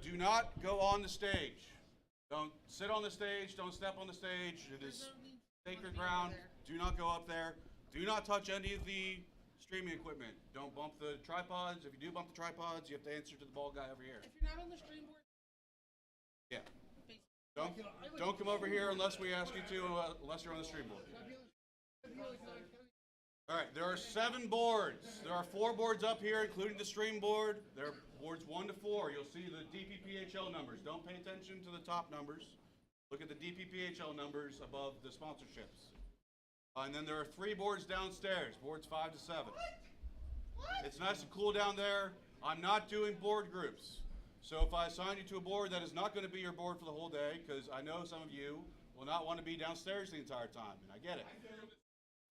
Do not go on the stage. Don't sit on the stage. Don't step on the stage. It is sacred ground. Do not go up there. Do not touch any of the streaming equipment. Don't bump the tripods. If you do bump the tripods, you have to answer to the ball guy over here. If you're not on the stream board, yeah. Don't come over here unless we ask you to, unless you're on the stream board. All right, there are 7 boards. There are 4 boards up here, including the stream board. There are boards 1 to 4. You'll see the DPPHL numbers. Don't pay attention to the top numbers. Look at the DPPHL numbers above the sponsorships. And then there are 3 boards downstairs, boards 5 to 7. It's nice and cool down there. I'm not doing board groups. So if I assign you to a board, that is not going to be your board for the whole day, because I know some of you will not want to be downstairs the entire time, and I get it.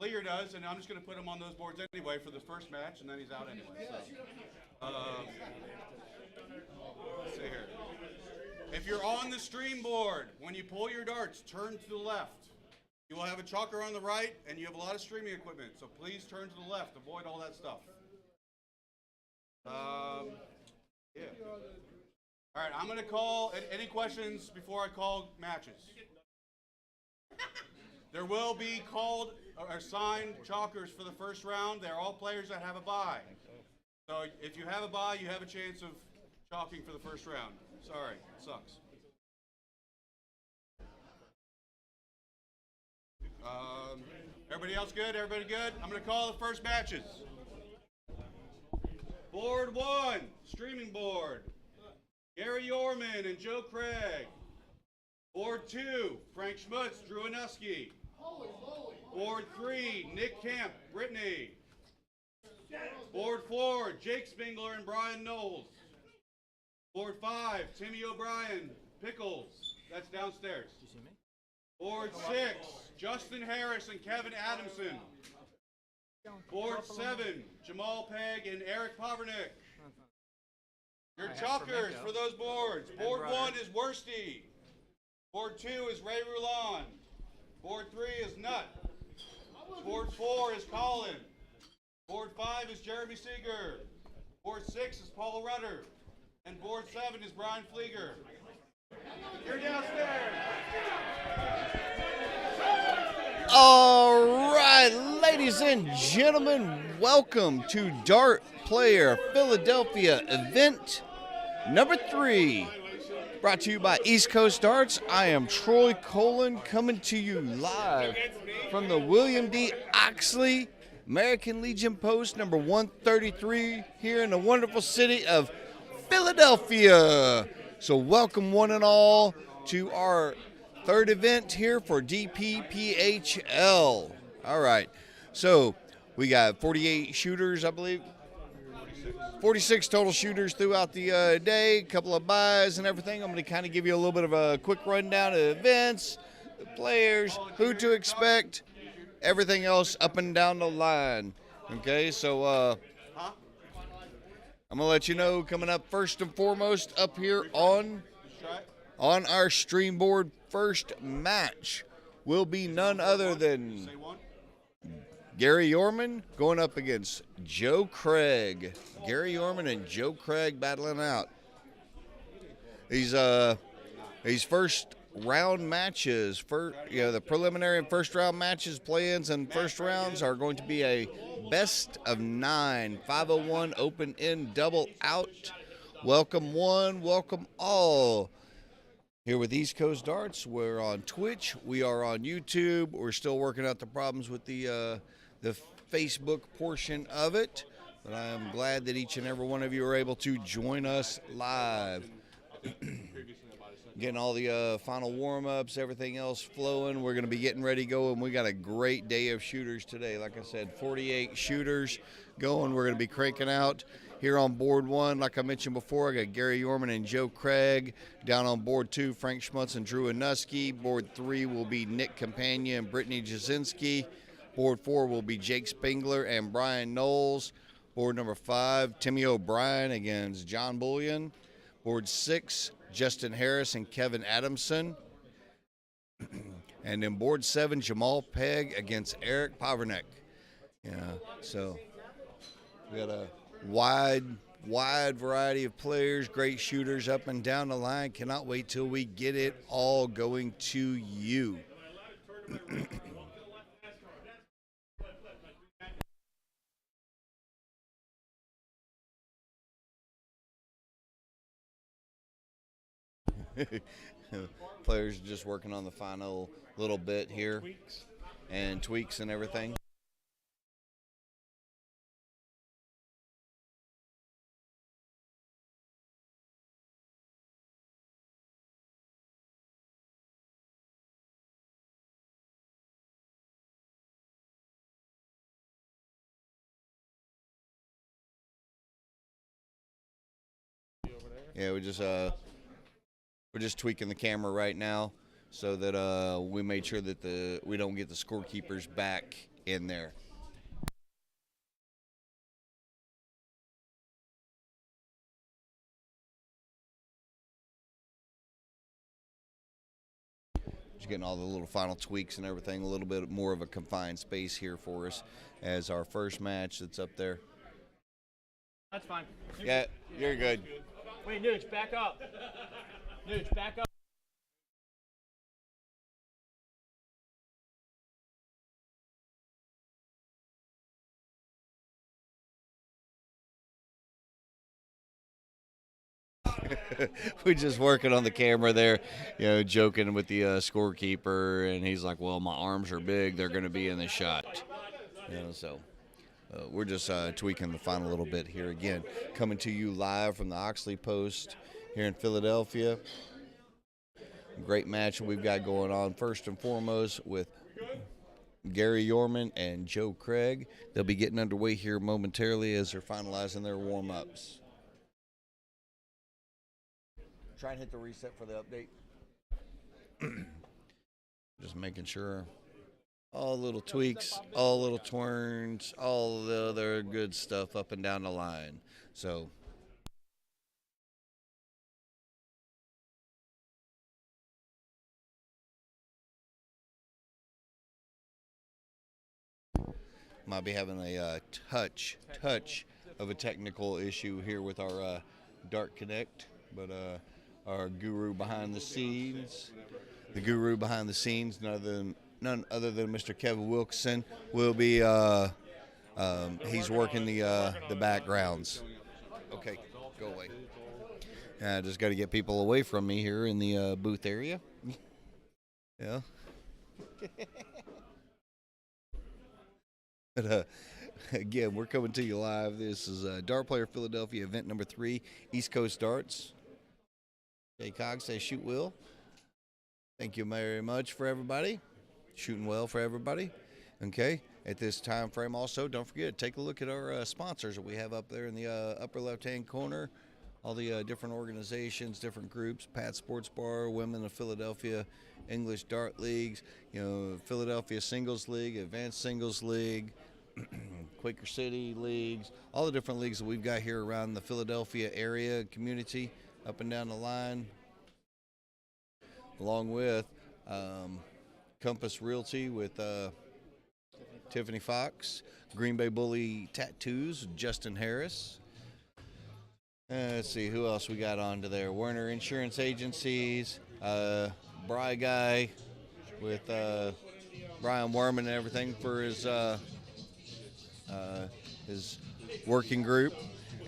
Lear does, and I'm just going to put him on those boards anyway for the first match, and then he's out anyway. So, let's see here. If you're on the stream board, when you pull your darts, turn to the left. You will have a chalker on the right, and you have a lot of streaming equipment, so please turn to the left. Avoid all that stuff. Yeah. All right, I'm going to call, any questions before I call matches? There will be called or assigned chalkers for the first round. They're all players that have a bye. So if you have a bye, you have a chance of chalking for the first round. Sorry, it sucks. Everybody else good? Everybody good? I'm going to call the first matches. Board 1, streaming board. Gary Orman and Joe Craig. Board 2, Frank Schmutz, Drew Anuski. Board 3, Nick Camp, Brittany. Board 4, Jake Spingler and Brian Knowles. Board 5, Timmy O'Brien, Pickles. That's downstairs. Did you see me? Board 6, Justin Harris and Kevin Adamson. Board 7, Jamal Pegg and Eric Povernick. Your chalkers for those boards. Board 1 is Worsty. Board 2 is Ray Rouland. Board 3 is Nut. Board 4 is Colin. Board 5 is Jeremy Seeger. Board 6 is Paul Rudder. And board 7 is Brian Flieger. You're downstairs. All right, ladies and gentlemen, welcome to Dart Player Philadelphia event number 3. Brought to you by East Coast Darts. I am Troy Colin coming to you live from the William D. Oxley American Legion Post number 133 here in the wonderful city of Philadelphia. So welcome one and all to our third event here for DPPHL. All right, so we got 48 shooters, I believe. 46 total shooters throughout the day, a couple of buys and everything. I'm going to kind of give you a little bit of a quick rundown of the events, the players, who to expect, everything else up and down the line. Okay, so I'm going to let you know coming up first and foremost up here on our stream board, first match will be none other than Gary Yorman going up against Joe Craig. Gary Yorman and Joe Craig battling out. These first round matches, the preliminary and first round matches, play-ins and first rounds are going to be a best of 9, 501 open-end double out. Welcome one, welcome all. Here with East Coast Darts, we're on Twitch, we are on YouTube. We're still working out the problems with the Facebook portion of it, but I am glad that each and every one of you are able to join us live. Getting all the final warm-ups, everything else flowing. We're going to be getting ready to go, and we got a great day of shooters today. Like I said, 48 shooters going. We're going to be cranking out. Here on board 1, like I mentioned before, I got Gary Yorman and Joe Craig. Down on board 2, Frank Schmutz and Drew Anuski. Board 3 will be Nick Campagna and Brittany Jasinski. Board 4 will be Jake Spengler and Brian Knowles. Board number 5, Timmy O'Brien against John Bullion. Board 6, Justin Harris and Kevin Adamson. And then board 7, Jamal Pegg against Eric Pavernek. Yeah, so we got a wide variety of players, great shooters up and down the line. Cannot wait till we get it all going to you. Players just working on the final little bit here and tweaks and everything. Yeah, we're just tweaking the camera right now so that we made sure that we don't get the scorekeepers back in there. Just getting all the little final tweaks and everything, a little bit more of a confined space here for us as our first match that's up there. That's fine. Yeah, you're good. Wait, Nuge, back up. Nuge, back up. We're just working on the camera there, joking with the scorekeeper, and he's like, well, my arms are big, they're going to be in the shot. So we're just tweaking the final little bit here again. Coming to you live from the Oxley Post here in Philadelphia. Great match we've got going on first and foremost with Gary Yorman and Joe Craig. They'll be getting underway here momentarily as they're finalizing their warm-ups. Try and hit the reset for the update. Just making sure all little tweaks, all little turns, all the other good stuff up and down the line. So might be having a touch of a technical issue here with our Dart Connect, but our guru behind the scenes, none other than Mr. Kevin Wilkinson, will be he's working the backgrounds. Okay, go away. I just got to get people away from me here in the booth area. Yeah. But again, we're coming to you live. This is Dart Player Philadelphia event number 3, East Coast Darts. Jay Cox says shoot well. Thank you very much for everybody. Shooting well for everybody. Okay. At this time frame also, don't forget, take a look at our sponsors that we have up there in the upper left-hand corner. All the different organizations, different groups, Pat Sports Bar, Women of Philadelphia, English Dart Leagues, Philadelphia Singles League, Advanced Singles League, Quaker City Leagues, all the different leagues that we've got here around the Philadelphia area community, up and down the line, along with Compass Realty with Tiffany Fox, Green Bay Bully Tattoos, Justin Harris. Let's see who else we got onto there. Werner Insurance Agencies, Bry Guy with Brian Werman and everything for his working group.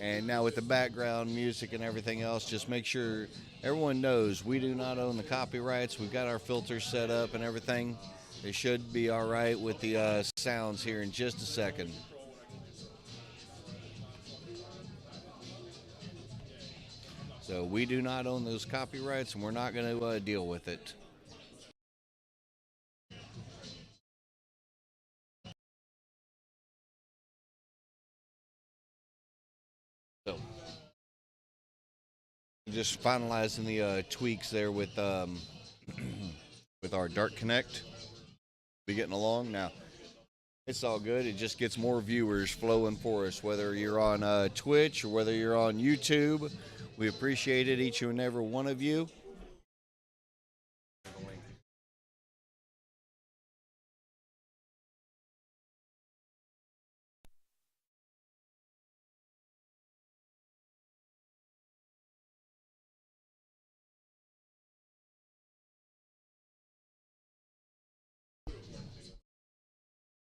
And now with the background music and everything else, just make sure everyone knows we do not own the copyrights. We've got our filters set up and everything. They should be all right with the sounds here in just a second. So we do not own those copyrights, and we're not going to deal with it. So just finalizing the tweaks there with with our Dart Connect. Be getting along now. It's all good. It just gets more viewers flowing for us, whether you're on Twitch or whether you're on YouTube. We appreciate it, each and every one of you.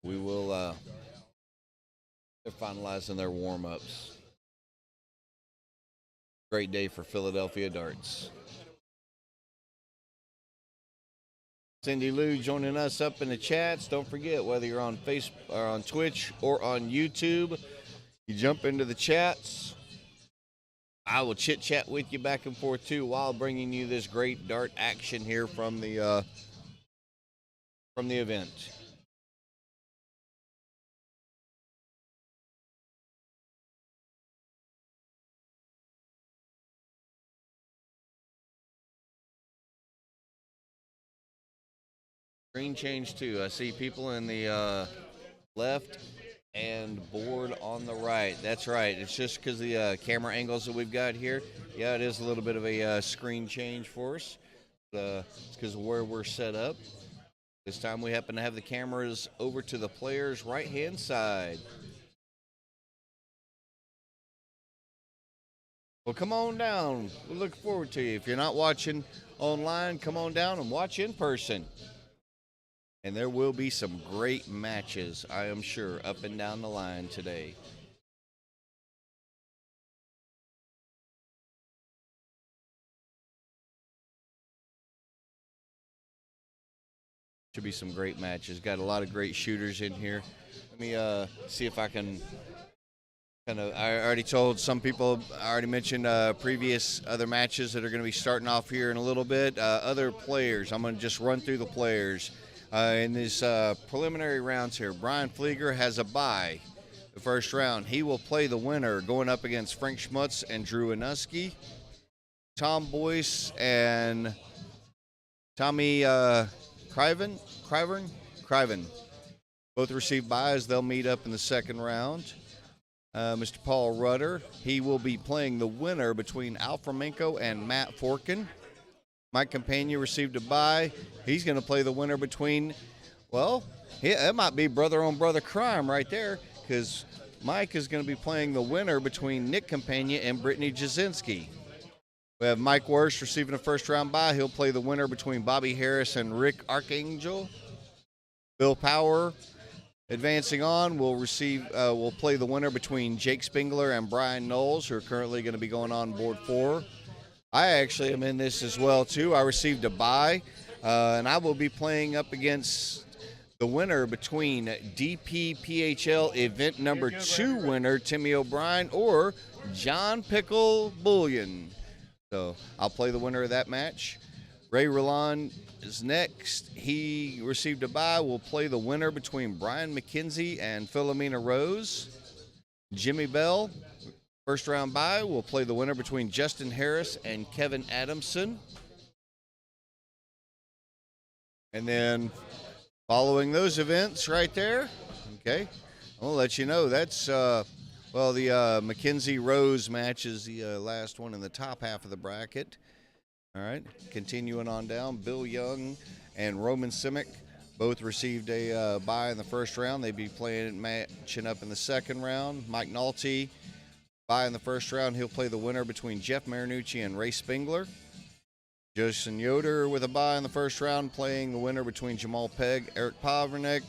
We will, they're finalizing their warm-ups. Great day for Philadelphia Darts. Cindy Lou joining us up in the chats. Don't forget, whether you're on Facebook or on Twitch or on YouTube, you jump into the chats. I will chit-chat with you back and forth too while bringing you this great dart action here from the event. Screen change too. I see people in the left and board on the right. That's right. It's just because of the camera angles that we've got here. Yeah, it is a little bit of a screen change for us. It's because of where we're set up. This time we happen to have the cameras over to the player's right-hand side. Well, come on down. We look forward to you. If you're not watching online, come on down and watch in person. And there will be some great matches, I am sure, up and down the line today. Should be some great matches. Got a lot of great shooters in here. Let me see if I can I already told some people, I already mentioned previous other matches that are going to be starting off here in a little bit. Other players, I'm going to just run through the players. In these preliminary rounds here, Brian Flieger has a bye the first round. He will play the winner going up against Frank Schmutz and Drew Anuski. Tom Boyce and Tommy Criven both received byes. They'll meet up in the second round. Mr. Paul Rudder, he will be playing the winner between Al Flamenco and Matt Forkin. Mike Campagna received a bye. He's going to play the winner between Well, yeah, that might be brother on brother crime right there, because Mike is going to be playing the winner between Nick Campagna and Brittany Jasinski. We have Mike Worst receiving a first round bye. He'll play the winner between Bobby Harris and Rick Archangel. Bill Power advancing on will play the winner between Jake Spingler and Brian Knowles, who are currently going to be going on board 4. I actually am in this as well too. I received a bye, and I will be playing up against the winner between DPPHL event number 2 winner Timmy O'Brien or John Pickle Bullion. So I'll play the winner of that match. Ray Roland is next. He received a bye. We'll play the winner between Brian McKenzie and Philomena Rose. Jimmy Bell, first round bye. We'll play the winner between Justin Harris and Kevin Adamson. And then following those events right there, okay, I'll let you know that's, the McKenzie Rose match is the last one in the top half of the bracket. All right, continuing on down, Bill Young and Roman Simic both received a bye in the first round. They'd be matching up in the second round. Mike Nolte, bye in the first round. He'll play the winner between Jeff Marinucci and Ray Spingler. Jason Yoder with a bye in the first round, playing the winner between Jamal Pegg, Eric Pavernick.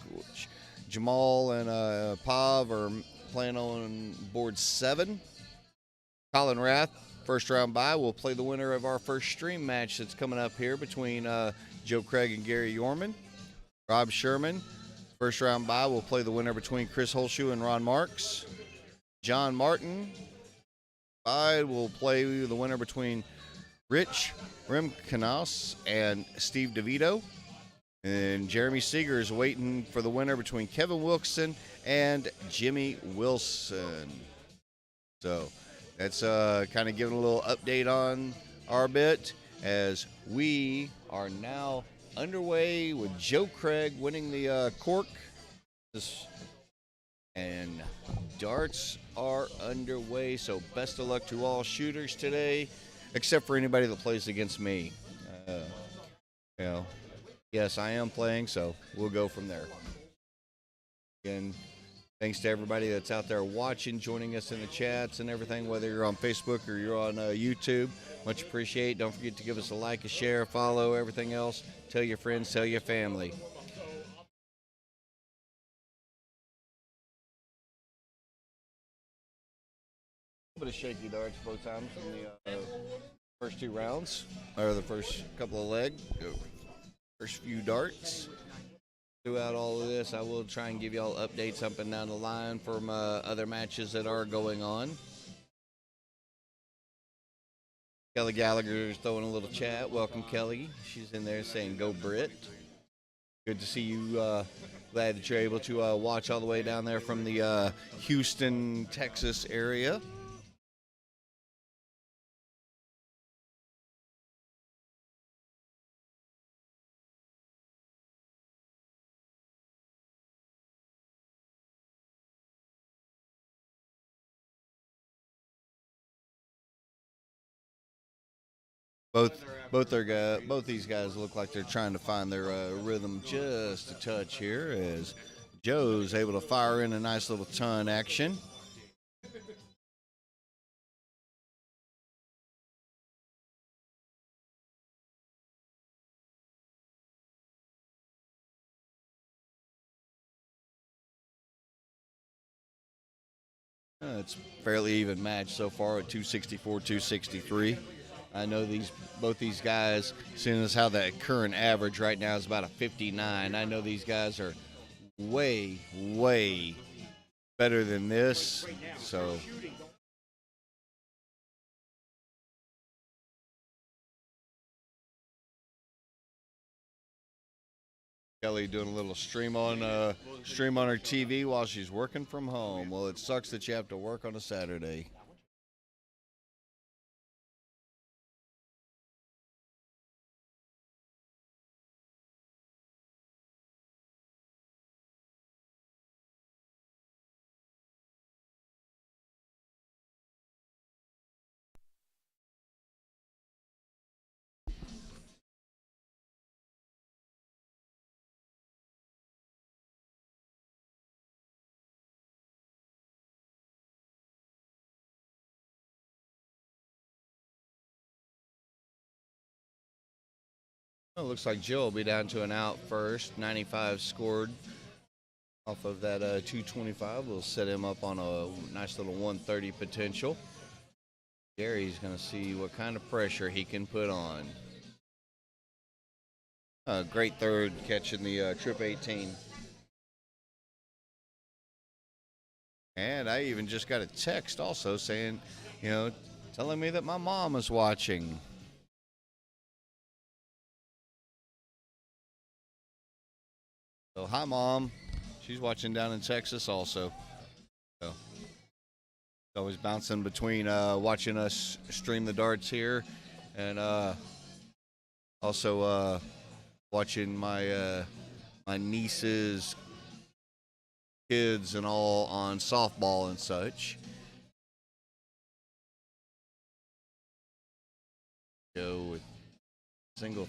Jamal and Pav are playing on board 7. Colin Rath, first round bye, will play the winner of our first stream match that's coming up here between Joe Craig and Gary Yorman. Rob Sherman, first round bye, will play the winner between Chris Holshoe and Ron Marks. John Martin, bye, will play the winner between Rich Rimkanos and Steve DeVito. And Jeremy Seeger is waiting for the winner between Kevin Wilson and Jimmy Wilson. So that's kind of giving a little update on our bit as we are now underway with Joe Craig winning the cork. And darts are underway, so best of luck to all shooters today, except for anybody that plays against me. Yes, I am playing, so we'll go from there. Again, thanks to everybody that's out there watching, joining us in the chats and everything, whether you're on Facebook or you're on YouTube. Much appreciate. Don't forget to give us a like, a share, a follow, everything else. Tell your friends, tell your family. A bit of shaky darts both times in the first 2 rounds, or the first couple of legs, first few darts. Throughout all of this, I will try and give y'all updates up and down the line from other matches that are going on. Kelly Gallagher is throwing a little chat. Welcome, Kelly. She's in there saying, "Go Brit." Good to see you. Glad that you're able to watch all the way down there from the Houston, Texas area. Both these guys look like they're trying to find their rhythm just a touch here, as Joe's able to fire in a nice little ton action. It's a fairly even match so far at 264, 263. I know both these guys, seeing as how the current average right now is about a 59, I know these guys are way, way better than this. So Kelly doing a little stream on her TV while she's working from home. Well, it sucks that you have to work on a Saturday. It looks like Joe will be down to an out first. 95 scored off of that 225. We'll set him up on a nice little 130 potential. Gary's going to see what kind of pressure he can put on. Great third catching the trip 18. And I even just got a text also saying, telling me that my mom is watching. So, hi, Mom. She's watching down in Texas also. So, always bouncing between watching us stream the darts here and also watching my niece's kids and all on softball and such. Go with single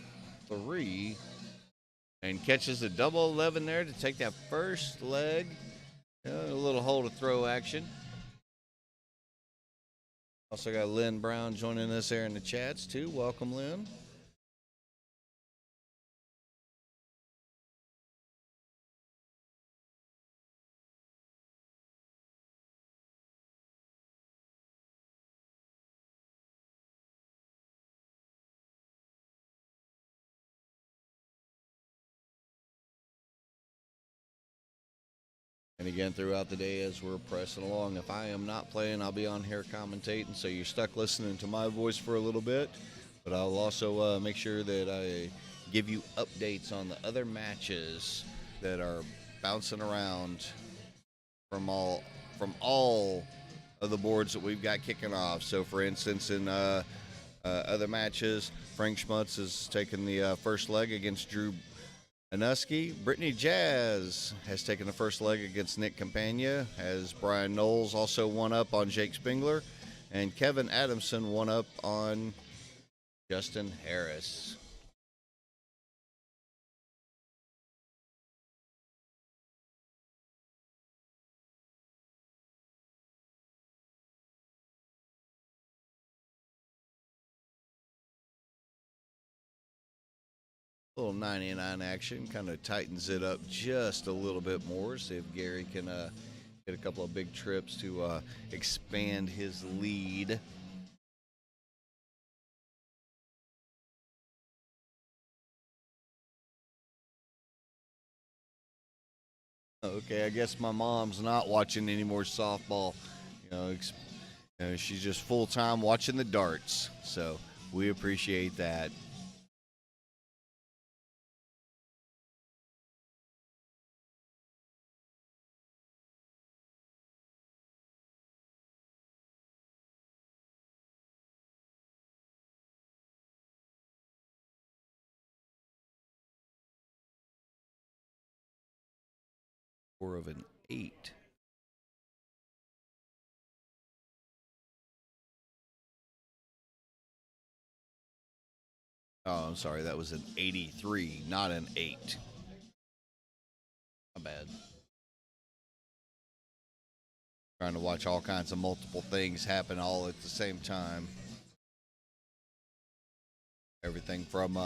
3 and catches a double 11 there to take that first leg. A little hold to throw action. Also got Lynn Brown joining us there in the chats too. Welcome, Lynn. And again, throughout the day as we're pressing along, if I am not playing, I'll be on here commentating. So you're stuck listening to my voice for a little bit. But I'll also make sure that I give you updates on the other matches that are bouncing around from all of the boards that we've got kicking off. So, for instance, in other matches, Frank Schmutz is taking the first leg against Drew Anuski. Brittany Jazz has taken the first leg against Nick Campagna, as Brian Knowles also won up on Jake Spengler, and Kevin Adamson won up on Justin Harris. A little 99 action kind of tightens it up just a little bit more. See if Gary can get a couple of big trips to expand his lead. Okay, I guess my mom's not watching any more softball. She's just full-time watching the darts. So we appreciate that. Of an 8. Oh, I'm sorry. That was an 83, not an 8. My bad. Trying to watch all kinds of multiple things happen all at the same time. Everything from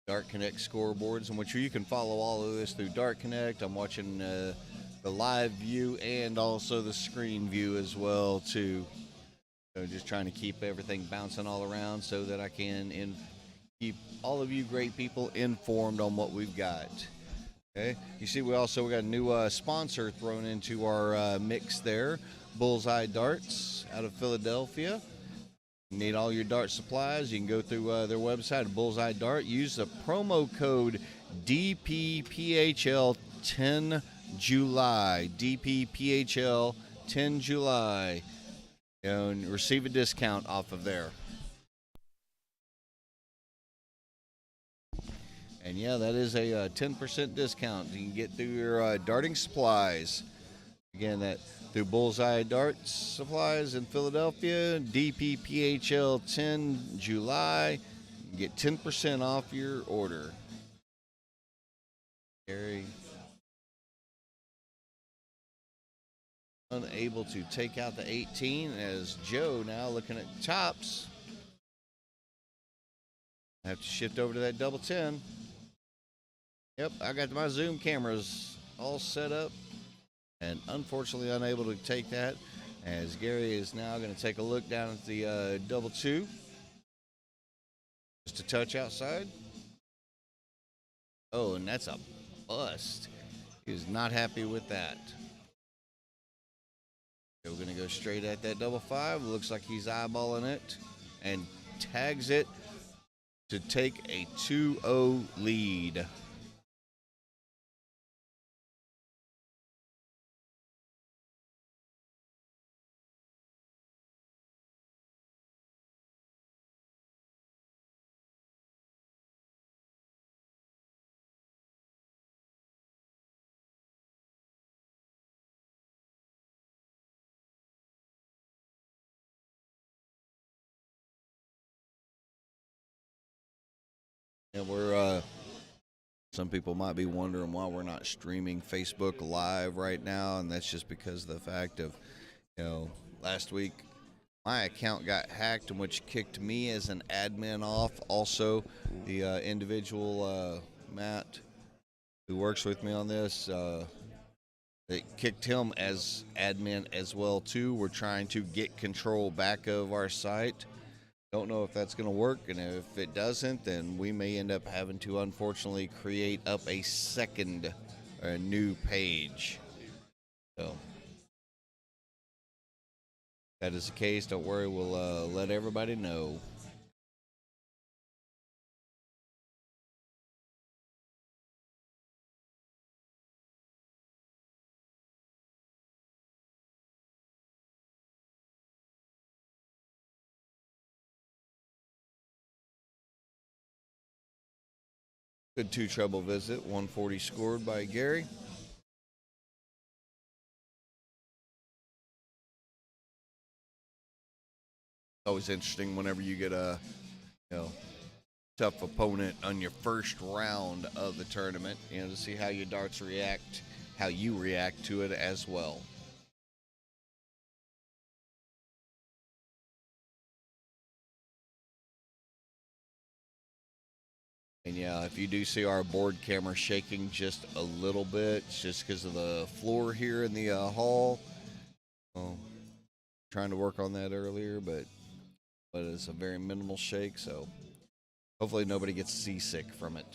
Dart Connect scoreboards, in which you can follow all of this through Dart Connect. I'm watching the live view and also the screen view as well too. So just trying to keep everything bouncing all around so that I can keep all of you great people informed on what we've got. Okay, you see we got a new sponsor thrown into our mix there, Bullseye Darts out of Philadelphia. You need all your dart supplies, you can go through their website, Bullseye Dart. Use the promo code DPPHL 10 July, DPPHL 10 July, and receive a discount off of there. And yeah, that is a 10% discount you can get through your darting supplies. Again, that through Bullseye Darts Supplies in Philadelphia, DPPHL 10 July. You get 10% off your order. Gary unable to take out the 18, as Joe now looking at tops. I have to shift over to that double 10. Yep, I got my zoom cameras all set up and unfortunately unable to take that, as Gary is now going to take a look down at the double 2. Just a touch outside. Oh, and that's a bust. He was not happy with that. Okay, we're going to go straight at that double 5. Looks like he's eyeballing it and tags it to take a 2-0 lead. And we're some people might be wondering why we're not streaming Facebook Live right now, and that's just because of the fact of, last week my account got hacked, which kicked me as an admin off. Also, the individual Matt who works with me on this, it kicked him as admin as well too. We're trying to get control back of our site. Don't know if that's going to work, and if it doesn't, then we may end up having to unfortunately create up a second new page. So if that is the case, don't worry, we'll let everybody know. Good 2 treble visit, 140 scored by Gary. Always interesting whenever you get a tough opponent on your first round of the tournament, to see how your darts react, how you react to it as well. And yeah, if you do see our board camera shaking just a little bit, it's just because of the floor here in the hall. Trying to work on that earlier, but it's a very minimal shake, so hopefully nobody gets seasick from it.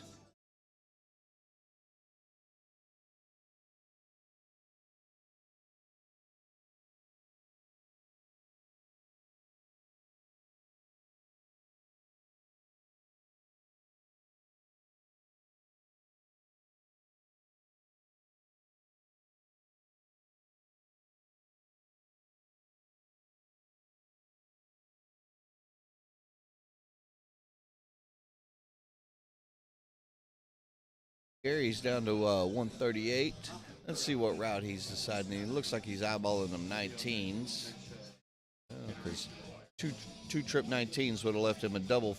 Gary's down to 138. Let's see what route he's deciding. It looks like he's eyeballing them 19s. Because two trip 19s would have left him a double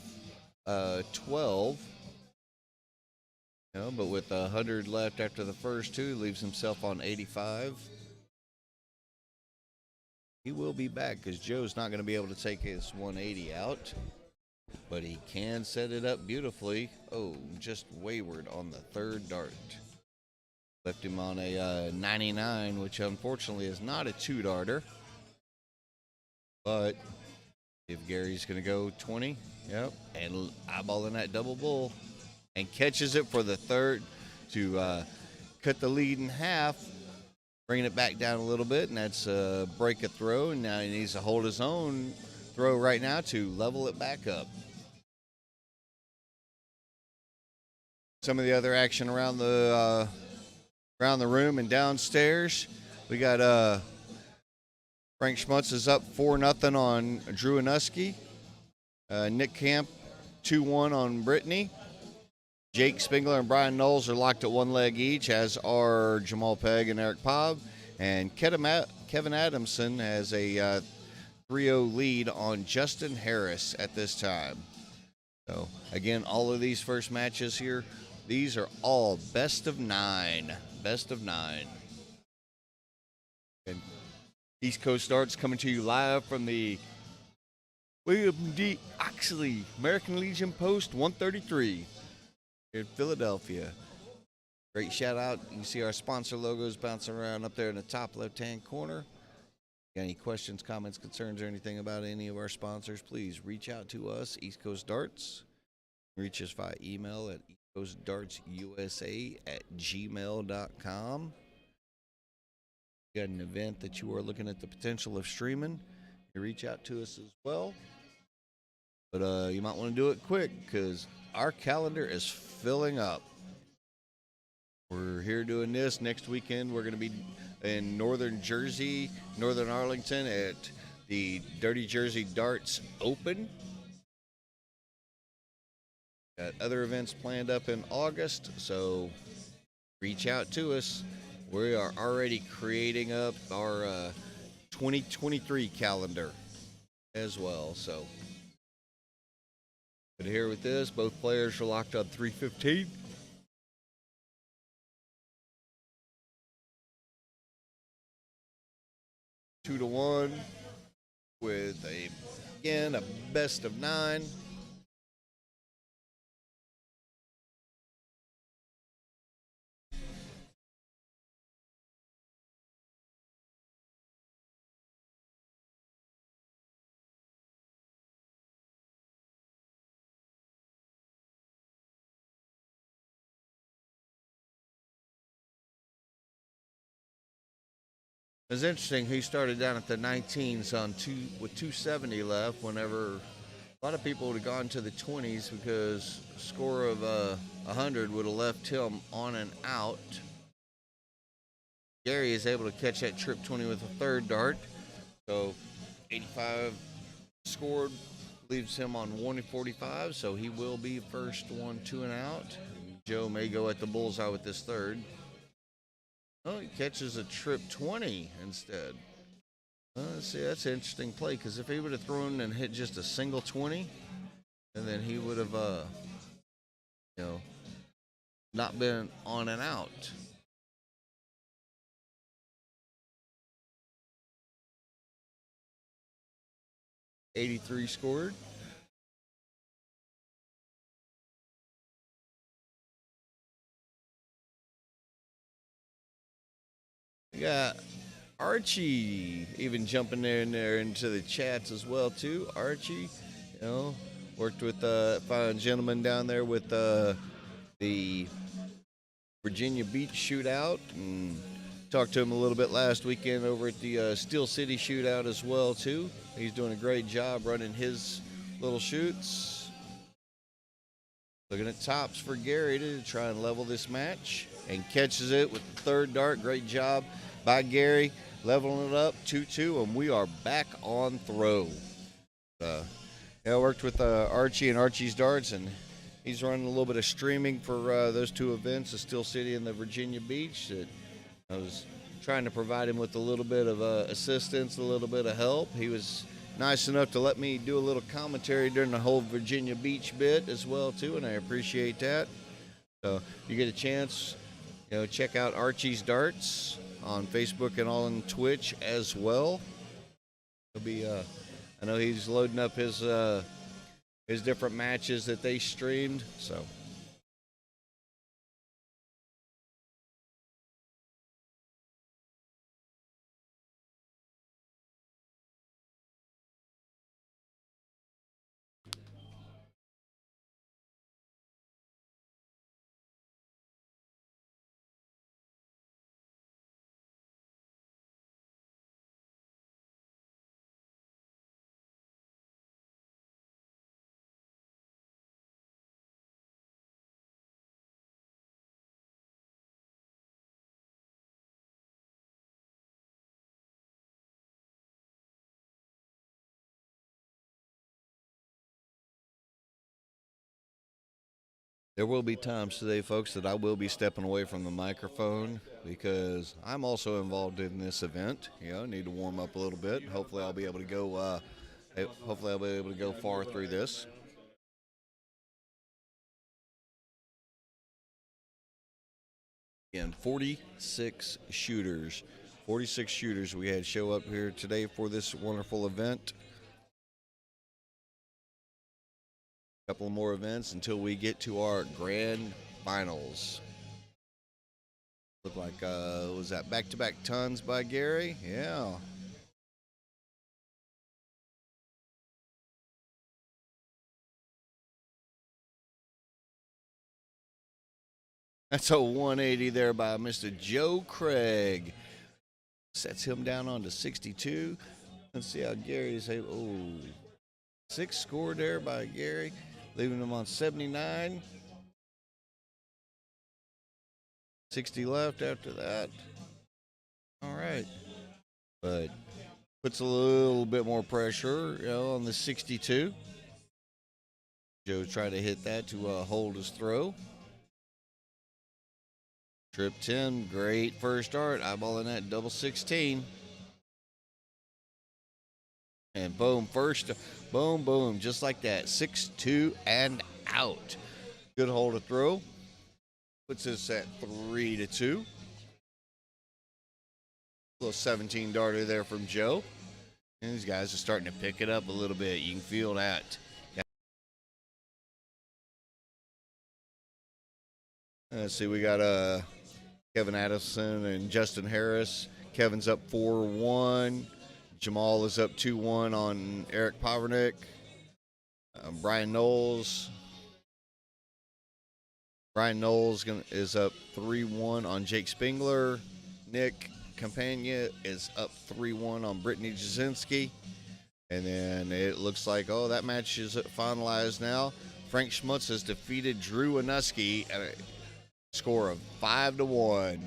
12. But with 100 left after the first 2, leaves himself on 85. He will be back because Joe's not going to be able to take his 180 out. But he can set it up beautifully. Oh, just wayward on the third dart. Left him on a 99, which unfortunately is not a 2-darter. But if Gary's going to go 20, yep, and eyeballing that double bull, and catches it for the third to cut the lead in half, bringing it back down a little bit, and that's a break a throw. And now he needs to hold his own throw right now to level it back up. Some of the other action around the room and downstairs, we got Frank Schmutz is up 4-0 on Drew Anuski. Nick Camp 2-1 on Brittany. Jake Spengler and Brian Knowles are locked at 1 leg each, as are Jamal Pegg and Eric Pobb. And Kevin Adamson has a 3-0 lead on Justin Harris at this time. So, again, all of these first matches here, these are all best of 9. Best of 9. And East Coast Darts coming to you live from the William D. Oxley, American Legion Post 133 here in Philadelphia. Great shout out. You can see our sponsor logos bouncing around up there in the top left-hand corner. Got any questions, comments, concerns, or anything about any of our sponsors, please reach out to us, East Coast Darts. Reach us via email at eastcoastdartsusa@gmail.com. Got an event that you are looking at the potential of streaming, you reach out to us as well. But you might want to do it quick because our calendar is filling up. We're here doing this. Next weekend, we're going to be in Northern Jersey, Northern Arlington at the Dirty Jersey Darts Open. Got other events planned up in August, so reach out to us. We are already creating up our 2023 calendar as well. So, but here with this, both players are locked on 315. Two to one with a best of 9. It's interesting. He started down at the 19s with 270 left. Whenever a lot of people would have gone to the 20s because a score of 100 would have left him on and out. Gary is able to catch that trip 20 with a third dart. So 85 scored, leaves him on 145. So he will be first one, 2 and out. Joe may go at the bullseye with this third. Oh, he catches a trip 20 instead. See, that's an interesting play because if he would have thrown and hit just a single 20, and then he would have, not been on and out. .83 scored. We got Archie even jumping in there into the chats as well too. Archie, worked with a fine gentleman down there with the Virginia Beach shootout, and talked to him a little bit last weekend over at the Steel City shootout as well too. He's doing a great job running his little shoots. Looking at tops for Gary to try and level this match, and catches it with the third dart. Great job by Gary, leveling it up 2-2, and we are back on throw. I worked with Archie and Archie's Darts, and he's running a little bit of streaming for those two events, the Steel City and the Virginia Beach. That I was trying to provide him with a little bit of assistance, a little bit of help. He was nice enough to let me do a little commentary during the whole Virginia Beach bit as well too, and I appreciate that. So if you get a chance, check out Archie's Darts on Facebook and on Twitch as well. He'll be I know he's loading up his different matches that they streamed, so there will be times today, folks, that I will be stepping away from the microphone because I'm also involved in this event. Need to warm up a little bit. Hopefully, I'll be able to go. Hopefully, I'll be able to go far through this. Again, 46 shooters. 46 shooters we had show up here today for this wonderful event. Couple more events until we get to our grand finals. Look like was that back-to-back tons by Gary? Yeah. That's a 180 there by Mr. Joe Craig. Sets him down onto 62. Let's see how Gary's able. Oh, 6 scored there by Gary, leaving him on 79. 60 left after that. All right. But puts a little bit more pressure, on the 62. Joe tried to hit that to hold his throw. Trip 10, great first start, eyeballing that double 16. And boom, boom, just like that. 6-2 and out. Good hold of throw. Puts us at 3-2. Little 17 darter there from Joe. And these guys are starting to pick it up a little bit. You can feel that. Let's see, we got Kevin Addison and Justin Harris. Kevin's up 4-1. Jamal is up 2-1 on Eric Pavernick. Brian Knowles. Is up 3-1 on Jake Spengler. Nick Campagna is up 3-1 on Brittany Jasinski. And then it looks like, that match is finalized now. Frank Schmutz has defeated Drew Anuski at a score of 5-1.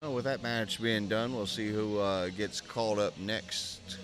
With that match being done, we'll see who gets called up next.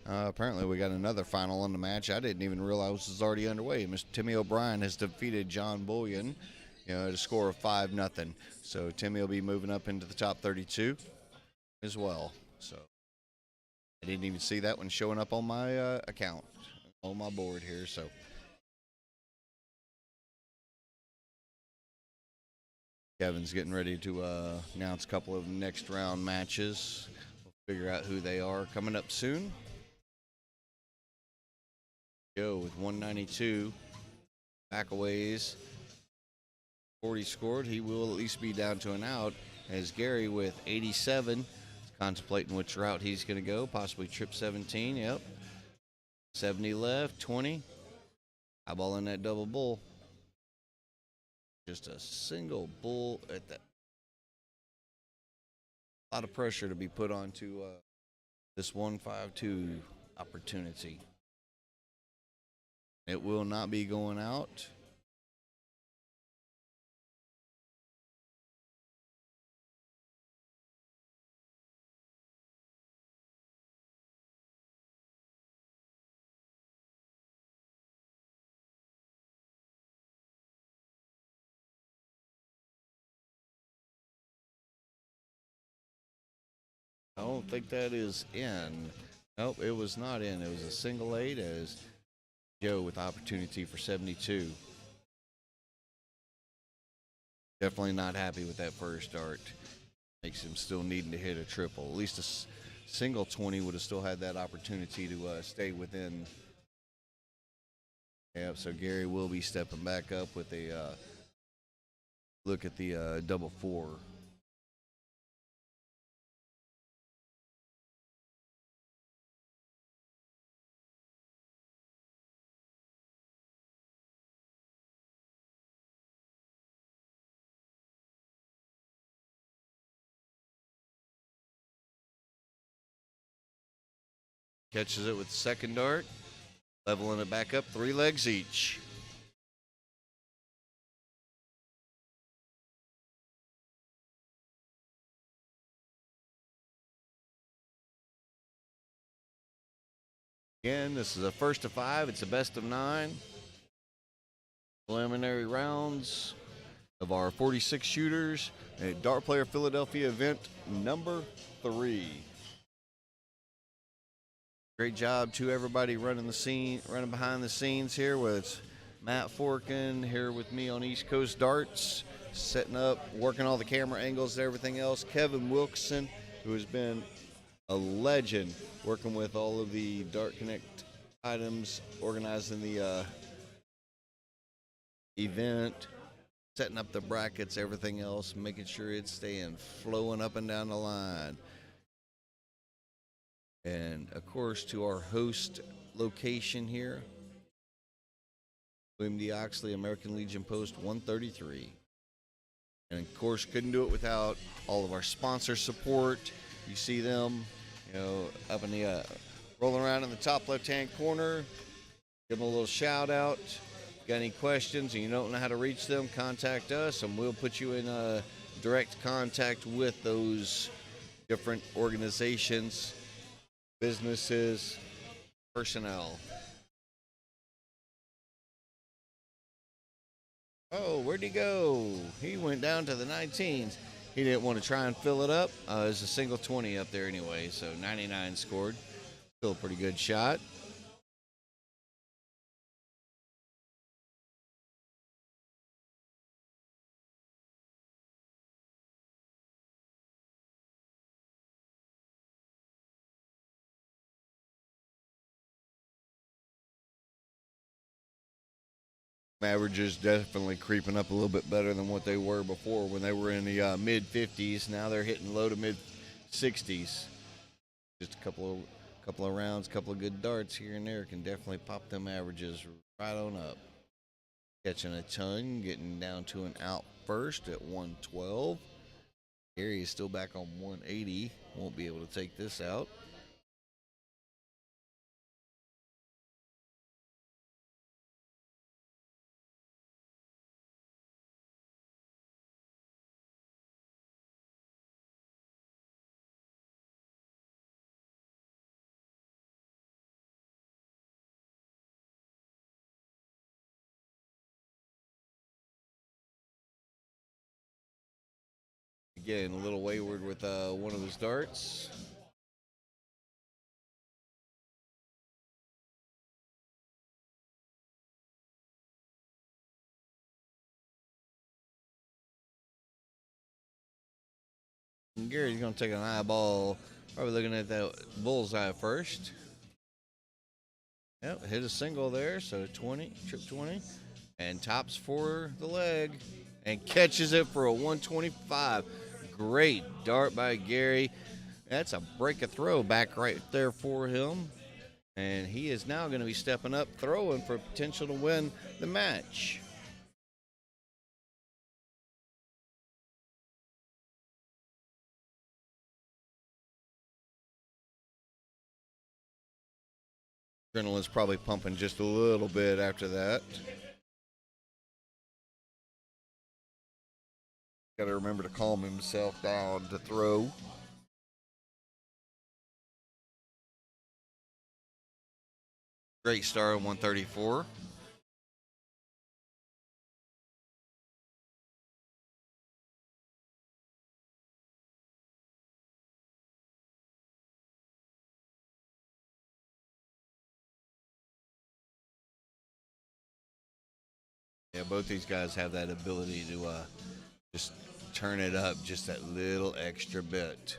Apparently, we got another final in the match. I didn't even realize this was already underway. Mr. Timmy O'Brien has defeated John Bullion, at a score of 5-0. So Timmy will be moving up into the top 32 as well. So I didn't even see that one showing up on my account, on my board here. So Kevin's getting ready to announce a couple of next round matches. We'll figure out who they are coming up soon. Joe with 192 backaways, 40 scored. He will at least be down to an out, as Gary with 87 is contemplating which route he's going to go, possibly trip 17. Yep, 70 left, 20, eyeballing that double bull. Just a single bull at that. A lot of pressure to be put onto this 152 opportunity. It will not be going out. I don't think that is in. Nope, it was not in. It was a single 8 as Joe with opportunity for 72. Definitely not happy with that first start. Makes him still needing to hit a triple. At least a single 20 would have still had that opportunity to stay within. Yep, so Gary will be stepping back up with a look at the double four. Catches it with the second dart, leveling it back up, 3 legs each. Again, this is a first of 5. It's a best of 9. Preliminary rounds of our 46 shooters at Dart Player Philadelphia event number 3. Great job to everybody running behind the scenes here, whether it's Matt Forkin here with me on East Coast Darts, setting up, working all the camera angles and everything else. Kevin Wilkson, who has been a legend working with all of the Dart Connect items, organizing the event, setting up the brackets, everything else, making sure it's staying flowing up and down the line. And of course, to our host location here, William D. Oxley, American Legion Post 133. And of course, couldn't do it without all of our sponsor support. You see them, up in the rolling around in the top left-hand corner. Give them a little shout out. Got any questions and you don't know how to reach them, contact us and we'll put you in direct contact with those different organizations, businesses, personnel. Oh, where'd he go? He went down to the 19s. He didn't want to try and fill it up. There's a single 20 up there anyway, so 99 scored. Still a pretty good shot. Averages definitely creeping up a little bit better than what they were before when they were in the mid 50s. Now they're hitting low to mid 60s. Just a couple of rounds, couple of good darts here and there can definitely pop them averages right on up. Catching a ton, getting down to an out first at 112. Gary is still back on 180. Won't be able to take this out. Again, a little wayward with one of his darts. And Gary's going to take an eyeball, probably looking at that bullseye first. Yep, hit a single there, so 20, trip 20, and tops for the leg, and catches it for a 125. Great dart by Gary. That's a break of throw back right there for him. And he is now going to be stepping up, throwing for potential to win the match. Adrenaline's probably pumping just a little bit after that. Got to remember to calm himself down to throw. Great start at 134. Yeah, both these guys have that ability to just turn it up just that little extra bit.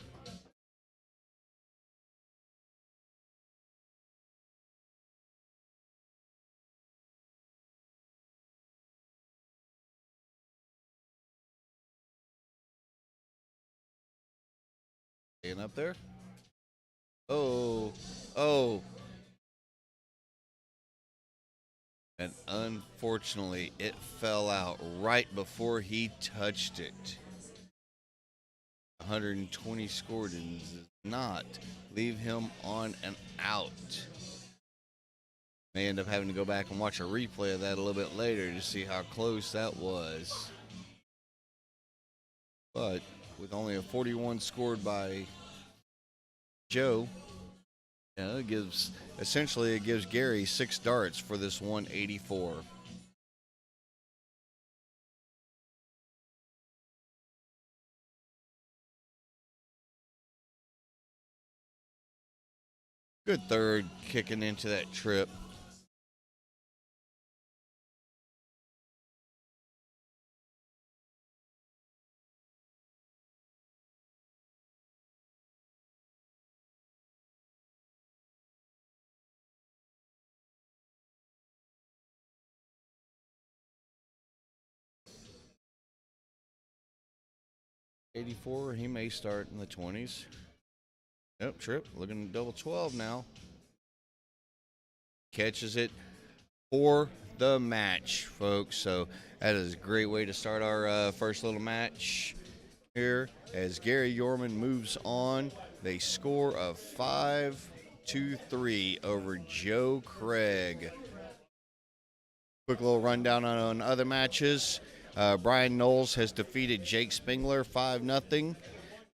Staying up there. Oh, oh. And unfortunately, it fell out right before he touched it. 120 scored and does not leave him on an out. May end up having to go back and watch a replay of that a little bit later to see how close that was. But with only a 41 scored by Joe, it gives Gary 6 darts for this 184. Good third kicking into that trip. '84, he may start in the 20s. Yep, trip, looking at double 12 now. Catches it for the match, folks. So that is a great way to start our first little match here as Gary Yorman moves on. They score of 5-3 over Joe Craig. Quick little rundown on other matches. Brian Knowles has defeated Jake Spengler 5-0.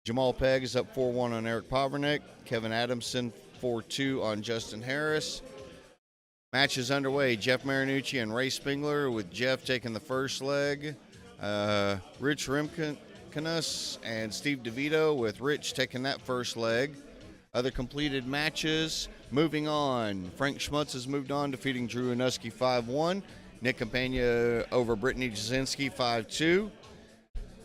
Jamal Pegg is up 4-1 on Eric Povernick. Kevin Adamson 4-2 on Justin Harris. Match is underway. Jeff Marinucci and Ray Spengler, with Jeff taking the first leg. Rich Rimkinus and Steve DeVito, with Rich taking that first leg. Other completed matches. Moving on. Frank Schmutz has moved on, defeating Drew Anuski 5-1. Nick Campagna over Brittany Jasinski 5-2.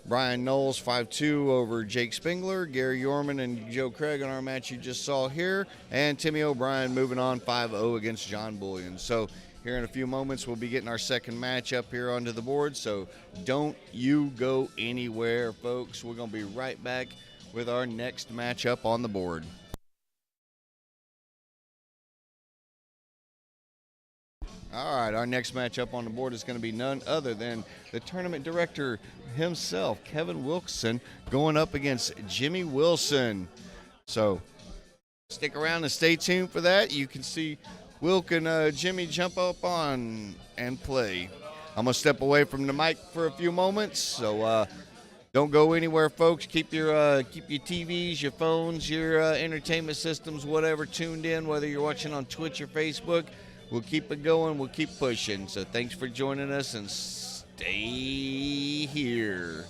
Brian Knowles 5-2 over Jake Spengler. Gary Yorman and Joe Craig on our match you just saw here. And Timmy O'Brien moving on 5-0 against John Bullion. So here in a few moments we'll be getting our second match up here onto the board. So don't you go anywhere, folks. We're going to be right back with our next match up on the board. All right, our next match up on the board is going to be none other than the tournament director himself, Kevin Wilson, going up against Jimmy Wilson. So stick around and stay tuned for that. You can see Wilk and Jimmy jump up on and play. I'm going to step away from the mic for a few moments, so don't go anywhere, folks. Keep your TVs, your phones, your entertainment systems, whatever, tuned in, whether you're watching on Twitch or Facebook. We'll keep it going. We'll keep pushing. So thanks for joining us, and stay here.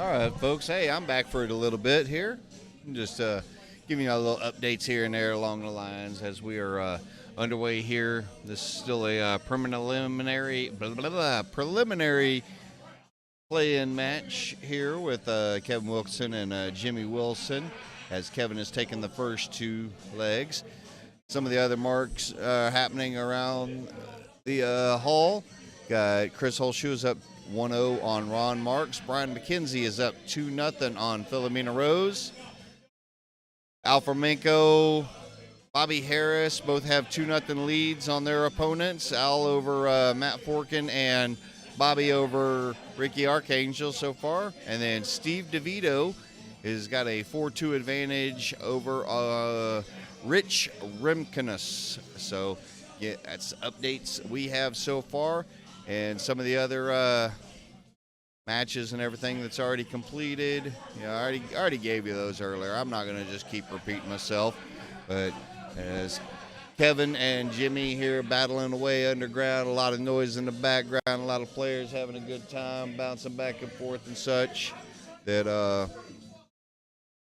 All right, folks. Hey, I'm back for it a little bit here. Just giving you a little updates here and there along the lines as we are underway here. This is still a preliminary play-in match here with Kevin Wilkinson and Jimmy Wilson, as Kevin has taken the first two legs. Some of the other marks happening around the hall. Got Chris Holshoe is up 1-0 on Ron Marks. Brian McKenzie is up 2-0 on Philomena Rose. Alfremenko, Bobby Harris both have 2-0 leads on their opponents. Al over Matt Forkin and Bobby over Ricky Archangel so far. And then Steve DeVito has got a 4-2 advantage over Rich Remkinus. So yeah, that's updates we have so far. And some of the other matches and everything that's already completed. I already gave you those earlier. I'm not going to just keep repeating myself. But as Kevin and Jimmy here battling away underground, a lot of noise in the background, a lot of players having a good time, bouncing back and forth and such, that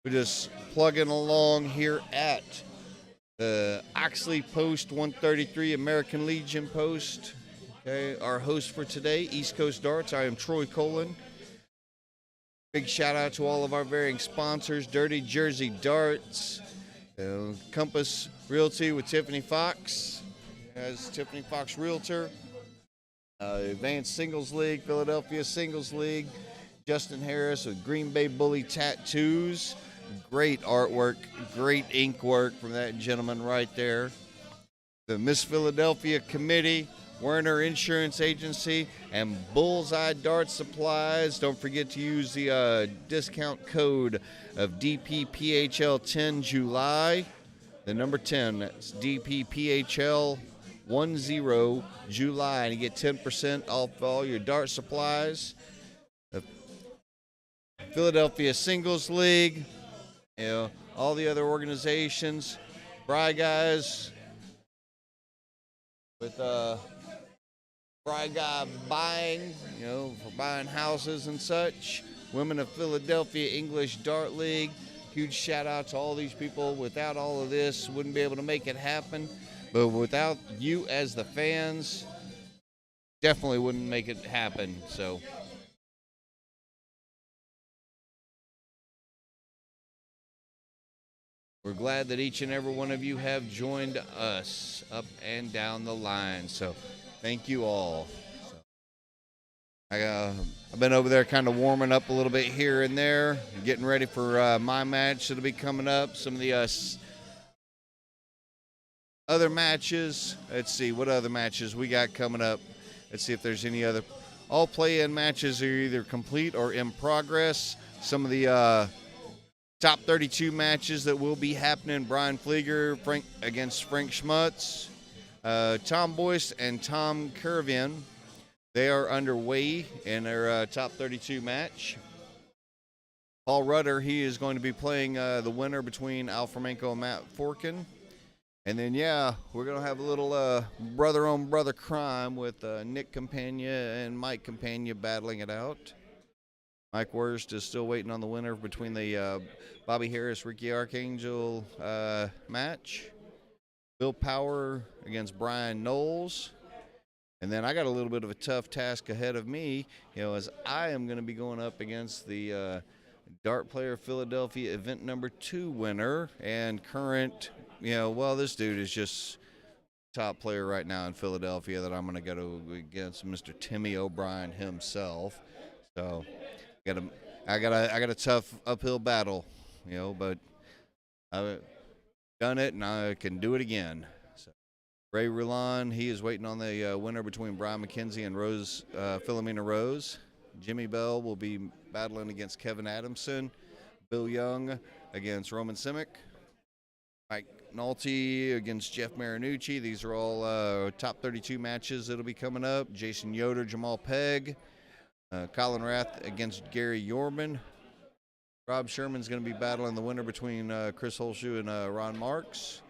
we're just plugging along here at the Oxley Post 133 American Legion Post. Okay, our host for today, East Coast Darts. I am Troy Colon. Big shout out to all of our varying sponsors: Dirty Jersey Darts, Compass Realty with Tiffany Fox as Tiffany Fox Realtor, Advanced Singles League, Philadelphia Singles League, Justin Harris with Green Bay Bully Tattoos. Great artwork, great ink work from that gentleman right there. The Miss Philadelphia Committee, Werner Insurance Agency, and Bullseye Dart Supplies. Don't forget to use the discount code of DPPHL10 July. The number 10, that's DPPHL10 July, and you get 10% off all your dart supplies. The Philadelphia Singles League, all the other organizations, Bry Guys with Bry Guy Buying, for buying houses and such. Women of Philadelphia English Dart League. Huge shout out to all these people. Without all of this, wouldn't be able to make it happen. But without you as the fans, definitely wouldn't make it happen. So we're glad that each and every one of you have joined us up and down the line. So thank you all. I've been over there kind of warming up a little bit here and there, getting ready for my match that'll be coming up. Some of the other matches. Let's see what other matches we got coming up. Let's see if there's any other. All play-in matches are either complete or in progress. Some of the top 32 matches that will be happening: Brian Flieger against Frank Schmutz, Tom Boyce and Tom Curvin. They are underway in their top 32 match. Paul Rudder, he is going to be playing the winner between Alfremenko and Matt Forkin. And then, we're going to have a little brother-on-brother crime with Nick Campagna and Mike Campagna battling it out. Mike Wurst is still waiting on the winner between the Bobby Harris-Ricky Archangel match. Bill Power against Brian Knowles. And then I got a little bit of a tough task ahead of me, as I am going to be going up against the Dart Player Philadelphia event number 2 winner and current, this dude is just top player right now in Philadelphia that I'm going to go against, Mr. Timmy O'Brien himself. So I got a tough uphill battle, but I've done it and I can do it again. Ray Rulon, he is waiting on the winner between Brian McKenzie and Philomena Rose. Jimmy Bell will be battling against Kevin Adamson. Bill Young against Roman Simic. Mike Nolte against Jeff Marinucci. These are all top 32 matches that'll be coming up. Jason Yoder, Jamal Pegg. Colin Rath against Gary Yorman. Rob Sherman's going to be battling the winner between Chris Holshoe and Ron Marks.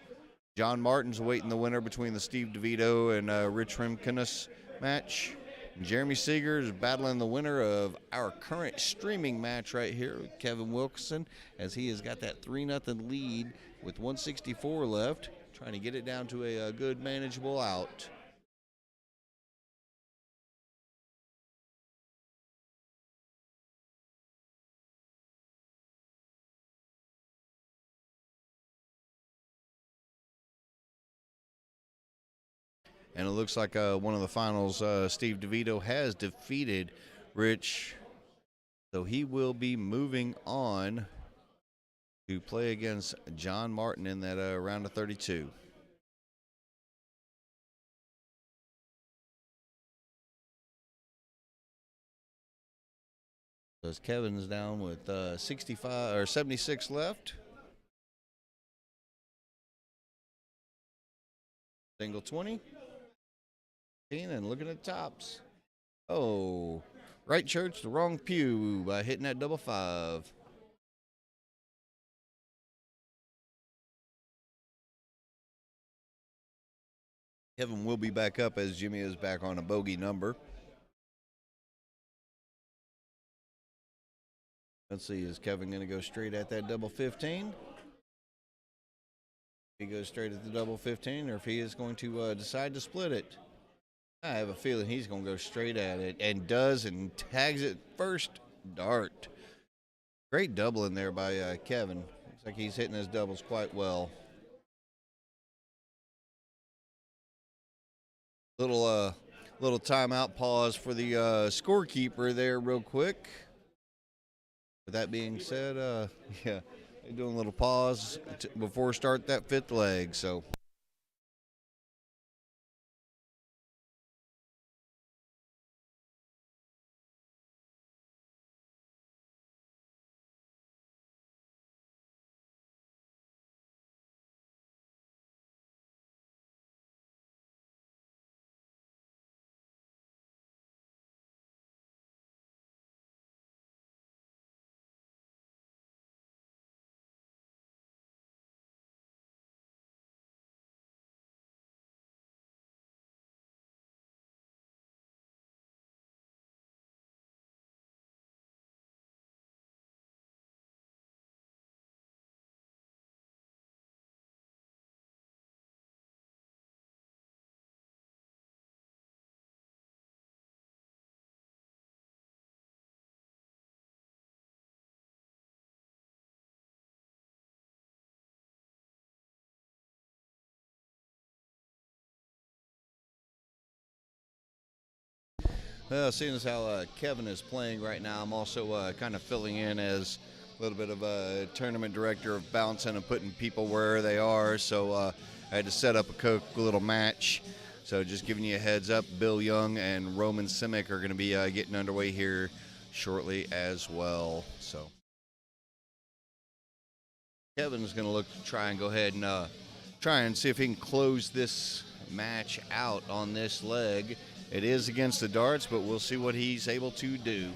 John Martin's awaiting the winner between the Steve DeVito and Rich Remkinus match. Jeremy Seeger is battling the winner of our current streaming match right here with Kevin Wilkinson, as he has got that 3-0 lead with 164 left, trying to get it down to a good manageable out. And it looks like one of the finals, Steve DeVito has defeated Rich, so he will be moving on to play against John Martin in that round of 32. As Kevin's down with 65 or 76 left. Single 20. And looking at tops. Oh, right church, the wrong pew by hitting that double 5. Kevin will be back up as Jimmy is back on a bogey number. Let's see, is Kevin going to go straight at that double 15? If he goes straight at the double 15, or if he is going to decide to split it. I have a feeling he's going to go straight at it, and does, and tags it first dart. Great double in there by Kevin. Looks like he's hitting his doubles quite well. Little timeout pause for the scorekeeper there real quick. With that being said, yeah, they're doing a little pause before start that 5th leg, so. Well, seeing as how Kevin is playing right now, I'm also kind of filling in as a little bit of a tournament director of bouncing and putting people where they are. So I had to set up a quick little match. So just giving you a heads up, Bill Young and Roman Simic are going to be getting underway here shortly as well. So Kevin's going to look to try and go ahead and try and see if he can close this match out on this leg. It is against the darts, but we'll see what he's able to do.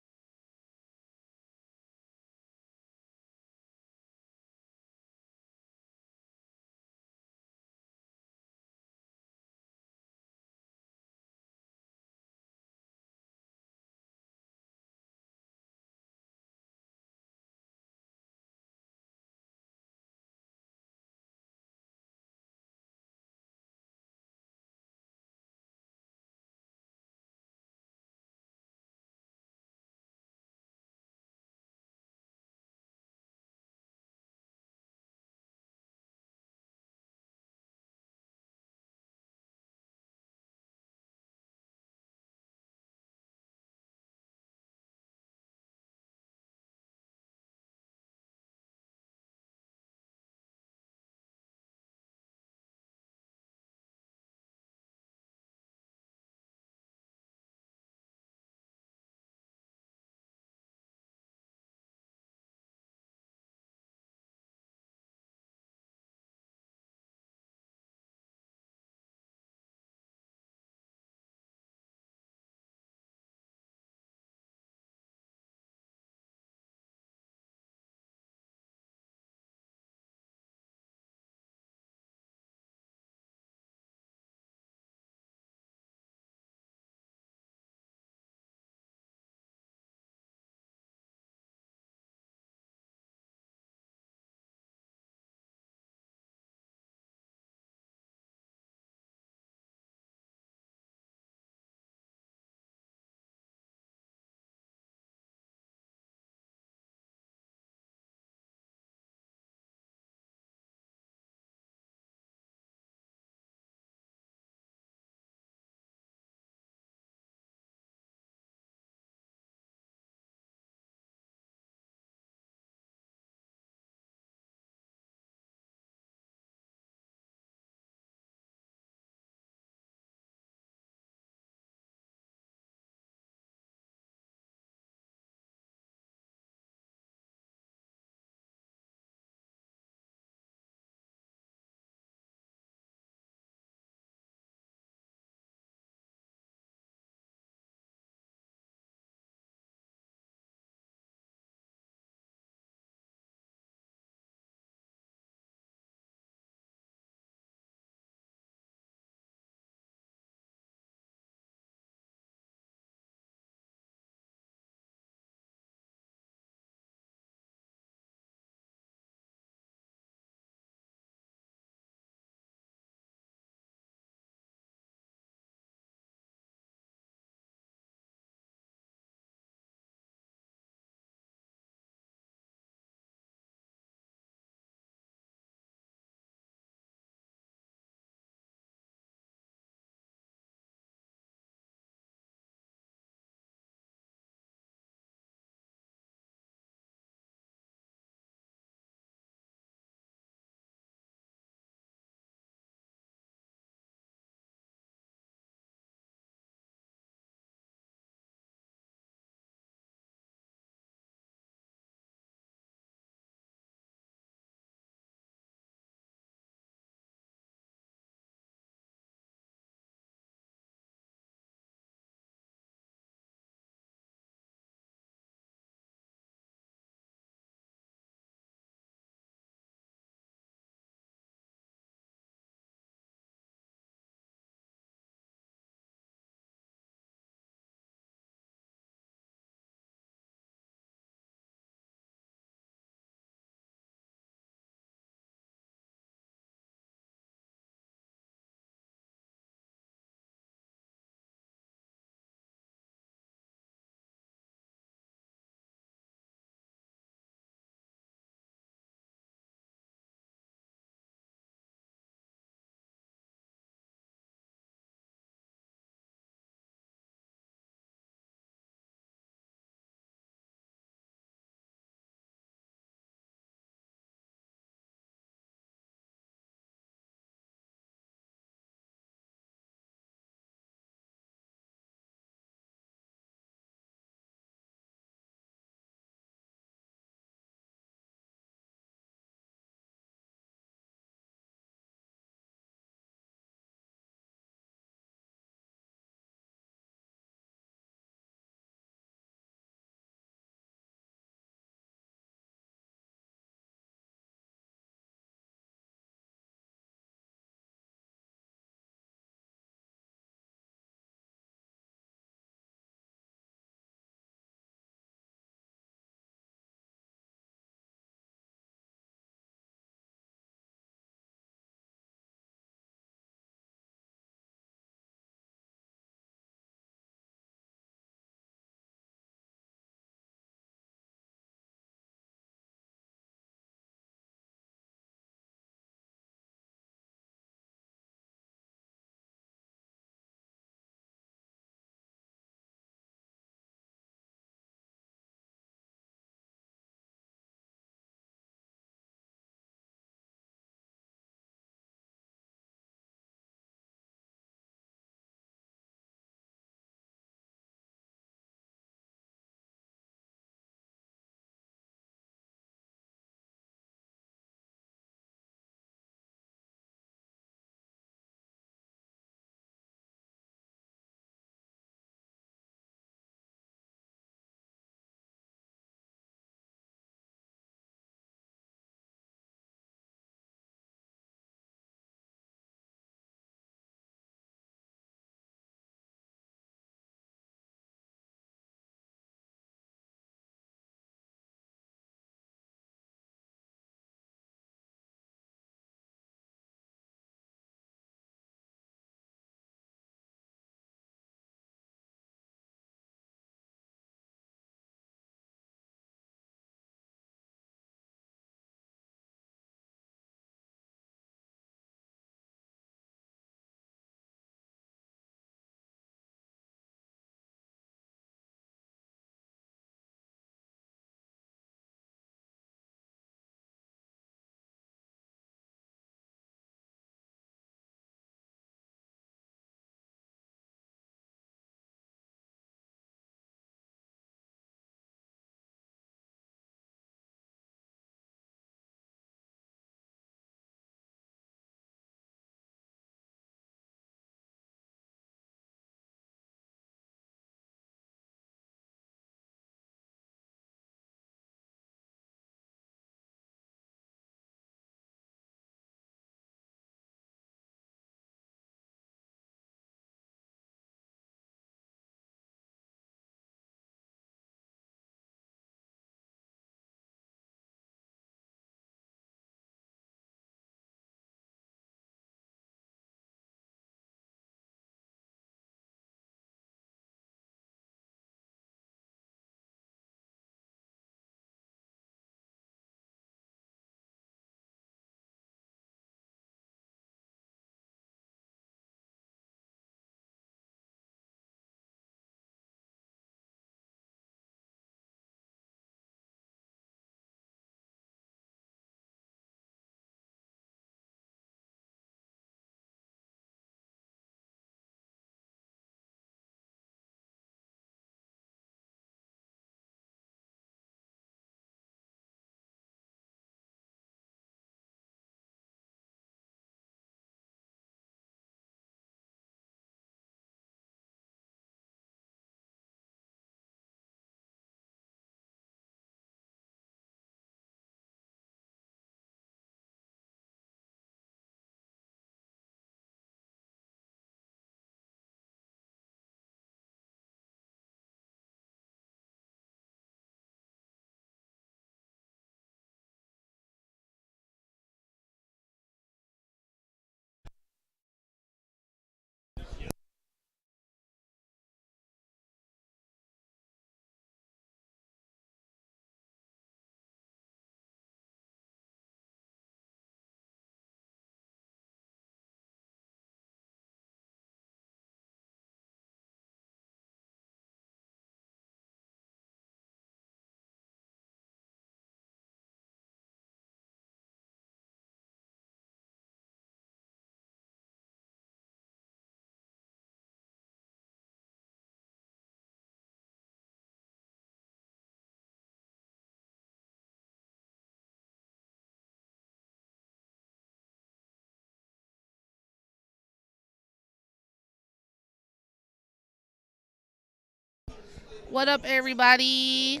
What up, everybody?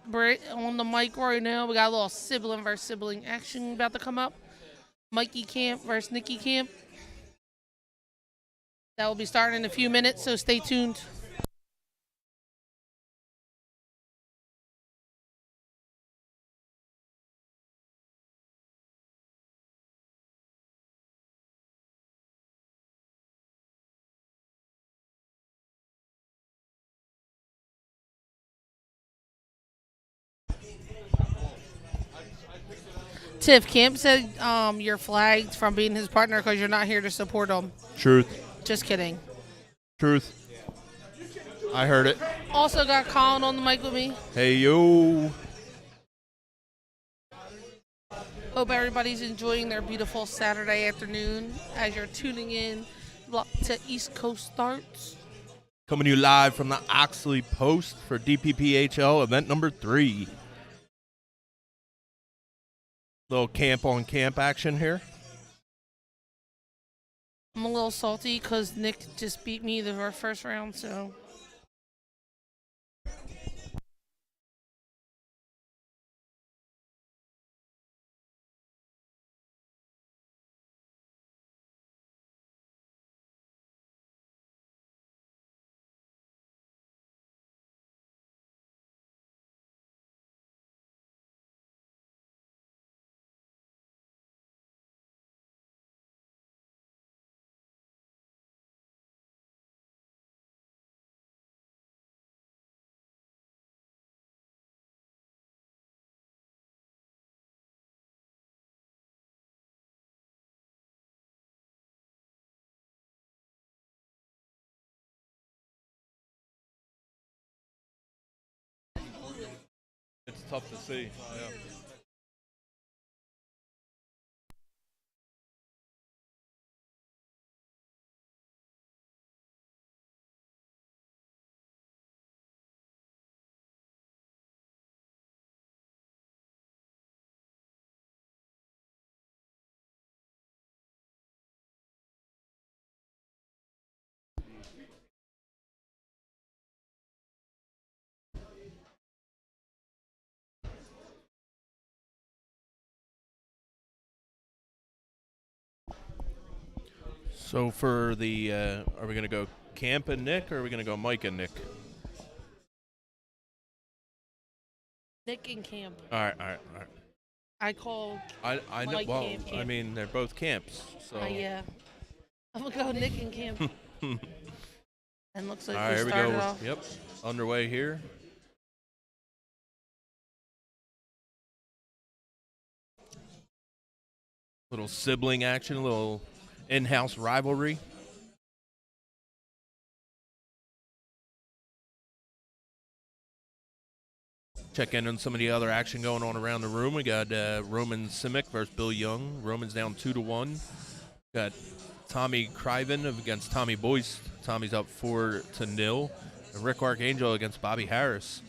Britt on the mic right now. We got a little sibling versus sibling action about to come up. Mikey Camp versus Nikki Camp. That will be starting in a few minutes, so stay tuned. Tiff Camp said you're flagged from being his partner because you're not here to support him. Truth. Just kidding. Truth. I heard it. Also got Colin on the mic with me. Hey, yo. Hope everybody's enjoying their beautiful Saturday afternoon as you're tuning in to East Coast Starts. Coming to you live from the Oxley Post for DPPHL event number 3. Little camp on camp action here. I'm a little salty because Nick just beat me the first round, so. It's tough to see. Yeah. So for the, are we going to go Camp and Nick, or are we going to go Mike and Nick? Nick and Camp. All right. I call. I know. Mike Well, Camp, I Camp. mean, they're both camps. So. Yeah. I'm going to go Nick and Camp. And looks like All right, we here we started go. off. Yep. Underway here. Little sibling action, a little in-house rivalry. Check in on some of the other action going on around the room. We got Roman Simic versus Bill Young. Roman's down 2-1. Got Tommy Criven against Tommy Boyce. Tommy's up 4-0. And Rick Archangel against Bobby Harris.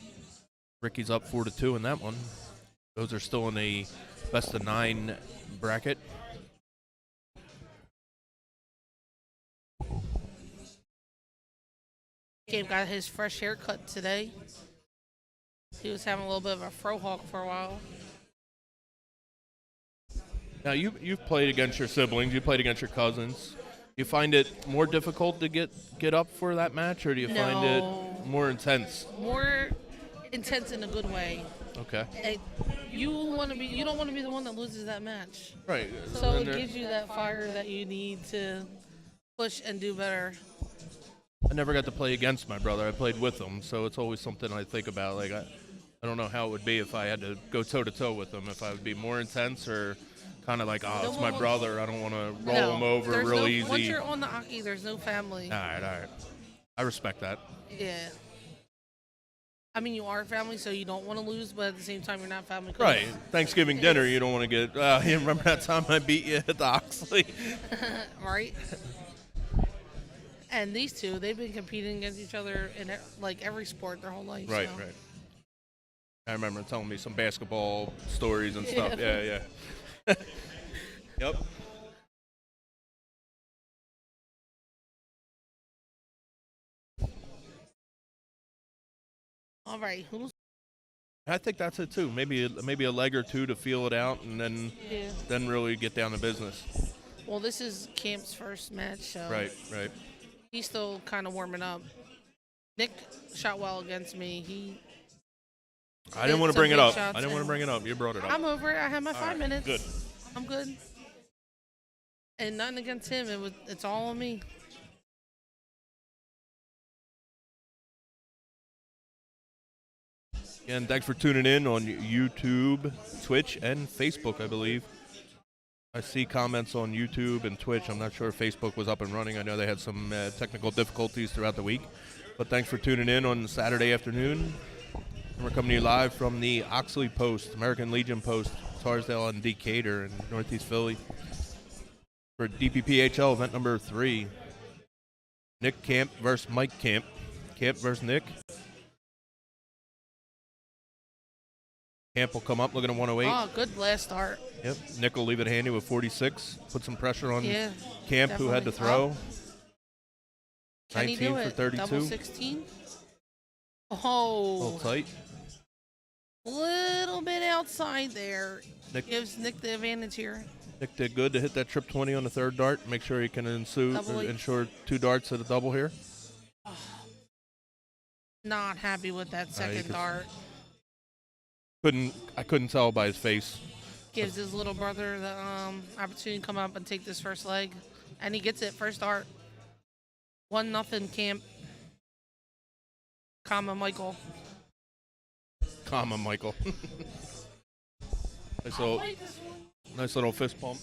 Ricky's up 4-2 in that one. Those are still in a best of 9 bracket. Gabe got his fresh haircut today. He was having a little bit of a fro hawk for a while. Now, you've played against your siblings. You played against your cousins. You find it more difficult to get up for that match, or do you find it more intense? More intense in a good way. Okay. You don't want to be the one that loses that match. Right. So it gives you that fire that you need to push and do better. I never got to play against my brother. I played with him, so it's always something I think about. Like I don't know how it would be if I had to go toe-to-toe with him, if I would be more intense or kind of like, oh, it's my brother. I don't want to roll him over real easy. Once you're on the Aki, there's no family. All right. I respect that. Yeah. I mean, you are family, so you don't want to lose, but at the same time, you're not family. Right. Thanksgiving dinner, you don't want to get, you remember that time I beat you at the Oxley? Right? And these two, they've been competing against each other in like every sport their whole life. Right, so. right. I remember telling me some basketball stories and stuff. Yeah. Yep. All right, who's I think that's it too. Maybe a leg or two to feel it out, and then really get down to business. Well, this is Camp's first match, so Right. he's still kind of warming up. Nick shot well against me. I didn't want to some bring it big up. shots I didn't want to and- bring it up. You brought it up. I'm over it. I had my 5 right, minutes. good. I'm good. And nothing against him. It's all on me. And thanks for tuning in on YouTube, Twitch, and Facebook, I believe. I see comments on YouTube and Twitch. I'm not sure if Facebook was up and running. I know they had some technical difficulties throughout the week. But thanks for tuning in on Saturday afternoon. And we're coming to you live from the Oxley Post, American Legion Post, Tarsdale and Decatur in Northeast Philly for DPPHL event number 3. Nick Camp versus Mike Camp. Camp versus Nick. Camp will come up looking at 108. Oh, good last start. Yep. Nick will leave it handy with 46. Put some pressure on Yeah. Camp, who had to definitely. throw. Can he 19 do for it? 32. Double 16? A little Oh, tight. little bit outside there. Nick- Gives Nick the advantage here. Nick did good to hit that trip 20 on the third dart. Make sure he can Double eight. ensure 2 darts at a double here. Not happy with that you second could- dart. I couldn't tell by his face. Gives his little brother the opportunity to come up and take this first leg. And he gets it, first dart. 1-0 Camp. Comma Michael. Comma, Michael. Nice little fist pump.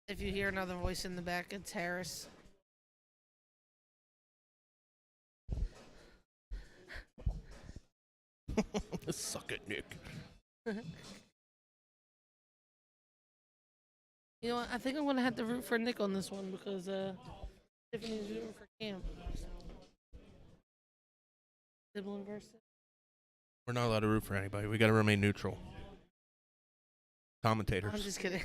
If you hear another voice in the back, it's Harris. Suck it, Nick. You know what? I think I'm gonna have to root for Nick on this one because Tiffany's rooting for Camp. Sibling versus. We're not allowed to root for anybody. We got to remain neutral. Commentators. I'm just kidding.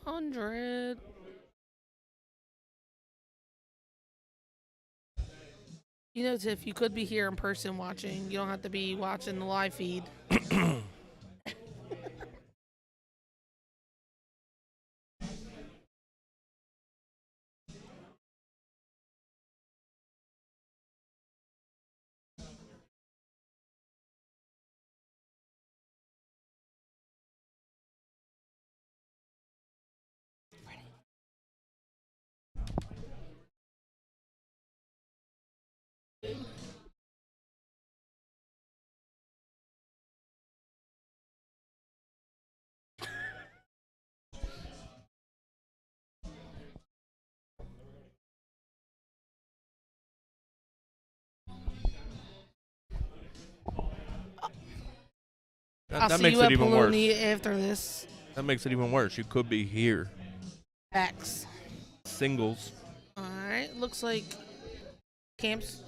$100. You know, Tiff, you could be here in person watching. You don't have to be watching the live feed. I'll That see makes you it at even worse. Poloni after this. That makes it even worse. You could be here. X. Singles. All right. Looks like Camp's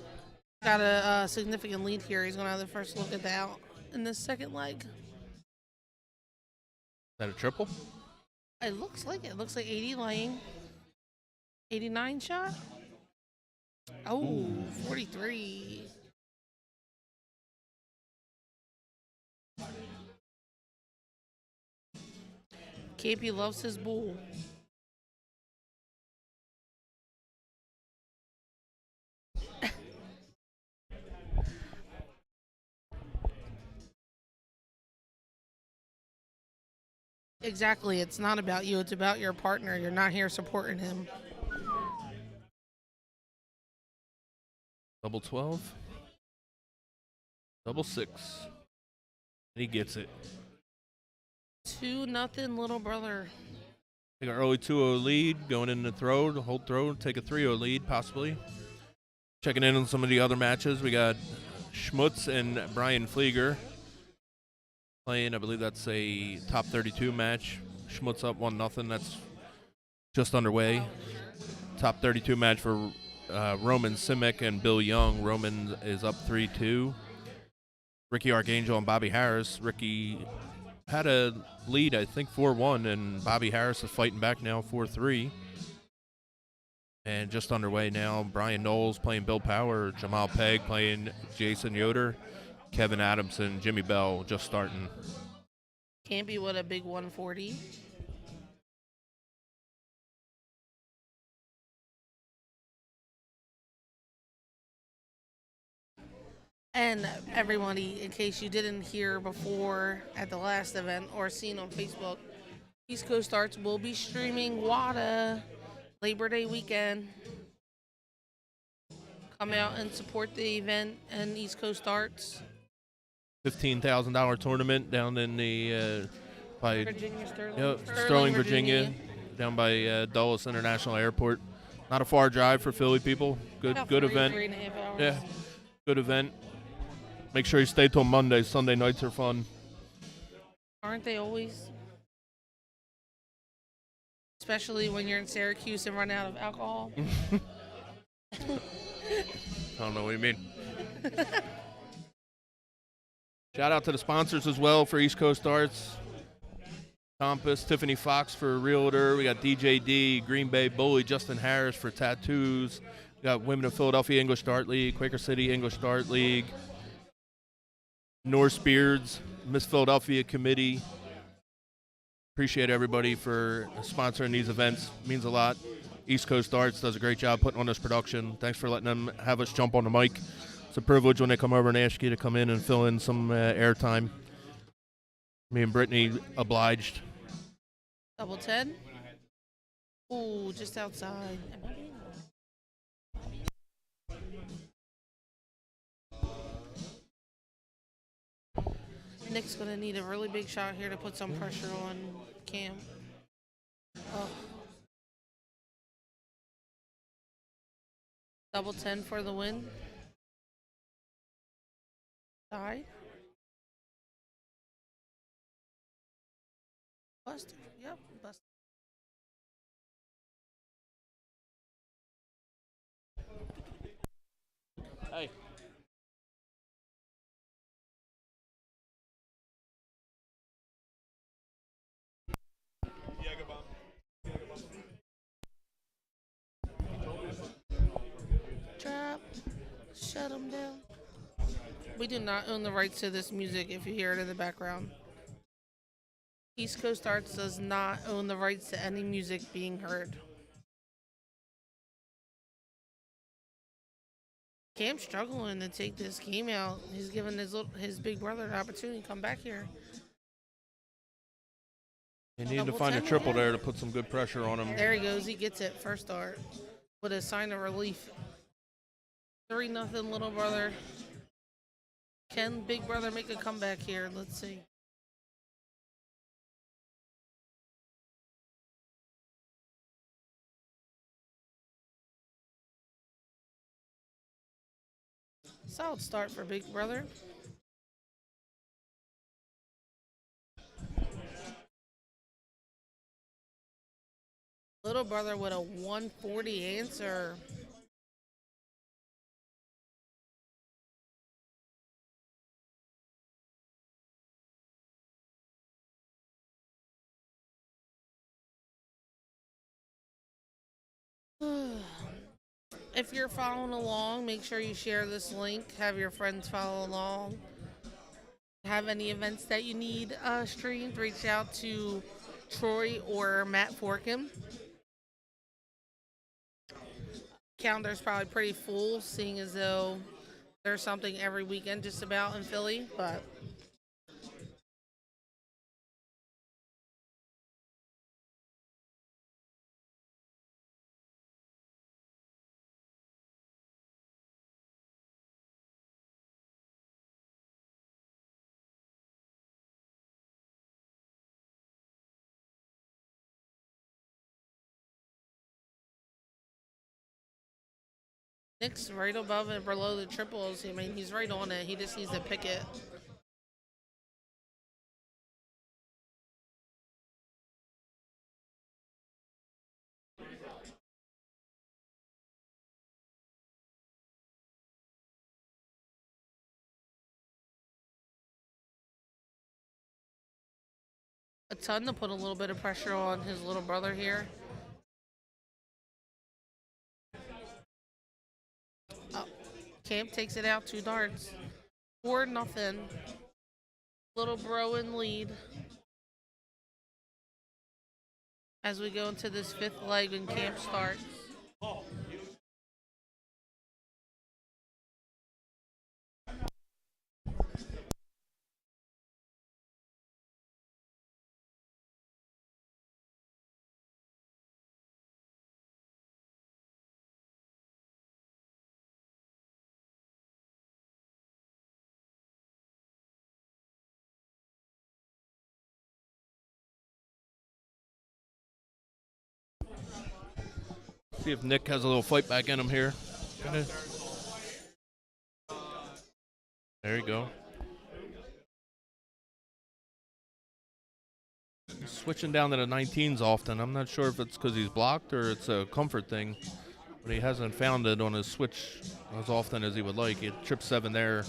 got a significant lead here. He's going to have the first look at the out in the second leg. Is that a triple? It looks like it. Looks like 80 laying. 89 shot. Oh, 43. Campy loves his bull. Exactly. It's not about you. It's about your partner. You're not here supporting him. Double 12. Double 6. And he gets it. 2-0 little brother. Take an early 2-0 lead, going in the throw, the hold throw, take a 3-0 lead possibly. Checking in on some of the other matches, we got Schmutz and Brian Flieger playing. I believe that's a top 32 match. Schmutz up 1-0. That's just underway. Top 32 match for Roman Simic and Bill Young. Roman is up 3-2. Ricky Archangel and Bobby Harris. Ricky had a lead, I think 4-1, and Bobby Harris is fighting back now 4-3. And just underway now, Brian Knowles playing Bill Power, Jamal Pegg playing Jason Yoder, Kevin Adamson, Jimmy Bell just starting. Can't be what a big 140. And everybody, in case you didn't hear before at the last event or seen on Facebook, East Coast Arts will be streaming WADA Labor Day weekend. Come out and support the event and East Coast Arts. $15,000 tournament down in the by Virginia, Sterling. yep, Sterling, Virginia, down by Dulles International Airport. Not a far drive for Philly people. Good About good three, event. 3.5 hours. Yeah, good event. Make sure you stay till Monday. Sunday nights are fun. Aren't they always? Especially when you're in Syracuse and run out of alcohol. I don't know what you mean. Shout out to the sponsors as well for East Coast Arts. Compass, Tiffany Fox for Realtor. We got DJD, Green Bay Bully, Justin Harris for tattoos. We got Women of Philadelphia English Dart League, Quaker City English Dart League, Norse Beards, Miss Philadelphia Committee. Appreciate everybody for sponsoring these events. Means a lot. East Coast Arts does a great job putting on this production. Thanks for letting them have us jump on the mic. It's a privilege when they come over and ask you to come in and fill in some airtime. Me and Brittany obliged. Double 10. Ooh, just outside. Nick's gonna need a really big shot here to put some pressure on Cam. Oh. Double 10 for the win. Tied. Buster. Yep, Buster. Hey. Trap. Shut him down. We do not own the rights to this music if you hear it in the background. East Coast Arts does not own the rights to any music being heard. Cam's struggling to take this game out. He's giving his big brother an opportunity to come back here. You need to Double find a 10 triple again. there to put some good pressure on him. There he goes. He gets it. First start with a sign of relief. 3-0 little brother. Can big brother make a comeback here? Let's see. Solid start for big brother. Little brother with a 140 answer. If you're following along, make sure you share this link. Have your friends follow along. Have any events that you need streamed, reach out to Troy or Matt Forkin. Calendar's probably pretty full, seeing as though there's something every weekend just about in Philly, but Nick's right above and below the triples. I mean, he's right on it. He just needs to pick it. a ton to put a little bit of pressure on his little brother here. Oh, Camp takes it out, 2 darts. 4-0. Little bro in lead. As we go into this 5th leg when Camp starts. See if Nick has a little fight back in him here. There you go. Switching down to the 19s often. I'm not sure if it's because he's blocked or it's a comfort thing, but he hasn't found it on his switch as often as he would like. He had trip 7 there.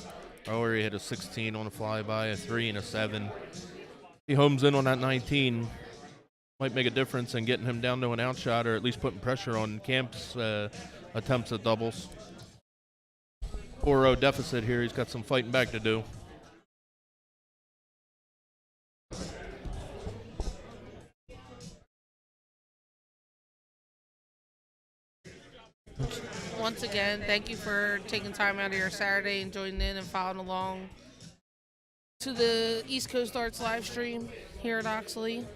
Earlier he hit a 16 on a flyby, a 3 and a 7. He homes in on that 19. Might make a difference in getting him down to an outshot or at least putting pressure on Camp's attempts at doubles. 4-0 deficit here. He's got some fighting back to do. Once again, thank you for taking time out of your Saturday and joining in and following along to the East Coast Darts live stream here at Oxley.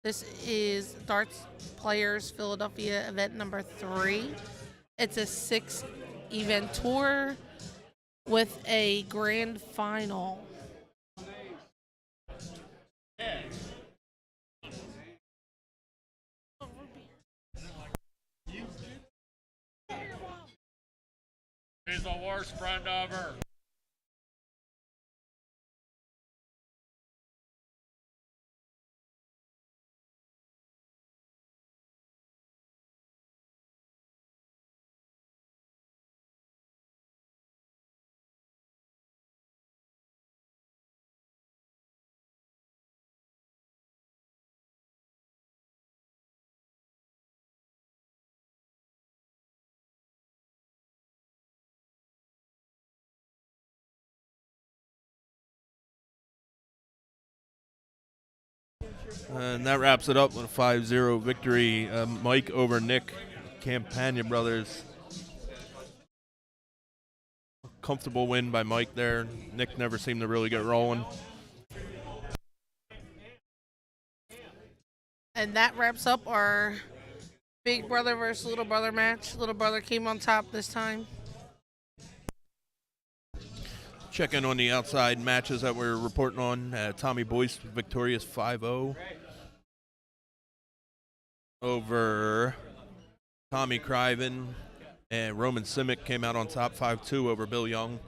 This is Darts Players Philadelphia event number 3. It's a 6-event tour with a grand final. He's the worst friend ever. And that wraps it up with a 5-0 victory. Mike over Nick, Campagna brothers. Comfortable win by Mike there. Nick never seemed to really get rolling. And that wraps up our big brother versus little brother match. Little brother came on top this time. Checking on the outside matches that we're reporting on. Tommy Boyce victorious 5-0 over Tommy Criven, and Roman Simic came out on top 5-2 over Bill Young.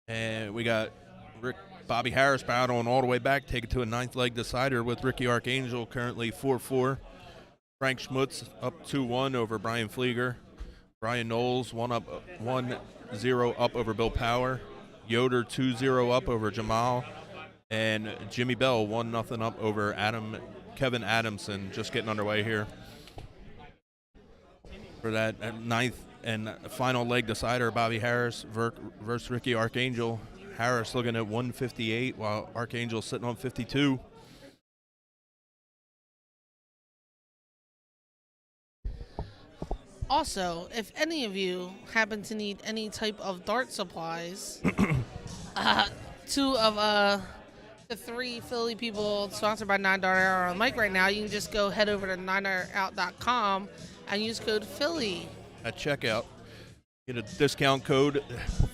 And we got Bobby Harris battling all the way back, take it to a 9th leg decider with Ricky Archangel currently 4-4. Frank Schmutz up 2-1 over Brian Flieger. Brian Knowles 1-0 up over Bill Power. Yoder 2-0 up over Jamal, and Jimmy Bell 1-0 up over Kevin Adamson. Just getting underway here for that 9th and final leg decider. Bobby Harris versus Ricky Archangel. Harris looking at 158 while Archangel sitting on 52. Also, if any of you happen to need any type of dart supplies, 2 of the 3 Philly people sponsored by 9 Dart Hour on the mic right now, you can just go head over to 9dartout.com and use code Philly At checkout. Get a discount code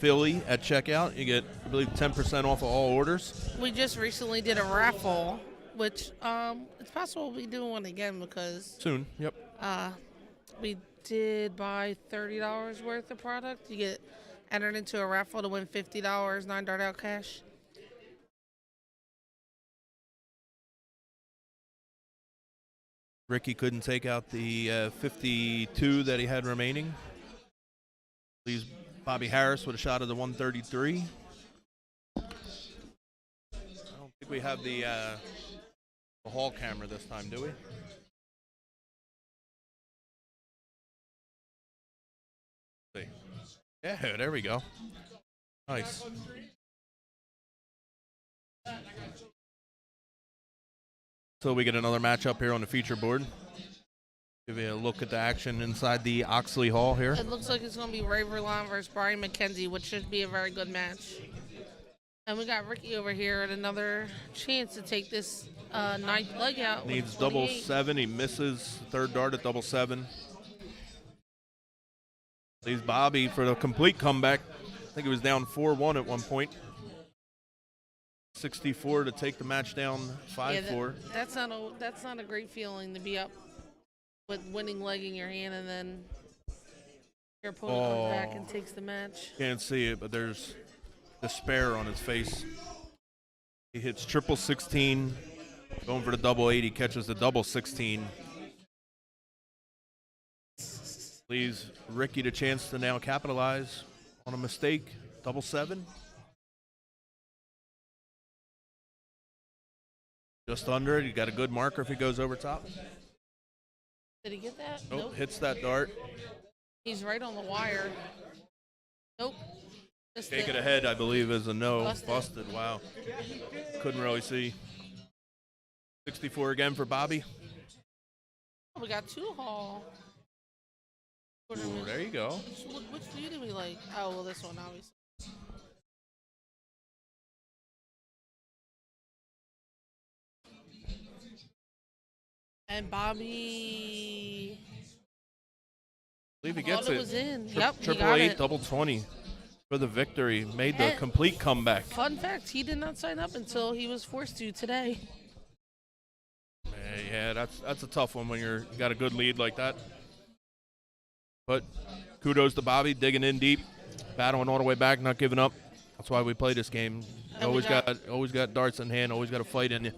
Philly at checkout. You get, I believe, 10% off of all orders. We just recently did a raffle, which it's possible we'll be doing one again because Soon, yep. we did buy $30 worth of product. You get entered into a raffle to win $50 9 Dart Out cash. Ricky couldn't take out the 52 that he had remaining. Leaves Bobby Harris with a shot of the 133. I don't think we have the the hall camera this time, do we? See. Yeah, there we go. Nice. So we get another matchup here on the feature board. Give you a look at the action inside the Oxley Hall here. It looks like it's going to be Ray Verlon versus Brian McKenzie, which should be a very good match. And we got Ricky over here at another chance to take this ninth leg out. with Needs 28. 7. He misses third dart at 7. Leaves Bobby for the complete comeback. I think he was down 4-1 at one point. 64 to take the match down 5-4. That's not a great feeling to be up with winning leg in your hand and then your opponent comes back and takes the match. Can't see it, but there's despair on his face. He hits triple 16, going for the double 8. He catches the double 16. Leaves Ricky the chance to now capitalize on a mistake. Double 7. Just under it. You got a good marker if he goes over top. Did he get that? Nope. Hits that dart. He's right on the wire. Nope. Just Take it. it ahead, I believe, is a no. Busted. Busted. Wow. Couldn't really see. 64 again for Bobby. Oh, we got 2 Hall. Ooh, there you go. Which view do we like? Oh, well, this one, obviously. And Bobby. I believe he I gets thought it. it was in. Tri- Yep, he triple got 8, it. double 20 for the victory. Made the And- complete comeback. Fun fact, he did not sign up until he was forced to today. Yeah, that's a tough one when you got a good lead like that. But kudos to Bobby, digging in deep, battling all the way back, not giving up. That's why we play this game. And Always we got got darts in hand. Always got a fight in you.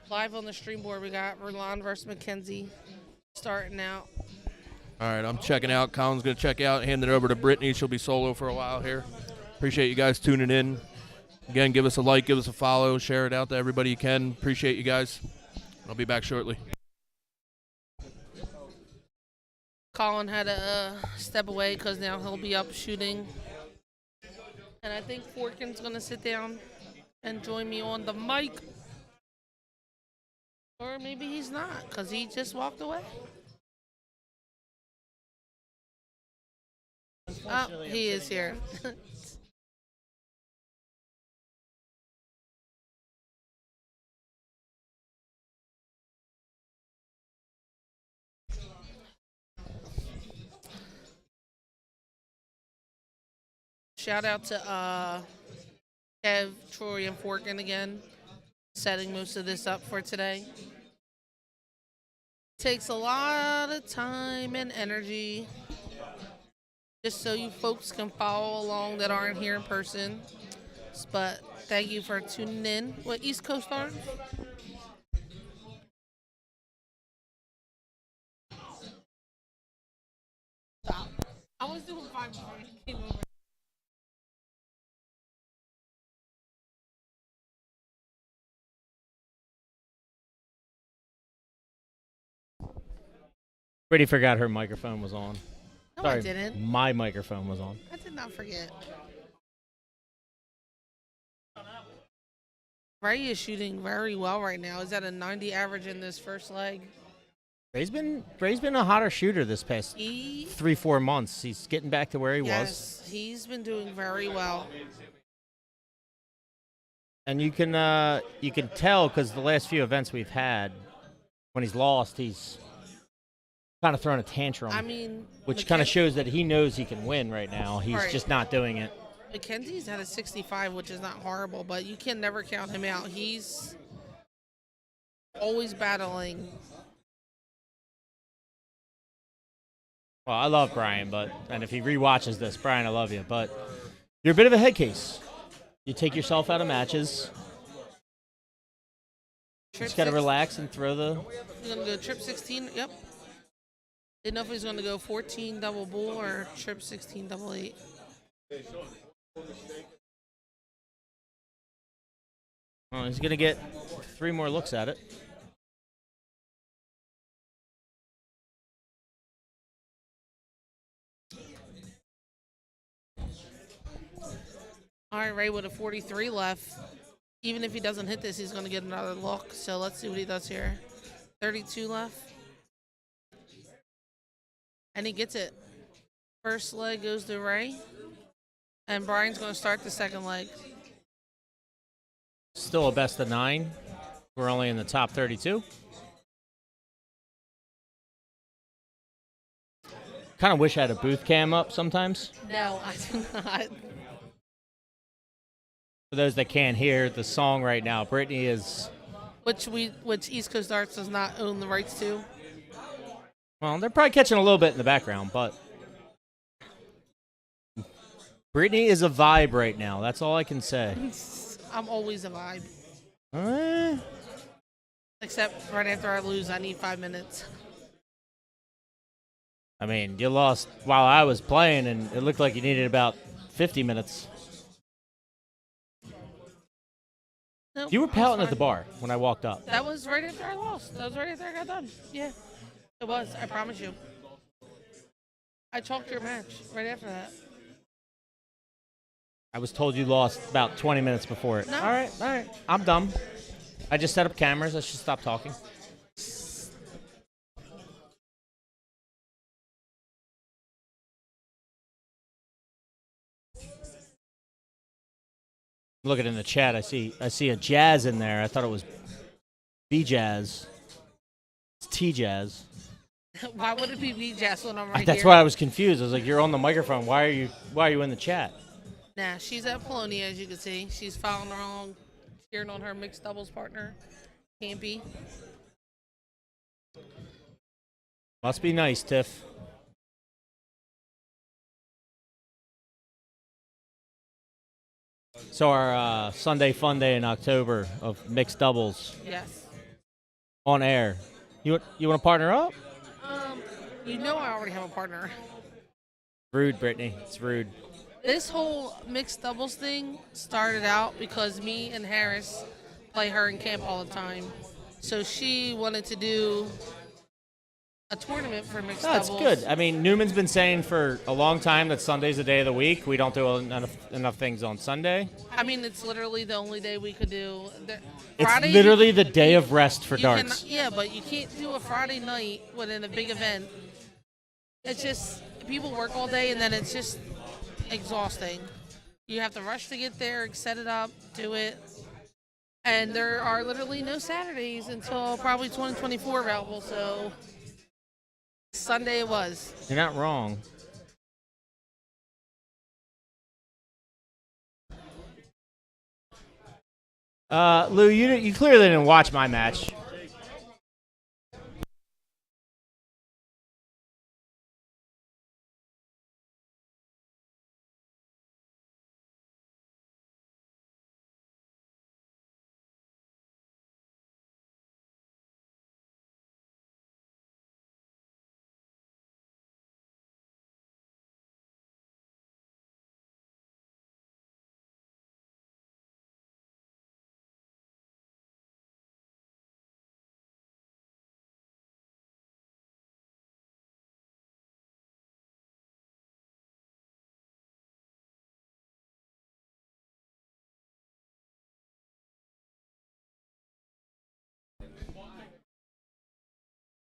Live on the stream board, we got Verlon versus McKenzie starting out. All right, I'm checking out. Colin's going to check out, hand it over to Brittany. She'll be solo for a while here. Appreciate you guys tuning in. Again, give us a like, give us a follow, share it out to everybody you can. Appreciate you guys. I'll be back shortly. Colin had to step away because now he'll be up shooting. And I think Forkin's going to sit down and join me on the mic. Or maybe he's not because he just walked away. Oh, he is here. Shout out to Kev, Troy, and Forkin again, setting most of this up for today. Takes a lot of time and energy just so you folks can follow along that aren't here in person. But thank you for tuning in. What, East Coast Arms? Stop. I was doing fine before you came over. Brittany forgot her microphone was on. No, Sorry, I didn't. my microphone was on. I did not forget. Ray is shooting very well right now. He's at a 90 average in this first leg. Ray's been a hotter shooter this past He 3-4 months. He's getting back to where he was. Yes, he's been doing very well. And you can tell because the last few events we've had, when he's lost, he's kind of throwing a tantrum. I mean, which kind of shows that he knows he can win right now. He's Right. just not doing it. McKenzie's at a 65, which is not horrible, but you can never count him out. He's always battling. Well, I love Brian, and if he rewatches this, Brian, I love you, but you're a bit of a head case. You take yourself out of matches. Just got to relax and throw the. He's going to go trip 16. Yep. Didn't know if he was going to go 14 double bull or trip 16 double 8. Oh, he's going to get 3 more looks at it. All right, Ray with a 43 left. Even if he doesn't hit this, he's going to get another look. So let's see what he does here. 32 left. And he gets it. First leg goes to Ray. And Brian's going to start the second leg. Still a best of 9. We're only in the top 32. Kind of wish I had a booth cam up sometimes. No, I do not. For those that can't hear the song right now, Brittany is, Which East Coast Arts does not own the rights to. well, they're probably catching a little bit in the background, but Brittany is a vibe right now. That's all I can say. I'm always a vibe. Eh, Except right after I lose, I need 5 minutes. I mean, you lost while I was playing, and it looked like you needed about 50 minutes. No, You were that's pouting at the fine. bar when I walked up. That was right after I lost. That was right after I got done. Yeah, it was. I promise you. I chalked your match right after that. I was told you lost about 20 minutes before it. No. All right. I'm dumb. I just set up cameras. I should stop talking. Looking in the chat, I see a Jazz in there. I thought it was B Jazz. It's T Jazz. Why would it be me, Jess, when I'm right That's here? why I was confused. I was like, "You're on the microphone. Why are you in the chat?" Nah, she's at Polonia, as you can see. She's following along, cheering on her mixed doubles partner, Campy. Must be nice, Tiff. So our Sunday Fun Day in October of mixed doubles Yes. on air. You want to partner up? You know I already have a partner. Rude, Brittany. It's rude. This whole mixed doubles thing started out because me and Harris play her in camp all the time. So she wanted to do a tournament for mixed That's doubles. good. I mean, Newman's been saying for a long time that Sunday's the day of the week. We don't do enough things on Sunday. I mean, it's literally the only day we could do. It's Friday, literally the day of rest for you darts. yeah, but you can't do a Friday night within a big event. It's just, people work all day and then it's just exhausting. You have to rush to get there, set it up, do it. And there are literally no Saturdays until probably 2024 available, so Sunday it was. You're not wrong. Lou, you clearly didn't watch my match.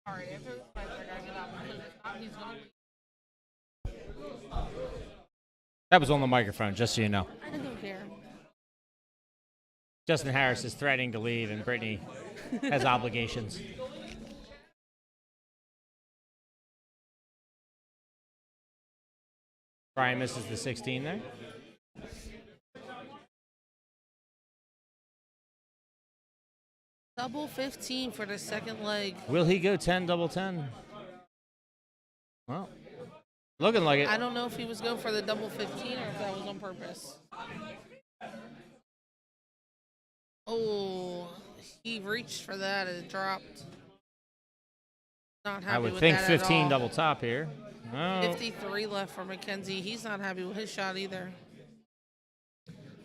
All right, after this match, I gotta get out because if not, he's gonna leave. That was on the microphone, just so you know. I don't care. Justin Harris is threatening to leave, and Brittany has obligations. Brian misses the 16 there. Double 15 for the second leg. Will he go 10 double 10? Well, looking like it. I don't know if he was going for the double 15 or if that was on purpose. Oh, he reached for that and it dropped. Not happy I would with think that 15 at all. double top here. Oh. 53 left for McKenzie. He's not happy with his shot either.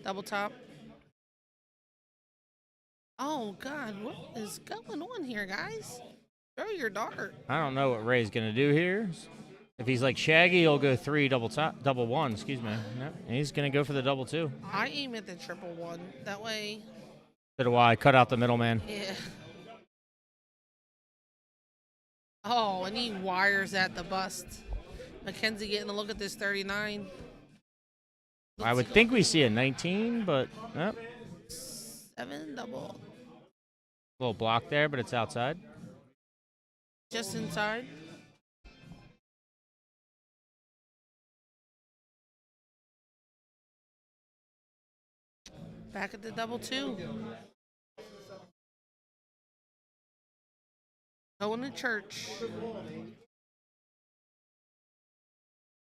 Double top. Oh, God. What is going on here, guys? Throw your dart. I don't know what Ray's going to do here. If he's like Shaggy, he'll go 3 double one. Excuse me. No, he's gonna go for the double 2. I aim at the triple one. That way, So do I. Cut out the middleman. yeah. Oh, and he wires at the bust. Mackenzie getting a look at this 39. I would think we see a 19, but nope. 7 double. Little block there, but it's outside. Just inside. Back at the double 2. Going to church.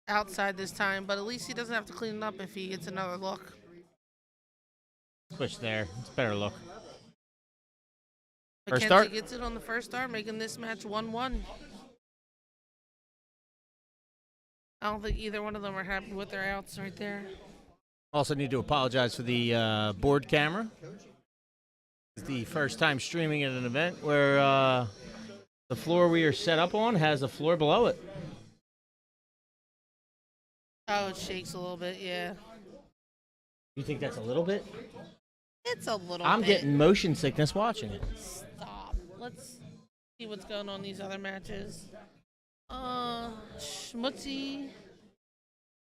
Outside this time, but at least he doesn't have to clean it up if he gets another look. Switch there. It's a better look. Mackenzie First start. gets it on the first start, making this match 1-1. I don't think either one of them are happy with their outs right there. Also need to apologize for the board camera. It's the first time streaming at an event where the floor we are set up on has a floor below it. Oh, it shakes a little bit, yeah. You think that's a little bit? It's a little I'm bit. getting motion sickness watching it. Stop. Let's see what's going on in these other matches. Schmutzy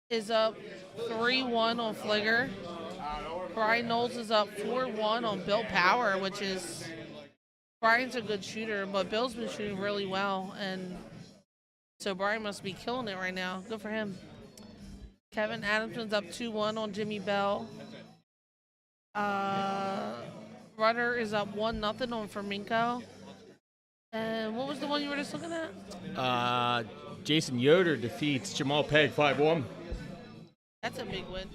is up 3-1 on Fligger. Brian Knowles is up 4-1 on Bill Power, which is... Brian's a good shooter, but Bill's been shooting really well, and so Brian must be killing it right now. Good for him. Kevin Adamson's up 2-1 on Jimmy Bell. Rudder is up 1-0 on Ferminko. And what was the one you were just looking at? Jason Yoder defeats Jamal Peg 5-1. That's a big win.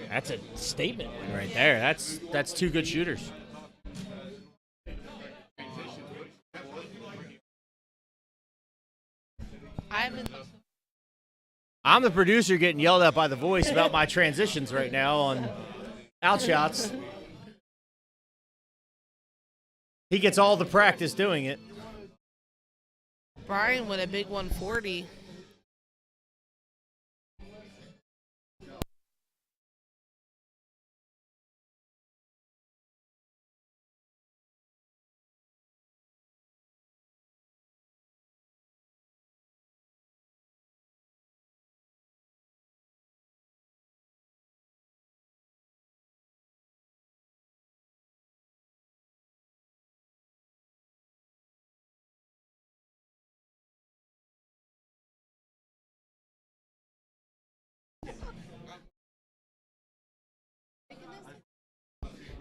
That's a statement win right there. That's 2 good shooters. I'm the producer getting yelled at by the voice about my transitions right now on outshots. He gets all the practice doing it. Brian with a big 140.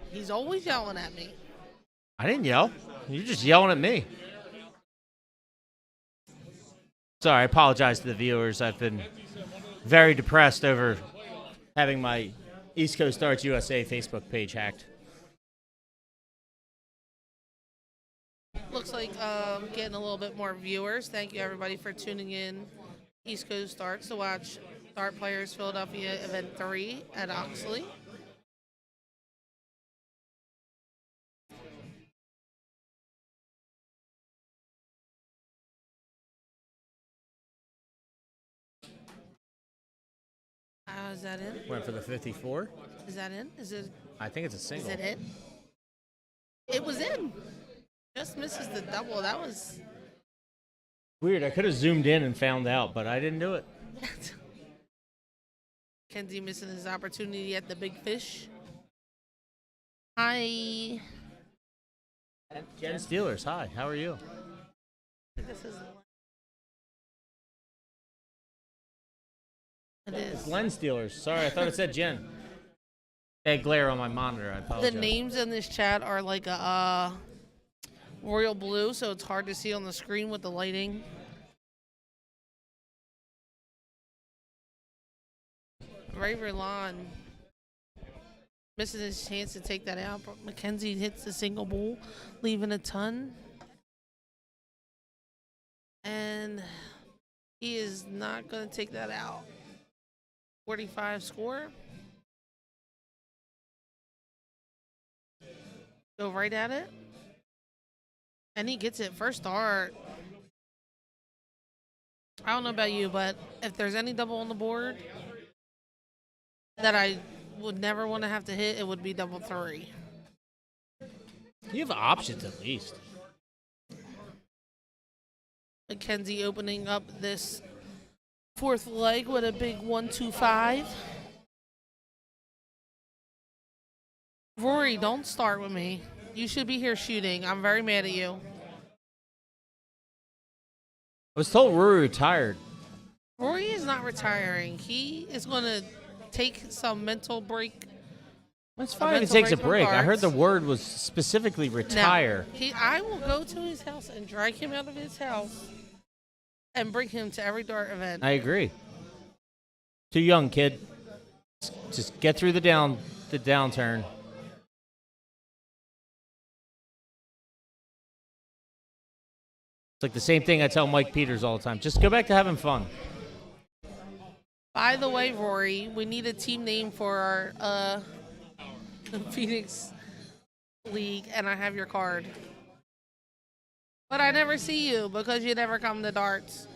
He's always yelling at me. I didn't yell. You're just yelling at me. Sorry, I apologize to the viewers. I've been very depressed over having my East Coast Darts USA Facebook page hacked. Looks like getting a little bit more viewers. Thank you, everybody, for tuning in East Coast Darts to watch Dart Players Philadelphia Event 3 at Oxley. Is that in? Went for the 54. Is that in? Is it? I think it's a Is single. it in? It was in. Just misses the double. That was Weird. I could have zoomed in and found out, but I didn't do it. Kenzie missing his opportunity at the big fish. Hi. Jen Steelers, hi. How are you? This is. It is. Len Steelers. Sorry, I thought it said Jen. Hey, glare on my monitor. I apologize. The names in this chat are like a royal blue, so it's hard to see on the screen with the lighting. Ray Verlon missing his chance to take that out, but Mackenzie hits the single bowl, leaving a ton. And he is not going to take that out. 45 score. Go right at it. And he gets it first start. I don't know about you, but if there's any double on the board that I would never want to have to hit, it would be double 3. You have options at least. Mackenzie opening up this fourth leg with a big 1-2-5. Rory, don't start with me. You should be here shooting. I'm very mad at you. I was told Rory retired. Rory is not retiring. He is going to take some mental break. That's fine if he mental takes a break from break. I heard darts. the word was specifically retire. No, I will go to his house and drag him out of his house and bring him to every dart event. I agree. Too young, kid. Just get through the downturn. It's like the same thing I tell Mike Peters all the time. Just go back to having fun. By the way, Rory, we need a team name for our Phoenix League, and I have your card. But I never see you because you never come to darts.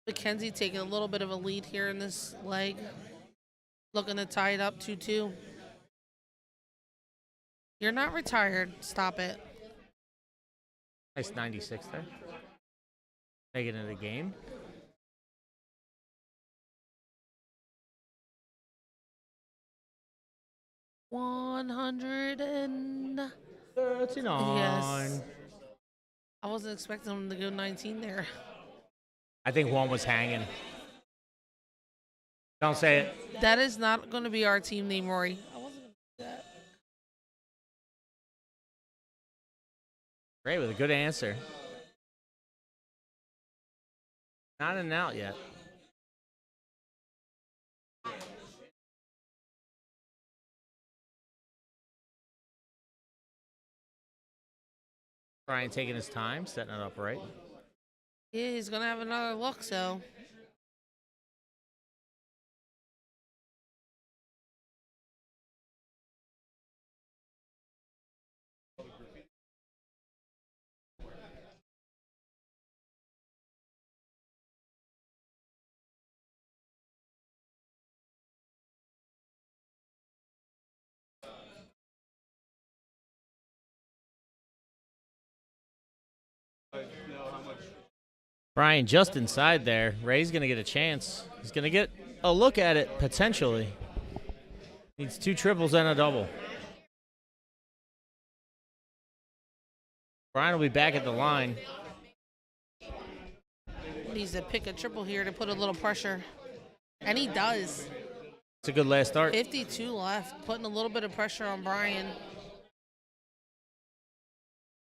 Mackenzie taking a little bit of a lead here in this leg. Looking to tie it up 2-2. You're not retired. Stop it. Nice 96 there. Making it a game. $139. 39. Yes. I wasn't expecting him to go 19 there. I think one was hanging. Don't say it. That is not going to be our team name, Rory. I wasn't going to do that. Great with a good answer. Not in and out yet. Brian taking his time, setting it up right. Yeah, he's going to have another look, so. Brian just inside there. Ray's going to get a chance. He's going to get a look at it, potentially. Needs 2 triples and a double. Brian will be back at the line. Needs to pick a triple here to put a little pressure. And he does. It's a good last start. 52 left, putting a little bit of pressure on Brian.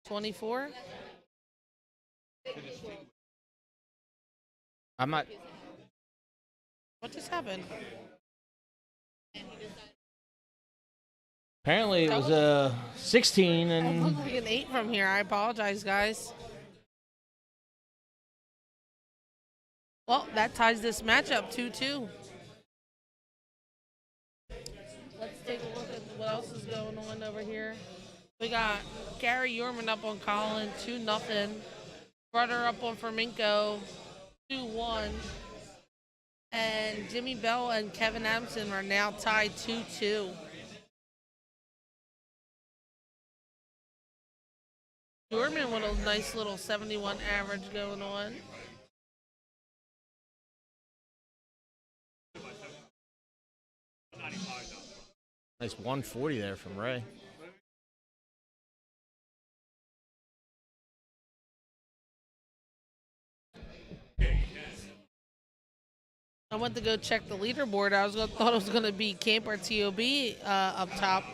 24. I'm not. What just happened? Apparently, it was a 16 It and. looked like an 8 from here. I apologize, guys. Well, that ties this matchup 2-2. Let's take a look at what else is going on over here. We got Gary Yorman up on Colin, 2-0. Brother up on Ferminko, 2-1. And Jimmy Bell and Kevin Adamson are now tied 2-2. Yorman with a nice little 71 average going on. Nice 140 there from Ray. I went to go check the leaderboard. Thought it was gonna be Camper TOB up top,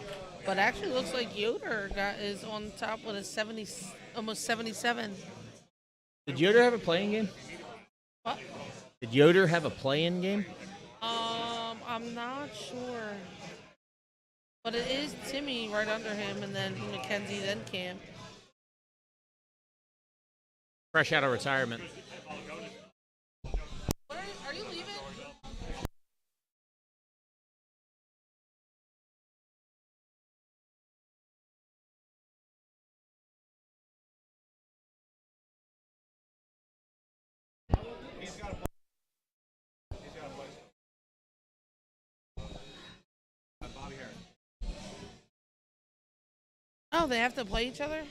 but actually looks like Yoder is on top with a 70, almost 77. Did Yoder have a playing game? What? Did Yoder have a play-in game? I'm not sure, but it is Timmy right under him, and then Mackenzie, then Cam. Fresh out of retirement. Oh, they have to play each other?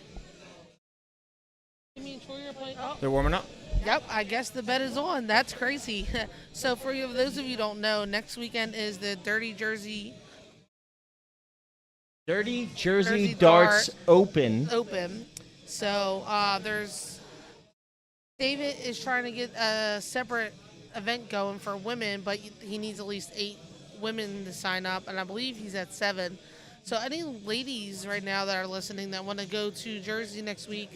You mean Troy are playing? Oh, They're warming up. yep. I guess the bet is on. That's crazy. So for you, those of you who don't know, next weekend is the Dirty Jersey Dirty Jersey Jersey Darts Dart Open. Open. So there's David is trying to get a separate event going for women, but he needs at least 8 women to sign up, and I believe he's at 7. So any ladies right now that are listening that want to go to Jersey next week,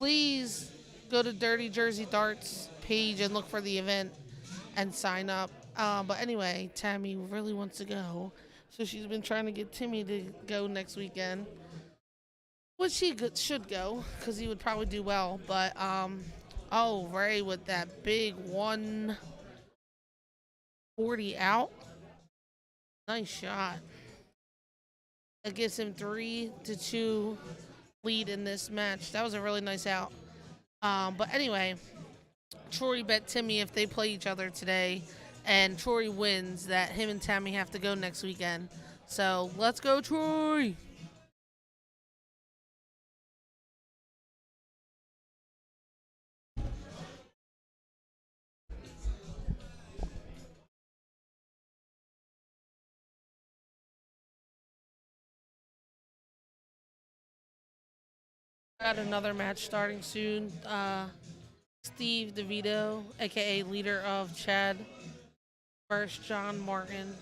please go to Dirty Jersey Darts page and look for the event and sign up. But anyway, Tammy really wants to go, so she's been trying to get Timmy to go next weekend. Which should go, because he would probably do well. But, oh, Ray with that big 140 out. Nice shot. That gives him 3-2 lead in this match. That was a really nice out. But anyway, Troy bet Timmy if they play each other today, and Troy wins, that him and Tammy have to go next weekend. So, let's go, Troy! Got another match starting soon. Steve DeVito, aka leader of Chad, versus John Martin.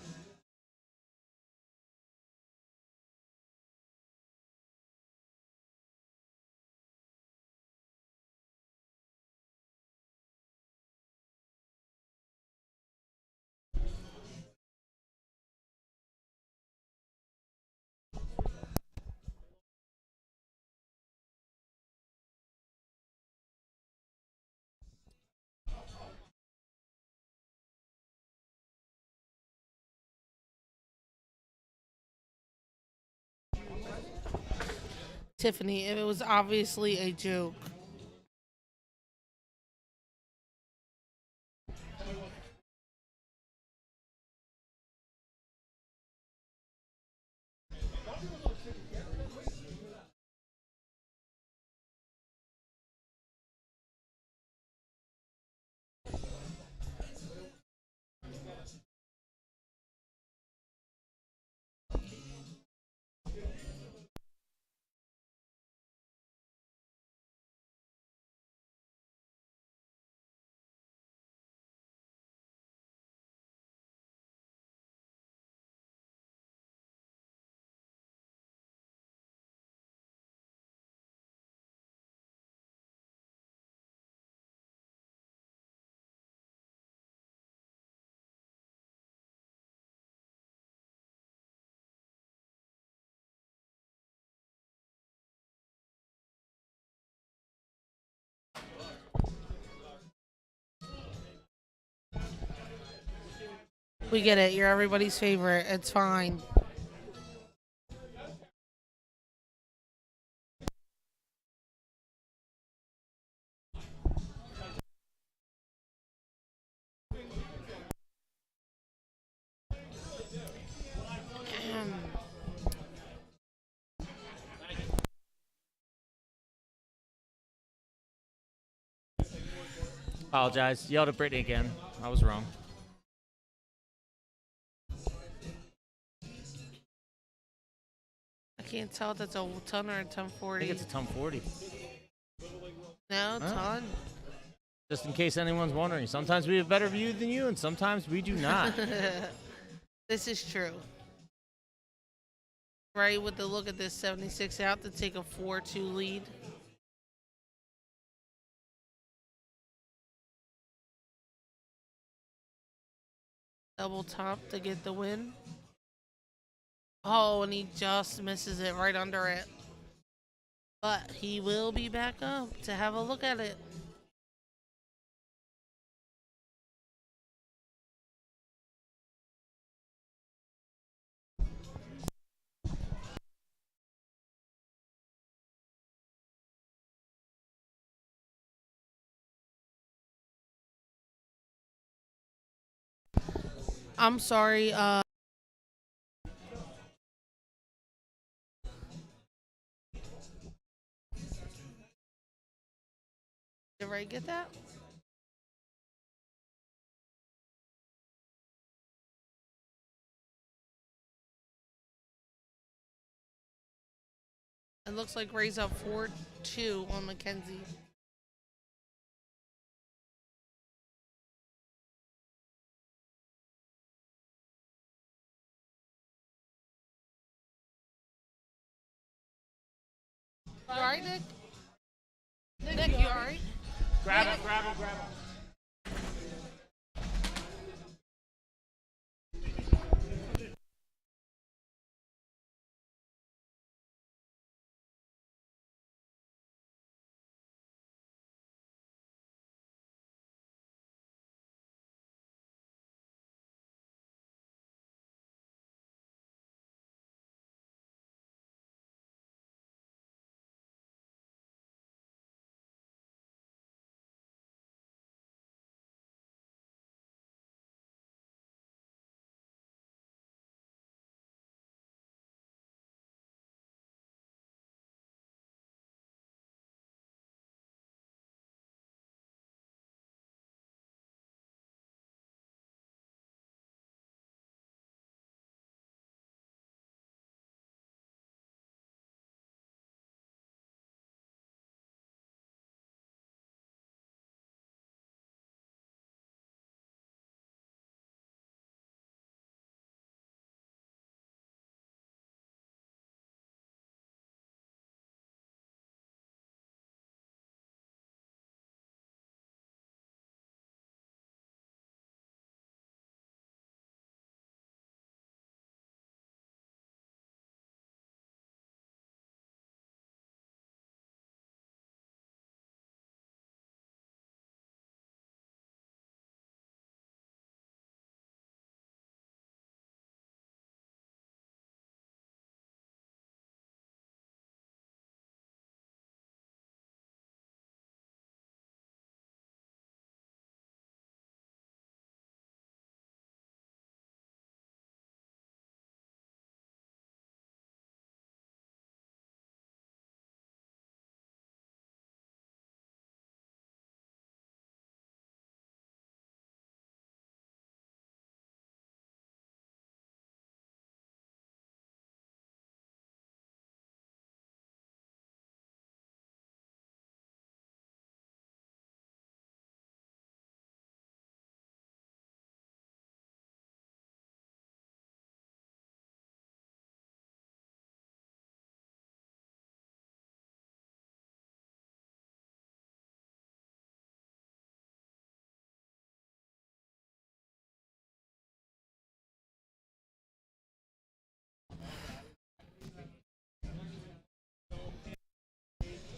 Tiffany, it was obviously a joke. We get it. You're everybody's favorite. It's fine. Apologize. Yelled at Brittany again. I was wrong. I can't tell if that's a ton or a ton I 40. think it's a ton 40. No, Huh? ton. Just in case anyone's wondering. Sometimes we have a better view than you, and sometimes we do not. This is true. Right, with the look at this 76 out to take a 4-2 lead. Double top to get the win. Oh, and he just misses it right under it. But he will be back up to have a look at it. I'm sorry, Ray get that? It looks like Ray's up 4-2 on Mackenzie. You alright, Nick? Nick, you alright? Grab him, grab him, grab him.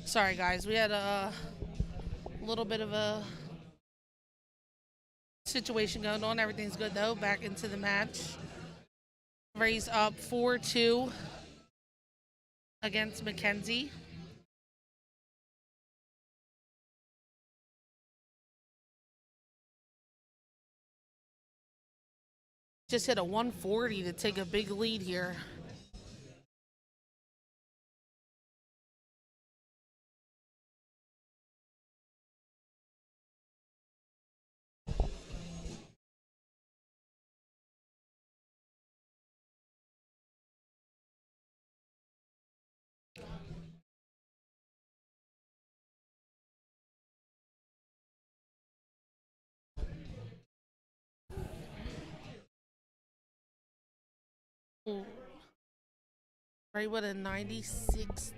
Sorry, guys. We had a little bit of a situation going on. Everything's good, though. Back into the match. Ray's up 4-2 against Mackenzie. Just hit a 140 to take a big lead here. Ooh. Ray with a 96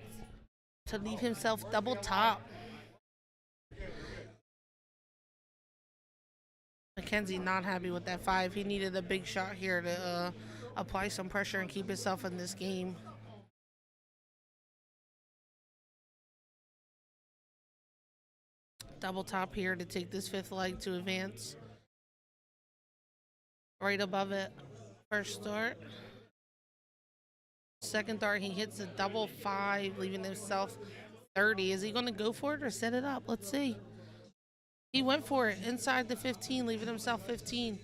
to leave himself double top. Mackenzie not happy with that 5. He needed a big shot here to apply some pressure and keep himself in this game. Double top here to take this 5th leg to advance. Right above it. First start. Second dart, he hits a double 5, leaving himself 30. Is he going to go for it or set it up? Let's see. He went for it inside the 15, leaving himself 15.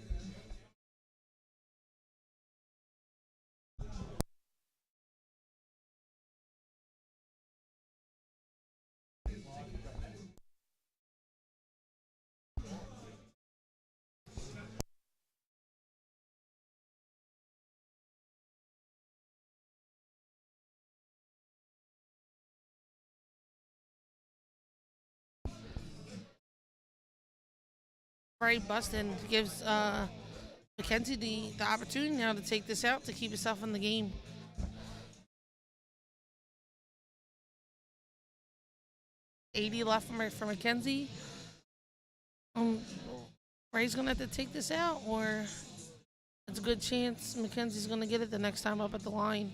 Ray Buston gives Mackenzie the opportunity now to take this out to keep himself in the game. $80 left for Mackenzie. Ray's gonna have to take this out, or it's a good chance Mackenzie's gonna get it the next time up at the line.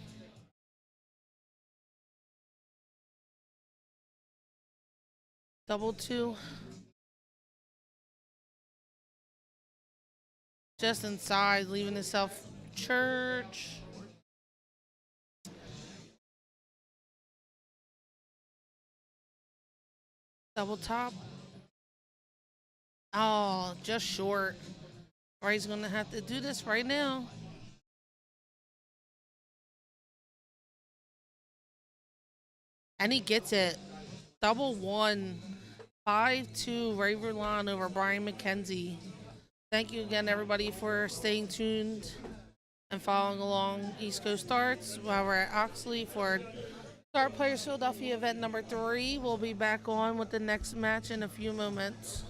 Double two. Just inside, leaving himself church. Double top. Oh, just short. Ray's gonna have to do this right now. And he gets it. Double one. 5-2 Ray Verlon over Brian McKenzie. Thank you again, everybody, for staying tuned and following along East Coast Darts while we're at Oxley for Dart Players Philadelphia event number 3. We'll be back on with the next match in a few moments.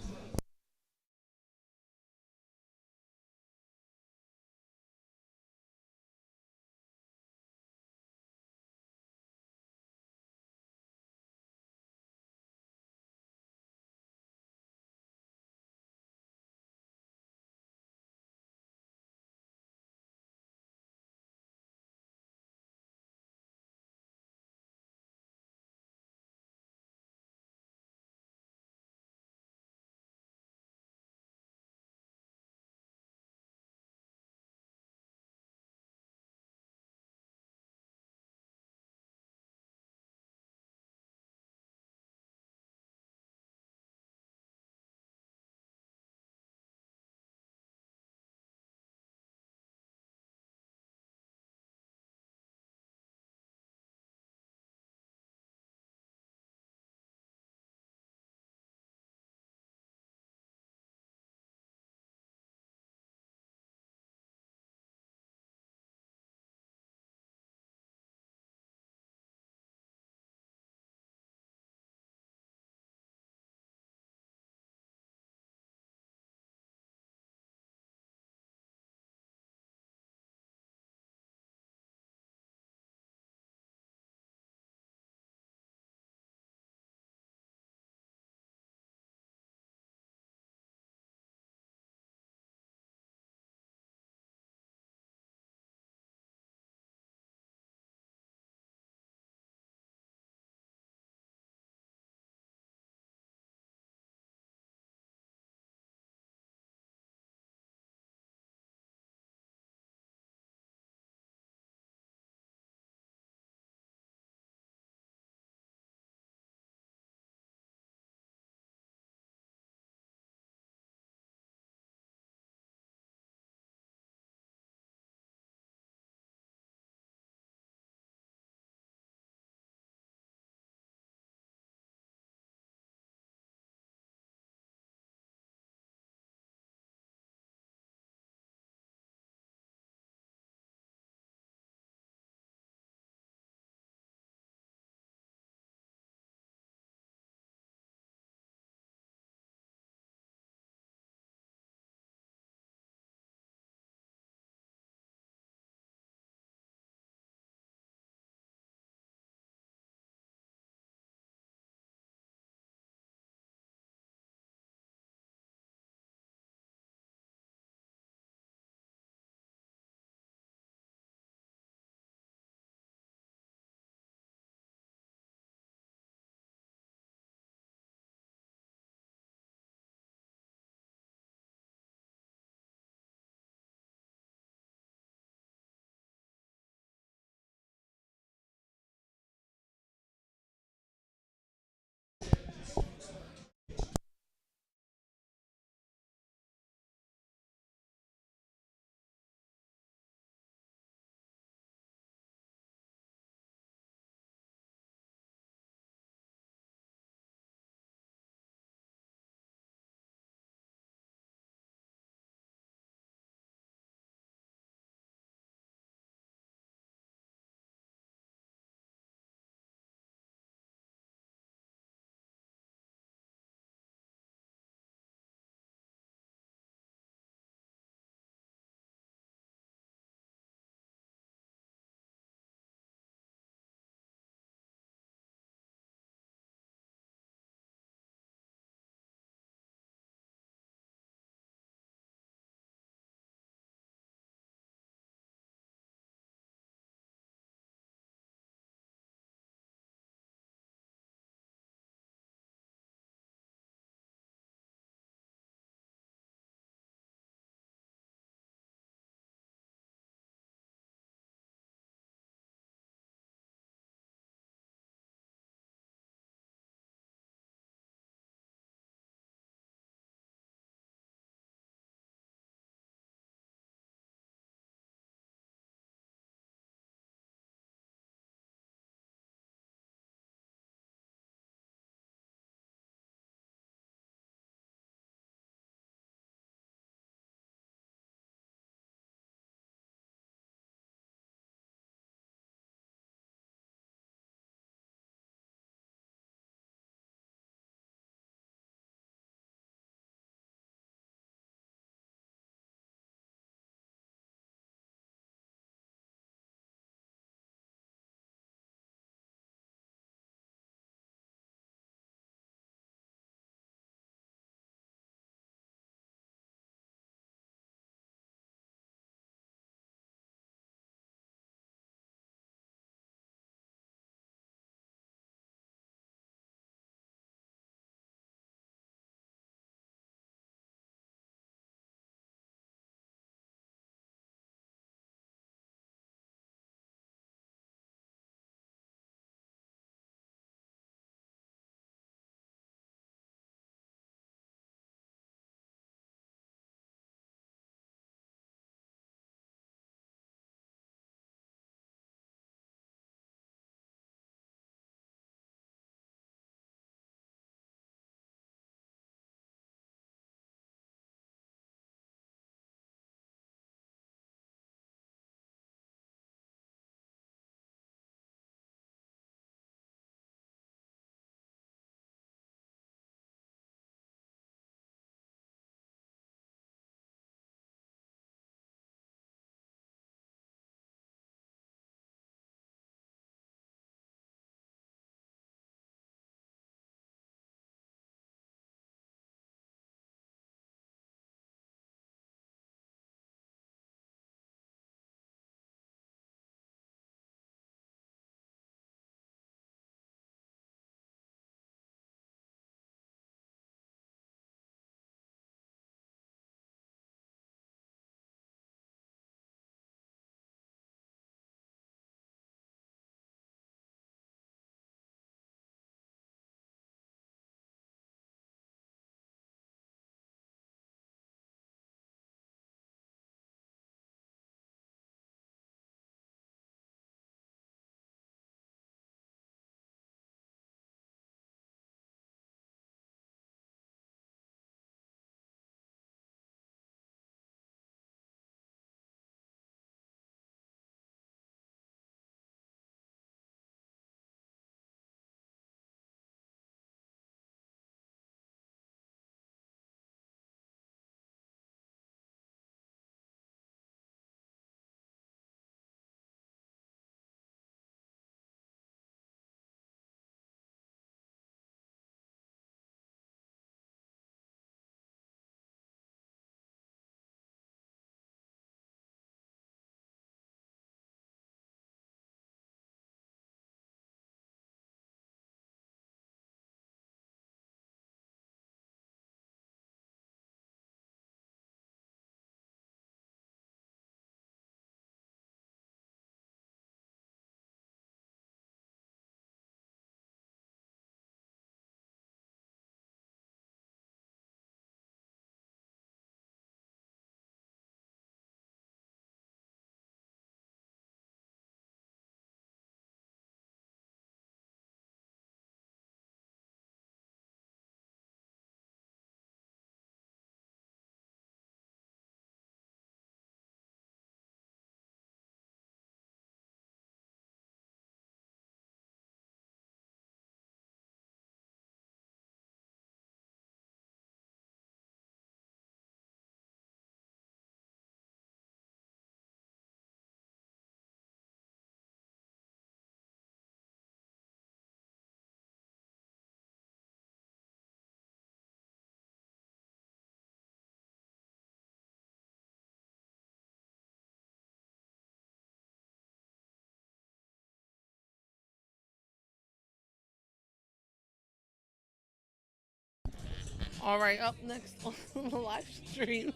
All right, up next on the live stream,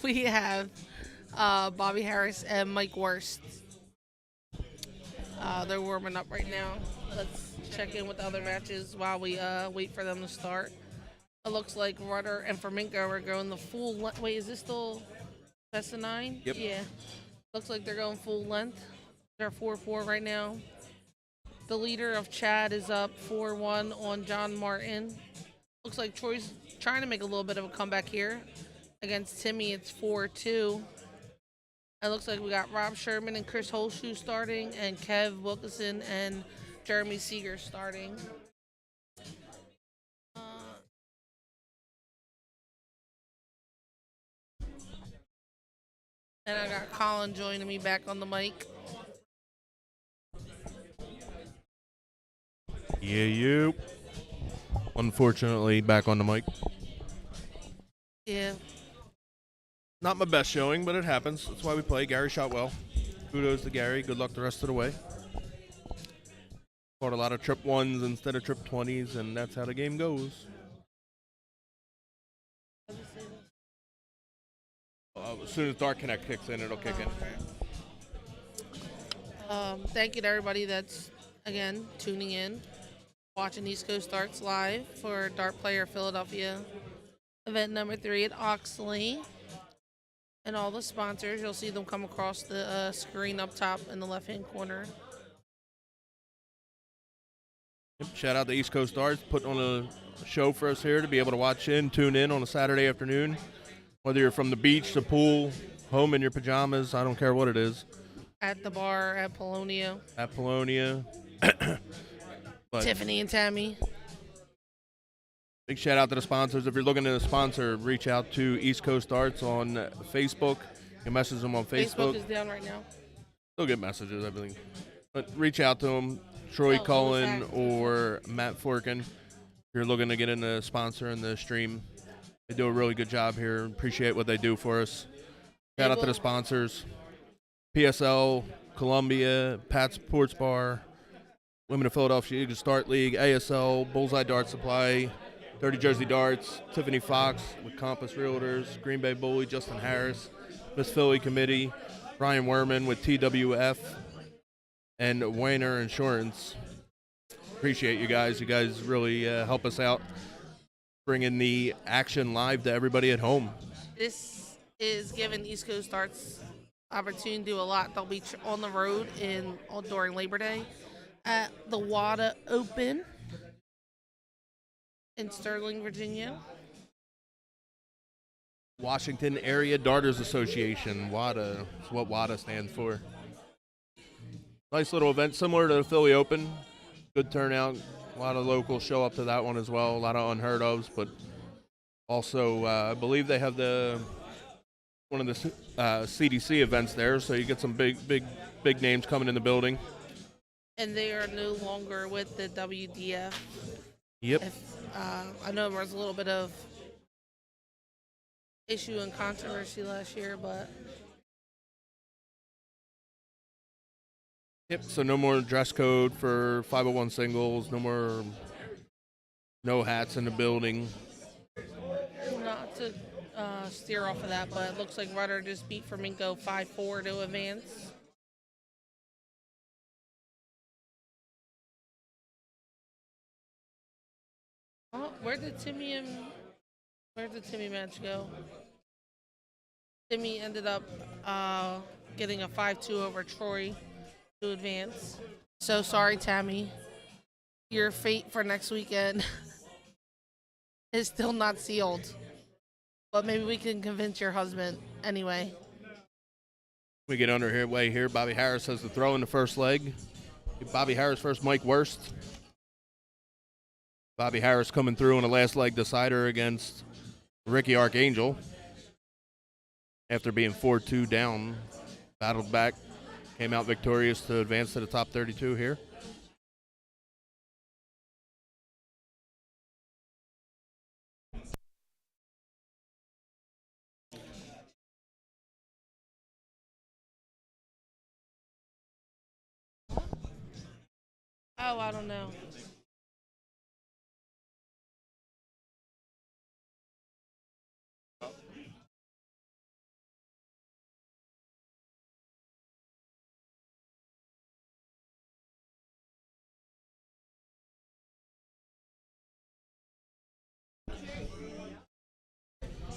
we have Bobby Harris and Mike Worst. They're warming up right now. Let's check in with the other matches while we wait for them to start. It looks like Rudder and Ferminko are going the full length. Wait, is this still best of 9? Yep. Yeah. Looks like they're going full length. They're 4-4 right now. The leader of Chad is up 4-1 on John Martin. Looks like Troy's trying to make a little bit of a comeback here. Against Timmy, it's 4-2. It looks like we got Rob Sherman and Chris Holshoe starting, and Kev Wilkinson and Jeremy Seeger starting. And I got Colin joining me back on the mic. Yeah, you. Unfortunately, back on the mic. Yeah. Not my best showing, but it happens. That's why we play. Gary shot well. Kudos to Gary. Good luck the rest of the way. Caught a lot of trip 1s instead of trip 20s, and that's how the game goes. As soon as Dark Connect kicks in, it'll kick in. Thank you to everybody that's, again, tuning in, watching East Coast Darts live for Dart Player Philadelphia event number 3 at Oxley. And all the sponsors, you'll see them come across the screen up top in the left-hand corner. Shout out to East Coast Darts, putting on a show for us here to be able to watch tune in on a Saturday afternoon. Whether you're from the beach, the pool, home in your pajamas, I don't care what it is. At the bar at Polonia. At Polonia. But Tiffany and Tammy. big shout out to the sponsors. If you're looking to sponsor, reach out to East Coast Darts on Facebook. You can message them on Facebook. Facebook is down right now. They'll get messages, everything. But reach out to them, Troy Cullen exactly. or Matt Forkin. If you're looking to get in the sponsor in the stream, they do a really good job here. Appreciate what they do for us. Shout out to the sponsors. PSL, Columbia, Pat Sports Bar, Women of Philadelphia Eagles Dart League, ASL, Bullseye Dart Supply, Dirty Jersey Darts, Tiffany Fox with Compass Realtors, Green Bay Bully, Justin Harris, Miss Philly Committee, Ryan Werman with TWF, and Wayner Insurance. Appreciate you guys. You guys really help us out, bringing the action live to everybody at home. This is giving East Coast Darts opportunity to do a lot. They'll be on the road during Labor Day at the WADA Open in Sterling, Virginia. Washington Area Darters Association, WADA is what WADA stands for. Nice little event, similar to the Philly Open. Good turnout. A lot of locals show up to that one as well. A lot of unheard ofs, but also I believe they have one of the CDC events there, so you get some big names coming in the building. And they are no longer with the WDF. Yep. I know there was a little bit of issue and controversy last year, but Yep. So no more dress code for 501 singles. No hats in the building. not to steer off of that, but it looks like Rudder just beat Ferminko 5-4 to advance. Oh, where did Timmy match go? Timmy ended up getting a 5-2 over Troy to advance. So sorry, Tammy. Your fate for next weekend is still not sealed. But maybe we can convince your husband anyway. We get underway here. Bobby Harris has the throw in the first leg. Bobby Harris first, Mike Worst. Bobby Harris coming through in the last leg decider against Ricky Archangel. After being 4-2 down, battled back, came out victorious to advance to the top 32 here. Oh, I don't know.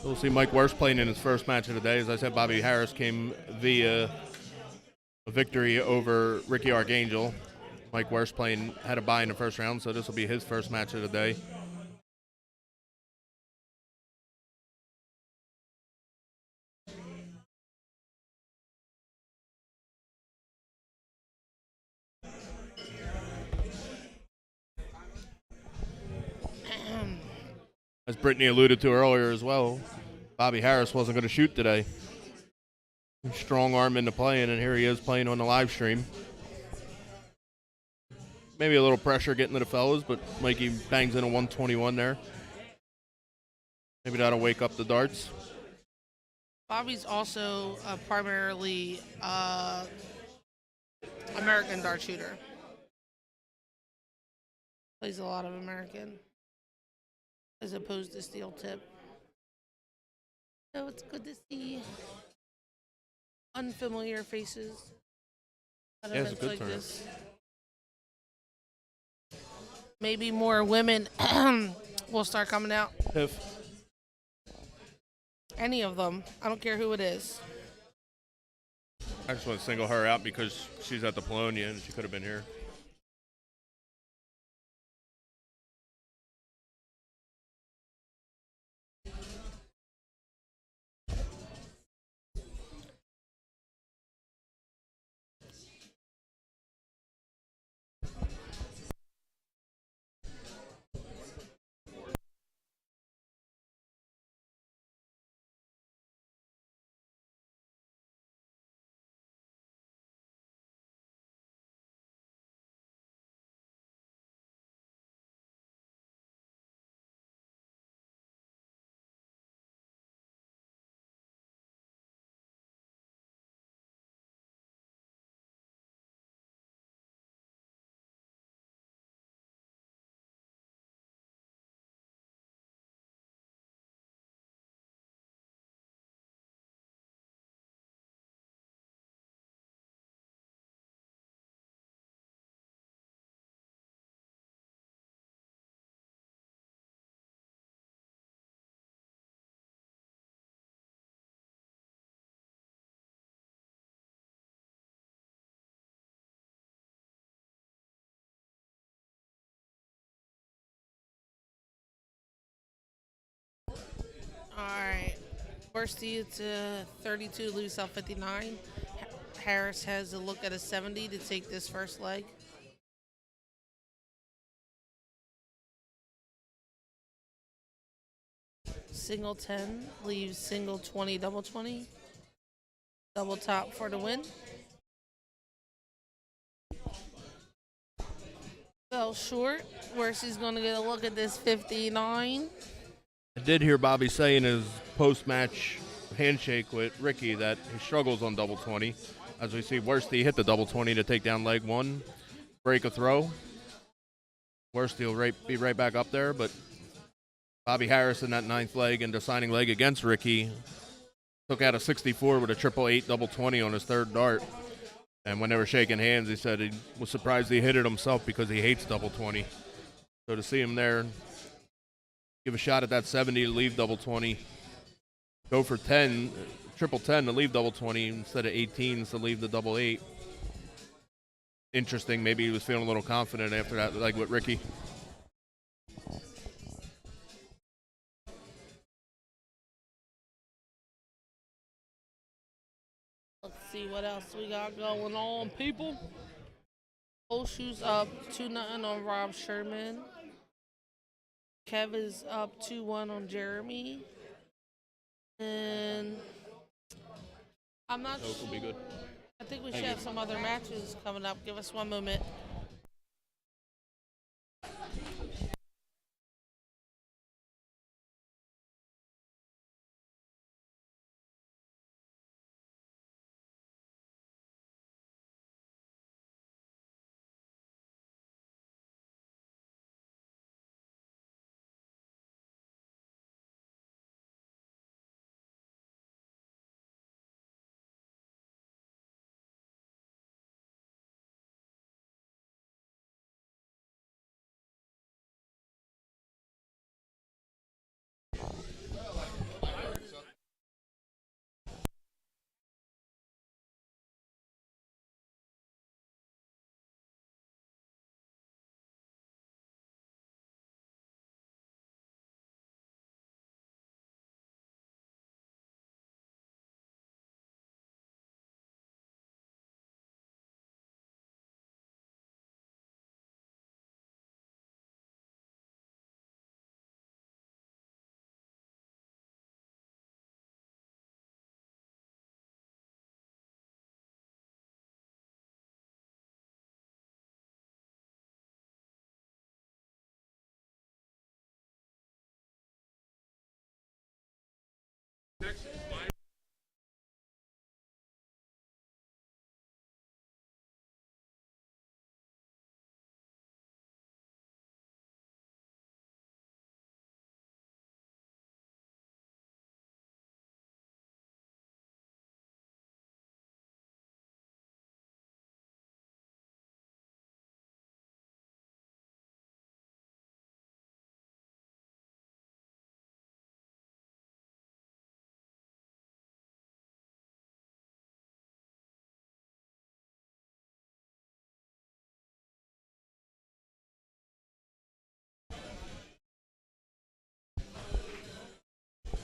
We'll see Mike Worst playing in his first match of the day. As I said, Bobby Harris came via a victory over Ricky Archangel. Mike Worst had a bye in the first round, so this will be his first match of the day. As Brittany alluded to earlier as well, Bobby Harris wasn't going to shoot today. Strong arm into playing, and here he is playing on the live stream. Maybe a little pressure getting to the fellas, but Mikey bangs in a 121 there. Maybe that'll wake up the darts. Bobby's also primarily American dart shooter. Plays a lot of American, as opposed to steel tip. So it's good to see unfamiliar faces at Yeah, it's a events good like turnout. this. Maybe more women will start coming out. If Any of them. I don't care who it is. I just want to single her out because she's at the Polonia and she could have been here. Alright. Worsty, it's a 32, lose out 59. Harris has a look at a 70 to take this first leg. Single 10 leaves single 20, double 20. Double top for the win. Fell short. Worsty's going to get a look at this 59. I did hear Bobby say in his post-match handshake with Ricky that he struggles on double 20. As we see, Worsty hit the double 20 to take down leg one, break a throw. Worsty will be right back up there, but Bobby Harris in that ninth leg and deciding leg against Ricky took out a 64 with a 888 double 20 on his third dart. And when they were shaking hands, he said he was surprised he hit it himself because he hates double 20. So to see him there, give a shot at that 70 to leave double 20. Go for 10, 10 to leave double 20 instead of 18s to leave the double 8. Interesting. Maybe he was feeling a little confident after that, like with Ricky. Let's see what else we got going on, people. Whole shoes up 2-0 on Rob Sherman. Kev is up 2-1 on Jeremy. And I'm not Those will be good. I think we should have some other matches coming up. Give us one moment.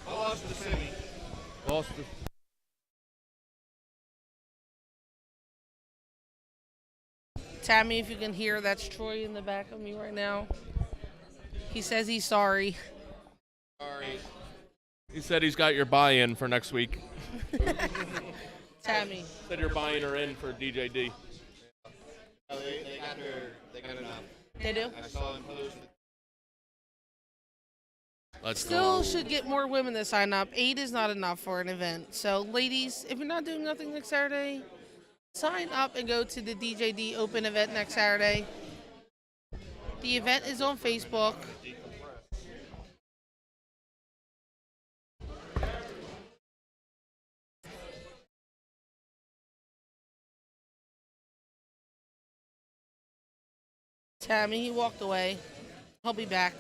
Lost the semi. Lost the Tammy, if you can hear, that's Troy in the back of me right now. He says he's sorry. He said he's got your buy-in for next week. Tammy. Said you're buying her in for DJD. They got enough. They do? I saw them post. Let's Still go. should get more women to sign up. 8 is not enough for an event. So, ladies, if you're not doing nothing next Saturday, sign up and go to the DJD Open event next Saturday. The event is on Facebook. Tammy, he walked away. He'll be back.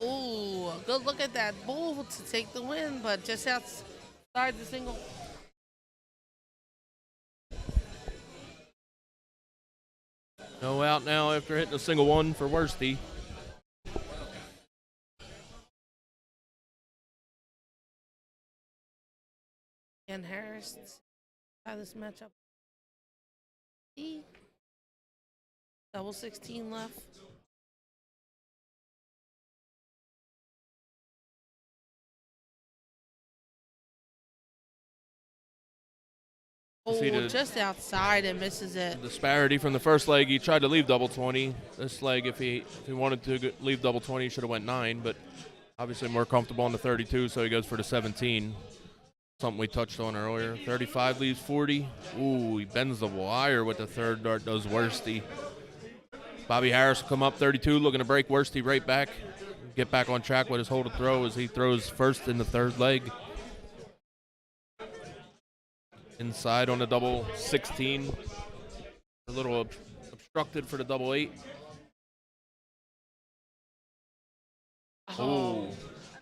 Ooh, good look at that bull to take the win, but just outside the single. No out now after hitting a single one for Worsty. And Harris, how this matchup. Double 16 left. See Oh, the- just outside and misses it. Disparity from the first leg. He tried to leave double 20. This leg, if he wanted to leave double 20, he should have went 9, but obviously more comfortable on the 32, so he goes for the 17. Something we touched on earlier. 35 leaves 40. Ooh, he bends the wire with the third dart, does Worsty. Bobby Harris will come up 32, looking to break Worsty right back. Get back on track with his hold to throw as he throws first in the third leg. Inside on the double 16. A little obstructed for the double 8. Oh,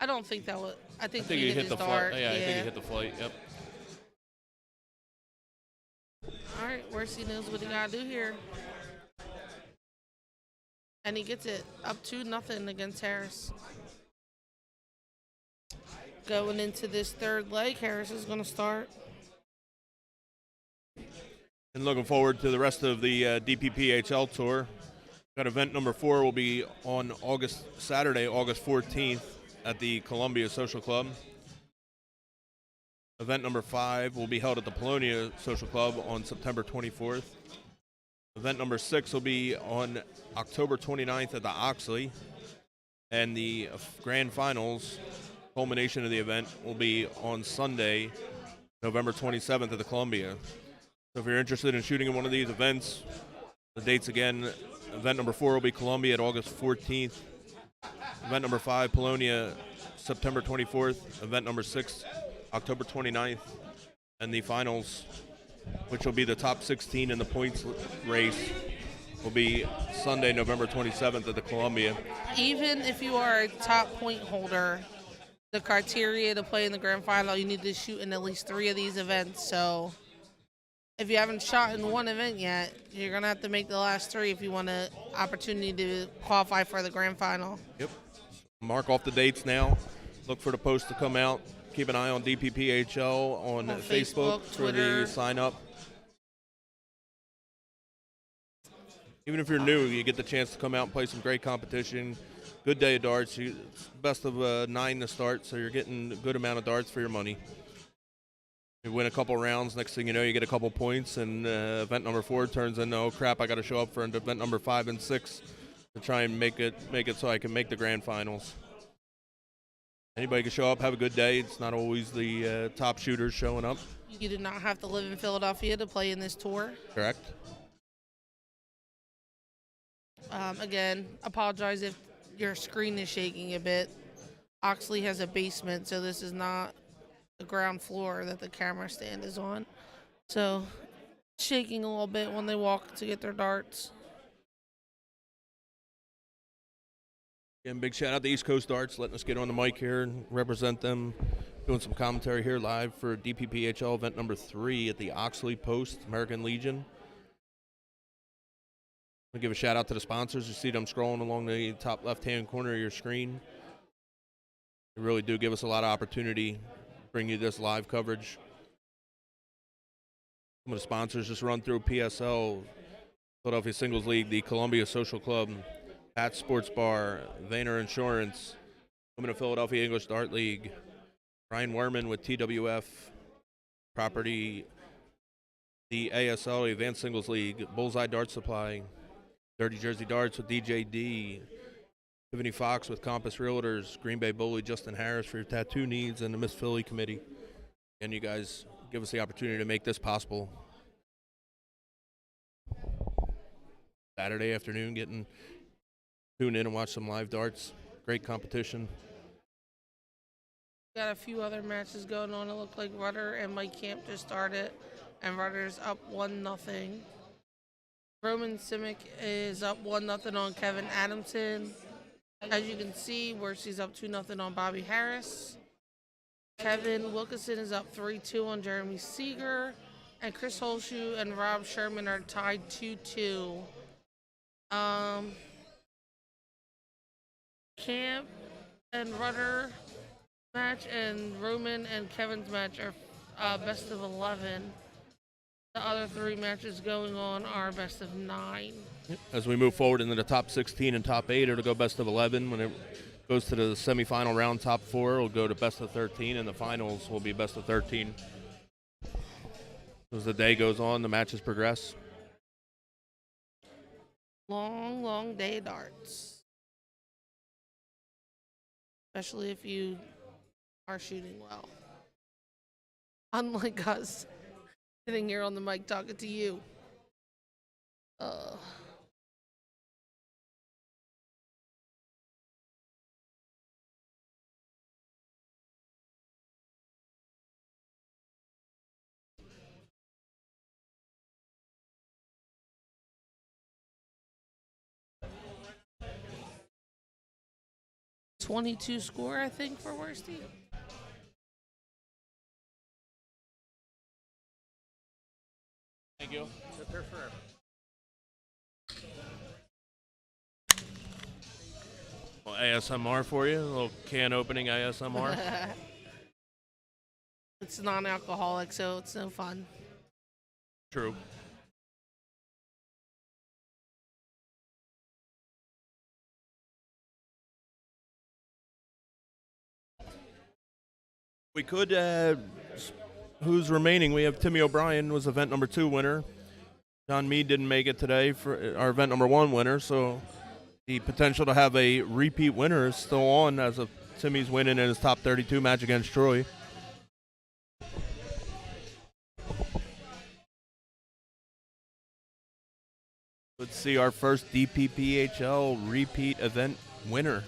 I don't think that was. I think he hit his the dart. flight. Yeah, I think he hit the flight. Yep. All right, Worsty knows what he gotta do here, and he gets it up 2-0 against Harris. Going into this third leg, Harris is gonna start. And looking forward to the rest of the DPPHL tour. Got event number 4 will be on Saturday, August 14th at the Columbia Social Club. Event number 5 will be held at the Polonia Social Club on September 24th. Event number 6 will be on October 29th at the Oxley. And the grand finals, culmination of the event, will be on Sunday, November 27th at the Columbia. So if you're interested in shooting in one of these events, the dates again, event number 4 will be Columbia at August 14th. Event number 5, Polonia, September 24th. Event number 6, October 29th. And the finals, which will be the top 16 in the points race, will be Sunday, November 27th at the Columbia. Even if you are a top point holder, the criteria to play in the grand final, you need to shoot in at least 3 of these events. So if you haven't shot in one event yet, you're going to have to make the last 3 if you want an opportunity to qualify for the grand final. Yep. Mark off the dates now. Look for the post to come out. Keep an eye on DPPHL on Facebook for Twitter. the sign up. Even if you're new, you get the chance to come out and play some great competition. Good day of darts. It's best of 9 to start, so you're getting a good amount of darts for your money. You win a couple rounds, next thing you know, you get a couple points, and event number 4 turns into, oh crap, I got to show up for event number 5 and 6. to try and make it so I can make the grand finals. Anybody can show up, have a good day. It's not always the top shooters showing up. You did not have to live in Philadelphia to play in this tour. Correct. Again, apologize if your screen is shaking a bit. Oxley has a basement, so this is not the ground floor that the camera stand is on. So, shaking a little bit when they walk to get their darts. And big shout out to East Coast Darts letting us get on the mic here and represent them, doing some commentary here live for DPPHL event number 3 at the Oxley Post American Legion. I'll give a shout out to the sponsors. You see them scrolling along the top left-hand corner of your screen. They really do give us a lot of opportunity to bring you this live coverage. Some of the sponsors just run through PSL, Philadelphia Singles League, the Columbia Social Club, Pat's Sports Bar, Vayner Insurance, Women of Philadelphia English Dart League, Ryan Werman with TWF Property, the ASL Advanced Singles League, Bullseye Dart Supply, Dirty Jersey Darts with DJD, Tiffany Fox with Compass Realtors, Green Bay Bully, Justin Harris for your tattoo needs, and the Miss Philly Committee. And you guys give us the opportunity to make this possible. Saturday afternoon, tune in and watch some live darts. Great competition. Got a few other matches going on. It looked like Rudder and Mike Camp just started, and Rudder's up 1-0. Roman Simic is up 1-0 on Kevin Adamson. As you can see, Worsley's up 2-0 on Bobby Harris. Kevin Wilkinson is up 3-2 on Jeremy Seeger. And Chris Holshoe and Rob Sherman are tied 2-2. Camp and Rudder match and Roman and Kevin's match are best of 11. The other 3 matches going on are best of 9. As we move forward into the top 16 and top 8, it'll go best of 11. When it goes to the semifinal round, top 4, it'll go to best of 13, and the finals will be best of 13. As the day goes on, the matches progress. Long, long day of darts. Especially if you are shooting well. Unlike us, sitting here on the mic talking to you. 22 score, I think, for Worsty. Thank you. Well, ASMR for you, a little can opening ASMR. It's non-alcoholic, so it's no fun. True. We could, who's remaining? We have Timmy O'Brien was event number 2 winner. John Mead didn't make it today for our event number 1 winner, so the potential to have a repeat winner is still on as of Timmy's winning in his top 32 match against Troy. Let's see our first DPPHL repeat event winner.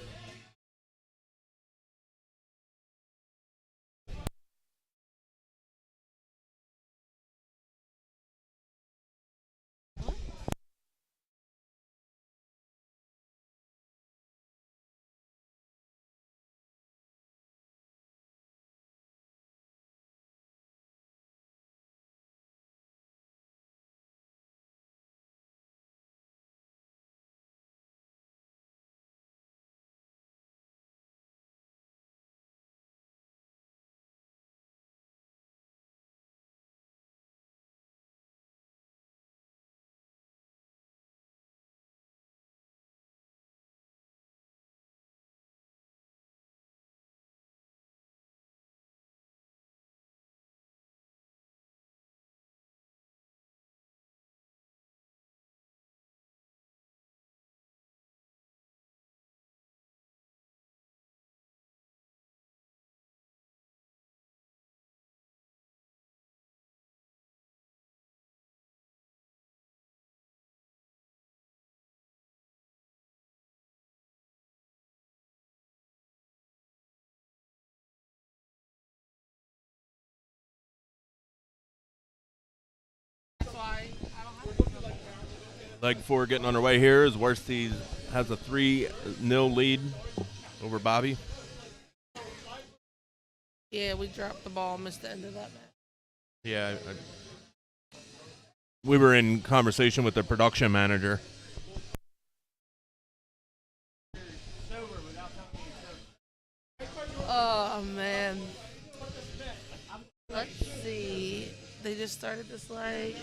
Leg 4 getting underway here as Worsty has a 3-0 lead over Bobby. Yeah, we dropped the ball, missed the end of that match. Yeah, we were in conversation with the production manager. Oh, man. Let's see. They just started this leg.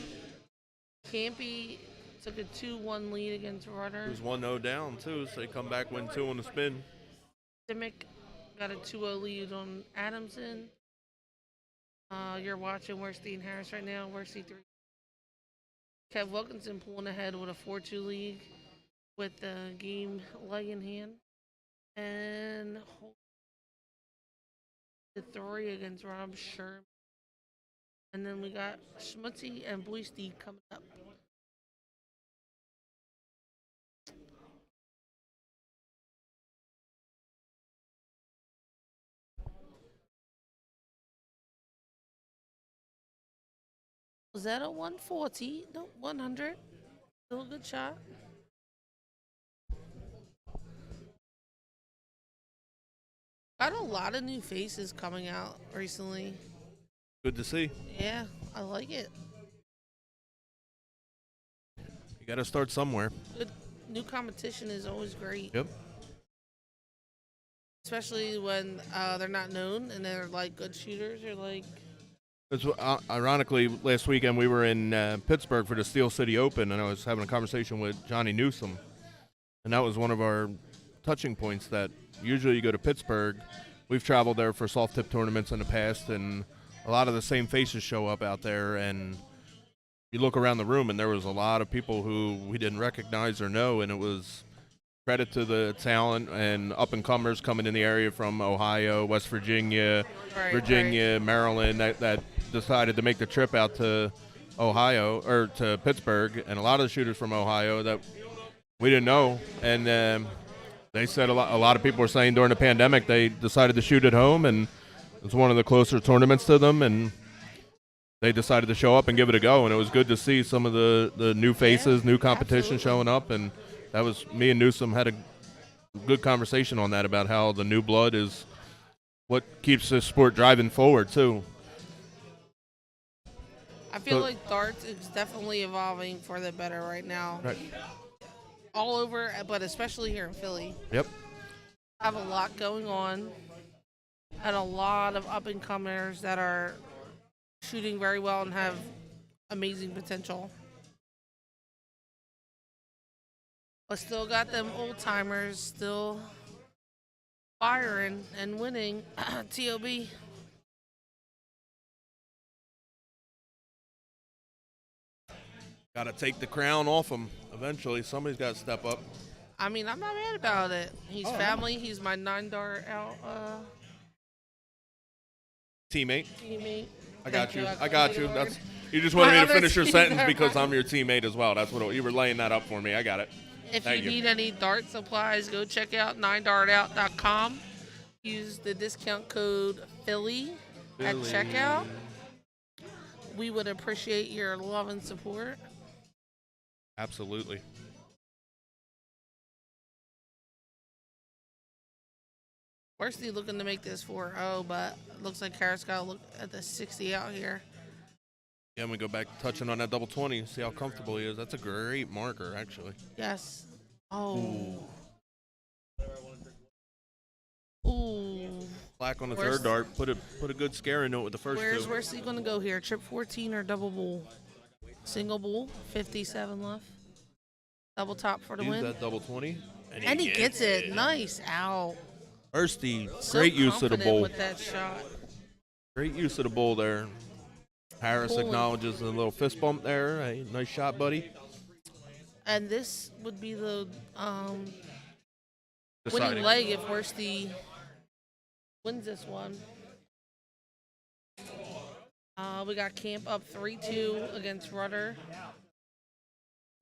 Campy took a 2-1 lead against Rudder. It was 1-0 down, too, so they come back, win 2 on the spin. Simic got a 2-0 lead on Adamson. You're watching Worsty and Harris right now. Worsty 3. Kev Wilkinson pulling ahead with a 4-2 lead with the game leg in hand. And the 3 against Rob Sherman. And then we got Schmutzy and Boisty coming up. Was that a 140? No, 100. Still a good shot. Got a lot of new faces coming out recently. Good to see. Yeah, I like it. You got to start somewhere. Good new competition is always great. Yep. Especially when they're not known and they're like good shooters or like. It's, ironically, last weekend we were in Pittsburgh for the Steel City Open, and I was having a conversation with Johnny Newsom, and that was one of our touching points. That usually you go to Pittsburgh, we've traveled there for soft tip tournaments in the past, and a lot of the same faces show up out there, and you look around the room, and there was a lot of people who we didn't recognize or know, and it was credit to the talent and up-and-comers coming in the area from Ohio, West Virginia, Virginia, Maryland, that decided to make the trip out to Ohio, or to Pittsburgh, and a lot of the shooters from Ohio that we didn't know, and they said a lot of people were saying during the pandemic they decided to shoot at home, and it's one of the closer tournaments to them, and they decided to show up and give it a go, and it was good to see some of the new faces, new competition showing up, and that was me and Newsom had a good conversation on that about how the new blood is what keeps this sport driving forward too. I feel like darts is definitely evolving for the better right now. Right. All over, but especially here in Philly. Yep. I have a lot going on and a lot of up-and-comers that are shooting very well and have amazing potential. But still got them old-timers still firing and winning. TOB. Got to take the crown off him eventually. Somebody's got to step up. I mean, I'm not mad about it. He's family. He's my 9-dart out Teammate. teammate. I got Thank you. you. I got you. I That's you just wanted me to other finish your sentence teammate. because I'm your teammate as well. That's what you were laying that up for me. I got it. If Thank you you. need any dart supplies, go check out 9dartout.com. Use the discount code Philly at checkout. We would appreciate your love and support. Absolutely. Worsty looking to make this 4-0, but it looks like Harris got to look at the 60 out here. Yeah, we go back touching on that double 20, see how comfortable he is. That's a great marker, actually. Yes. Oh. Ooh. Black on the Where's- third dart. Put a good scare into it with the first Where's two. Worsty going to go here? Trip 14 or double bull? Single bull, 57 left. Double top for the Use win. that double 20. And he gets it. Nice. Ow. Worsty, So great use of the confident bowl. with that shot. Great use of the bowl there. Harris Pulling. acknowledges a little fist bump there. Hey, nice shot, buddy. And this would be the Deciding. winning leg if Worsty wins this one. We got Camp up 3-2 against Rudder.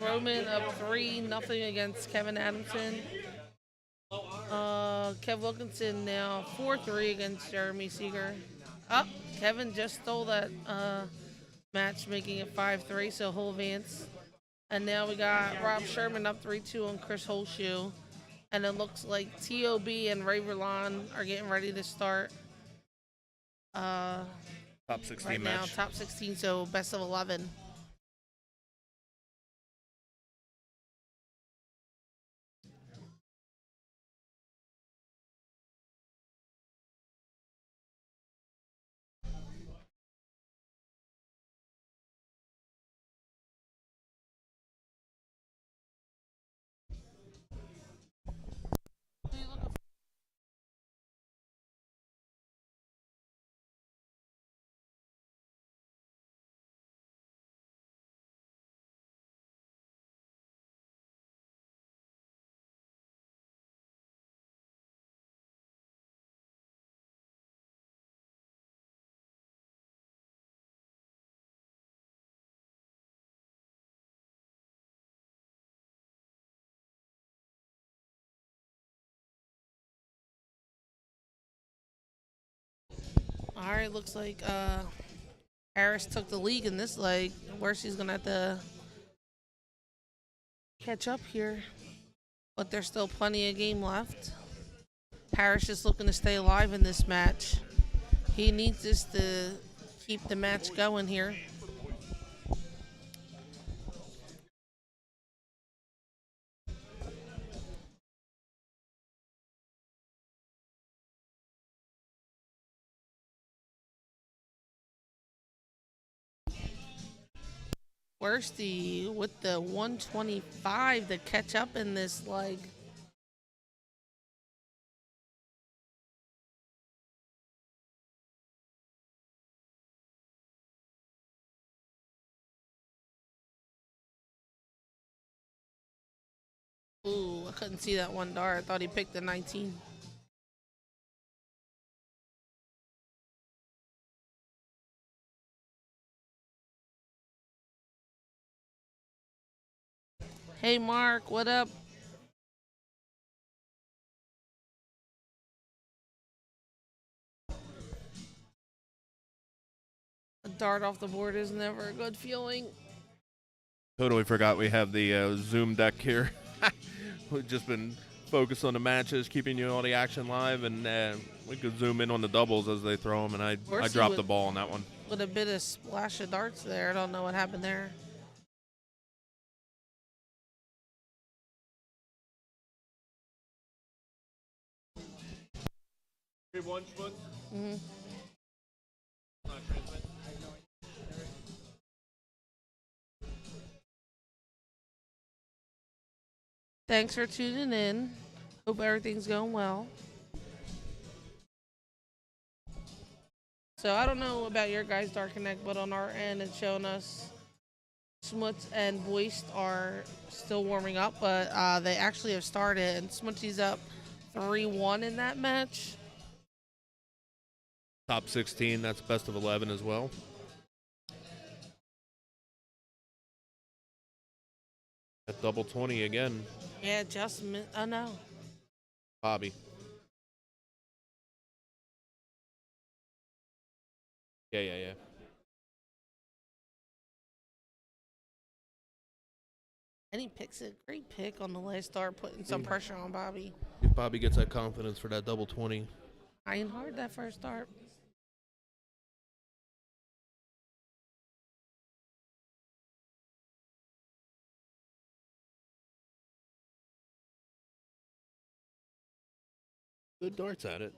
Roman up 3-0 against Kevin Adamson. Kev Wilkinson now 4-3 against Jeremy Seeger. Kevin just stole that match, making it 5-3, so he'll advance. And now we got Rob Sherman up 3-2 on Chris Holshoe. And it looks like T.O.B. and Ray Verlon are getting ready to start Top 16 right now. match. Top 16, so best of 11. All right, looks like Harris took the lead in this leg. Worcey's going to have to catch up here. But there's still plenty of game left. Harris just looking to stay alive in this match. He needs this to keep the match going here. Worsty with the 125 to catch up in this leg. Ooh, I couldn't see that one dart. I thought he picked the 19. Hey, Mark, what up? A dart off the board is never a good feeling. Totally forgot we have the Zoom deck here. We've just been focused on the matches, keeping you all the action live, and we could zoom in on the doubles as they throw them, and I Dorsey dropped with- the ball on that one. With a bit of splash of darts there. I don't know what happened there. Mm-hmm. Thanks for tuning in. Hope everything's going well. So I don't know about your guys' Dark Connect, but on our end, it's showing us Smuts and Voiced are still warming up, but they actually have started, and Smutsy's up 3-1 in that match. Top 16, that's best of 11 as well. At double 20 again, Yeah, just oh no. Bobby. Yeah. And he picks a great pick on the last start, putting some pressure on Bobby. If Bobby gets that confidence for that double 20. Trying hard that first start. Good darts at it.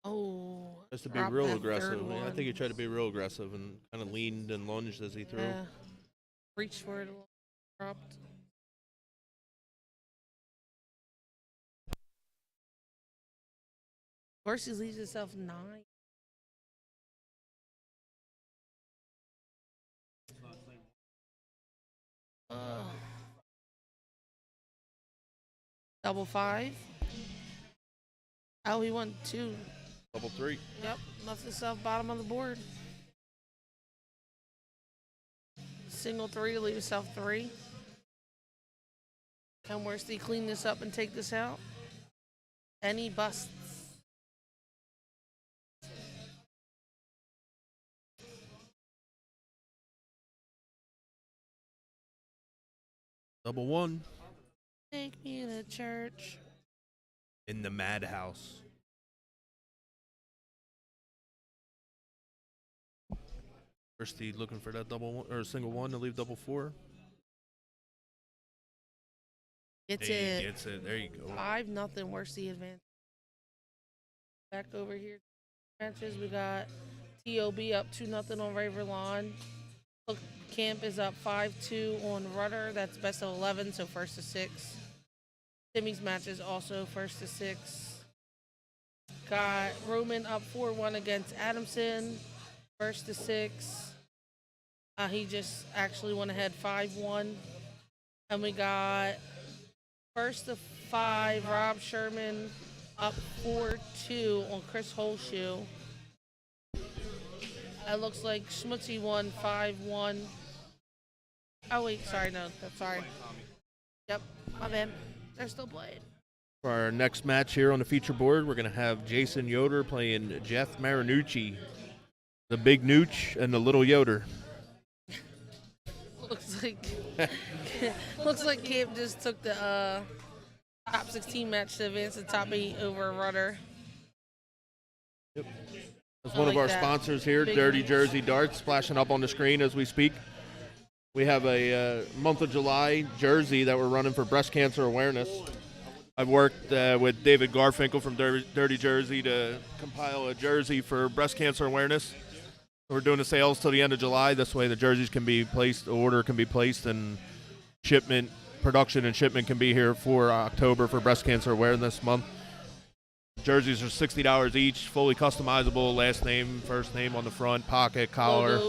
Oh, Has to be dropped real that aggressive. third I one. think he tried to be real aggressive and kind of leaned and lunged as he threw. Yeah. Reached for it a little, dropped. Versus leaves himself 9. Double 5. Oh, he won 2. Double 3. Yep, left himself bottom of the board. Single 3 to leave himself 3. Can Worsty clean this up and take this out? And he busts. Double one. Take me to church. In the madhouse. Kirsty looking for that double one, or single one to leave double four. It's Hey, it. gets it. There you go. 5-0. Where's the advance? Back over here. Matches. We got TOB up 2-0 on Raver Lawn. Look, Camp is up 5-2 on Rudder. That's best of 11, so first to 6. Timmy's match is also first to 6. Got Roman up 4-1 against Adamson. First to 6. He just actually went ahead 5-1. And we got first to 5, Rob Sherman up 4-2 on Chris Holshoe. It looks like Schmutzy won 5-1. Oh wait, sorry, no, that's sorry. Yep, my bad. They're still playing. For our next match here on the feature board, we're going to have Jason Yoder playing Jeff Marinucci. The big Nooch and the little Yoder. Looks like Camp just took the top 16 match to advance the top 8 over Rudder. Yep. As I one of like our that. sponsors here, Big Dirty Nooch. Jersey Darts, flashing up on the screen as we speak. We have a month of July jersey that we're running for breast cancer awareness. I've worked with David Garfinkel from Dirty Jersey to compile a jersey for breast cancer awareness. We're doing the sales till the end of July. This way the jerseys can be placed, the order can be placed, and shipment, production and shipment can be here for October for Breast Cancer Awareness Month. Jerseys are $60 each, fully customizable, last name, first name on the front, pocket, collar,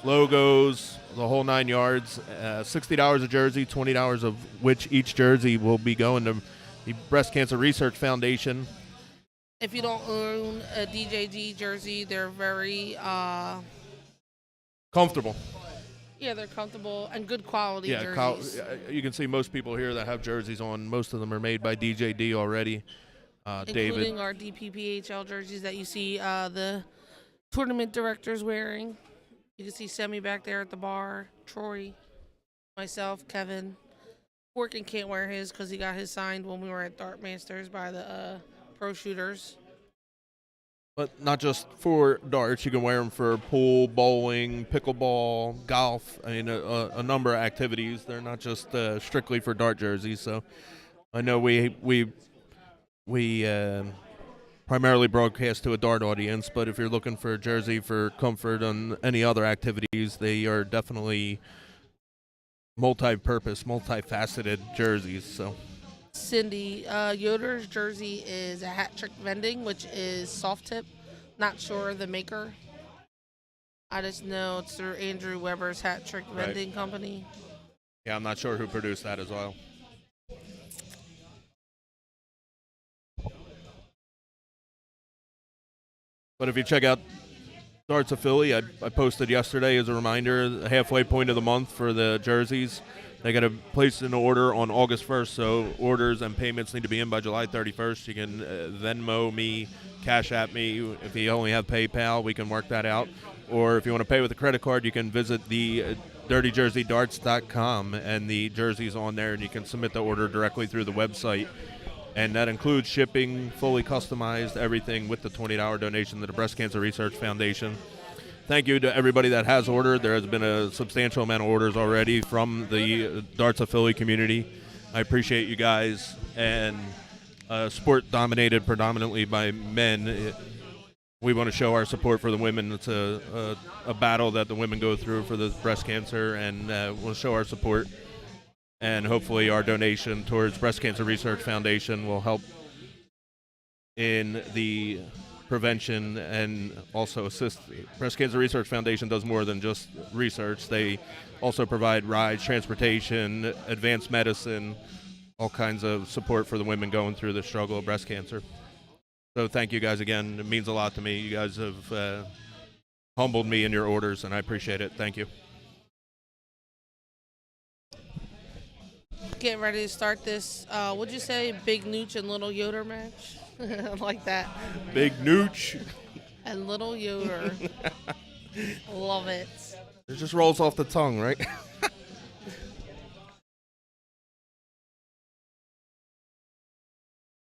logos, the whole 9 yards. $60 a jersey, $20 of which each jersey will be going to the Breast Cancer Research Foundation. If you don't own a DJG jersey, they're very, Comfortable. yeah, they're comfortable and good quality Yeah, jerseys. you can see most people here that have jerseys on. Most of them are made by DJD already. Including David. our DPPHL jerseys that you see the tournament directors wearing. You can see Semi back there at the bar, Troy, myself, Kevin. Porkin can't wear his because he got his signed when we were at Dart Masters by the pro shooters. But not just for darts. You can wear them for pool, bowling, pickleball, golf. I mean, a number of activities. They're not just strictly for dart jerseys. So I know we primarily broadcast to a dart audience, but if you're looking for a jersey for comfort and any other activities, they are definitely multi-purpose, multifaceted jerseys. So. Cindy, Yoder's jersey is a Hat Trick Vending, which is soft tip. Not sure the maker. I just know it's through Andrew Weber's Hat Trick Right. Vending Company. Yeah, I'm not sure who produced that as well. But if you check out Darts of Philly, I posted yesterday as a reminder, the halfway point of the month for the jerseys. They got to place an order on August 1st, so orders and payments need to be in by July 31st. You can Venmo me, Cash App me. If you only have PayPal, we can work that out. Or if you want to pay with a credit card, you can visit the dirtyjerseydarts.com, and the jersey's on there, and you can submit the order directly through the website. And that includes shipping, fully customized, everything with the $20 donation to the Breast Cancer Research Foundation. Thank you to everybody that has ordered. There has been a substantial amount of orders already from the Darts of Philly community. I appreciate you guys. And sport dominated predominantly by men. We want to show our support for the women. It's a battle that the women go through for the breast cancer, and we'll show our support. And hopefully our donation towards Breast Cancer Research Foundation will help in the prevention and also assist. Breast Cancer Research Foundation does more than just research. They also provide rides, transportation, advanced medicine, all kinds of support for the women going through the struggle of breast cancer. So thank you guys again. It means a lot to me. You guys have humbled me in your orders, and I appreciate it. Thank you. Getting ready to start this, what'd you say, Big Nooch and Little Yoder match? I like that. Big Nooch. And Little Yoder. Love it. It just rolls off the tongue, right?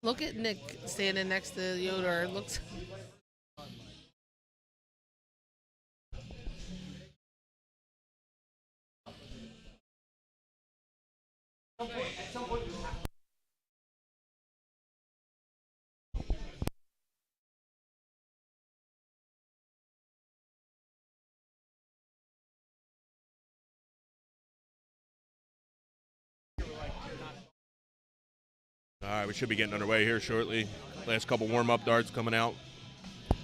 Look at Nick standing next to Yoder. It looks. All right, we should be getting underway here shortly. Last couple warm-up darts coming out.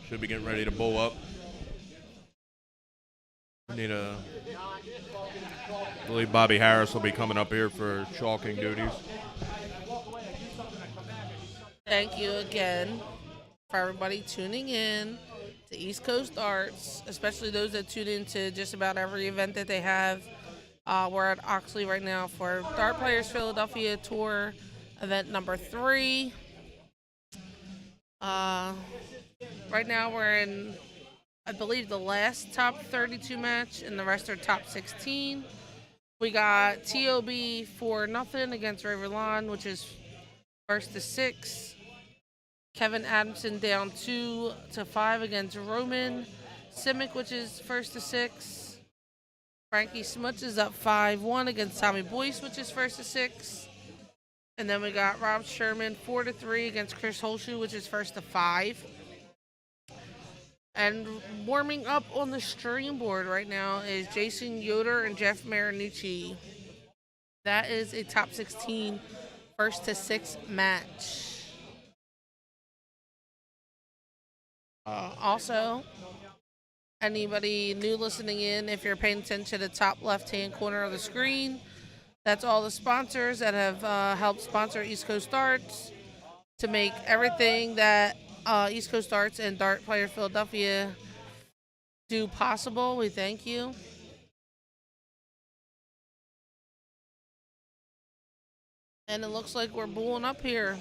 Should be getting ready to bowl up. I believe Bobby Harris will be coming up here for chalking duties. Thank you again for everybody tuning in to East Coast Arts, especially those that tune into just about every event that they have. We're at Oxley right now for Dart Players Philadelphia Tour, event number 3. Right now we're in, I believe, the last top 32 match, and the rest are top 16. We got TOB 4-0 against Ray Verlon, which is first to 6. Kevin Adamson down 2-5 against Roman Simic, which is first to 6. Frankie Smuts is up 5-1 against Tommy Boyce, which is first to 6. And then we got Rob Sherman 4-3 against Chris Holshoe, which is first to 5. And warming up on the stream board right now is Jason Yoder and Jeff Marinucci. That is a top 16 first to 6 match. Also, anybody new listening in, if you're paying attention to the top left-hand corner of the screen, that's all the sponsors that have helped sponsor East Coast Darts to make everything that East Coast Darts and Dart Players Philadelphia do possible. We thank you. And it looks like we're booling up here.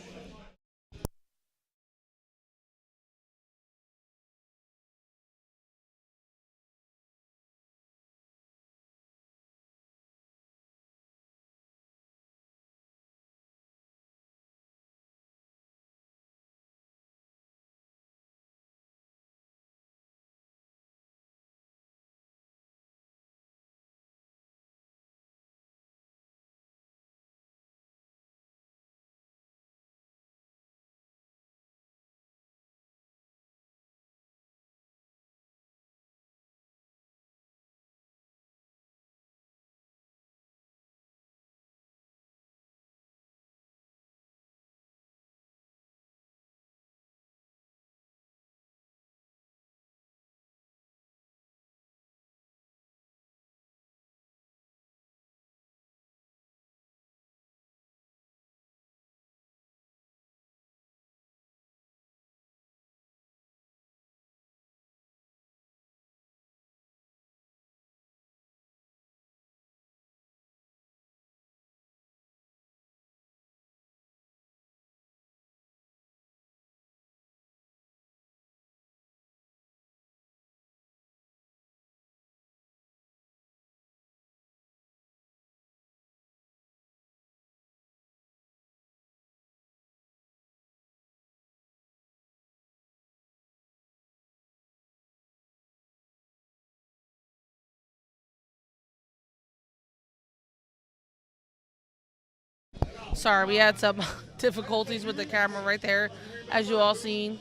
Sorry, we had some difficulties with the camera right there, as you all seen.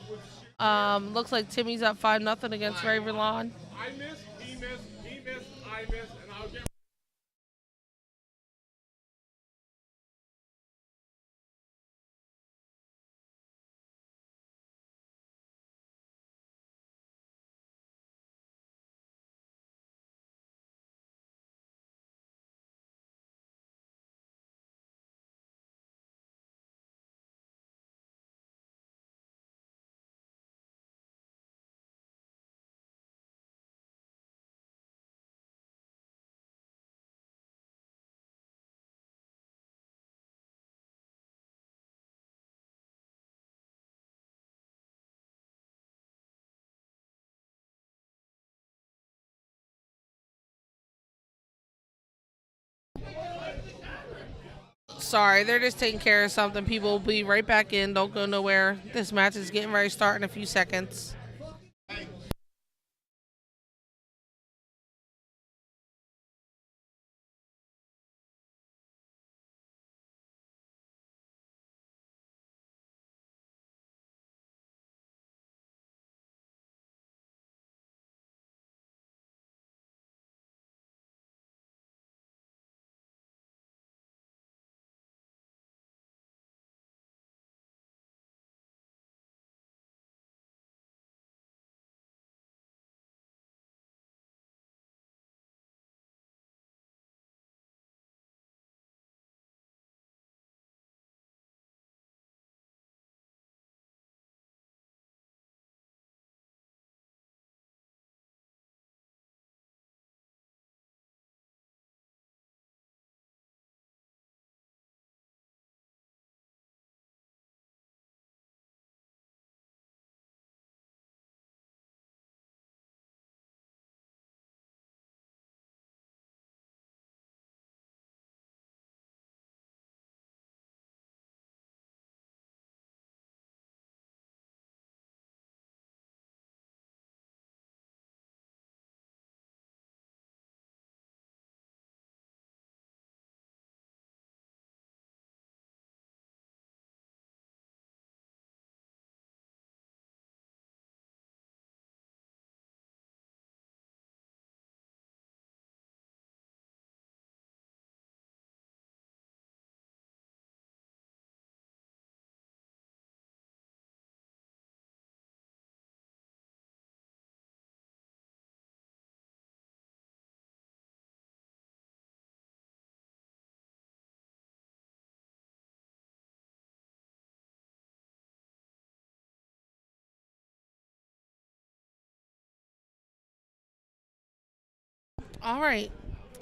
Looks like Timmy's up 5-0 against Ray Verlon. I missed, he missed, he missed, I missed, and I'll get sorry. They're just taking care of something. People will be right back in. Don't go nowhere. This match is getting ready to start in a few seconds. All right.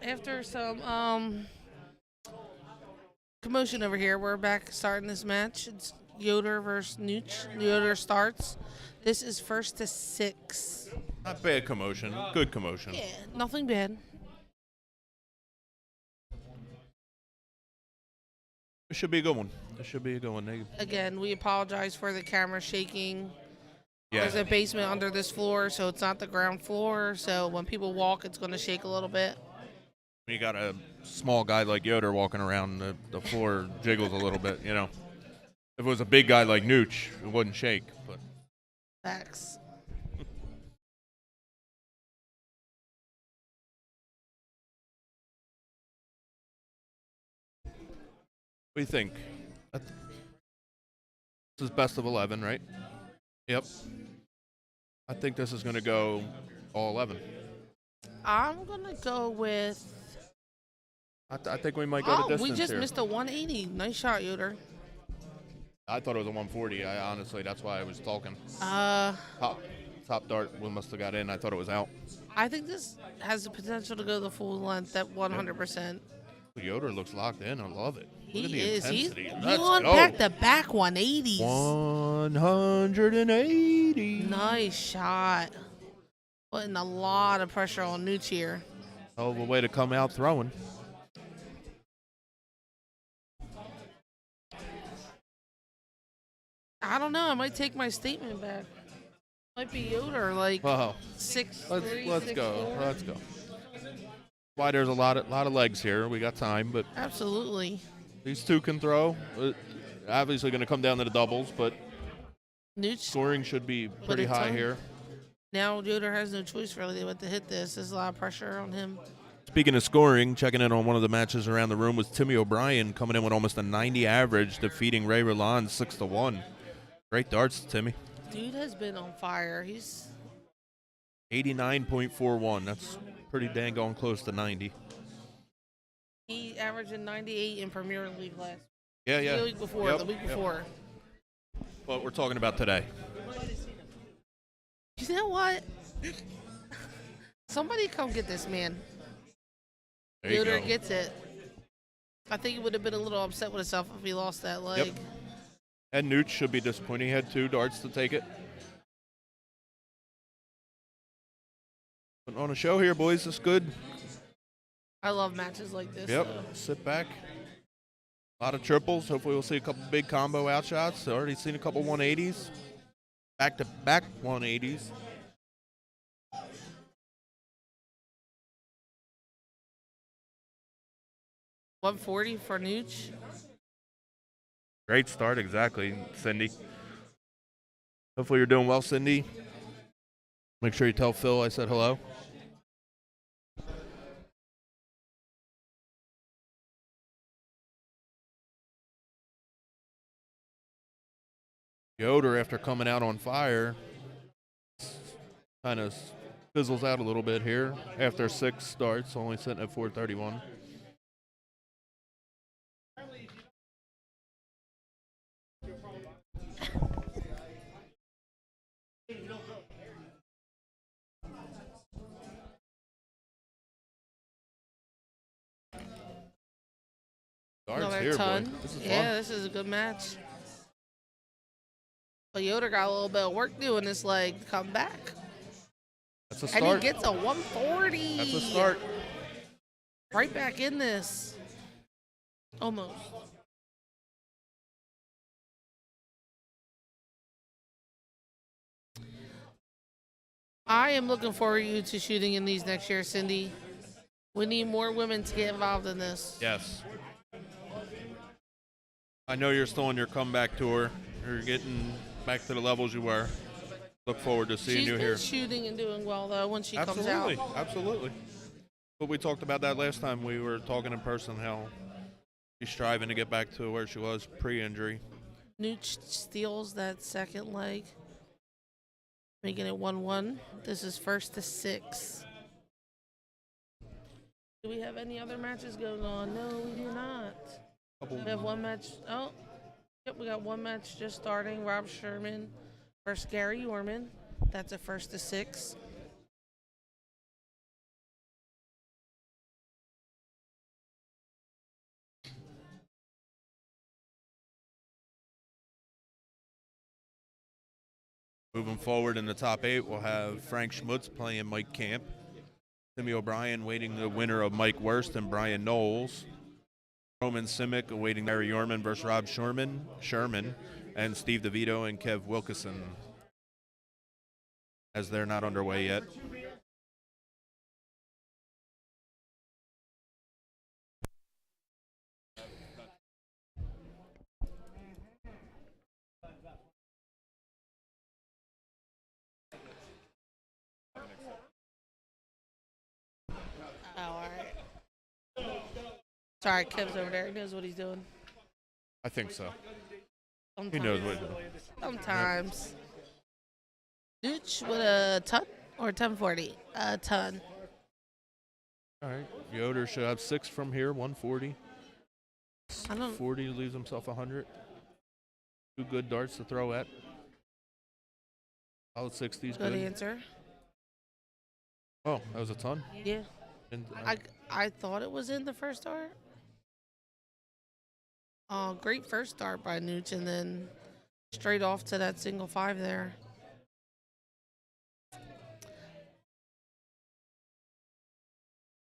After some commotion over here, we're back starting this match. It's Yoder versus Nooch. Yoder starts. This is 1st to 6. Not bad commotion. Good commotion. Yeah, nothing bad. It should be a good one. It should be a good one. Again, we apologize for the camera shaking. Yeah. There's a basement under this floor, so it's not the ground floor. So when people walk, it's going to shake a little bit. You got a small guy like Yoder walking around, the floor jiggles a little bit, you know. If it was a big guy like Nooch, it wouldn't shake. But Facts. what do you think? This is best of 11, right? Yep. I think this is going to go all 11. I'm going to go with... I think we might go to distance we just here. missed a 180. Nice shot, Yoder. I thought it was a 140. Honestly, that's why I was talking. Top dart must have got in. I thought it was out. I think this has the potential to go the full length at 100%. Yoder looks locked in. I love it. Look at the He is. intensity. He's Let's on go. back-to-back 180s. 180. Nice shot. Putting a lot of pressure on Nooch here. Hell of a way to come out throwing. I don't know. I might take my statement back. Might be Yoder, like Wow. 6'3", Let's go. 6'4". Let's go. Why there's a lot of legs here. We got time, but Absolutely. these two can throw. Obviously going to come down to the doubles, but Nooch. scoring should be pretty it's high on. here. Now Yoder has no choice really but to hit this. There's a lot of pressure on him. Speaking of scoring, checking in on one of the matches around the room was Timmy O'Brien coming in with almost a 90 average, defeating Ray Roland 6-1. Great darts, Timmy. Dude has been on fire. He's 89.41. That's pretty dang on close to 90. he averaged a 98 in Premier League last Yeah. the week before. Yep, The week yep. before. What we're talking about today. You know what? Somebody come get this man. There you Yoder go. gets it. I think he would have been a little upset with himself if he lost that leg. Yep. And Nooch should be disappointed. He had 2 darts to take it. Putting on a show here, boys. It's good. I love matches like this. Yep. though. Sit back. A lot of triples. Hopefully we'll see a couple big combo outshots. Already seen a couple 180s. Back-to-back 180s. $140 for Nooch. Great start, exactly, Cindy. Hopefully you're doing well, Cindy. Make sure you tell Phil I said hello. Yoder, after coming out on fire, kind of fizzles out a little bit here. After 6 starts, only sitting at 431. Darts Another here, ton. boy. This is Yeah, fun. this is a good match. But Yoder got a little bit of work doing this leg to come back. That's a And he start. gets a 140. That's a start. Right back in this. Almost. I am looking forward to shooting in these next year, Cindy. We need more women to get involved in this. Yes. I know you're still on your comeback tour. You're getting back to the levels you were. Look forward to seeing She's you been here. shooting and doing well, though, when she comes Absolutely, out. absolutely. But we talked about that last time we were talking in person, how she's striving to get back to where she was pre-injury. Nooch steals that second leg, making it 1-1. This is 1st to 6. Do we have any other matches going on? No, we do not. We have one match. Oh, yep, we got one match just starting. Rob Sherman versus Gary Orman. That's a 1st to 6. Moving forward in the top 8, we'll have Frank Schmutz playing Mike Camp. Timmy O'Brien waiting the winner of Mike Worst and Brian Knowles. Roman Simic awaiting Gary Orman versus Rob Sherman, and Steve DeVito and Kev Wilkeson, as they're not underway yet. Oh, all right. Sorry, Kev's over there. He knows what he's doing. I think so. Sometimes. He knows what he's doing. Sometimes. Nooch with a ton or 1040? A ton. All right. Yoder should have 6 from here, 140. I don't. 40 leaves himself 100. 2 good darts to throw at. Solid 60s, Good good. answer. Oh, that was a ton. Yeah. And, I thought it was in the first start. Oh, great first start by Nooch, and then straight off to that single 5 there.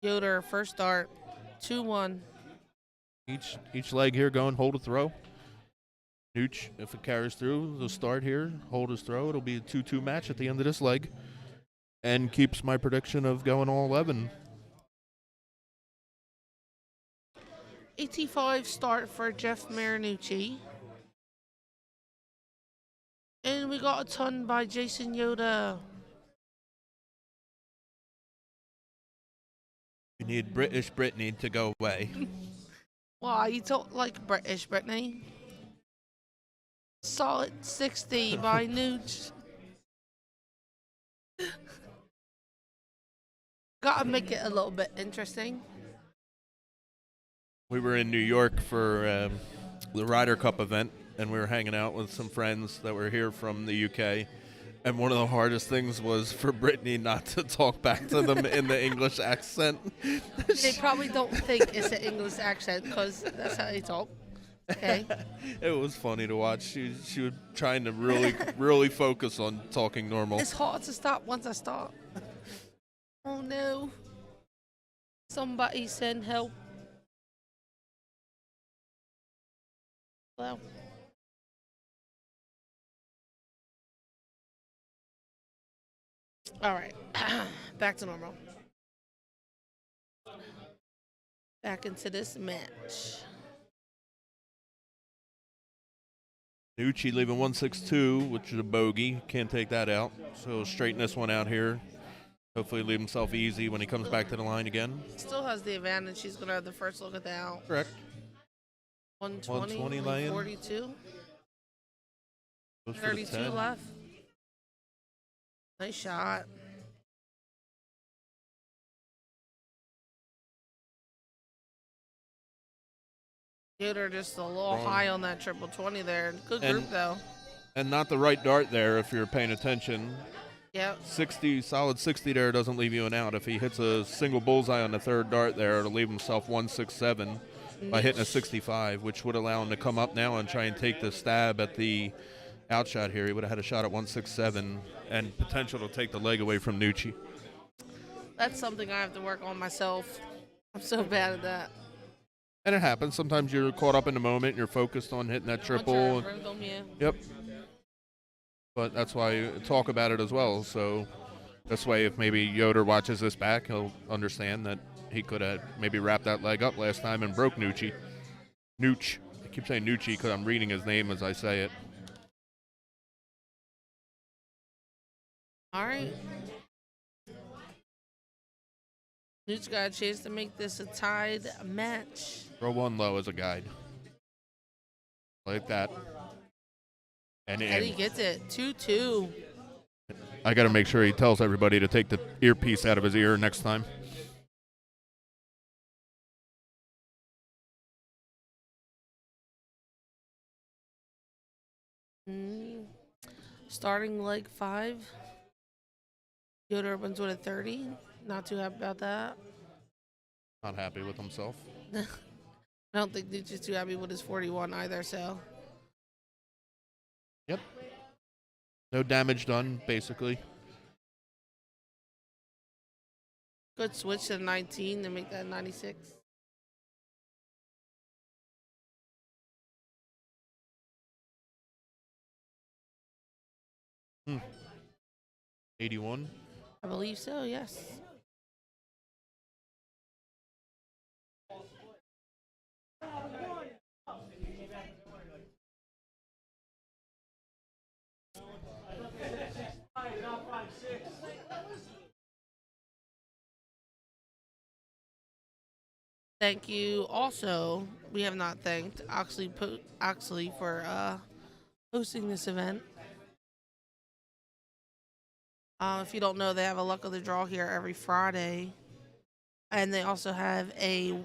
Yoder, first start, 2-1. each leg here going, hold a throw. Nooch, if it carries through, the start here, hold his throw. It'll be a 2-2 match at the end of this leg. And keeps my prediction of going all 11. 85 start for Jeff Marinucci. And we got a ton by Jason Yoda. We need British Brittany to go away. Why, you talk like British, Brittany? Solid 60 by Nooch. Gotta make it a little bit interesting. We were in New York for the Ryder Cup event, and we were hanging out with some friends that were here from the UK. And one of the hardest things was for Brittany not to talk back to them in the English accent. They probably don't think it's an English accent because that's how they talk. Okay. It was funny to watch. She was trying to really focus on talking normal. It's hard to stop once I start. Oh no. Somebody send help. Hello. All right. Back to normal. Back into this match. Nucci leaving 162, which is a bogey. Can't take that out. So he'll straighten this one out here. Hopefully leave himself easy when he comes back to the line again. Still has the advantage. She's going to have the first look at the out. Correct. 120, 120 laying. 42. Goes for the 32 10. left. Nice shot. Yoder just a little Wrong. high on that triple 20 there. Good group, And- though. And not the right dart there if you're paying attention. Yep. 60, solid 60 there doesn't leave you an out. If he hits a single bullseye on the third dart there, it'll leave himself 167 by hitting a 65, which would allow him to come up now and try and take the stab at the outshot here. He would have had a shot at 167 and potential to take the leg away from Nucci. That's something I have to work on myself. I'm so bad at that. And it happens. Sometimes you're caught up in the moment. You're focused on hitting that triple. Rhythm, yeah. Yep. But that's why you talk about it as well. So this way, if maybe Yoder watches this back, he'll understand that he could have maybe wrapped that leg up last time and broke Nucci. Nooch. I keep saying Nucci because I'm reading his name as I say it. All right. Newt's got a chance to make this a tied match. Throw one low as a guide. Like that. And Eddie gets it. 2-2. I got to make sure he tells everybody to take the earpiece out of his ear next time. Starting leg 5. Yoder opens with a 30. Not too happy about that. Not happy with himself. I don't think Nucci's too happy with his 41 either, so. Yep. No damage done, basically. Good switch to 19 to make that 96. Hmm. 81. I believe so, yes. Thank you. Also, we have not thanked Oxley for hosting this event. If you don't know, they have a luck of the draw here every Friday, and they also have a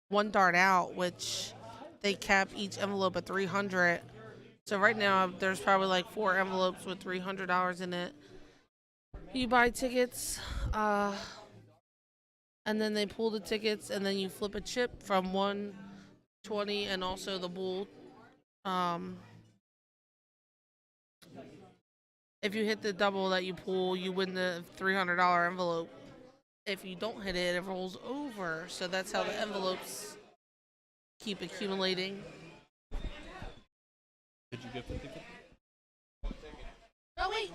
one dart out, which they cap each envelope at $300. So right now, there's probably like 4 envelopes with $300 in it. You buy tickets. And then they pull the tickets, and then you flip a chip from 120 and also the bull. If you hit the double that you pull, you win the $300 envelope. If you don't hit it, it rolls over. So that's how the envelopes keep accumulating. Did you get 50? Oh, wait.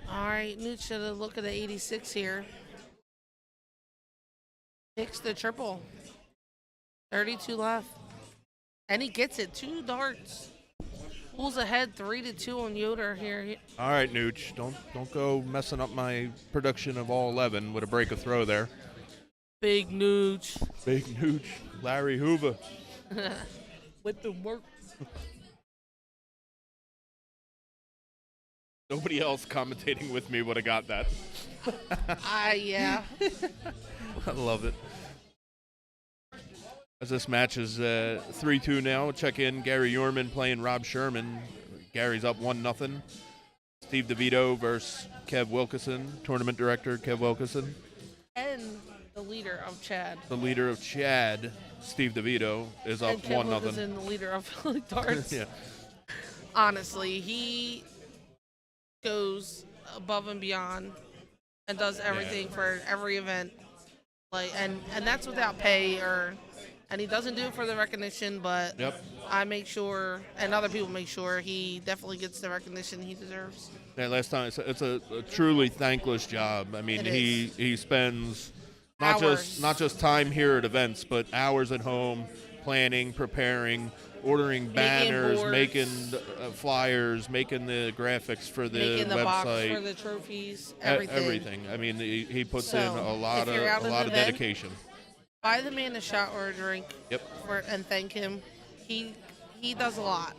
All right, Newt should have looked at the 86 here. Picks the triple. 32 left. And he gets it. 2 darts. Pulls ahead 3-2 on Yoder here. All right, Nooch. Don't go messing up my production of all 11 with a break of throw there. Big Nooch. Big Nooch. Larry Hoover. With the work. Nobody else commentating with me would have got that. Yeah. I love it. As this match is 3-2 now, check in Gary Yorman playing Rob Sherman. Gary's up 1-0. Steve DeVito versus Kev Wilkeson, tournament director Kev Wilkeson. And the leader of Chad. The leader of Chad, Steve DeVito, is up And Ken 1-0. Wilkinson, the leader of Philly Darts. Yeah. Honestly, he goes above and beyond and does everything for every event. And that's without pay and he doesn't do it for the recognition, but Yep. I make sure, and other people make sure, he definitely gets the recognition he deserves. Yeah, last time it's a truly thankless job. I mean, It he spends Hours. not just time here at events, but hours at home planning, preparing, ordering banners, boards. making flyers, making the graphics for the Making the box website, for the trophies, e- everything. everything. I mean, he puts So, in a lot if you're out of at an event, dedication. Buy the man a shot or a drink Yep. and thank him. He does a lot.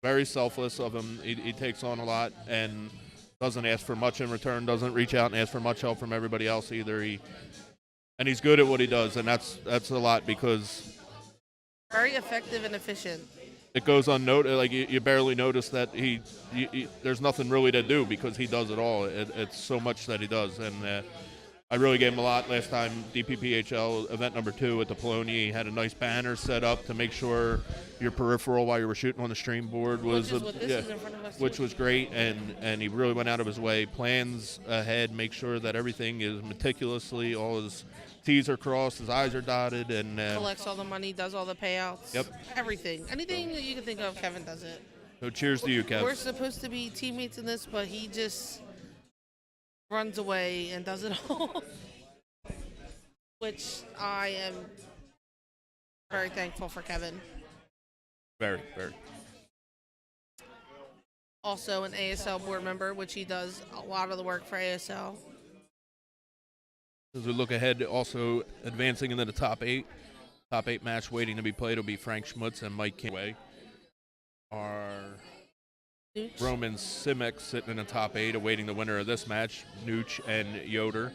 Very selfless of him. He takes on a lot and doesn't ask for much in return. Doesn't reach out and ask for much help from everybody else either. And he's good at what he does, and that's a lot because Very effective and efficient. it goes unnoticed. Like you barely notice that there's nothing really to do because he does it all. It's so much that he does, and I really gave him a lot last time. DPPHL event number 2 at the Poloni. He had a nice banner set up to make sure your peripheral while you were shooting on the stream board was Which is what this is in front of us, which too. was great, and he really went out of his way, plans ahead, make sure that everything is meticulously, all his T's are crossed, his I's are dotted, and Collects all the money, does all the payouts. Yep. Everything. Anything that you can think of, Kevin does it. so cheers to you, Kev. We're supposed to be teammates in this, but he just runs away and does it all. Which I am very thankful for Kevin. Very, very. Also an ASL board member, which he does a lot of the work for ASL. As we look ahead, also advancing into the top 8. Top 8 match waiting to be played will be Frank Schmutz and Mike Kinway. Our Nooch. Roman Simic sitting in the top 8, awaiting the winner of this match, Nooch and Yoder.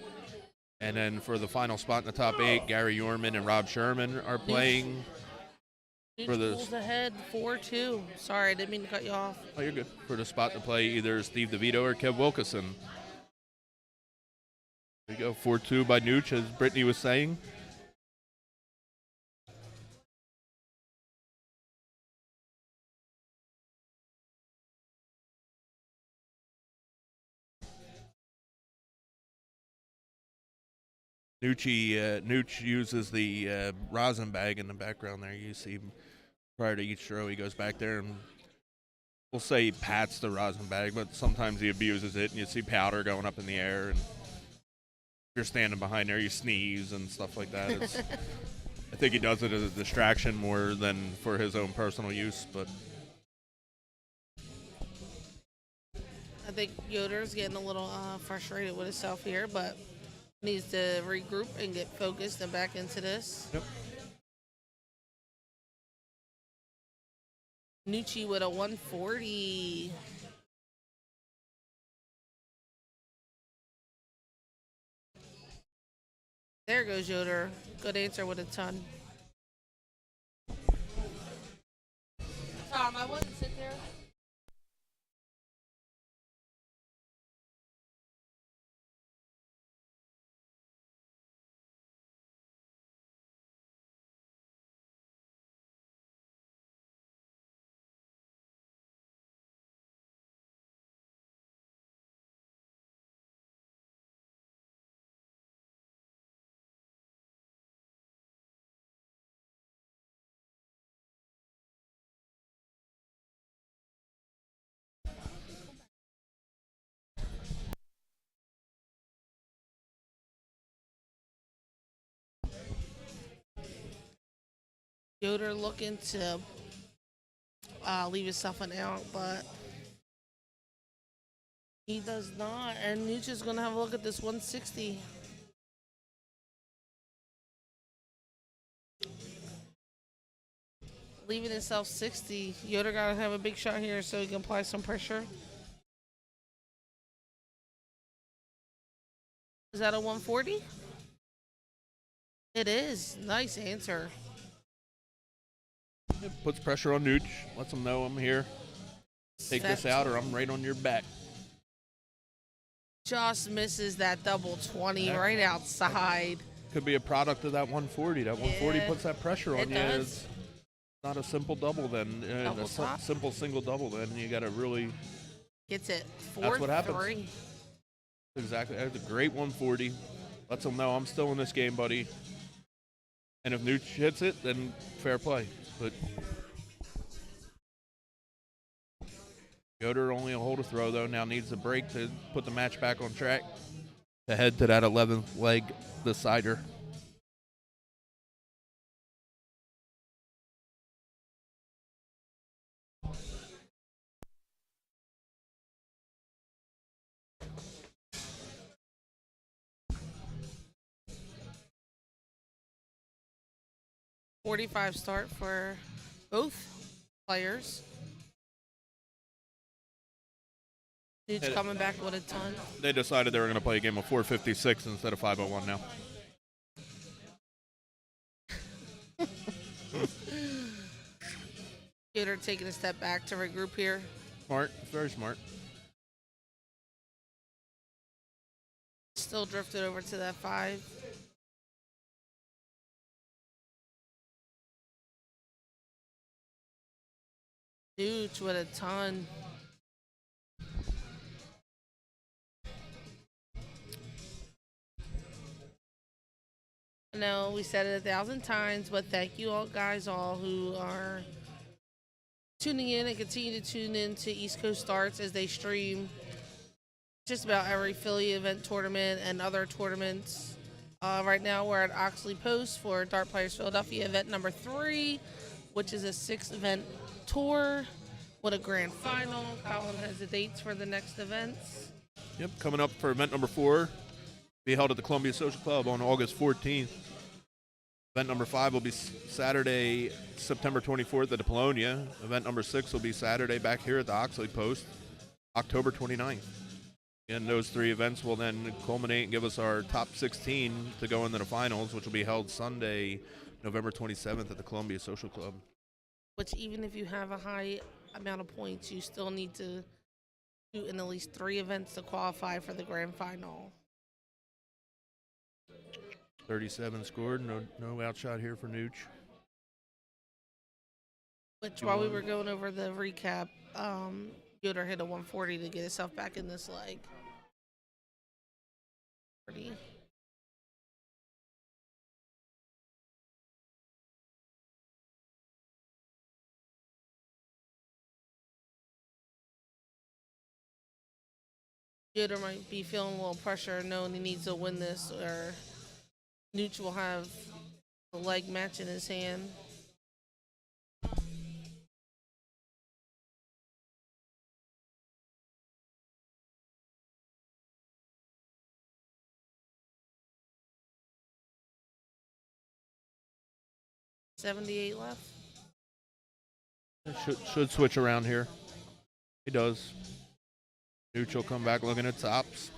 And then for the final spot in the top 8, Gary Yorman and Rob Sherman are playing. Nooch for the- pulls ahead 4-2. Sorry, I didn't mean to cut you off. Oh, you're good. For the spot to play either Steve DeVito or Kev Wilkeson. There you go, 4-2 by Nooch, as Brittany was saying. Nooch uses the rosin bag in the background there. You see prior to each throw, he goes back there and we'll say he pats the rosin bag, but sometimes he abuses it, and you see powder going up in the air. And if you're standing behind there, you sneeze and stuff like that. I think he does it as a distraction more than for his own personal use. But I think Yoder's getting a little frustrated with himself here, but needs to regroup and get focused and back into this. Yep. Nucci with a 140. There goes Yoder. Good answer with a ton. Tom, I wouldn't sit there. Yoder looking to leave himself an out, but he does not. And Nucci's going to have a look at this 160. Leaving himself 60. Yoder got to have a big shot here so he can apply some pressure. Is that a 140? It is. Nice answer. It puts pressure on Nooch. Lets him know I'm here. Take this out or I'm right on your back. Just misses that double 20 right outside. Could be a product of that 140. That 140 Yeah, puts that pressure on it you. does. It's not a simple double then. Double top. Simple single double then. You got to really. Gets it. 4-3. That's what happens. Exactly. That's a great 140. Lets them know I'm still in this game, buddy. And if Nooch hits it, then fair play. But Yoder only a hold to throw, though. Now needs a break to put the match back on track to head to that 11th leg decider. .45 start for both players. Dude's coming back with a ton. They decided they were going to play a game of 456 instead of 501 now. Yoder taking a step back to regroup here. Smart. Very smart. Still drifted over to that 5. Dude with a ton. I know we said it 1,000 times, but thank you all guys all who are tuning in and continue to tune in to East Coast Starts as they stream just about every Philly event tournament and other tournaments. Right now we're at Oxley Post for Dart Players Philadelphia event number 3, which is a 6-event tour with a grand final. Colin has the dates for the next events. Yep, coming up for event number 4. Be held at the Columbia Social Club on August 14th. Event number 5 will be Saturday, September 24th at the Polonia. Event number 6 will be Saturday back here at the Oxley Post, October 29th. And those 3 events will then culminate and give us our top 16 to go into the finals, which will be held Sunday, November 27th at the Columbia Social Club. Which even if you have a high amount of points, you still need to do in at least 3 events to qualify for the grand final. 37 scored, no outshot here for Nooch. Which, while we were going over the recap, Yoder hit a 140 to get himself back in this leg. Pretty. Yoder might be feeling a little pressure knowing he needs to win this, or Nooch will have the leg match in his hand. .78 left. Should switch around here. He does. Nooch will come back looking at tops.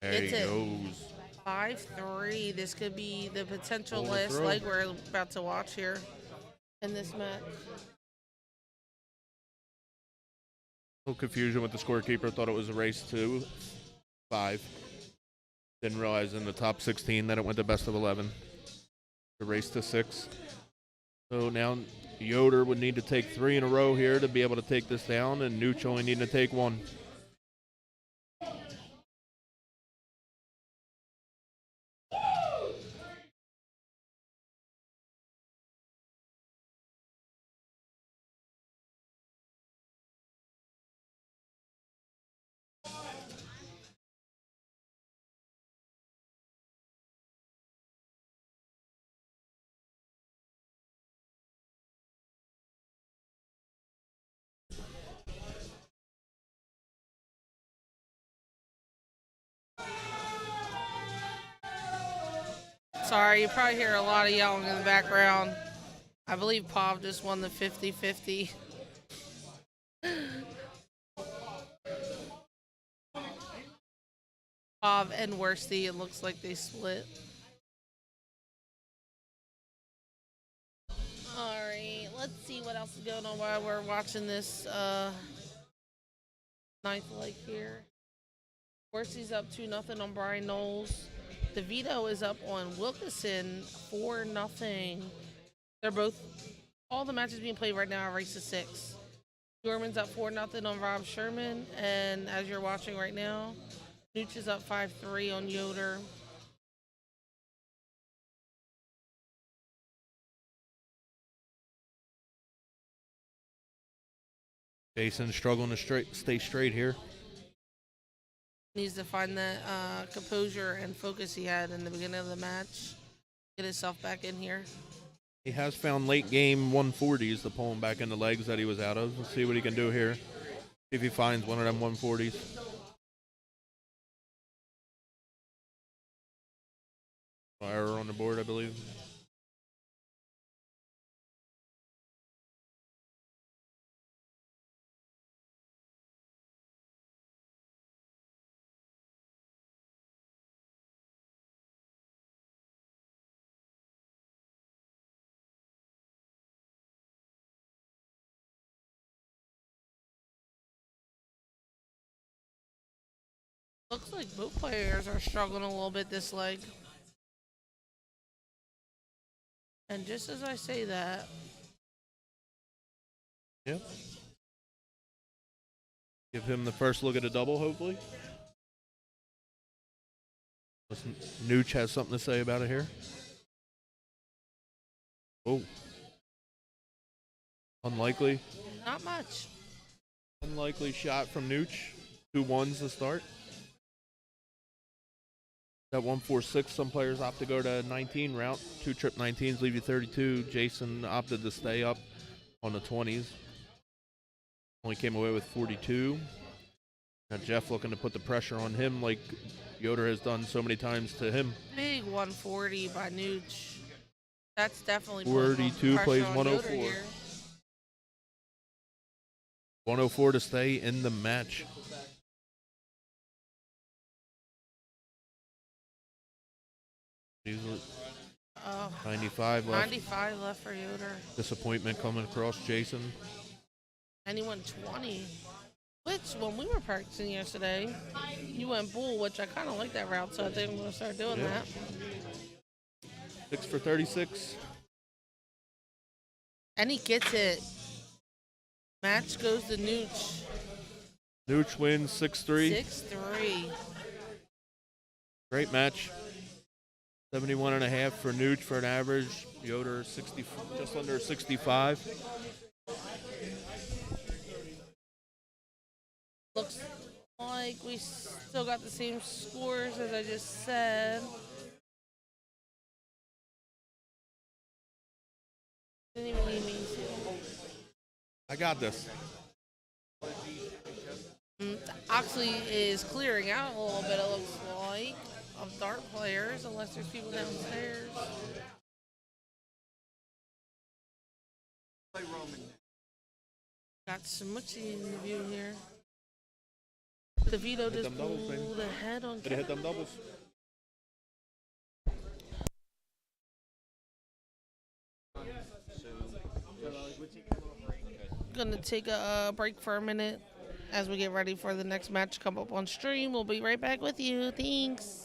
There he It's it. goes. 5-3. This could be the potential Hold last throw. leg we're about to watch here in this match. A little confusion with the scorekeeper. Thought it was a race to 5. Didn't realize in the top 16 that it went to best of 11. The race to 6. So now Yoder would need to take 3 in a row here to be able to take this down, and Nooch only needing to take 1. Sorry, you probably hear a lot of yelling in the background. I believe Pav just won the 50-50 Bob and Worsty, it looks like they split. Alright, let's see what else is going on while we're watching this ninth leg here. Worsty's up 2-0 on Brian Knowles. DeVito is up on Wilkinson 4-0. They're both, all the matches being played right now are race to 6. Dorman's up 4-0 on Rob Sherman, and as you're watching right now, Nooch is up 5-3 on Yoder. Jason struggling to stay straight here. Needs to find that composure and focus he had in the beginning of the match. Get himself back in here. He has found late game 140s to pull him back in the legs that he was out of. Let's see what he can do here. See if he finds one of them 140s. Error on the board, I believe. Looks like both players are struggling a little bit this leg. And just as I say that, Yep. Give him the first look at a double, hopefully. Listen, Nooch has something to say about it here. Oh. Unlikely. not much. Unlikely shot from Nooch. 2 1s to start. That 1-4-6, some players opt to go to 19 route. 2 trip 19s leave you 32. Jason opted to stay up on the 20s. Only came away with 42. Now Jeff looking to put the pressure on him like Yoder has done so many times to him. Big 140 by Nooch. That's definitely 42 pressure plays on 104. Yoder here. 104 to stay in the match. Easily. 95 left. 95 left for Yoder. Disappointment coming across Jason. And he went 20. Which, when we were practicing yesterday, you went bull, which I kind of like that route, so I think I'm going to start doing Yeah. that. 6 for 36. And he gets it. Match goes to Nooch. Nooch wins 6-3. 6-3. Great match. 71.5 for Nooch for an average. Yoder 60, just under 65. Looks like we still got the same scores as I just said. Didn't even need me to. I got this. Oxley is clearing out a little bit, it looks like, of dart players, unless there's people downstairs. Got Smoochie in the view here. DeVito just them doubles, baby. pulled ahead on Did it hit them doubles? Gonna take a break for a minute as we get ready for the next match to come up on stream. We'll be right back with you. Thanks.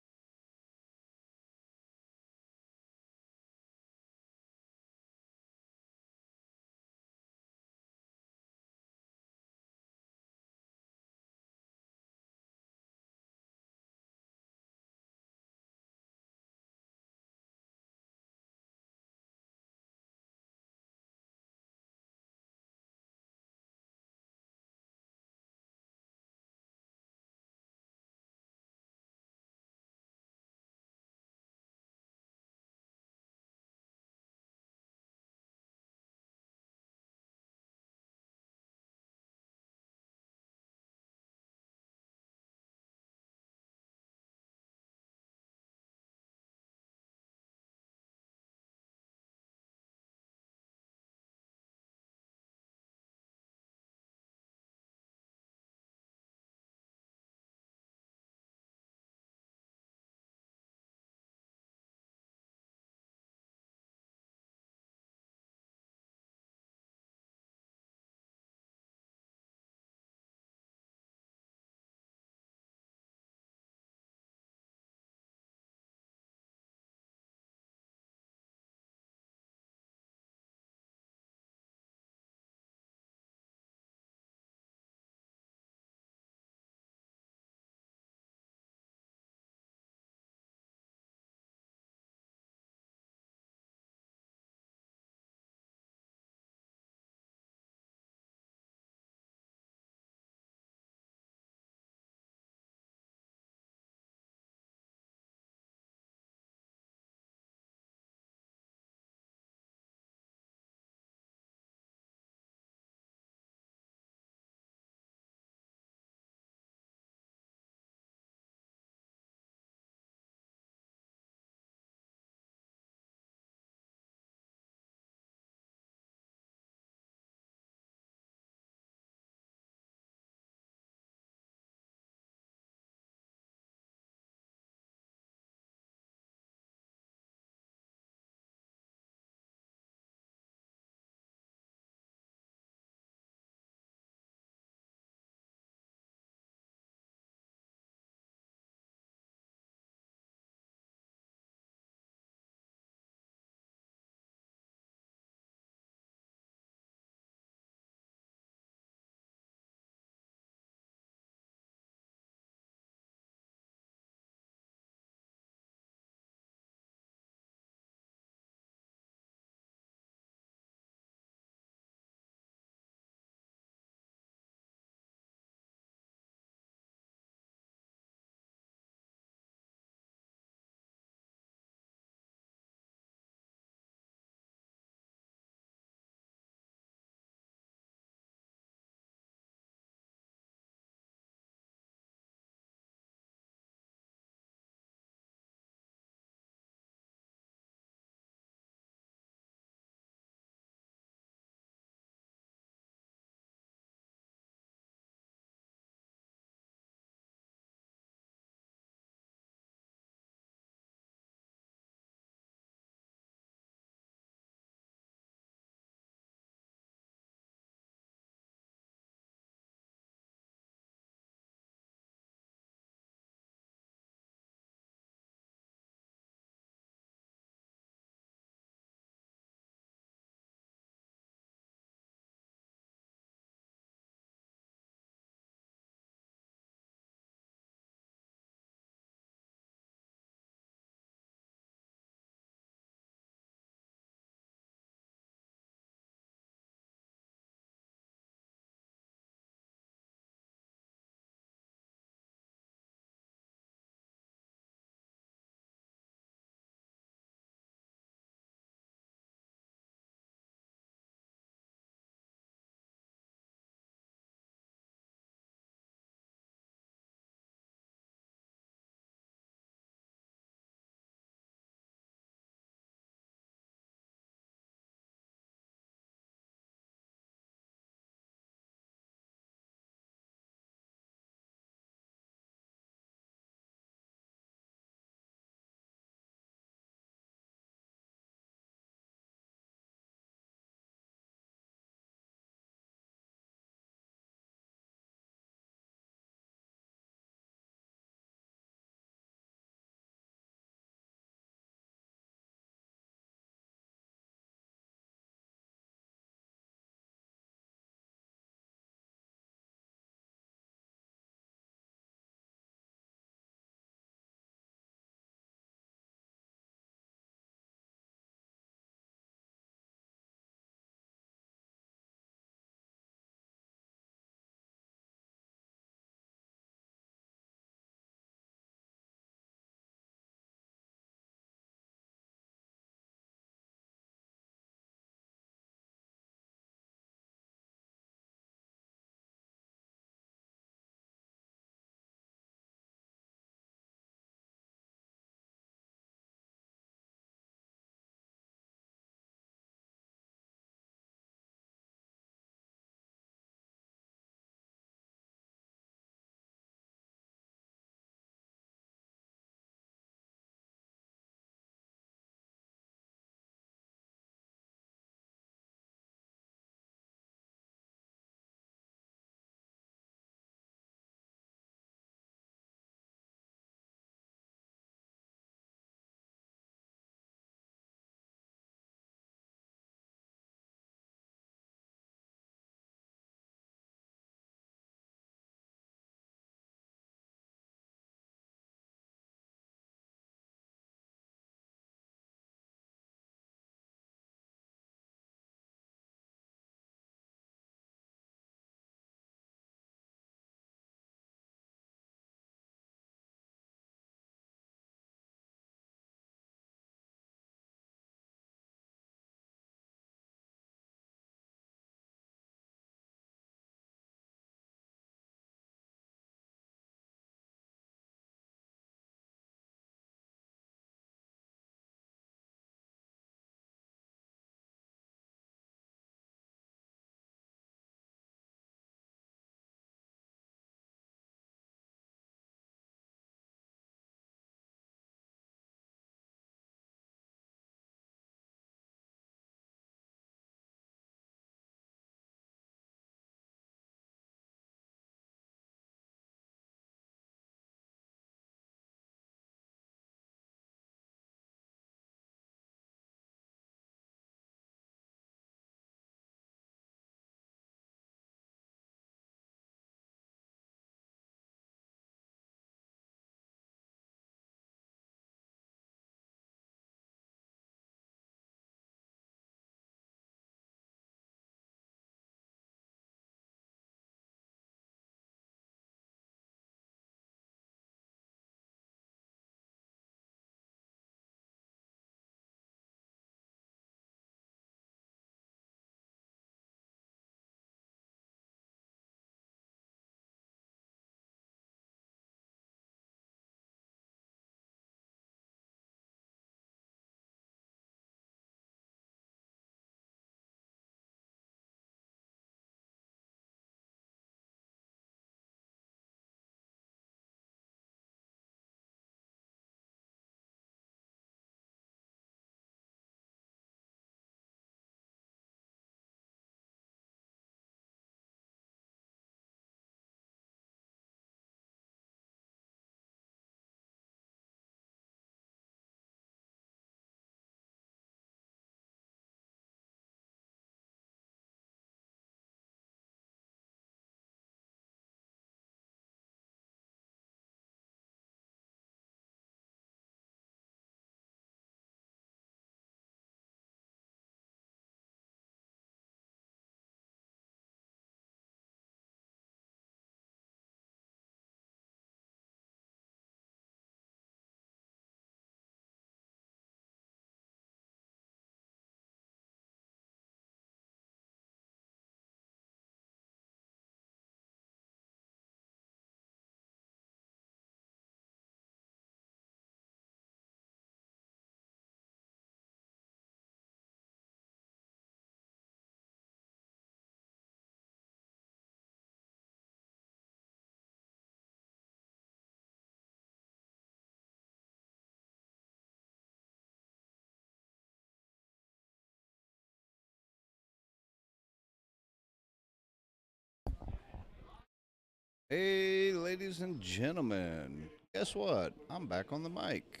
Hey, ladies and gentlemen, guess what? I'm back on the mic.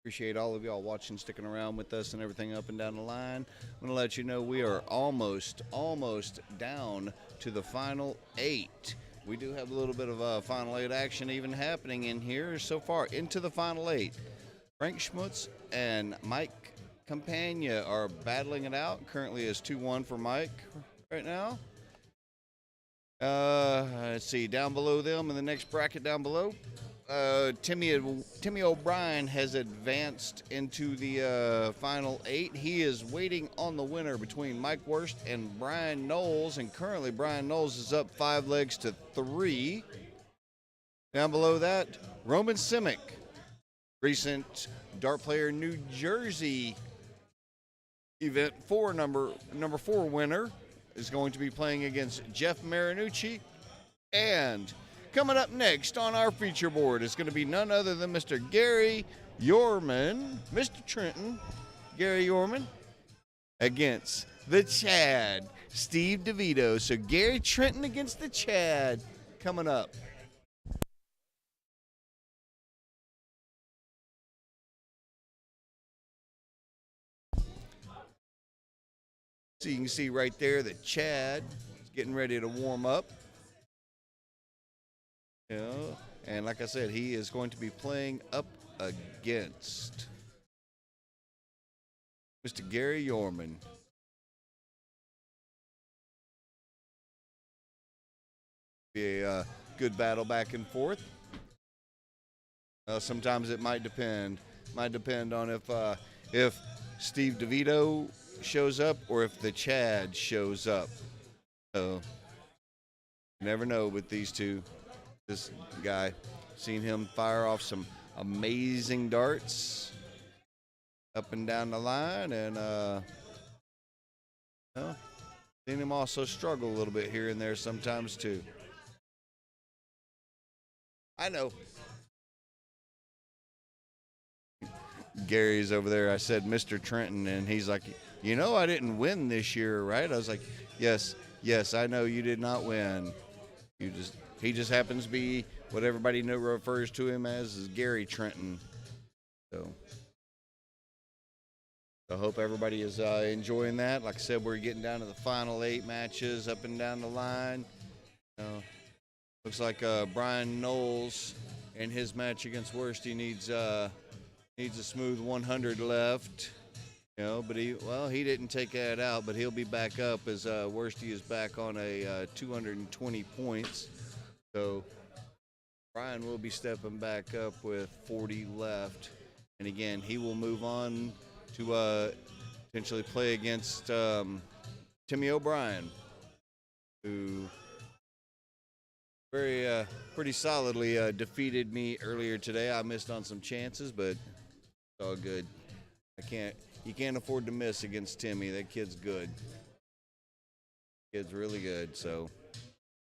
Appreciate all of y'all watching, sticking around with us and everything up and down the line. I'm going to let you know we are almost down to the final 8. We do have a little bit of final 8 action even happening in here so far into the final 8. Frank Schmutz and Mike Campagna are battling it out. Currently is 2-1 for Mike right now. Let's see, down below them in the next bracket down below, Timmy O'Brien has advanced into the final 8. He is waiting on the winner between Mike Worst and Brian Knowles, and currently Brian Knowles is up 5 legs to 3. Down below that, Roman Simic, recent Dart Player New Jersey event 4 number 4 winner, is going to be playing against Jeff Marinucci. And coming up next on our feature board is going to be none other than Mr. Gary Yorman, Mr. Trenton, Gary Yorman, against the Chad, Steve DeVito. So Gary Trenton against the Chad coming up. So you can see right there that Chad is getting ready to warm up. And like I said, he is going to be playing up against Mr. Gary Yorman. Be a good battle back and forth. Sometimes it might depend. Might depend on if Steve DeVito shows up or if the Chad shows up. So you never know with these two. This guy, seen him fire off some amazing darts up and down the line, and seen him also struggle a little bit here and there sometimes too. I know. Gary's over there. I said Mr. Trenton, and he's like, you know, I didn't win this year, right? I was like, yes, I know you did not win. He just happens to be what everybody refers to him as is Gary Trenton. So I hope everybody is enjoying that. Like I said, we're getting down to the final 8 matches up and down the line. Looks like Brian Knowles in his match against Worsty needs a smooth 100 left. But he didn't take that out, but he'll be back up as Worsty is back on a 220 points. So Brian will be stepping back up with 40 left. And again, he will move on to potentially play against Timmy O'Brien, who pretty solidly defeated me earlier today. I missed on some chances, but it's all good. You can't afford to miss against Timmy. That kid's good. Kid's really good. So,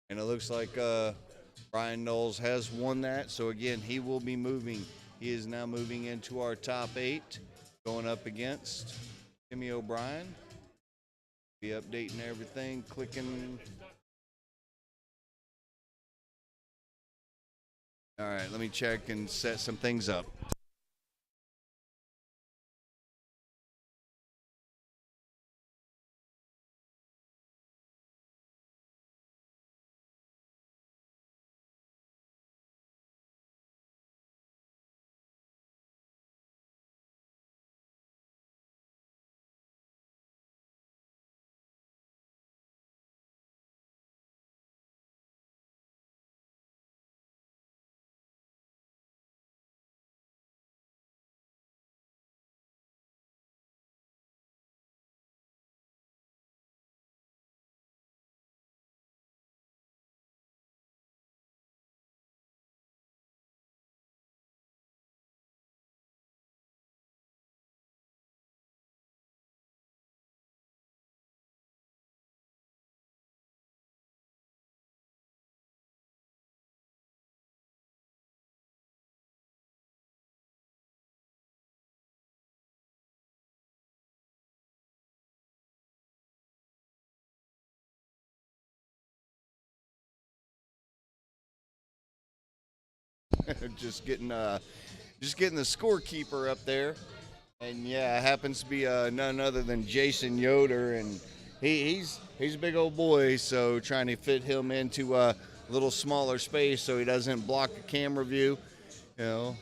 and it looks like Brian Knowles has won that. So again, he will be moving. He is now moving into our top 8, going up against Timmy O'Brien. Be updating everything, clicking. All right, let me check and set some things up. just getting the scorekeeper up there. And yeah, it happens to be none other than Jason Yoder, and he's a big old boy, so trying to fit him into a little smaller space so he doesn't block the camera view, you know.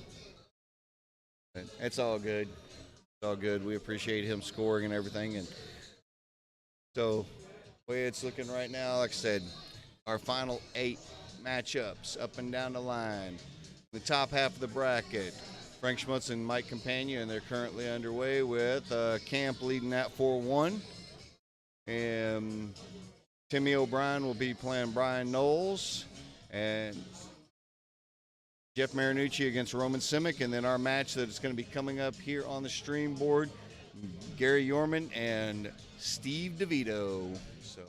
But it's all good. It's all good. We appreciate him scoring and everything. And so, the way it's looking right now, like I said, our final 8 matchups up and down the line. The top half of the bracket, Frank Schmutz and Mike Campagna, and they're currently underway with Camp leading that 4-1. And Timmy O'Brien will be playing Brian Knowles, and Jeff Marinucci against Roman Simic. And then our match that is going to be coming up here on the stream board, Gary Yorman and Steve DeVito. So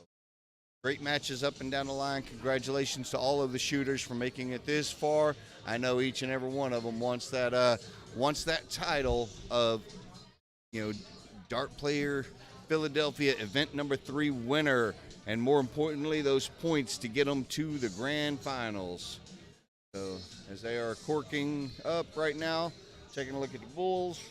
great matches up and down the line. Congratulations to all of the shooters for making it this far. I know each and every one of them wants that title of, Dart Player Philadelphia event number 3 winner, and more importantly, those points to get them to the grand finals. So as they are corking up right now, taking a look at the Bulls.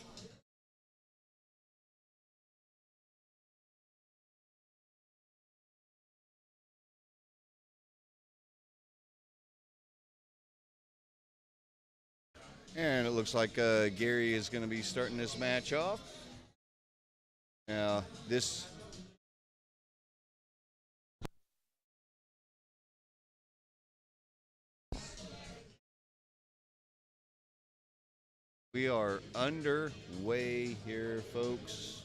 And it looks like Gary is going to be starting this match off. Now, we are underway here, folks.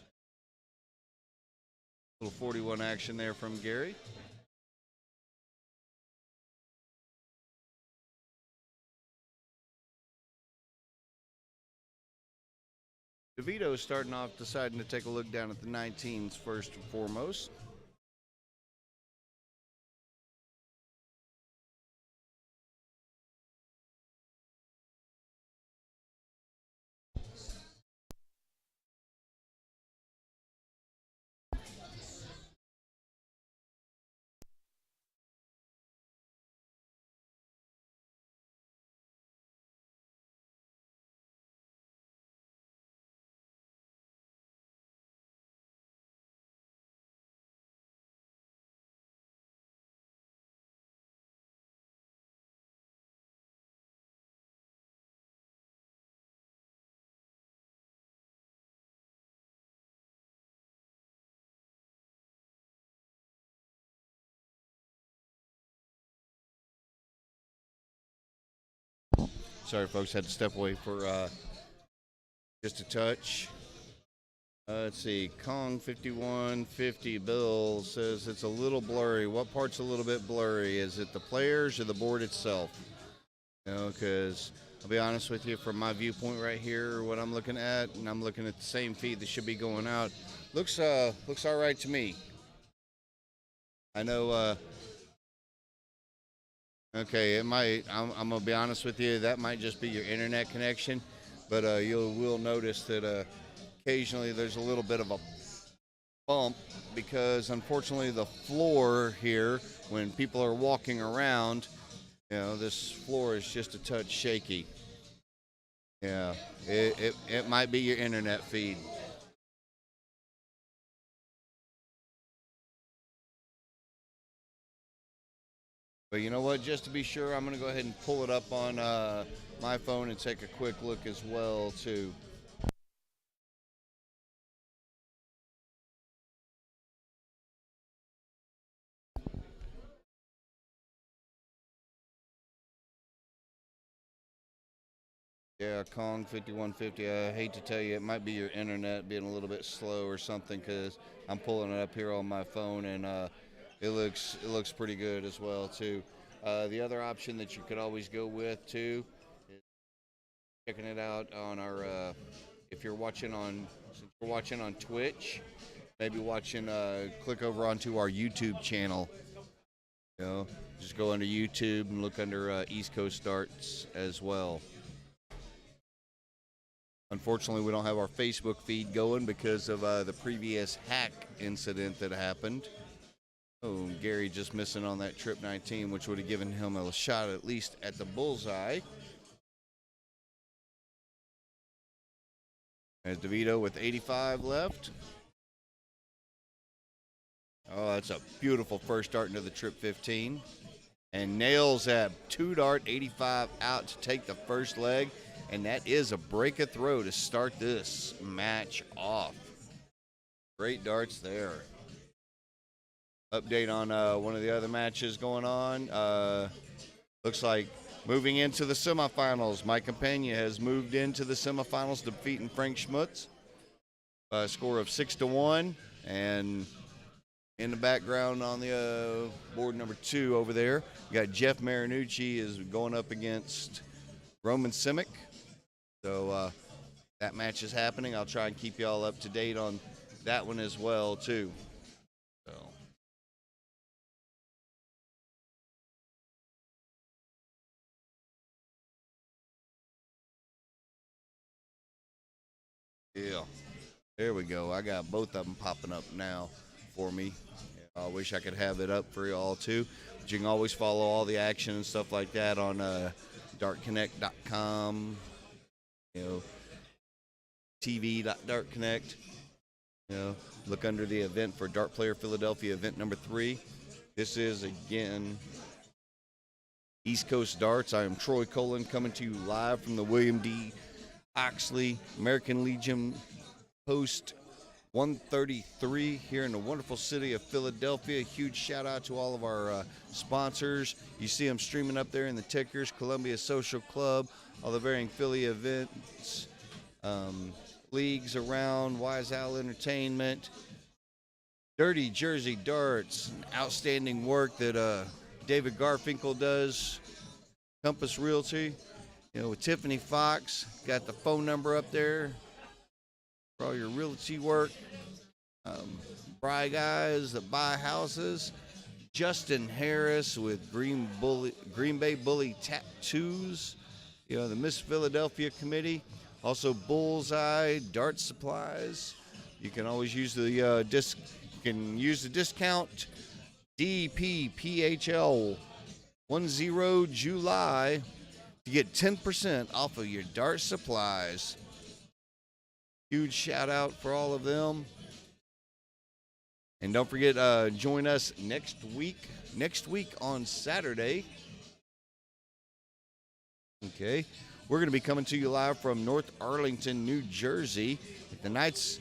Little 41 action there from Gary. DeVito is starting off, deciding to take a look down at the 19s first and foremost. Sorry, folks, had to step away for just a touch. Let's see, Kong 5150 Bill says it's a little blurry. What part's a little bit blurry? Is it the players or the board itself? Because I'll be honest with you, from my viewpoint right here, what I'm looking at, and I'm looking at the same feed that should be going out, looks all right to me. I know. Okay, it might. I'm gonna be honest with you. That might just be your internet connection, but you will notice that occasionally there's a little bit of a bump because, unfortunately, the floor here, when people are walking around, this floor is just a touch shaky. Yeah, it might be your internet feed. But you know what, just to be sure, I'm going to go ahead and pull it up on my phone and take a quick look as well, too. Yeah, Kong 5150, I hate to tell you, it might be your internet being a little bit slow or something, because I'm pulling it up here on my phone, and it looks pretty good as well, too. The other option that you could always go with, too, is checking it out on our, if you're watching on Twitch, maybe click over onto our YouTube channel. Just go under YouTube and look under East Coast Darts as well. Unfortunately, we don't have our Facebook feed going because of the previous hack incident that happened. Oh, Gary just missing on that trip 19, which would have given him a shot at least at the bullseye. There's DeVito with 85 left. Oh, that's a beautiful first start into the trip 15. And nails that 2-dart 85 out to take the first leg. And that is a break a throw to start this match off. Great darts there. Update on one of the other matches going on. Looks like moving into the semifinals, Mike Campagna has moved into the semifinals, defeating Frank Schmutz by a score of 6-1. And in the background on the board number 2 over there, you got Jeff Marinucci is going up against Roman Simic. So that match is happening. I'll try and keep y'all up to date on that one as well, too. So. Yeah, there we go. I got both of them popping up now for me. I wish I could have it up for y'all too. But you can always follow all the action and stuff like that on dartconnect.com, tv.dartconnect. Look under the event for Dart Player Philadelphia event number 3. This is, again, East Coast Darts. I am Troy Colon coming to you live from the William D. Oxley American Legion Post 133 here in the wonderful city of Philadelphia. Huge shout out to all of our sponsors. You see them streaming up there in the tickers: Columbia Social Club, all the varying Philly events, leagues around, Wise Owl Entertainment, Dirty Jersey Darts, outstanding work that David Garfinkel does, Compass Realty. With Tiffany Fox, got the phone number up there for all your realty work. Bry guys that buy houses. Justin Harris with Green Bay Bully Tattoos. The Miss Philadelphia Committee. Also Bullseye Dart Supplies. You can always use the discount DPPHL 10 July. To get 10% off of your dart supplies. Huge shout out for all of them. And don't forget, join us next week on Saturday. Okay. We're going to be coming to you live from North Arlington, New Jersey. The Knights.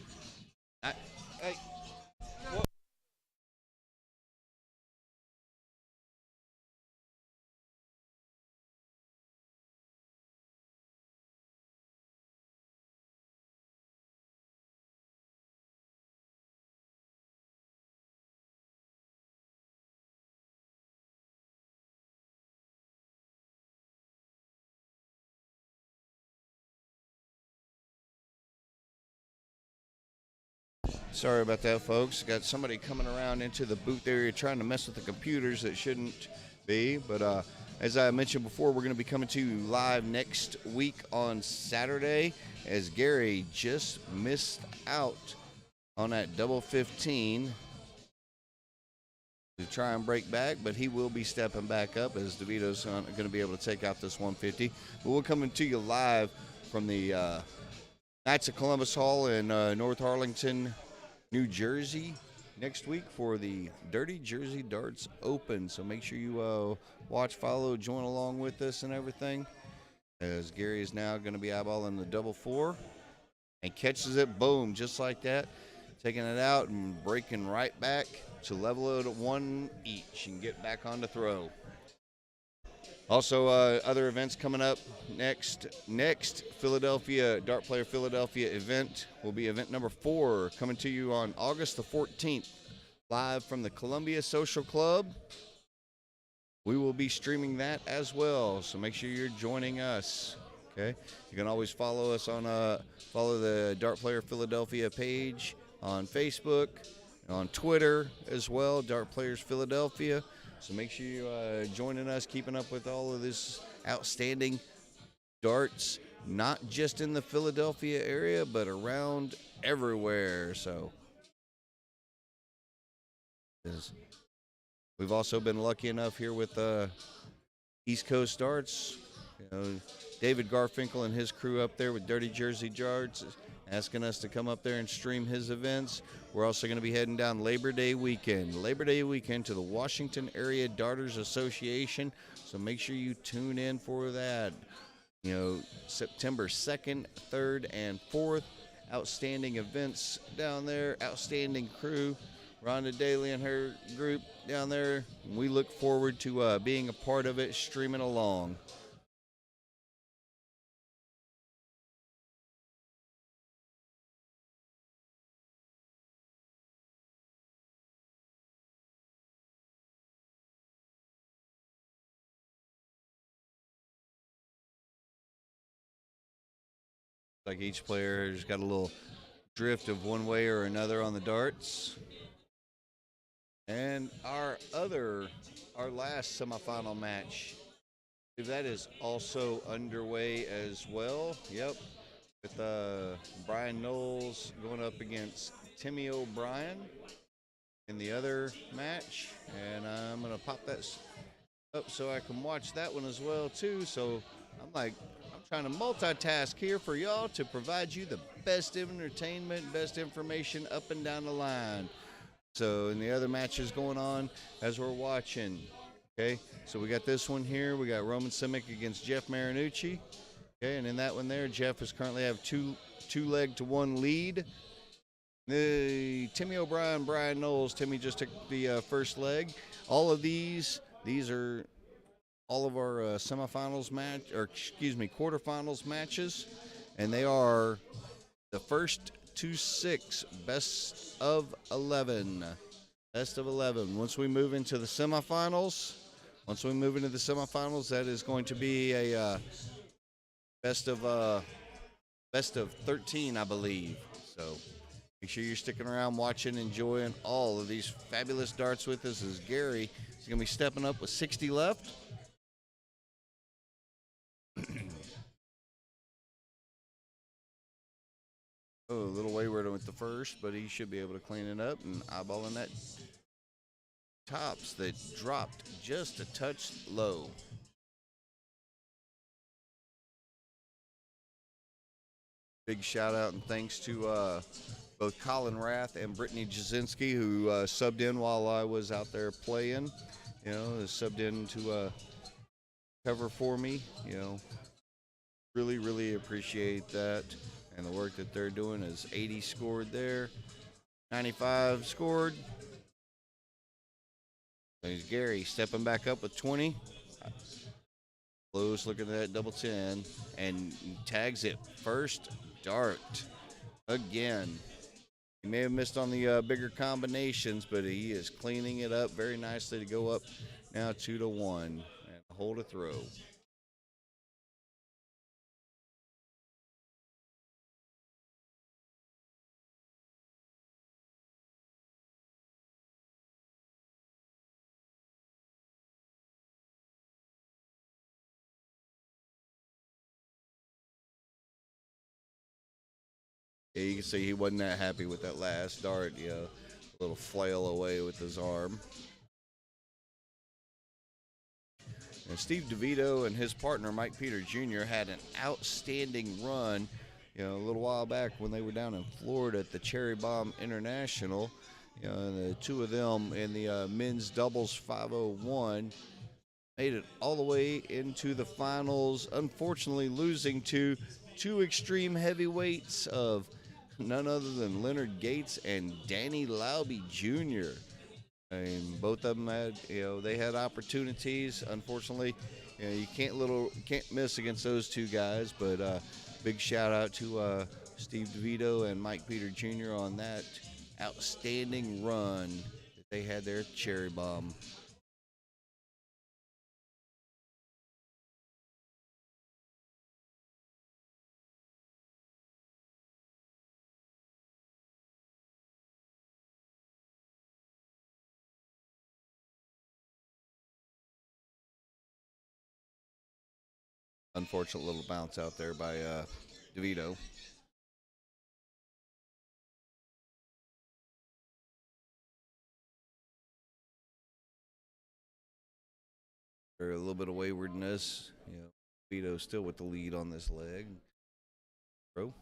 Hey. Sorry about that, folks. Got somebody coming around into the booth area trying to mess with the computers that shouldn't be. But as I mentioned before, we're going to be coming to you live next week on Saturday, as Gary just missed out on that double 15 to try and break back, but he will be stepping back up as DeVito's going to be able to take out this 150. But we're coming to you live from the Knights of Columbus Hall in North Arlington, New Jersey, next week for the Dirty Jersey Darts Open. So make sure you watch, follow, join along with us and everything, as Gary is now going to be eyeballing the double 4 and catches it, boom, just like that, taking it out and breaking right back to level it at 1 each and get back on the throw. Also, other events coming up next Philadelphia Dart Player Philadelphia event will be event number 4, coming to you on August the 14th, live from the Columbia Social Club. We will be streaming that as well, so make sure you're joining us. Okay, you can always follow us on follow the Dart Player Philadelphia page on Facebook, on Twitter as well, Dart Players Philadelphia. So make sure you're joining us, keeping up with all of this outstanding darts, not just in the Philadelphia area, but around everywhere. So we've also been lucky enough here with East Coast Darts. You know, David Garfinkel and his crew up there with Dirty Jersey Jards asking us to come up there and stream his events. We're also going to be heading down Labor Day weekend to the Washington Area Darters Association. So make sure you tune in for that. You know, September 2nd, 3rd, and 4th. Outstanding events down there, outstanding crew. Rhonda Daly and her group down there. We look forward to being a part of it, streaming along. Like each player has got a little drift of one way or another on the darts. And our last semifinal match, that is also underway as well. Yep, with Brian Knowles going up against Timmy O'Brien in the other match. And I'm going to pop that up so I can watch that one as well too. So I'm trying to multitask here for y'all to provide you the best entertainment, best information up and down the line. So, and the other matches going on as we're watching. Okay, so we got this one here. We got Roman Simic against Jeff Marinucci. Okay, and in that one there, Jeff is currently have two leg to one lead. The Timmy O'Brien, Brian Knowles. Timmy just took the first leg. All of these are all of our semifinals match, or excuse me, quarterfinals matches, and they are the first to 6, best of 11. Best of 11. Once we move into the semifinals, that is going to be a best of 13, I believe. So make sure you're sticking around, watching, enjoying all of these fabulous darts with us. As Gary is going to be stepping up with 60 left. Oh, a little wayward with the first, but he should be able to clean it up and eyeballing that tops that dropped just a touch low. Big shout out and thanks to both Colin Rath and Brittany Jasinski, who subbed in while I was out there playing. You know, subbed in to cover for me. You know, really, really appreciate that. And the work that they're doing is 80 scored there, 95 scored. There's Gary stepping back up with 20. Close looking at that double 10 and tags it first dart again. He may have missed on the bigger combinations, but he is cleaning it up very nicely to go up now 2-1 and hold a throw. Yeah, you can see he wasn't that happy with that last dart, you know, a little flail away with his arm. And Steve DeVito and his partner, Mike Peter Jr., had an outstanding run, you know, a little while back when they were down in Florida at the Cherry Bomb International. You know, the two of them in the men's doubles 501 made it all the way into the finals, unfortunately losing to two extreme heavyweights of none other than Leonard Gates and Danny Lauby Jr. And both of them had, you know, they had opportunities. Unfortunately, you know, you can't miss against those two guys. But big shout out to Steve DeVito and Mike Peter Jr. on that outstanding run that they had there at Cherry Bomb. Unfortunate little bounce out there by DeVito. There's a little bit of waywardness, you know, Vito still with the lead on this leg. Bro.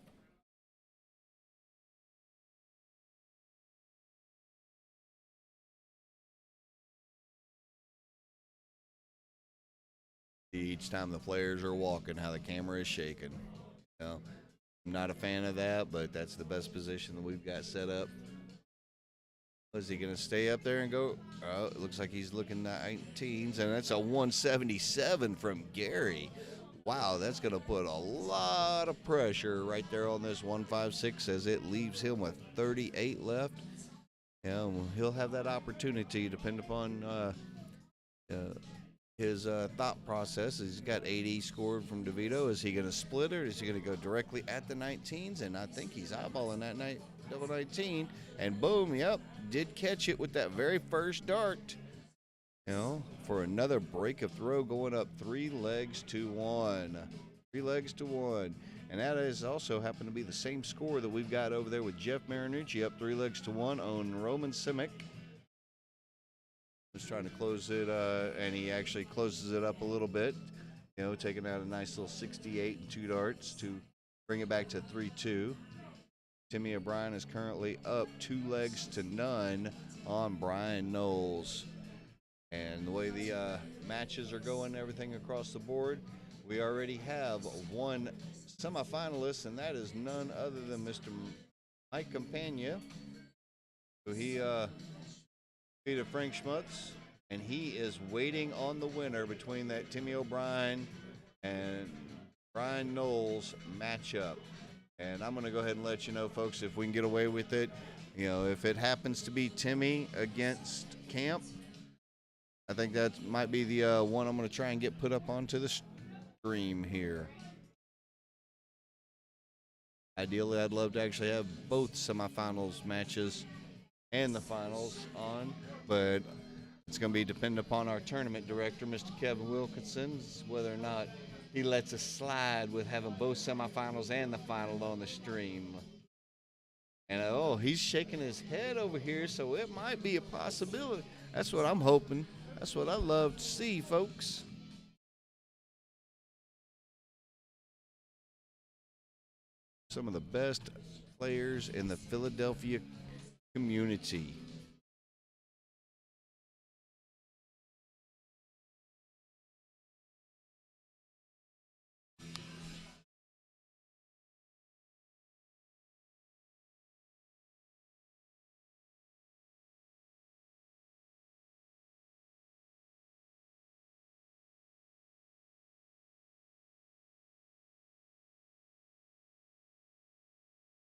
Each time the players are walking, how the camera is shaking. You know, I'm not a fan of that, but that's the best position that we've got set up. Is he going to stay up there and go? Oh, it looks like he's looking 19s, and that's a 177 from Gary. Wow, that's going to put a lot of pressure right there on this 156 as it leaves him with 38 left. Yeah, well, he'll have that opportunity, depending upon his thought process. He's got 80 scored from DeVito. Is he going to split it, or is he going to go directly at the 19s? And I think he's eyeballing that double 19. And boom, yep, did catch it with that very first dart. You know, for another break of throw, going up 3 legs to 1. 3 legs to 1. And that is also happened to be the same score that we've got over there with Jeff Marinucci up 3 legs to 1 on Roman Simic. Was trying to close it, and he actually closes it up a little bit. You know, taking out a nice little 68 and 2 darts to bring it back to 3-2. Timmy O'Brien is currently up 2 legs to none on Brian Knowles. And the way the matches are going, everything across the board, we already have one semifinalist, and that is none other than Mr. Mike Campagna. So he defeated Frank Schmutz, and he is waiting on the winner between that Timmy O'Brien and Brian Knowles matchup. And I'm going to go ahead and let you know, folks, if we can get away with it. You know, if it happens to be Timmy against Camp, I think that might be the one I'm going to try and get put up onto the stream here. Ideally, I'd love to actually have both semifinals matches and the finals on, but it's going to be dependent upon our tournament director, Mr. Kevin Wilkinson, whether or not he lets us slide with having both semifinals and the final on the stream. And oh, he's shaking his head over here, so it might be a possibility. That's what I'm hoping. That's what I love to see, folks. Some of the best players in the Philadelphia community.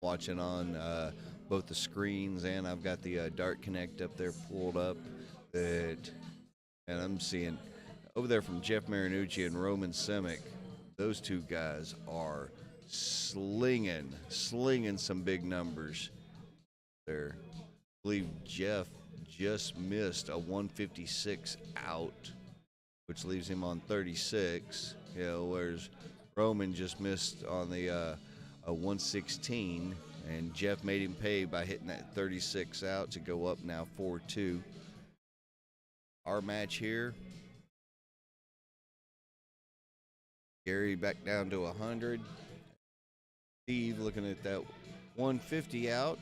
Watching on both the screens, and I've got the Dart Connect up there pulled up, and I'm seeing over there from Jeff Marinucci and Roman Simic. Those two guys are slinging some big numbers there. I believe Jeff just missed a 156 out, which leaves him on 36. You know, whereas Roman just missed on the a 116, and Jeff made him pay by hitting that 36 out to go up now 4-2. Our match here, Gary back down to 100. Steve looking at that 150 out.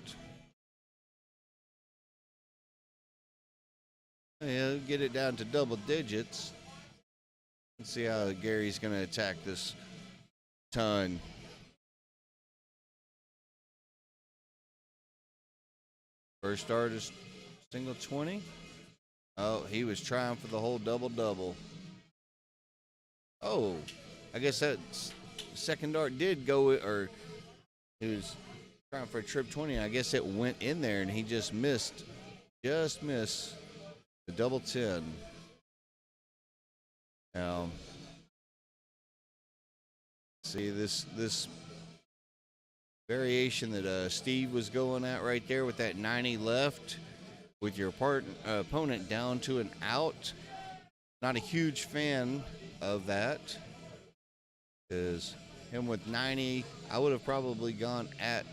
Yeah, get it down to double digits. Let's see how Gary's going to attack this ton. First start is single 20. Oh, he was trying for the whole double-double. Oh, I guess that second dart did go, or he was trying for a trip 20. I guess it went in there, and he just missed the double 10. Now, see this variation that Steve was going at right there with that 90 left, with your opponent down to an out. Not a huge fan of that, because him with 90, I would have probably gone at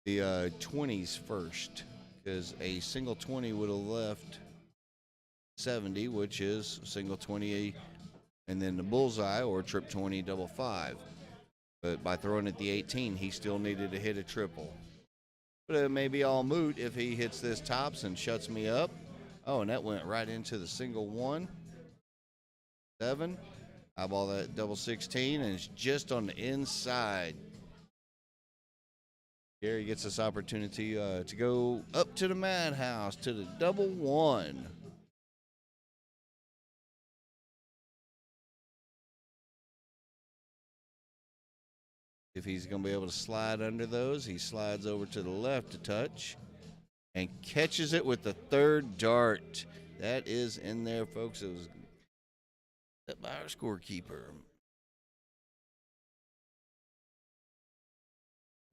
the 20s first, because a single 20 would have left 70, which is single 20 and then the bullseye or trip 20 double 5. But by throwing at the 18, he still needed to hit a triple. But it may be all moot if he hits this tops and shuts me up. Oh, and that went right into the single 1. 7. Eyeball that double 16, and it's just on the inside. Gary gets this opportunity to go up to the madhouse to the double 1. If he's going to be able to slide under those, he slides over to the left to touch and catches it with the third dart. That is in there, folks. It was set by our scorekeeper.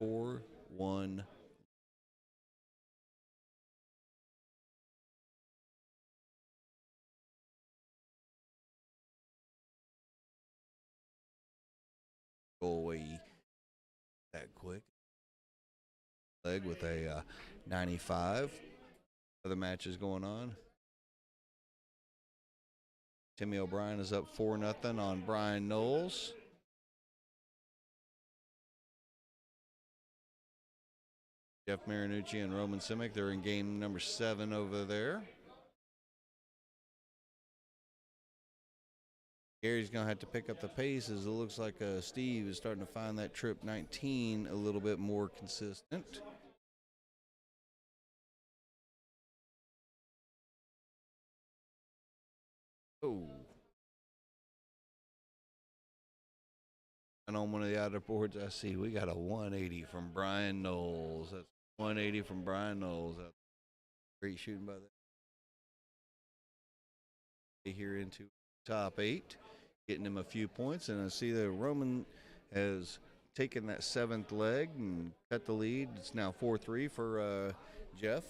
4-1. Go away that quick. Leg with a 95. Other matches going on. Timmy O'Brien is up 4-0 on Brian Knowles. Jeff Marinucci and Roman Simic, they're in game number 7 over there. Gary's going to have to pick up the pace as it looks like Steve is starting to find that trip 19 a little bit more consistent. Oh. And on one of the outer boards, I see we got a 180 from Brian Knowles. That's 180 from Brian Knowles. That's great shooting by that. Here into top 8, getting him a few points. And I see that Roman has taken that 7th leg and cut the lead. It's now 4-3 for Jeff.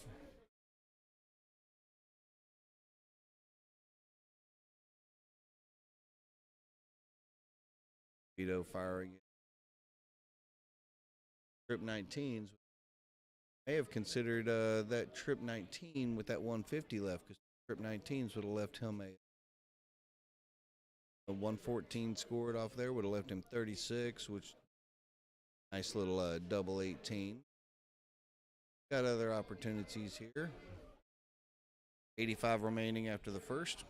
Vito firing trip 19s. May have considered that trip 19 with that 150 left, because trip 19s would have left him a 114 scored off there, would have left him 36, which nice little double 18. Got other opportunities here. 85 remaining after the first.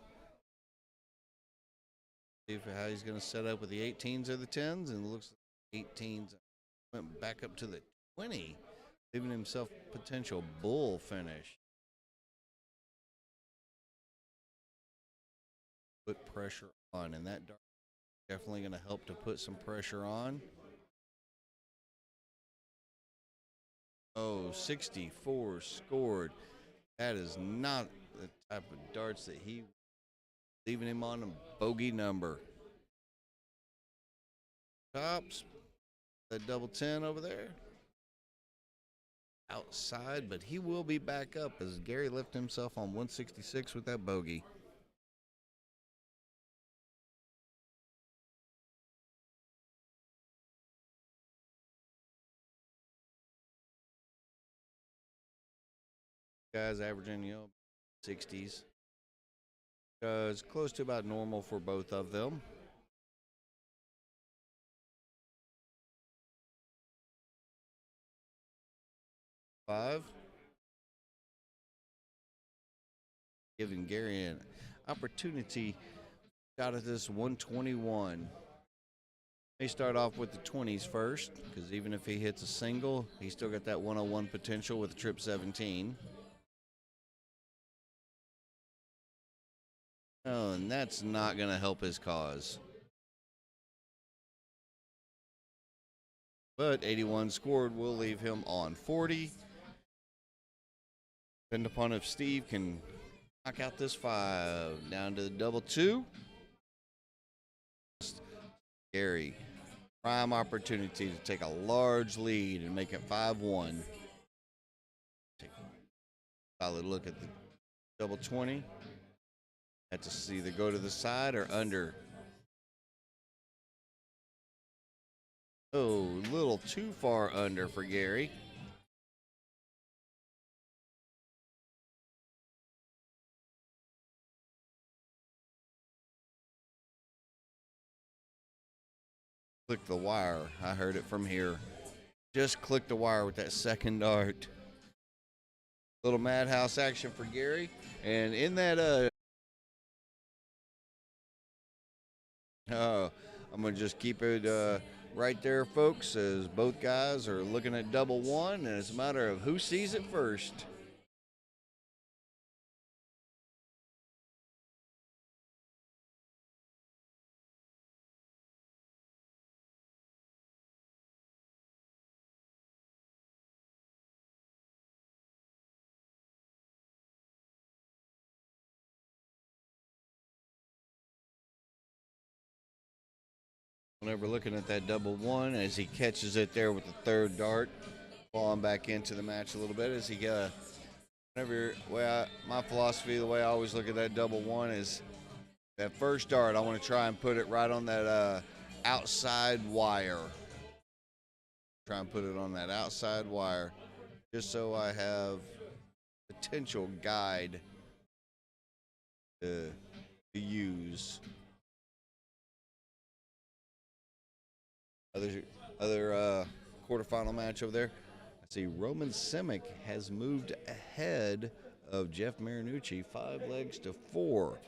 See how he's going to set up with the 18s or the 10s, and it looks like 18s went back up to the 20, leaving himself potential bull finish. Put pressure on, and that dart is definitely going to help to put some pressure on. Oh, 64 scored. That is not the type of darts that he, leaving him on a bogey number. Tops, that double 10 over there. Outside, but he will be back up as Gary lifted himself on 166 with that bogey. Guys averaging, 60s. It's close to about normal for both of them. Five. Giving Gary an opportunity out of this 121. May start off with the 20s first, because even if he hits a single, he's still got that 101 potential with the trip 17. Oh, and that's not going to help his cause. But 81 scored will leave him on 40. Depend upon if Steve can knock out this 5 down to the double 2. Gary, prime opportunity to take a large lead and make it 5-1. Take a solid look at the double 20. Had to either go to the side or under. Oh, a little too far under for Gary. click the wire. I heard it from here. Just click the wire with that second dart. Little madhouse action for Gary. And in that, I'm going to just keep it right there, folks, as both guys are looking at double one, and it's a matter of who sees it first. Whenever looking at that double one, as he catches it there with the third dart, falling back into the match a little bit as he my philosophy, the way I always look at that double one is that first dart, I want to try and put it right on that outside wire. Try and put it on that outside wire just so I have potential guide to use. Other quarterfinal match over there. I see Roman Simic has moved ahead of Jeff Marinucci 5 legs to 4.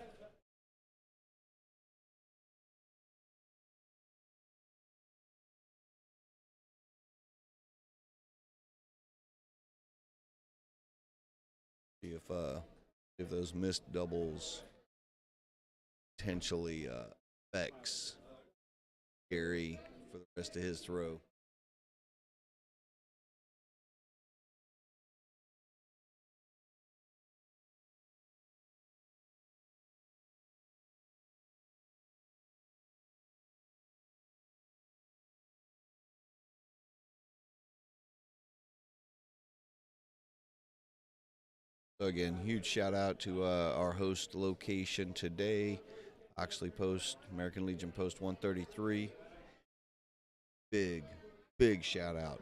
See if those missed doubles potentially affects Gary for the rest of his throw. So again, huge shout out to our host location today, Oxley Post, American Legion Post 133. Big shout out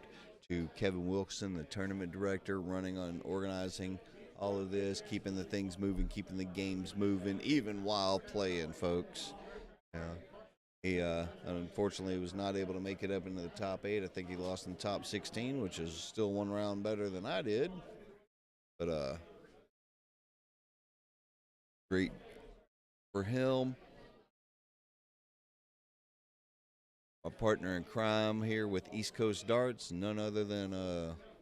to Kevin Wilson, the tournament director, running on organizing all of this, keeping the things moving, keeping the games moving, even while playing, folks. He unfortunately was not able to make it up into the top 8. I think he lost in the top 16, which is still one round better than I did. But great for him. My partner in crime here with East Coast Darts, none other than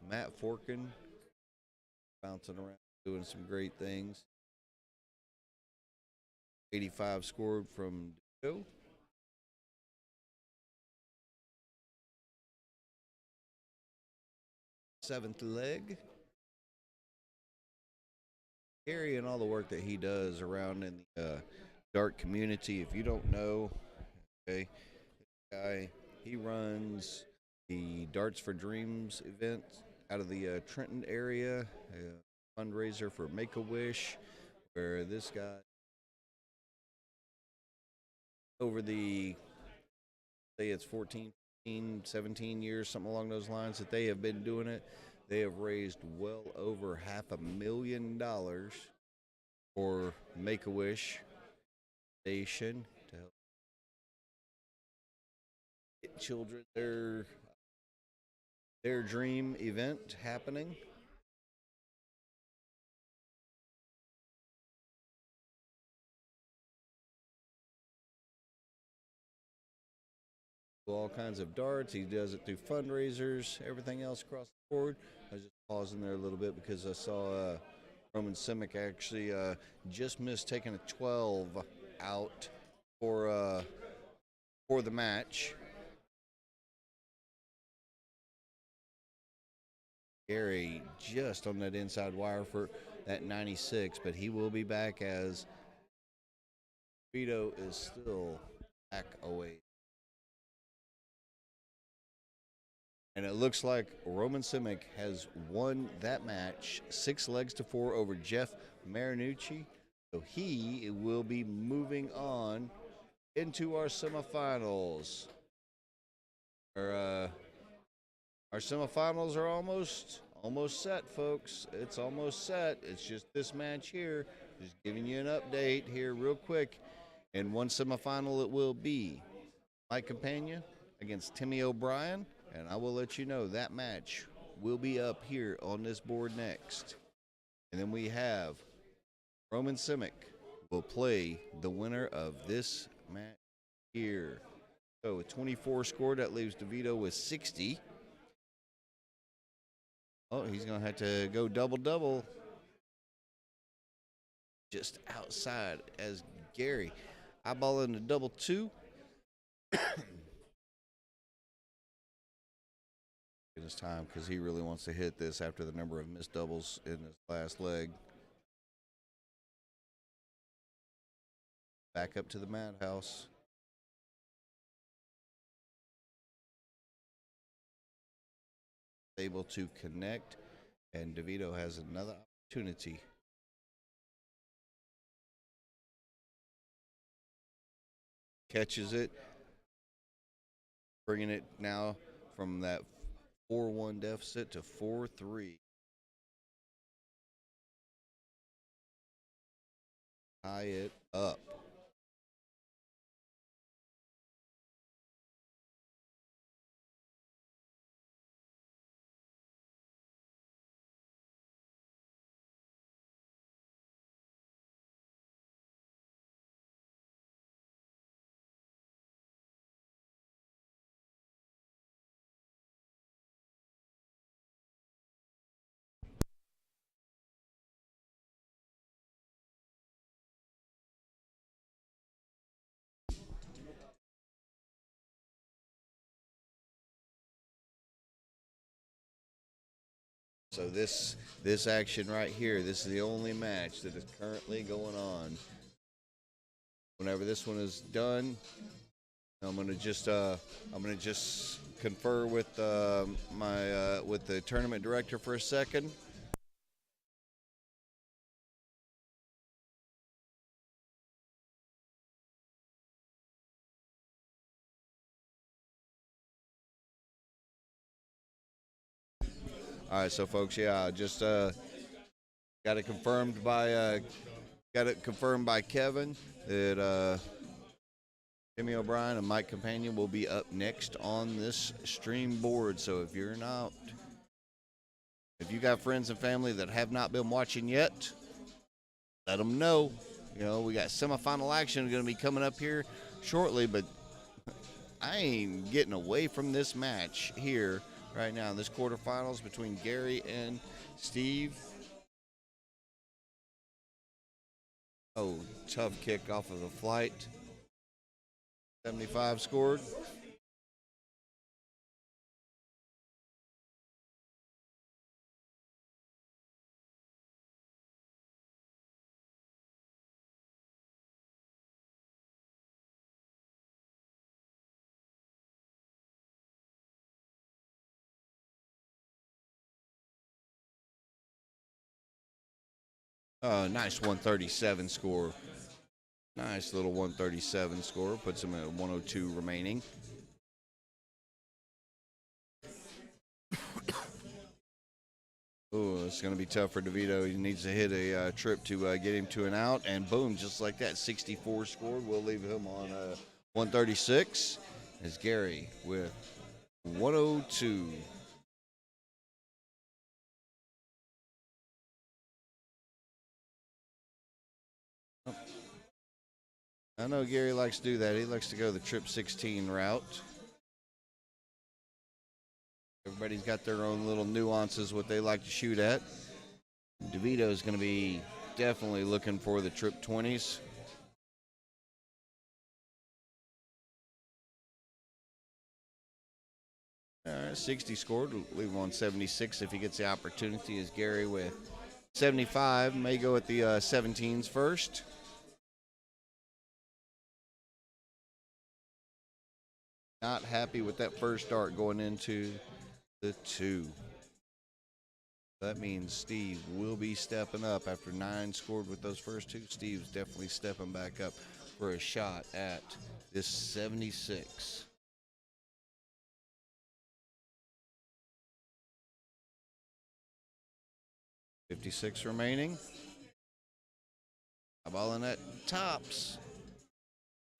Matt Forkin, bouncing around, doing some great things. 85 scored from Joe. Seventh leg. Gary and all the work that he does around in the dart community. If you don't know, okay, this guy, he runs the Darts for Dreams event out of the Trenton area, a fundraiser for Make-A-Wish, where this guy, over the, say it's 14, 15, 17 years, something along those lines that they have been doing it. They have raised well over $500,000 for Make-A-Wish Station to help get children their dream event happening. All kinds of darts. He does it through fundraisers, everything else across the board. I was just pausing there a little bit because I saw Roman Simic actually just missed taking a 12 out for the match. Gary just on that inside wire for that 96, but he will be back as Vito is still back away. And it looks like Roman Simic has won that match 6 legs to 4 over Jeff Marinucci. So he will be moving on into our semifinals. Our semifinals are almost set, folks. It's almost set. It's just this match here. Just giving you an update here real quick. And one semifinal it will be. Mike Campagna against Timmy O'Brien, and I will let you know that match will be up here on this board next. And then we have Roman Simic will play the winner of this match here. So with 24 scored, that leaves DeVito with 60. Oh, he's going to have to go double-double. Just outside as Gary. Eyeballing the double two. It's time because he really wants to hit this after the number of missed doubles in his last leg. Back up to the madhouse. Able to connect, and DeVito has another opportunity. Catches it, bringing it now from that 4-1 deficit to 4-3. Tie it up. So this action right here, this is the only match that is currently going on. Whenever this one is done, I'm gonna just confer with with the tournament director for a second. All right, so folks, yeah, just got it confirmed by Kevin that Timmy O'Brien and Mike Companion will be up next on this stream board. So if you got friends and family that have not been watching yet, let them know. You know, we got semifinal action going to be coming up here shortly, but I ain't getting away from this match here right now. This quarterfinals between Gary and Steve. Oh, tough kick off of the flight. 75 scored. Nice 137 score. Nice little 137 score. Puts him at 102 remaining. Oh, it's going to be tough for DeVito. He needs to hit a trip to get him to an out. And boom, just like that, 64 scored. We'll leave him on 136. As Gary with 102. I know Gary likes to do that. He likes to go the trip 16 route. Everybody's got their own little nuances, what they like to shoot at. DeVito's going to be definitely looking for the trip 20s. All right, 60 scored. We'll leave him on 76 if he gets the opportunity. As Gary with 75 may go at the 17s first. Not happy with that first start going into the 2. That means Steve will be stepping up after 9 scored with those first 2. Steve's definitely stepping back up for a shot at this 76. $56 remaining. Eyeballing that tops.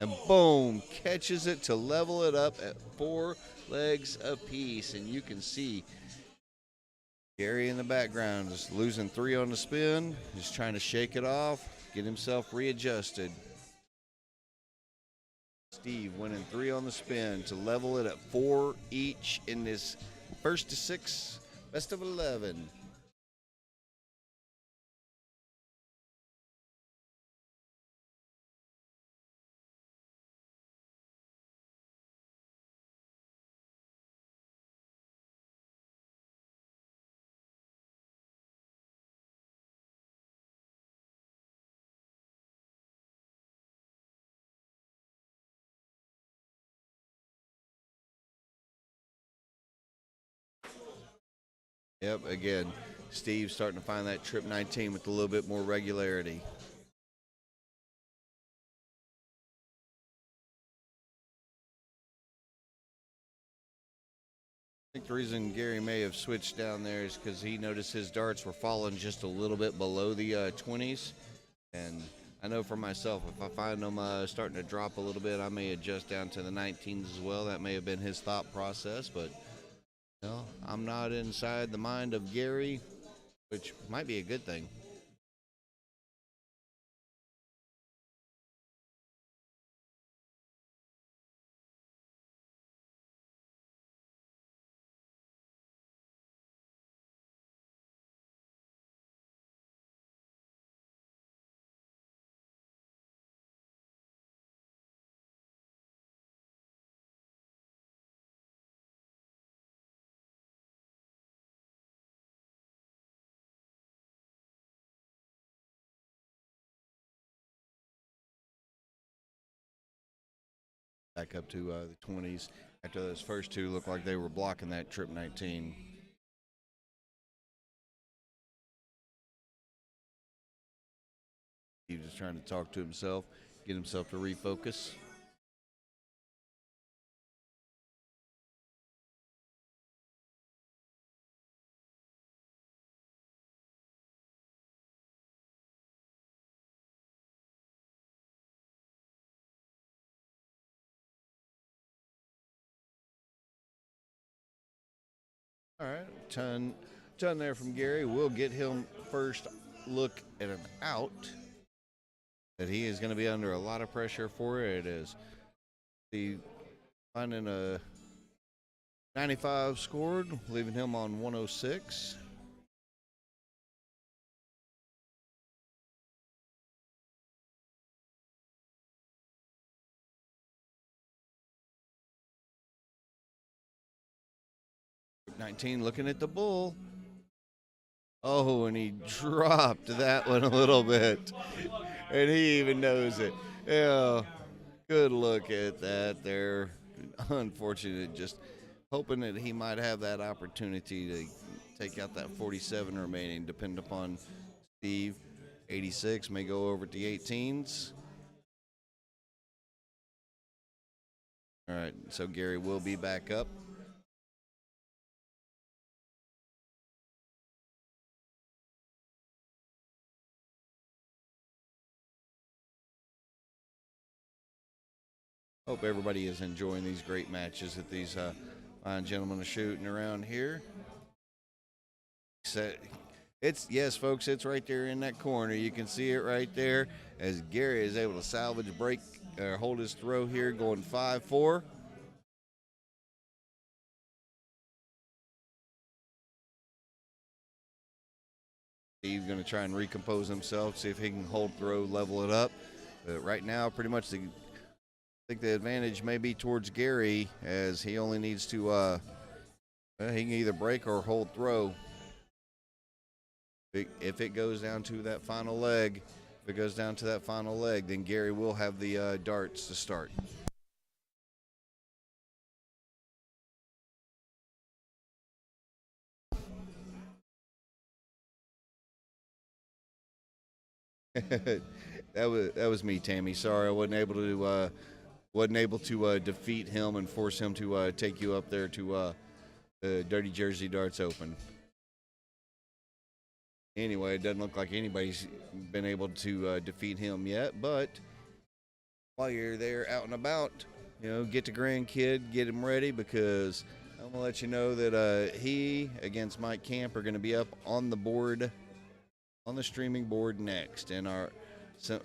And boom, catches it to level it up at 4 legs apiece. And you can see Gary in the background is losing 3 on the spin, just trying to shake it off, get himself readjusted. Steve winning 3 on the spin to level it at 4 each in this first to 6, best of 11. Yep, again, Steve's starting to find that trip 19 with a little bit more regularity. I think the reason Gary may have switched down there is because he noticed his darts were falling just a little bit below the 20s. And I know for myself, if I find them starting to drop a little bit, I may adjust down to the 19s as well. That may have been his thought process, but no, I'm not inside the mind of Gary, which might be a good thing. Back up to the 20s after those first 2 looked like they were blocking that trip 19. He was just trying to talk to himself, get himself to refocus. All right, ton there from Gary. We'll get him first look at an out that he is going to be under a lot of pressure for. It is the finding a 95 scored, leaving him on 106. '19 looking at the bull. Oh, and he dropped that one a little bit. And he even knows it. Yeah, good look at that there. Unfortunate, just hoping that he might have that opportunity to take out that 47 remaining, depending upon Steve. 86 may go over to the 18s. All right, so Gary will be back up. Hope everybody is enjoying these great matches that these fine gentlemen are shooting around here. Yes, folks, it's right there in that corner. You can see it right there as Gary is able to salvage, break, hold his throw here, going 5-4. Steve's going to try and recompose himself, see if he can hold throw, level it up. But right now, pretty much I think the advantage may be towards Gary, as he only needs to he can either break or hold throw. If it goes down to that final leg, then Gary will have the darts to start. that was me, Tammy. Sorry, I wasn't able to defeat him and force him to take you up there to the Dirty Jersey Darts Open. Anyway, it doesn't look like anybody's been able to defeat him yet, but while you're there out and about, get the grandkid, get him ready, because I'm going to let you know that he against Mike Camp are going to be up on the board, on the streaming board next in our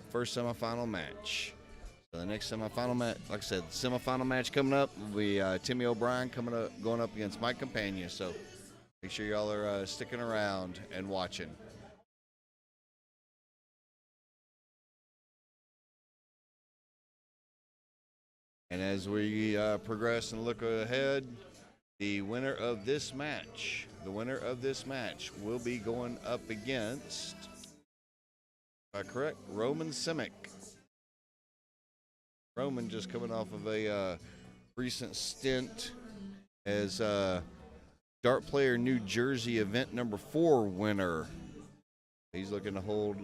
first semifinal match. So the next semifinal match, like I said, the semifinal match coming up will be Timmy O'Brien going up against Mike Campagna. So make sure y'all are sticking around and watching. And as we progress and look ahead, the winner of this match will be going up against, if I'm correct, Roman Simic. Roman just coming off of a recent stint as Dart Player New Jersey event number 4 winner. He's looking to hold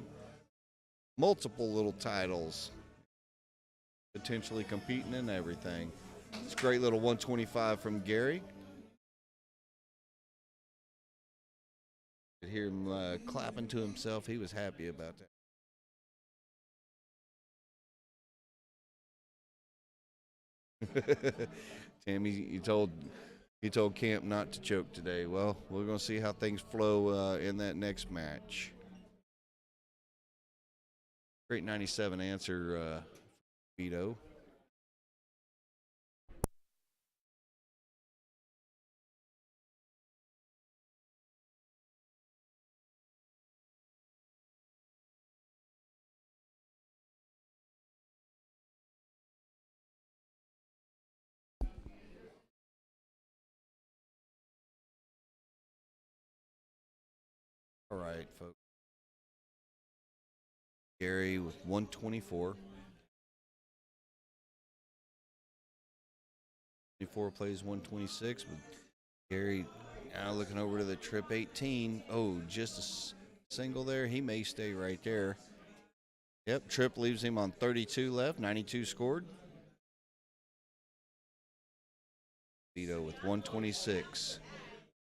multiple little titles, potentially competing in everything. It's a great little 125 from Gary. You could hear him clapping to himself. He was happy about that. Tim, he told Camp not to choke today. Well, we're going to see how things flow in that next match. Great 97 answer, Vito. All right, folks. Gary with 124. 24 plays 126, but Gary now looking over to the trip 18. Oh, just a single there. He may stay right there. Yep, trip leaves him on 32 left, 92 scored. Vito with 126.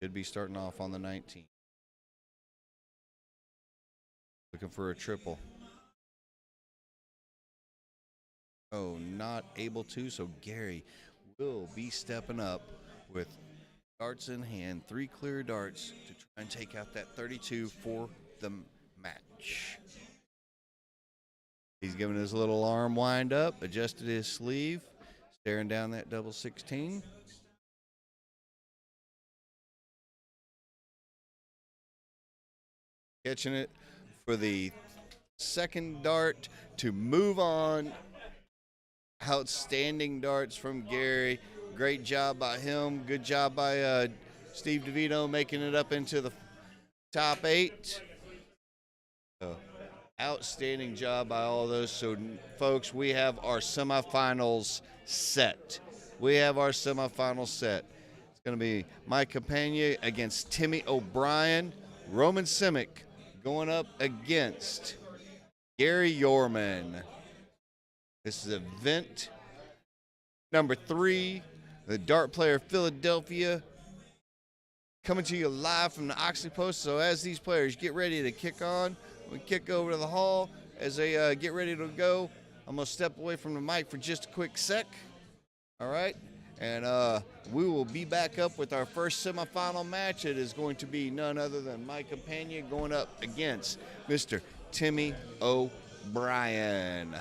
Should be starting off on the 19. Looking for a triple. Oh, not able to, so Gary will be stepping up with darts in hand, 3 clear darts to try and take out that 32 for the match. He's giving his little arm wind up, adjusted his sleeve, staring down that double 16. Catching it for the second dart to move on. Outstanding darts from Gary. Great job by him. Good job by Steve DeVito making it up into the top 8. Outstanding job by all those. So, folks, we have our semifinals set. It's going to be Mike Campagna against Timmy O'Brien. Roman Simic going up against Gary Yorman. This is event number 3, the Dart Player Philadelphia, coming to you live from the Oxley Post. So as these players get ready to kick on, we kick over to the hall. As they get ready to go, I'm going to step away from the mic for just a quick sec. All right? And we will be back up with our first semifinal match. It is going to be none other than Mike Campagna going up against Mr. Timmy O'Brien.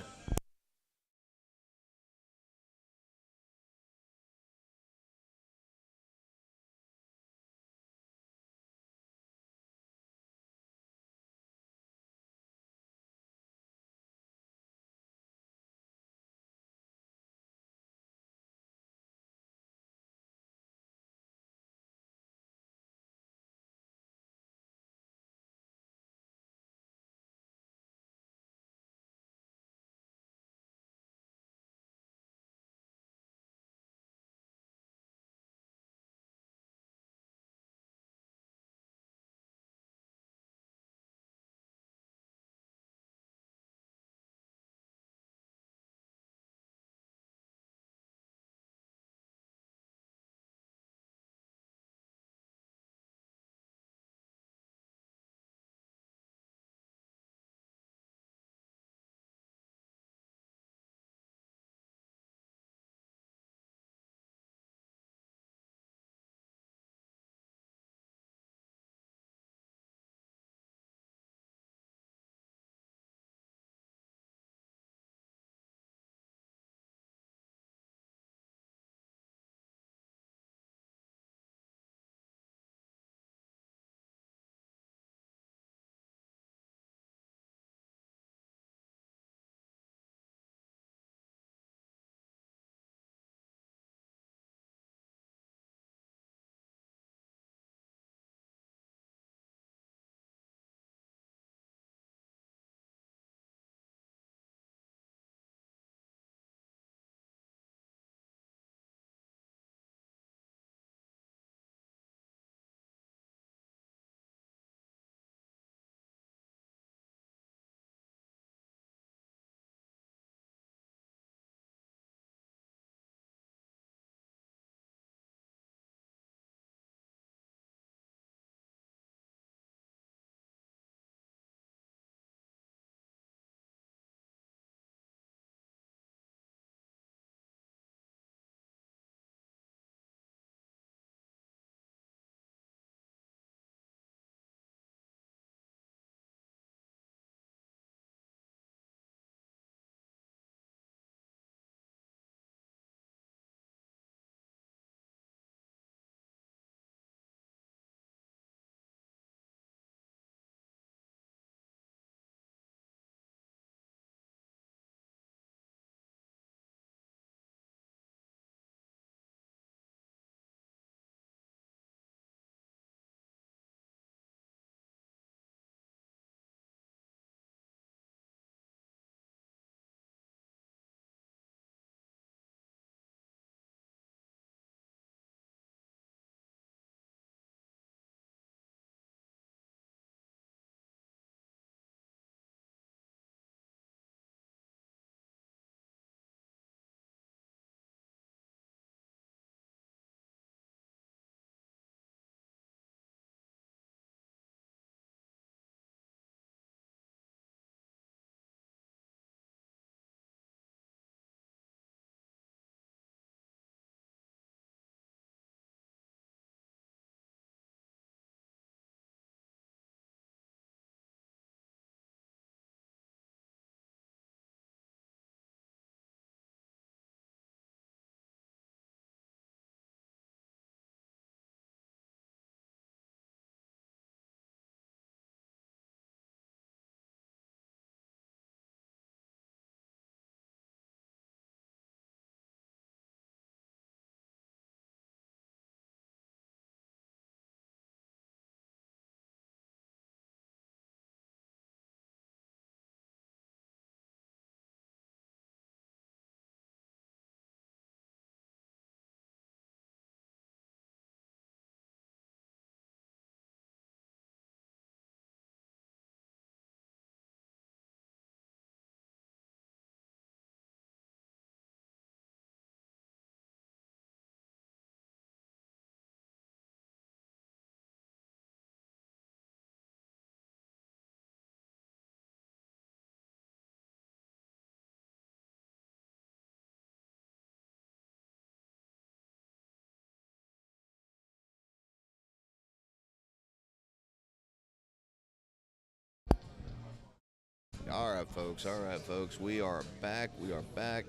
All right, folks. All right, folks. We are back. We are back.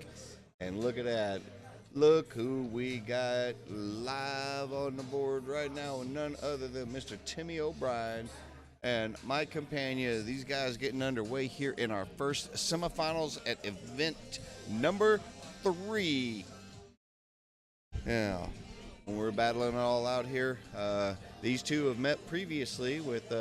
And look at that. Look who we got live on the board right now, and none other than Mr. Timmy O'Brien and Mike Campagna. These guys getting underway here in our first semifinals at event number 3. Yeah, when we're battling it all out here, these two have met previously with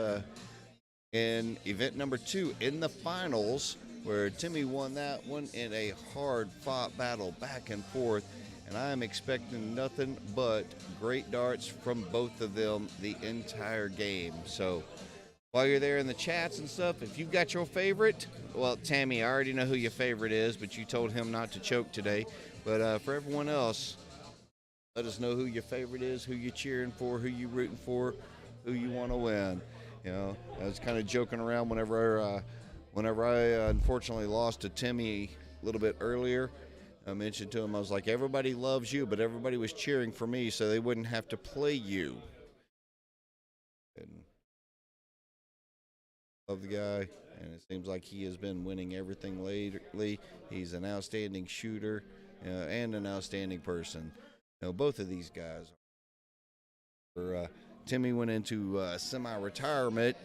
in event number 2 in the finals, where Timmy won that one in a hard-fought battle back and forth. And I'm expecting nothing but great darts from both of them the entire game. So while you're there in the chats and stuff, if you've got your favorite, well, Tammy, I already know who your favorite is, but you told him not to choke today. But for everyone else, let us know who your favorite is, who you're cheering for, who you're rooting for, who you want to win. You know, I was kind of joking around whenever I unfortunately lost to Timmy a little bit earlier. I mentioned to him, I was like, everybody loves you, but everybody was cheering for me so they wouldn't have to play you. And love the guy, and it seems like he has been winning everything lately. He's an outstanding shooter and an outstanding person. You know, both of these guys. Timmy went into semi-retirement.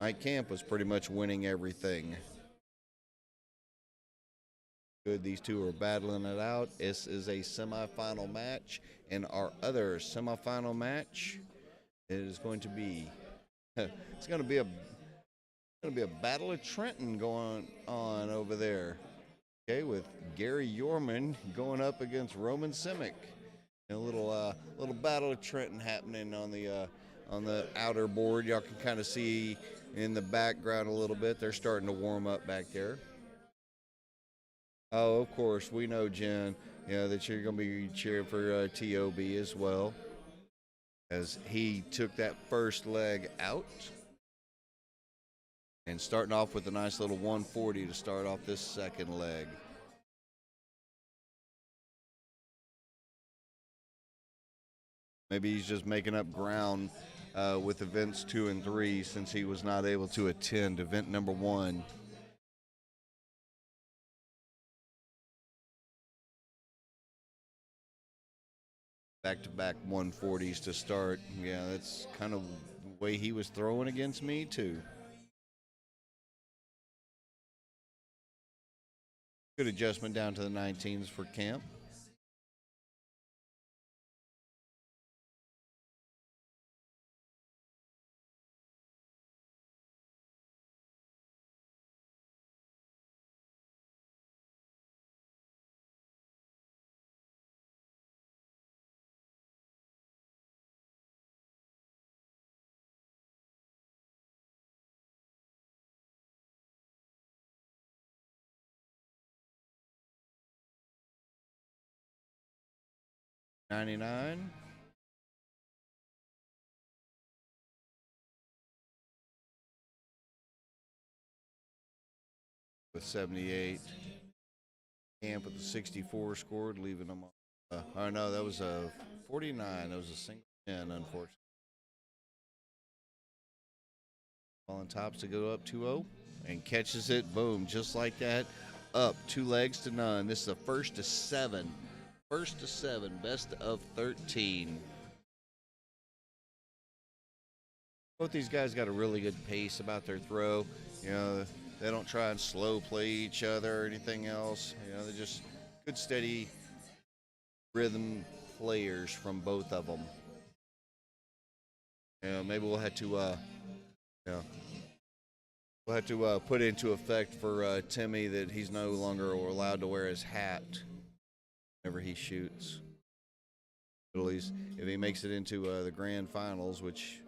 Mike Camp was pretty much winning everything. Good, these two are battling it out. This is a semifinal match, and our other semifinal match is going to be it's going to be a battle of Trenton going on over there. Okay, with Gary Yorman going up against Roman Simic. A little battle of Trenton happening on the outer board. Y'all can kind of see in the background a little bit. They're starting to warm up back there. Oh, of course, we know, Jen, that you're going to be cheering for T.O.B. as well, as he took that first leg out. And starting off with a nice little 140 to start off this second leg. Maybe he's just making up ground with events 2 and 3 since he was not able to attend event number 1. Back-to-back 140s to start. Yeah, that's kind of the way he was throwing against me, too. Good adjustment down to the 19s for Camp. $99. With 78. Camp with the 64 scored, leaving them on. Oh, no, that was a 49. That was a single 10, unfortunately. Falling tops to go up 2-0 and catches it. Boom, just like that. Up 2 legs to none. This is a first to 7. First to 7, best of 13. Both these guys got a really good pace about their throw. They don't try and slow play each other or anything else. They're just good, steady rhythm players from both of them. Maybe we'll have to put into effect for Timmy that he's no longer allowed to wear his hat whenever he shoots. At least if he makes it into the grand finals, which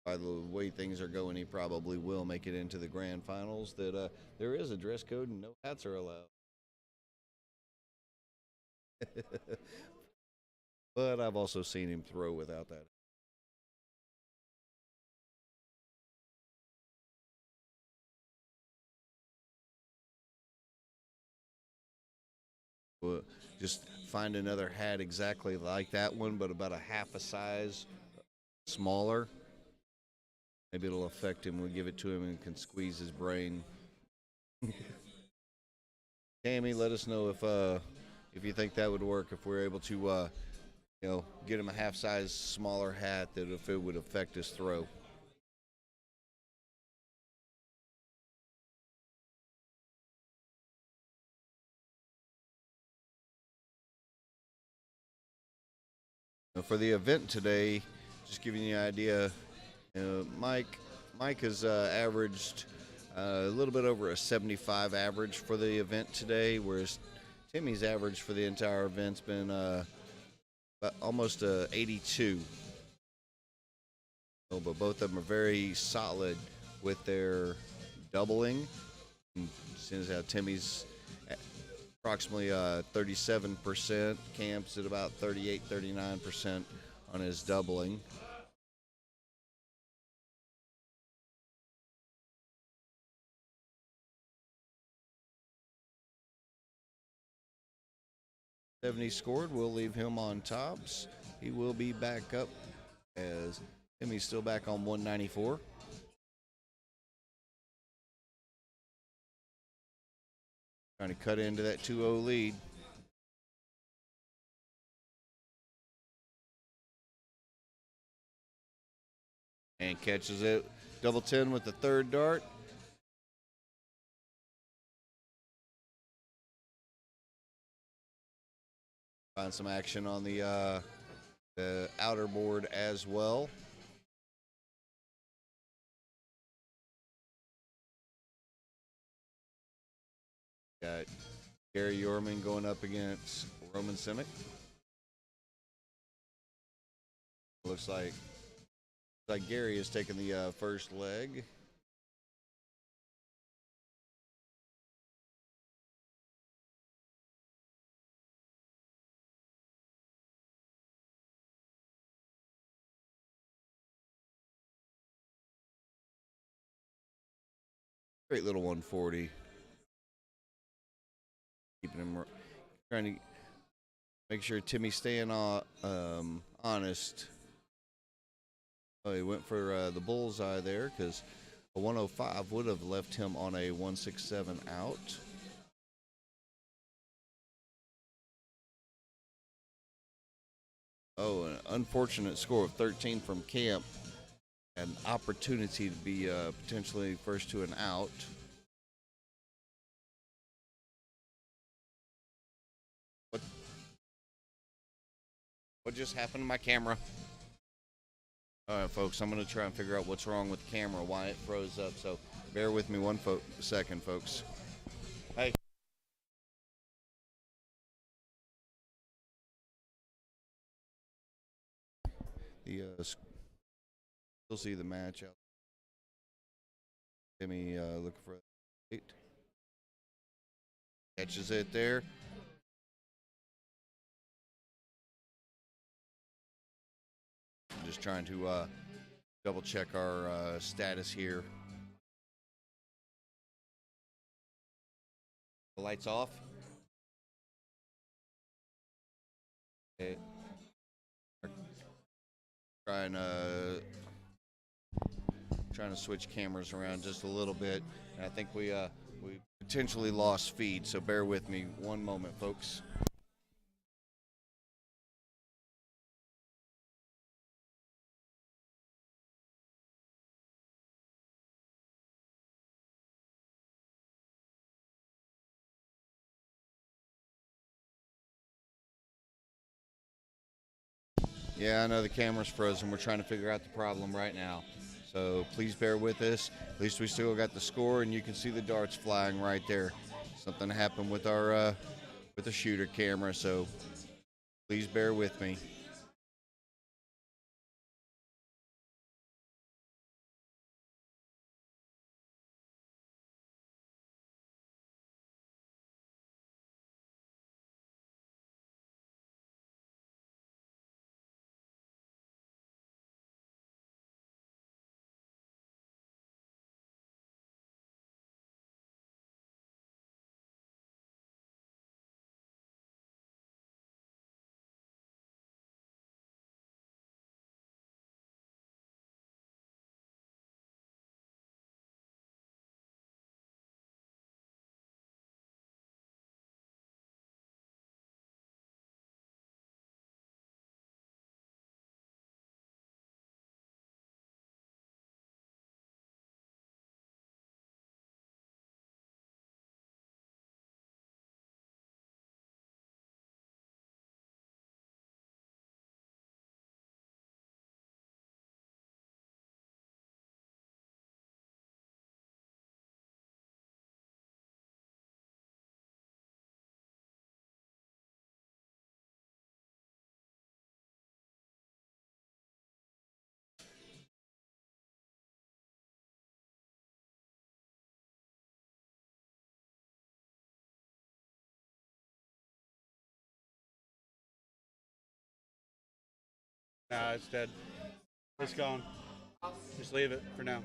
by the way things are going, he probably will make it into the grand finals, that there is a dress code and no hats are allowed. But I've also seen him throw without that. Just find another hat exactly like that one, but about a half a size smaller. Maybe it'll affect him. We'll give it to him and can squeeze his brain. Tammy, let us know if you think that would work, if we're able to get him a half size smaller hat, that if it would affect his throw. Now for the event today, just giving you an idea, Mike has averaged a little bit over a 75 average for the event today, whereas Timmy's average for the entire event's been almost 82. But both of them are very solid with their doubling. And seeing how Timmy's approximately 37%, Camp's at about 38-39% on his doubling. He scored. We'll leave him on tops. He will be back up as Timmy's still back on 194. Trying to cut into that 2-0 lead. And catches it. Double 10 with the third dart. Find some action on the outer board as well. Got Gary Yorman going up against Roman Simic. Looks like Gary is taking the first leg. Great little 140. Keeping him, trying to make sure Timmy's staying honest. Oh, he went for the bullseye there because a 105 would have left him on a 167 out. Oh, an unfortunate score of 13 from Camp. An opportunity to be potentially first to an out. What just happened to my camera? All right, folks, I'm going to try and figure out what's wrong with the camera, why it froze up. So bear with me one second, folks. Hey. Still see the match out. Timmy looking for it. Catches it there. I'm just trying to double check our status here. The lights off. Okay. Trying to switch cameras around just a little bit, and I think we potentially lost feed, so bear with me one moment, folks. Yeah, I know the camera's frozen. We're trying to figure out the problem right now. So please bear with us. At least we still got the score, and you can see the darts flying right there. Something happened with our with the shooter camera, so please bear with me. Nah, it's dead. It's gone. Just leave it for now.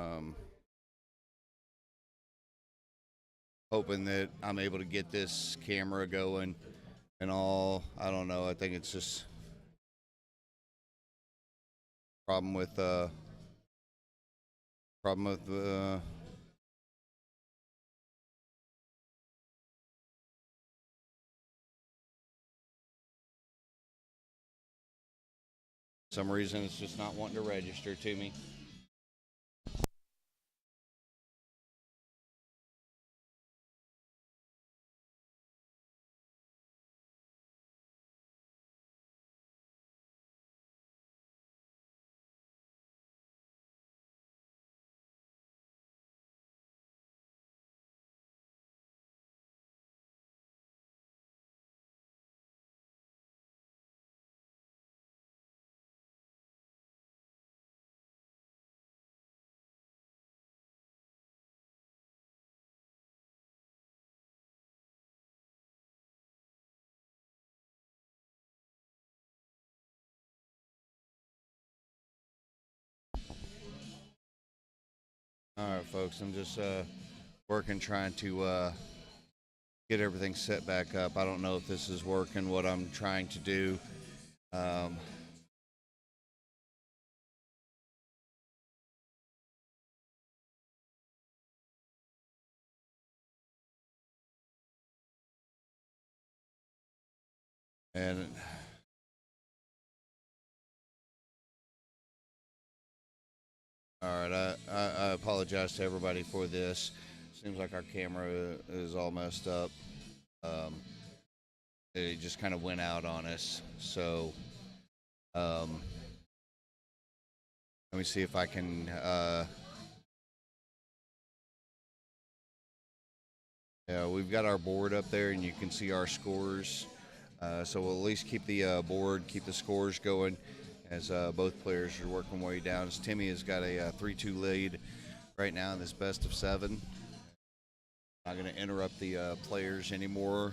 Um, Hoping that I'm able to get this camera going and all. I don't know. I think it's just problem with problem with some reason it's just not wanting to register to me. All right, folks. I'm just working, trying to get everything set back up. I don't know if this is working. What I'm trying to do. Um, and all right, I apologize to everybody for this. Seems like our camera is all messed up. Um, it just kind of went out on us. So um, let me see if I can. Yeah, we've got our board up there, and you can see our scores. So we'll at least keep the board, keep the scores going as both players are working way down. As Timmy has got a 3-2 lead right now in this best of 7. Not going to interrupt the players anymore.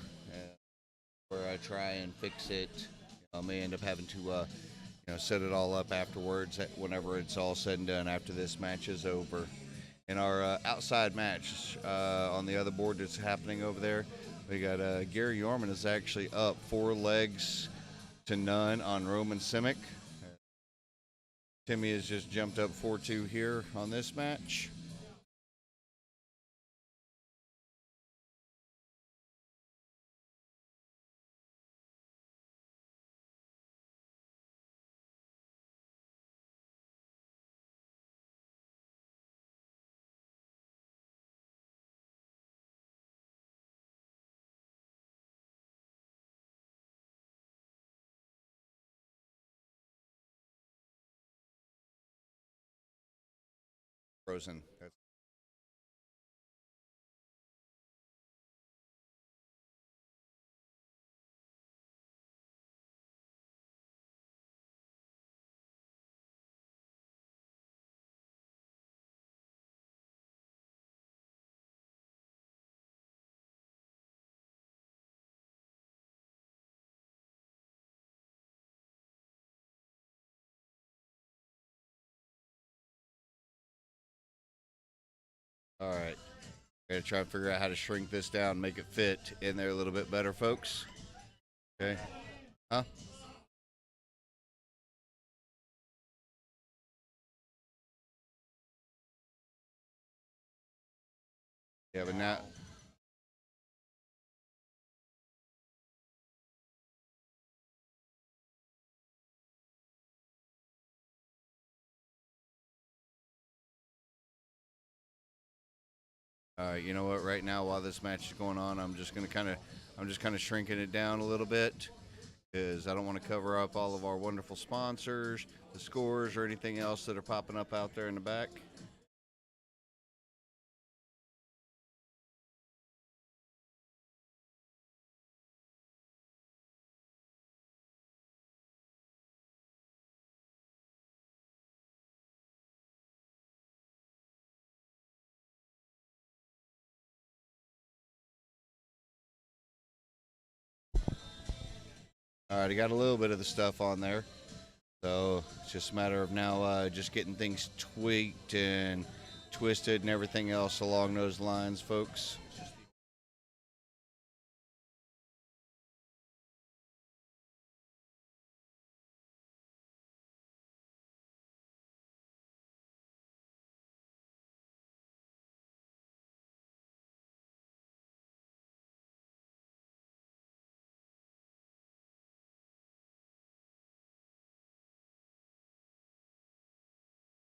Where I try and fix it, I may end up having to, set it all up afterwards. Whenever it's all said and done, after this match is over. In our outside match on the other board that's happening over there, we got Gary Yorman is actually up 4 legs to none on Roman Simic. Timmy has just jumped up 4-2 here on this match. Frozen. All right. We're going to try to figure out how to shrink this down, make it fit in there a little bit better, folks. Okay. Huh? Yeah, but now. All right, you know what? Right now, while this match is going on, I'm just kind of shrinking it down a little bit because I don't want to cover up all of our wonderful sponsors, the scores, or anything else that are popping up out there in the back. All right, I got a little bit of the stuff on there. So it's just a matter of now just getting things tweaked and twisted and everything else along those lines, folks.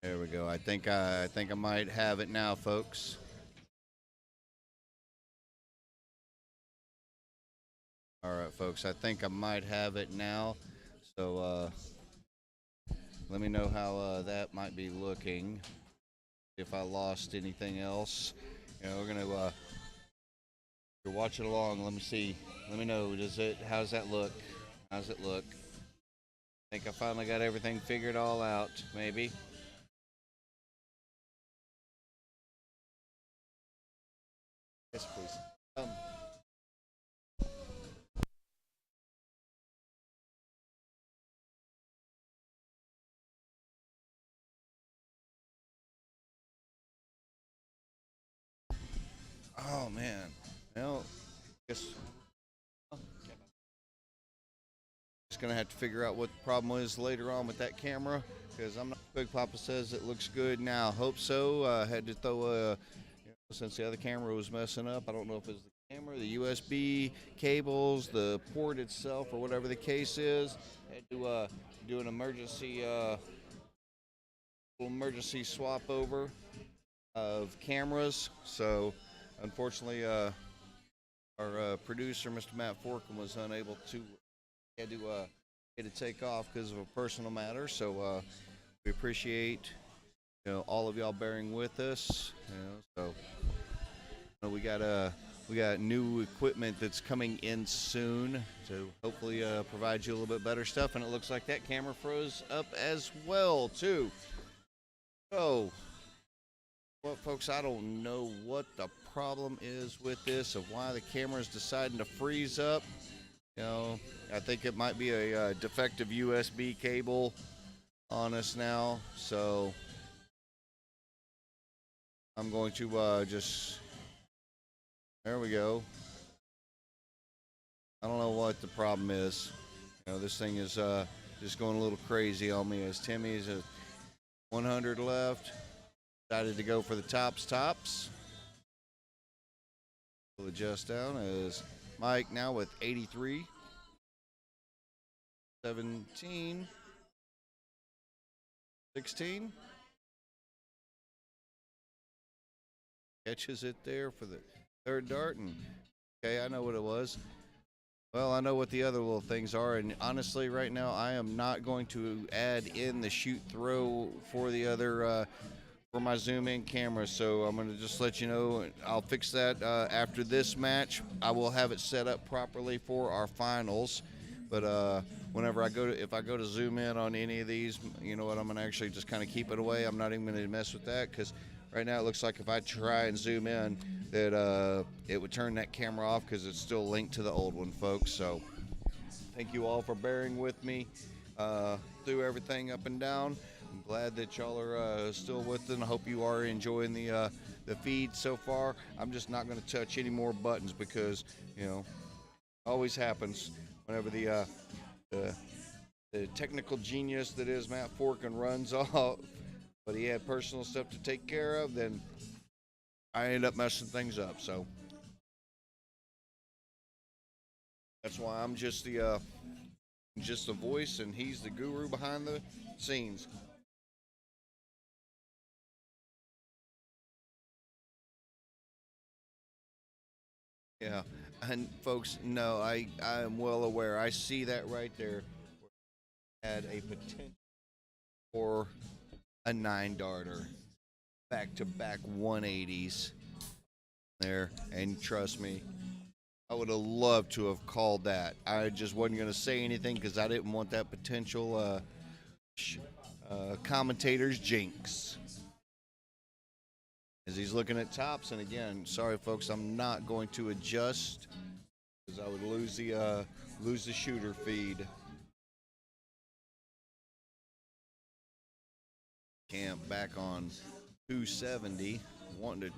There we go. I think I might have it now, folks. All right, folks. I think I might have it now. So let me know how that might be looking. If I lost anything else, you know, we're gonna. You're watching along. Let me see. Let me know. How's that look? How's it look? I think I finally got everything figured all out. Maybe. Yes, please. Oh man. Well, guess just gonna have to figure out what the problem is later on with that camera because I'm not. Big Papa says it looks good now. Hope so. Had to throw since the other camera was messing up. I don't know if it's the camera, the USB cables, the port itself, or whatever the case is. Had to do an emergency swap over of cameras. So unfortunately, our producer, Mr. Matt Forkham, was unable to. Had to take off because of a personal matter. So we appreciate all of y'all bearing with us. So we got new equipment that's coming in soon to hopefully provide you a little bit better stuff. And it looks like that camera froze up as well too. So, well, folks, I don't know what the problem is with this of why the camera's deciding to freeze up. I think it might be a defective USB cable on us now. So I'm going to there we go. I don't know what the problem is. This thing is just going a little crazy on me as Timmy's at 100 left. Decided to go for the tops. We'll adjust down as Mike now with 83. 17. 16. Catches it there for the third dart. And okay, I know what it was. Well, I know what the other little things are, and honestly, right now, I am not going to add in the shoot throw for the other for my zoom in camera. So I'm going to just let you know. I'll fix that after this match. I will have it set up properly for our finals. But whenever if I go to zoom in on any of these, you know what? I'm going to actually just kind of keep it away. I'm not even going to mess with that because right now it looks like if I try and zoom in, that it would turn that camera off because it's still linked to the old one, folks. So thank you all for bearing with me through everything up and down. I'm glad that y'all are still with it, and I hope you are enjoying the the feed so far. I'm just not going to touch any more buttons because, you know, always happens whenever the technical genius that is Matt Forkin runs off, but he had personal stuff to take care of, then I end up messing things up. So that's why I'm just the voice, and he's the guru behind the scenes. Yeah, and folks, no, I am well aware. I see that right there. Had a potential for a 9-darter, back-to-back 180s there, and trust me, I would have loved to have called that. I just wasn't going to say anything because I didn't want that potential commentator's jinx. As he's looking at tops, and again, sorry folks, I'm not going to adjust because I would lose the shooter feed. Camp back on 270, wanting to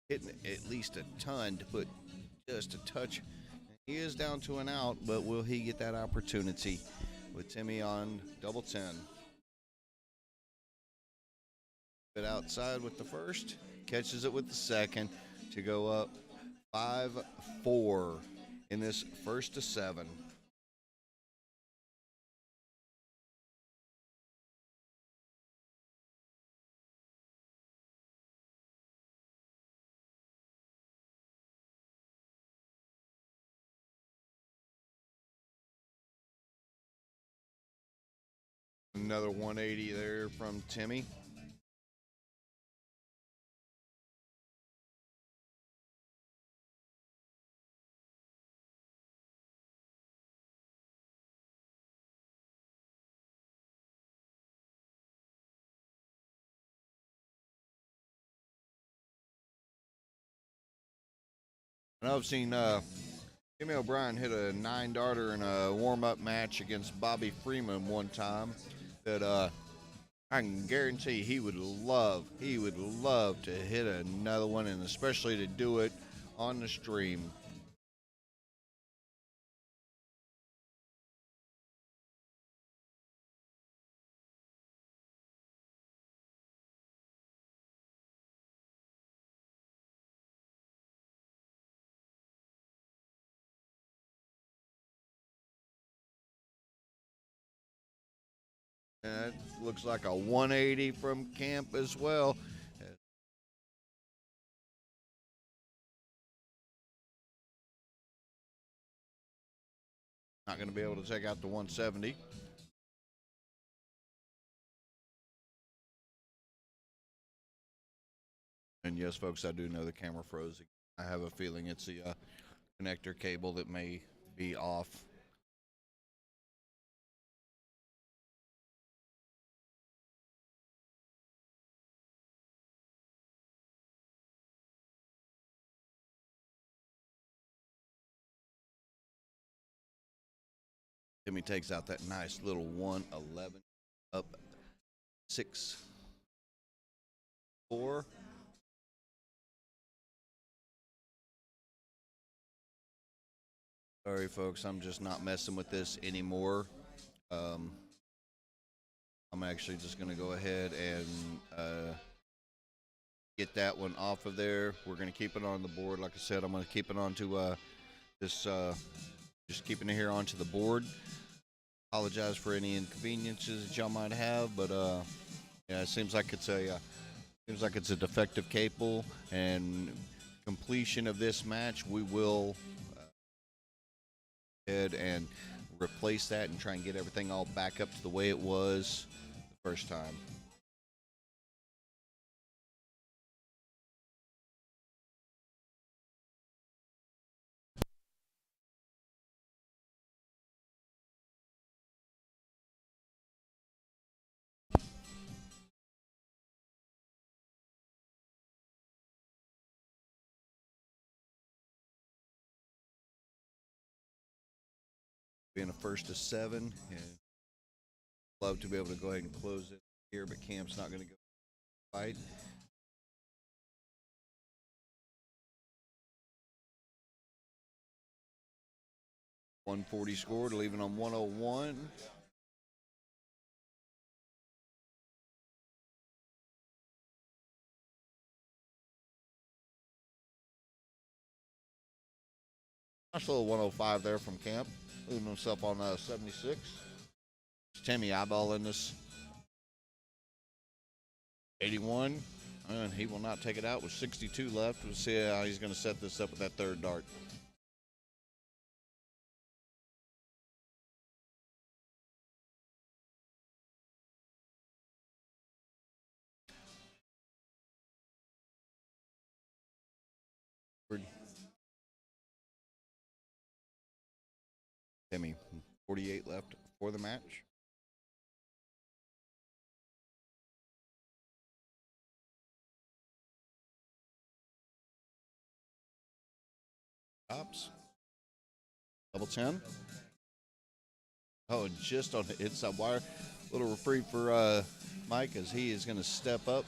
hit at least a ton to put just a touch. He is down to an out, but will he get that opportunity with Timmy on double 10? Bit outside with the first, catches it with the second to go up 5-4 in this first to 7. Another 180 there from Timmy. And I've seen Jimmy O'Brien hit a 9-darter in a warm-up match against Bobby Freeman one time that I can guarantee he would love to hit another one, and especially to do it on the stream. And it looks like a 180 from Camp as well. Not going to be able to take out the 170. And yes, folks, I do know the camera froze. I have a feeling it's the connector cable that may be off. Timmy takes out that nice little 111 up 6-4. Sorry, folks, I'm just not messing with this anymore. I'm actually just going to go ahead and get that one off of there. We're going to keep it on the board. Like I said, I'm going to keep it onto this, just keeping it here onto the board. Apologize for any inconveniences that y'all might have, but yeah, it seems like it's a defective cable. And completion of this match, we will head and replace that and try and get everything all back up to the way it was the first time. Being a first to 7, and love to be able to go ahead and close it here, but Camp's not going to go fight. 140 scored, leaving on 101. Nice little 105 there from Camp, leaving himself on 76. Timmy eyeballing this 81, and he will not take it out with 62 left. We'll see how he's going to set this up with that third dart. Timmy, 48 left for the match. Tops. Double 10. Oh, just on the inside wire. Little reprieve for Mike as he is going to step up,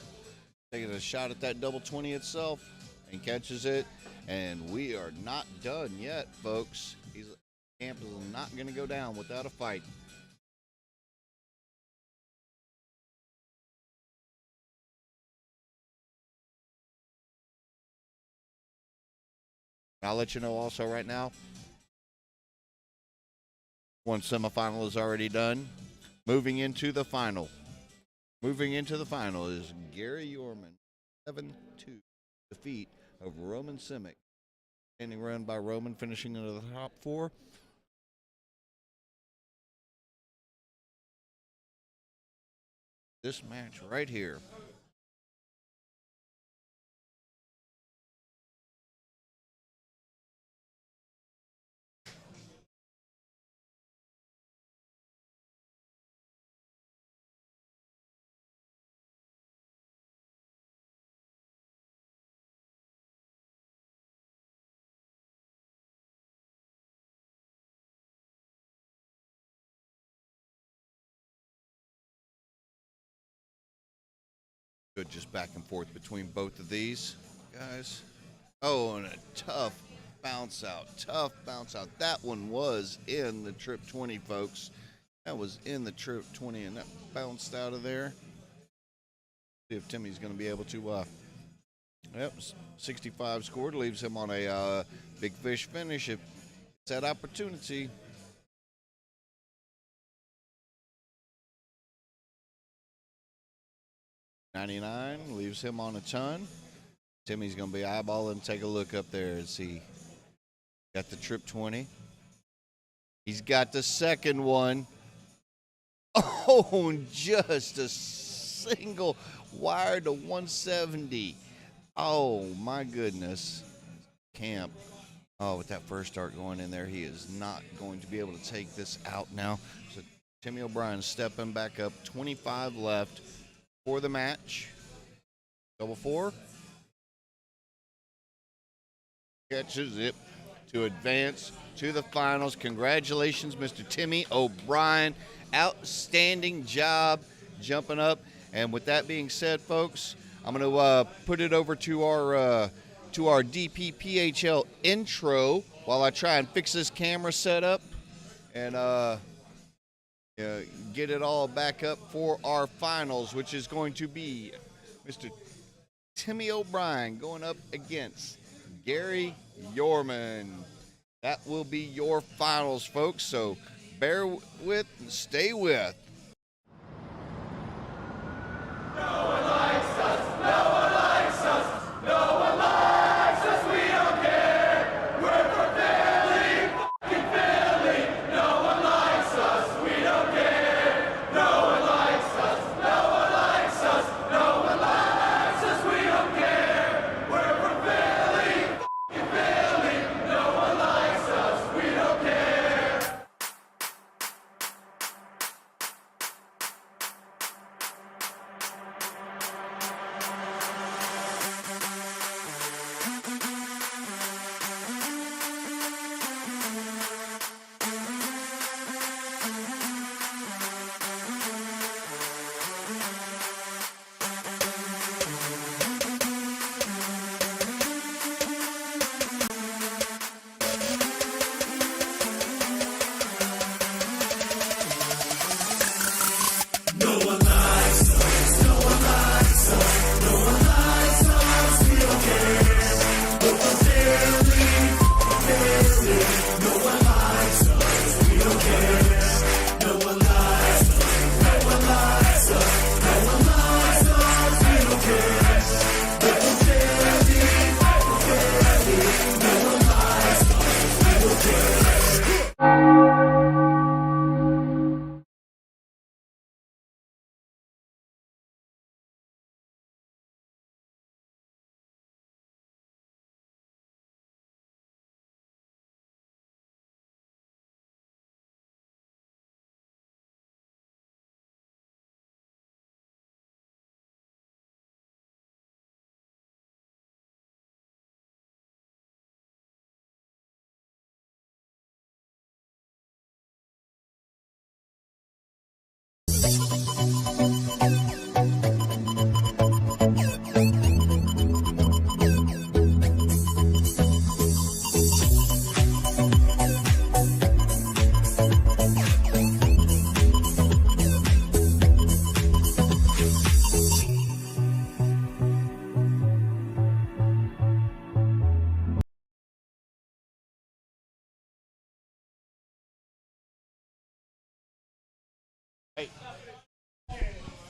taking a shot at that double 20 itself, and catches it. And we are not done yet, folks. Camp is not going to go down without a fight. I'll let you know also right now, one semifinal is already done. Moving into the final. Moving into the final is Gary Yorman, 7-2 defeat of Roman Simic. Standing run by Roman, finishing into the top 4. This match right here. Good, just back and forth between both of these guys. Oh, and a tough bounce out. Tough bounce out. That one was in the trip 20, folks. That was in the trip 20, and that bounced out of there. See if Timmy's going to be able to. Yep, 65 scored, leaves him on a big fish finish. If it's that opportunity. $99 leaves him on a ton. Timmy's going to be eyeballing. Take a look up there and see. Got the trip 20. He's got the second one. Oh, just a single wire to 170. Oh, my goodness. Camp. Oh, with that first dart going in there, he is not going to be able to take this out now. So Timmy O'Brien stepping back up. 25 left for the match. Double 4. Catches it to advance to the finals. Congratulations, Mr. Timmy O'Brien. Outstanding job jumping up. And with that being said, folks, I'm going to put it over to our DPPHL intro while I try and fix this camera setup and get it all back up for our finals, which is going to be Mr. Timmy O'Brien going up against Gary Yorman. That will be your finals, folks, so bear with and stay with.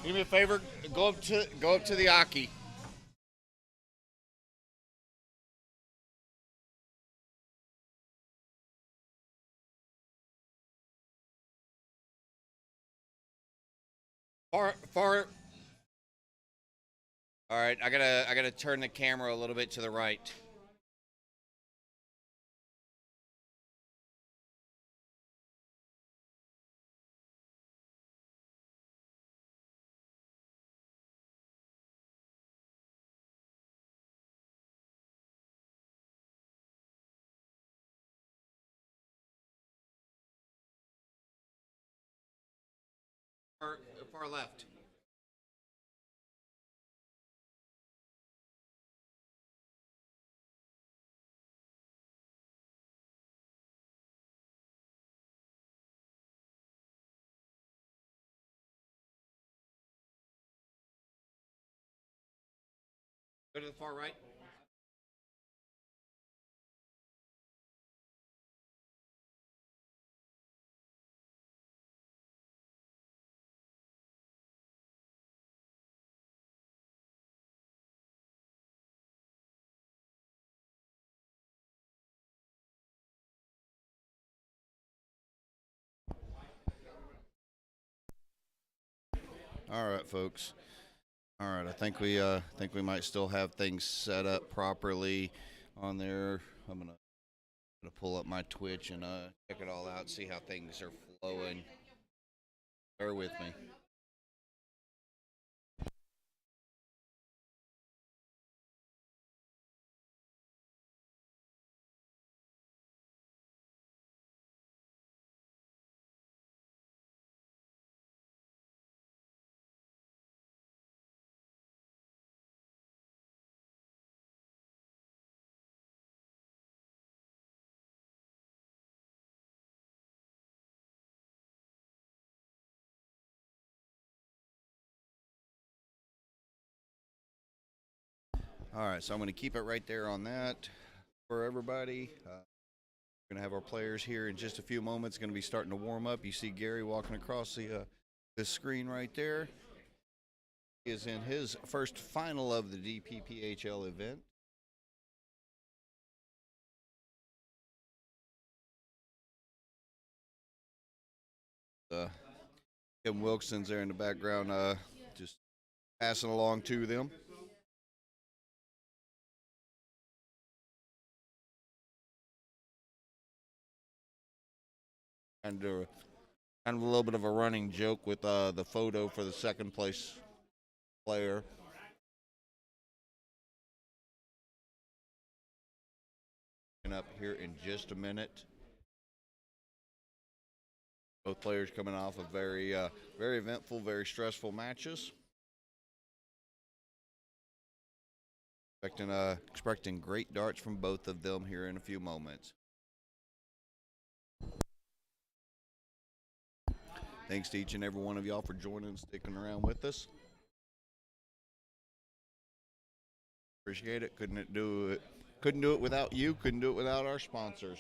Do me a favor. Go up to the Aki. Far. All right, I gotta turn the camera a little bit to the right. Far left. Go to the far right. All right, folks. All right, I think we might still have things set up properly on there. I'm gonna pull up my Twitch and check it all out, see how things are flowing. Bear with me. All right, so I'm gonna keep it right there on that for everybody. We're gonna have our players here in just a few moments. Going to be starting to warm up. You see Gary walking across the screen right there. He is in his first final of the DPPHL event. Kevin Wilkinson's there in the background, just passing along to them. Kind of a little bit of a running joke with the photo for the second place player. Up here in just a minute. Both players coming off of very eventful, very stressful matches. Expecting great darts from both of them here in a few moments. Thanks to each and every one of y'all for joining and sticking around with us. Appreciate it. Couldn't do it without you. Couldn't do it without our sponsors.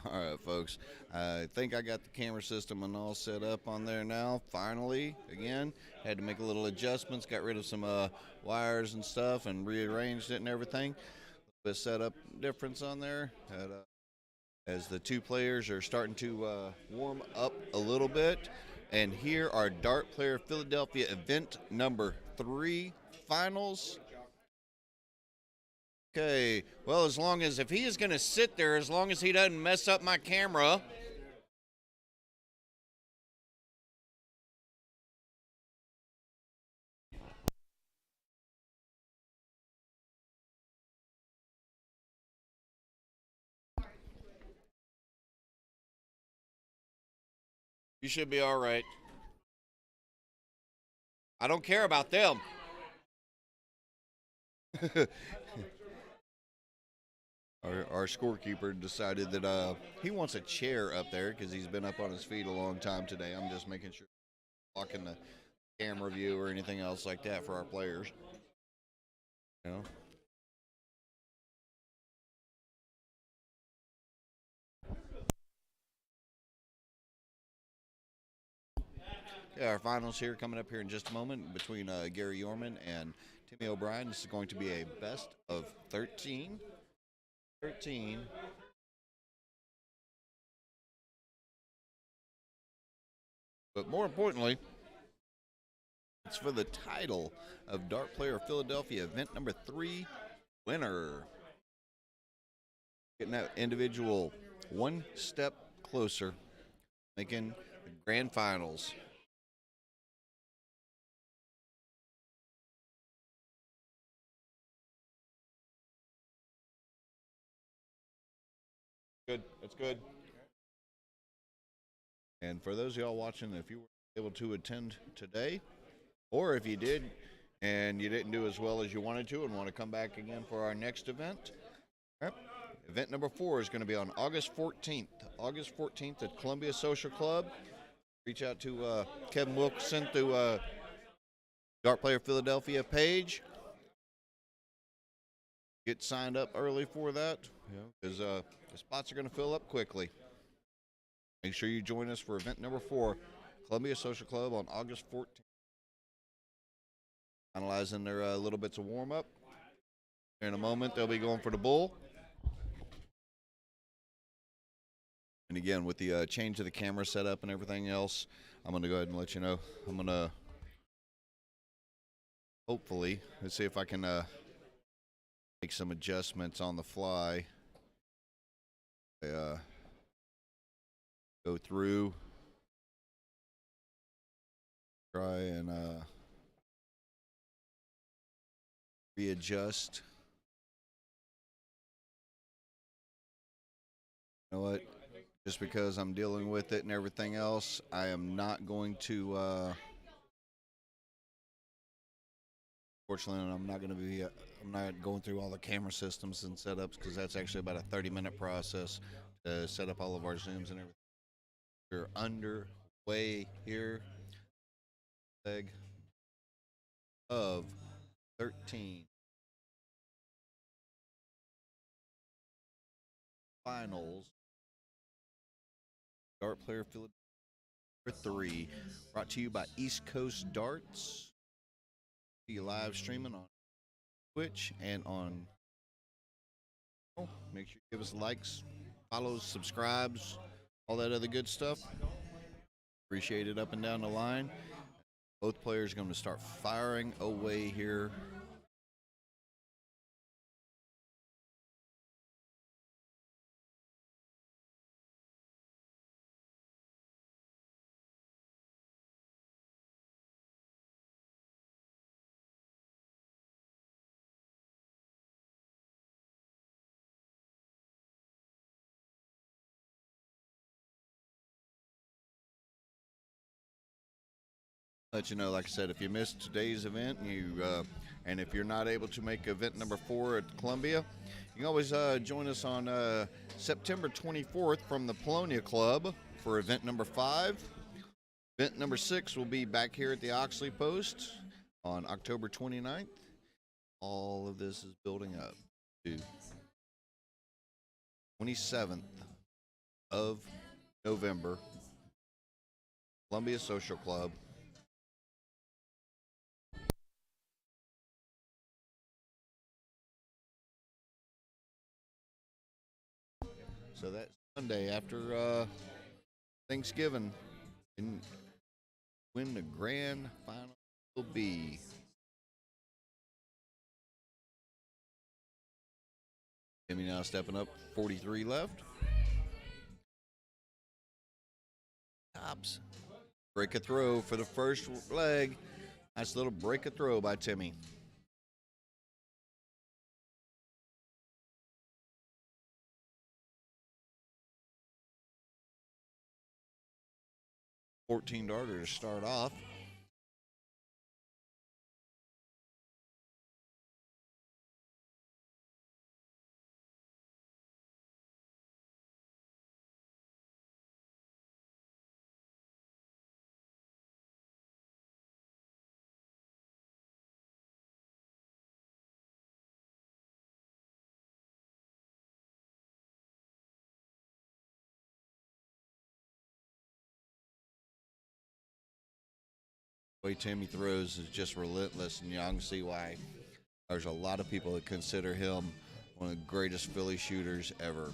All right, folks. I think I got the camera system and all set up on there now. Finally, again, had to make a little adjustments, got rid of some wires and stuff, and rearranged it and everything. But setup difference on there as the two players are starting to warm up a little bit. And here are Dart Player Philadelphia event number 3 finals. Okay, well, as long as if he is going to sit there, as long as he doesn't mess up my camera. You should be all right. I don't care about them. Our scorekeeper decided that he wants a chair up there because he's been up on his feet a long time today. I'm just making sure blocking the camera view or anything else like that for our players. You know. Yeah, our finals here coming up here in just a moment between Gary Yorman and Timmy O'Brien. This is going to be a best of 13. But more importantly, it's for the title of Dart Player Philadelphia event number 3 winner. Getting that individual one step closer, making the grand finals. Good. That's good. And for those of y'all watching, if you were able to attend today, or if you did and you didn't do as well as you wanted to and want to come back again for our next event, event number 4 is going to be on August 14th. August 14th at Columbia Social Club. Reach out to Kevin Wilkinson through Dart Player Philadelphia page. Get signed up early for that, because the spots are going to fill up quickly. Make sure you join us for event number 4, Columbia Social Club on August 14th. Finalizing their little bits of warm-up. In a moment, they'll be going for the bull. And again, with the change of the camera setup and everything else, I'm going to go ahead and let you know. I'm going to hopefully, let's see if I can make some adjustments on the fly. Go through, try and readjust. You know what? Just because I'm dealing with it and everything else, I am not going to. Fortunately, I'm not going to be. I'm not going through all the camera systems and setups because that's actually about a 30-minute process to set up all of our zooms and everything. We're underway here. Leg of 13. Finals. Dart Player Philadelphia 3. Brought to you by East Coast Darts. Be live streaming on Twitch and on. Make sure you give us likes, follows, subscribes, all that other good stuff. Appreciate it up and down the line. Both players are going to start firing away here. Let you know, like I said, if you missed today's event and if you're not able to make event number 4 at Columbia, you can always join us on September 24th from the Polonia Club for event number 5. Event number 6 will be back here at the Oxley Post on October 29th. All of this is building up to 27th of November, Columbia Social Club. So that's Sunday after Thanksgiving, and when the grand final will be. Timmy now stepping up, 43 left. Tops. Break a throw for the first leg. Nice little break a throw by Timmy. $14 to start off. The way Timmy throws is just relentless, and y'all can see why. There's a lot of people that consider him one of the greatest Philly shooters ever.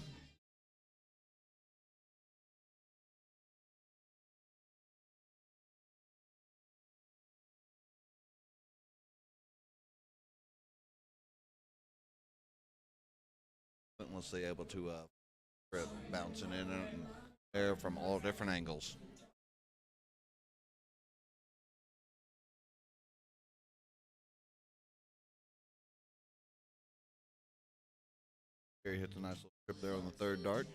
Once they're able to grip, bouncing in and there from all different angles. Gary hits a nice little trip there on the third dart.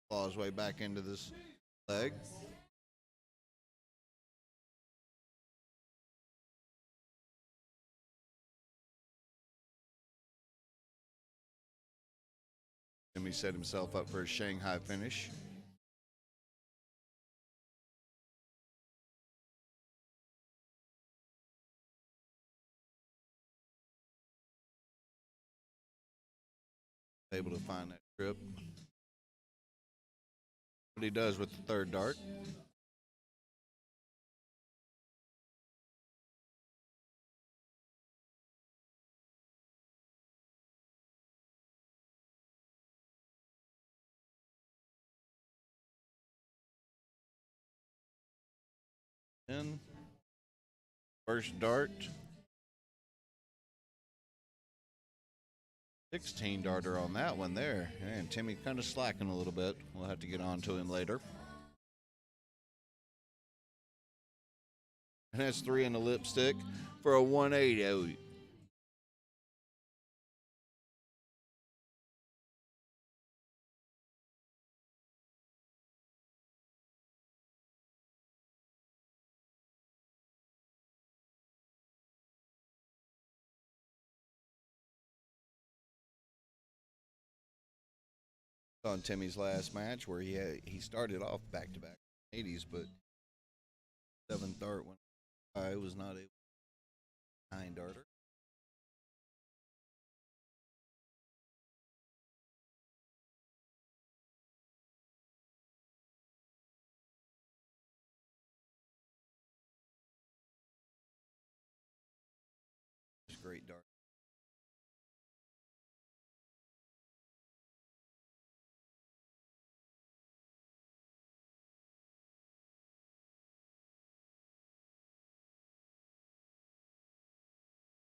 Claw his way back into this leg. Jimmy set himself up for a Shanghai finish. Able to find that trip. What he does with the third dart. And first dart. 16 darter on that one there. And Timmy kind of slacking a little bit. We'll have to get on to him later. And that's 3 in the lipstick for a 180. On Timmy's last match where he started off back-to-back 80s, but 7th dart when I was not able to 9 darter. Great dart.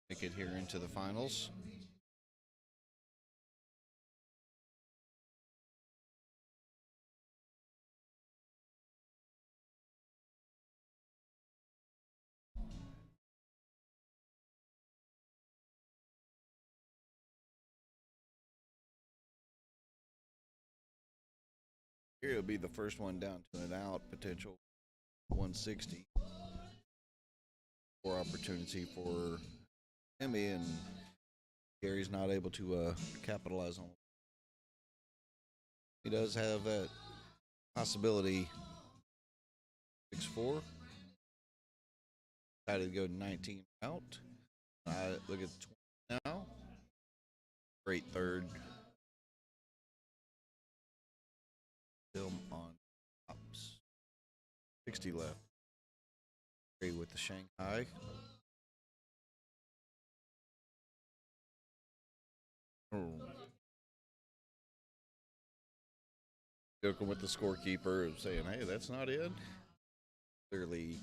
Make it here into the finals. Here it'll be the first one down to an out, potential 160. More opportunity for Timmy, and Gary's not able to capitalize on it. He does have that possibility. 6-4. Decided to go 19 out. Look at 20 now. Great third. Film on tops. 60 left. Gary with the Shanghai. Oh. Joking with the scorekeeper, saying, "Hey, that's not in." Clearly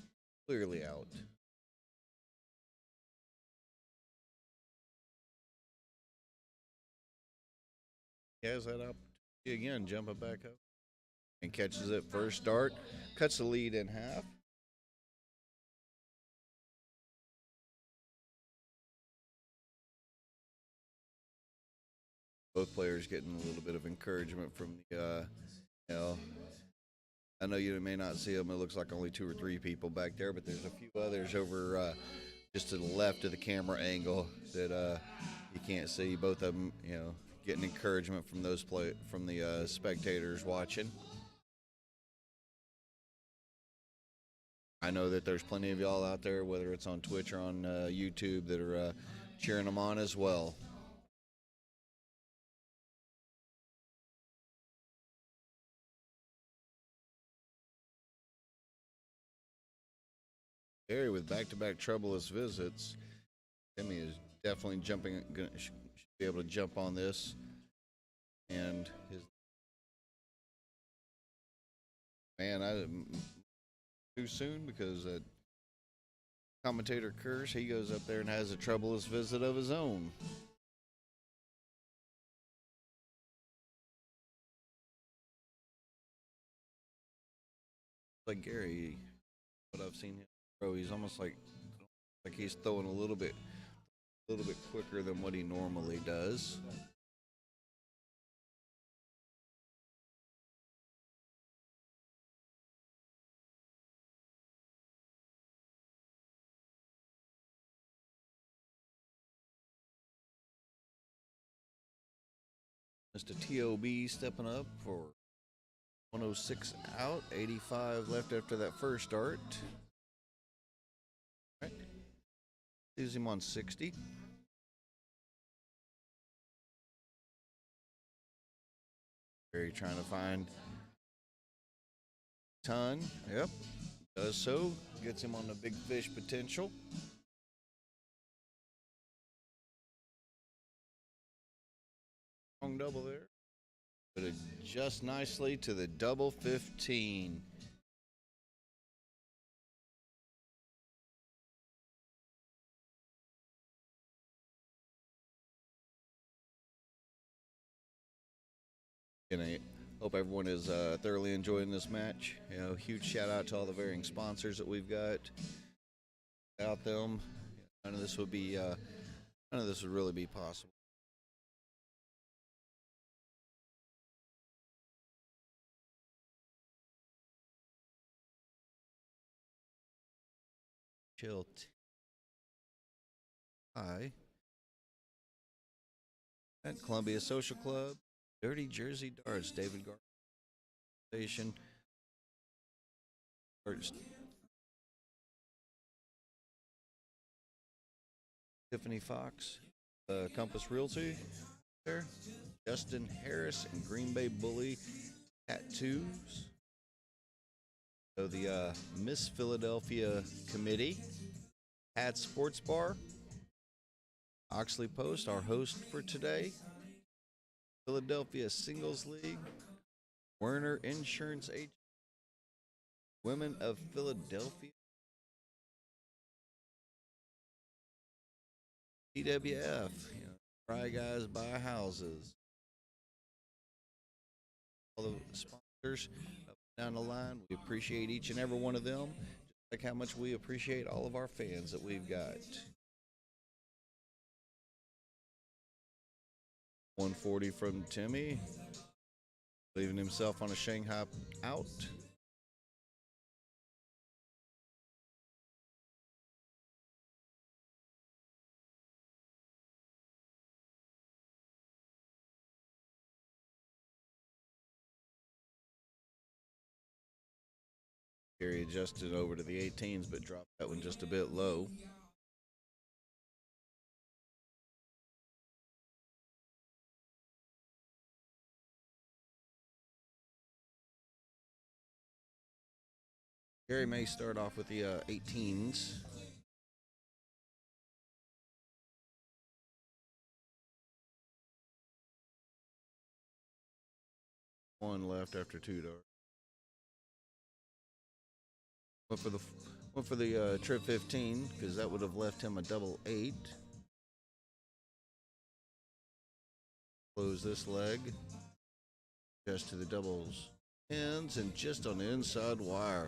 out. He has that opportunity again, jumping back up and catches it first start, cuts the lead in half. Both players getting a little bit of encouragement from the, I know you may not see them. It looks like only 2 or 3 people back there, but there's a few others over just to the left of the camera angle that you can't see. Both of them, getting encouragement from from the spectators watching. I know that there's plenty of y'all out there, whether it's on Twitch or on YouTube, that are cheering them on as well. Gary with back-to-back troubleless visits. Timmy is definitely should be able to jump on this. And too soon, because that commentator Curse, he goes up there and has a troubleless visit of his own. Like Gary, what I've seen him throw, he's almost like he's throwing a little bit quicker than what he normally does. Mr. TOB stepping up for 106 out, 85 left after that first start. All right. Leaves him on 60. Very trying to find ton. Yep. Does so. Gets him on the big fish potential. Strong double there. But adjust nicely to the double 15. And I hope everyone is thoroughly enjoying this match. Huge shout out to all the varying sponsors that we've got. Without them, none of this would really be possible. Chill. Hi. At Columbia Social Club, Dirty Jersey Darts, David Gar Station. Tiffany Fox, Compass Realty, there. Justin Harris and Green Bay Bully Tattoos. So the Miss Philadelphia Committee, Hat Sports Bar, Oxley Post, our host for today, Philadelphia Singles League, Werner Insurance Agent, Women of Philadelphia, TWF, Fry Guys Buy Houses, all the sponsors up and down the line. We appreciate each and every one of them, just like how much we appreciate all of our fans that we've got. 140 from Timmy, leaving himself on a Shanghai out. Gary adjusted over to the 18s, but dropped that one just a bit low. Gary may start off with the 18s. One left after 2 darts. Went for the trip 15 because that would have left him a double 8. Close this leg. Just to the doubles 10s and just on the inside wire.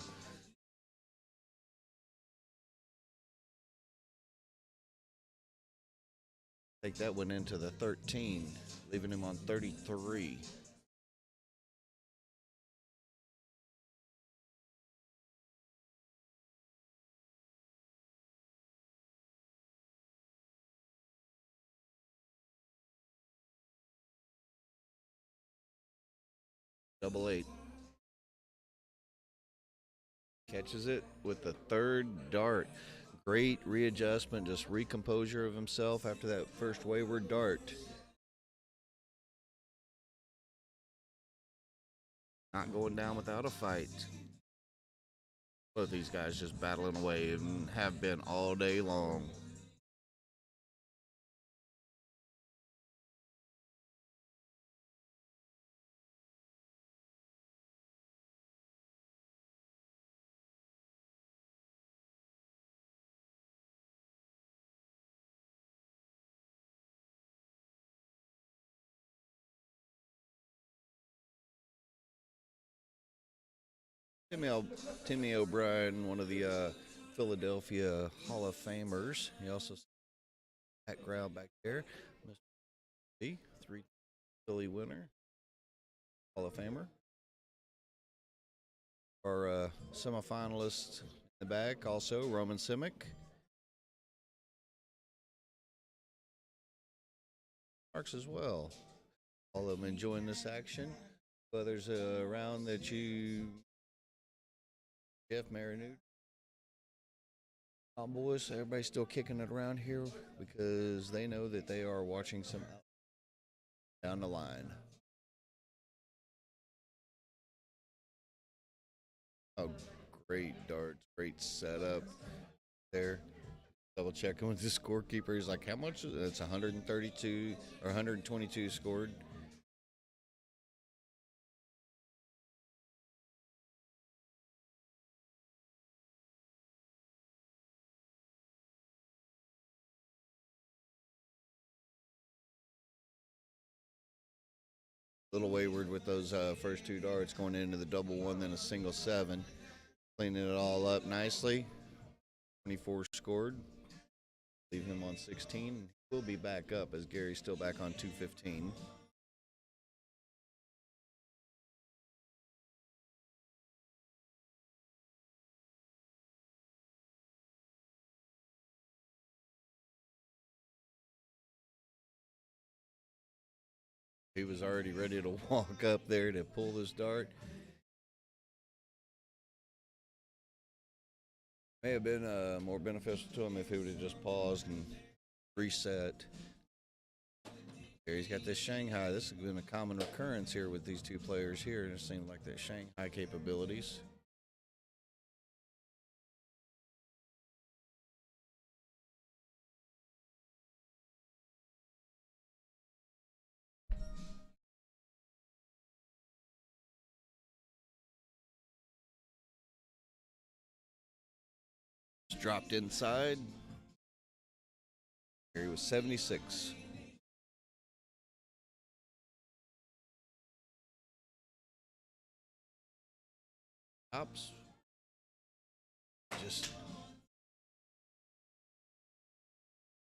Take that one into the 13, leaving him on 33. Double 8. Catches it with the third dart. Great readjustment, just recomposure of himself after that first wayward dart. Not going down without a fight. Both these guys just battling away and have been all day long. Timmy O'Brien, one of the Philadelphia Hall of Famers. He also background back there. Mr. B, 3 Philly winner, Hall of Famer. Our semifinalists in the back also Roman Simic. Marks as well. All of them enjoying this action. Others around that you Jeff Marinude. Boys, everybody's still kicking it around here because they know that they are watching some down the line. Oh, great darts, great setup there. Double checking with the scorekeeper. He's like, how much? It's 132 or 122 scored. Little wayward with those first 2 darts going into the double 1, then a single 7. Cleaning it all up nicely. 24 scored. Leaving him on 16. He'll be back up as Gary's still back on 215. He was already ready to walk up there to pull this dart. May have been more beneficial to him if he would have just paused and reset. Here he's got this Shanghai. This has been a common recurrence here with these two players here. It seems like that Shanghai capabilities. Dropped inside. Here he was 76. Tops. Just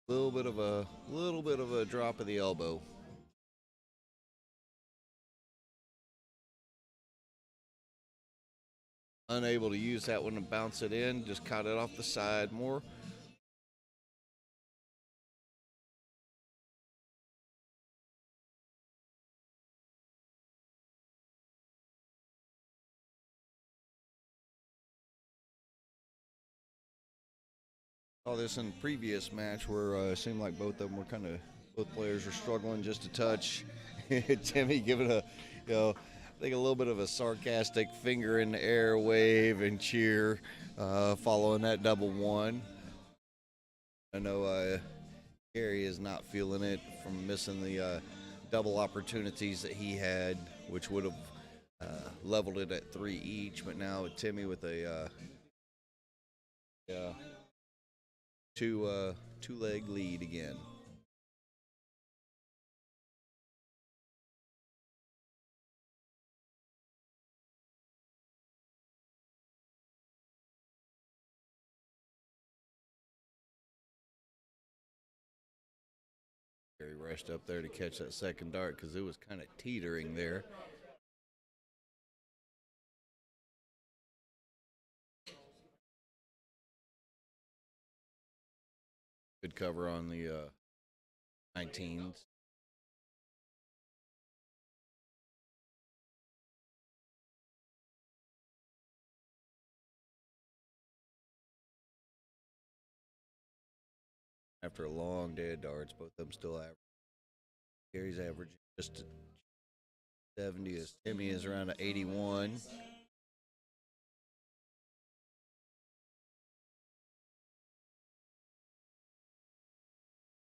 a little bit of a drop of the elbow. Unable to use that one to bounce it in, just caught it off the side more. Saw this in the previous match where it seemed like both of them were both players were struggling just a touch. Timmy giving think a little bit of a sarcastic finger in the air wave and cheer following that double one. I know Gary is not feeling it from missing the double opportunities that he had, which would have leveled it at 3 each. But now Timmy with a two-leg lead again. Gary rushed up there to catch that second dart because it was kind of teetering there. Good cover on the 19s. After a long day of darts, both of them still average. Gary's average just 70 as Timmy is around 81.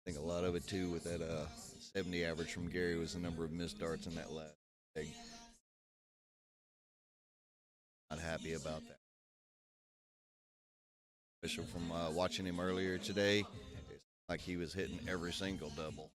I think a lot of it too with that 70 average from Gary was the number of missed darts in that last leg. Not happy about that. Especially from watching him earlier today, it's like he was hitting every single double.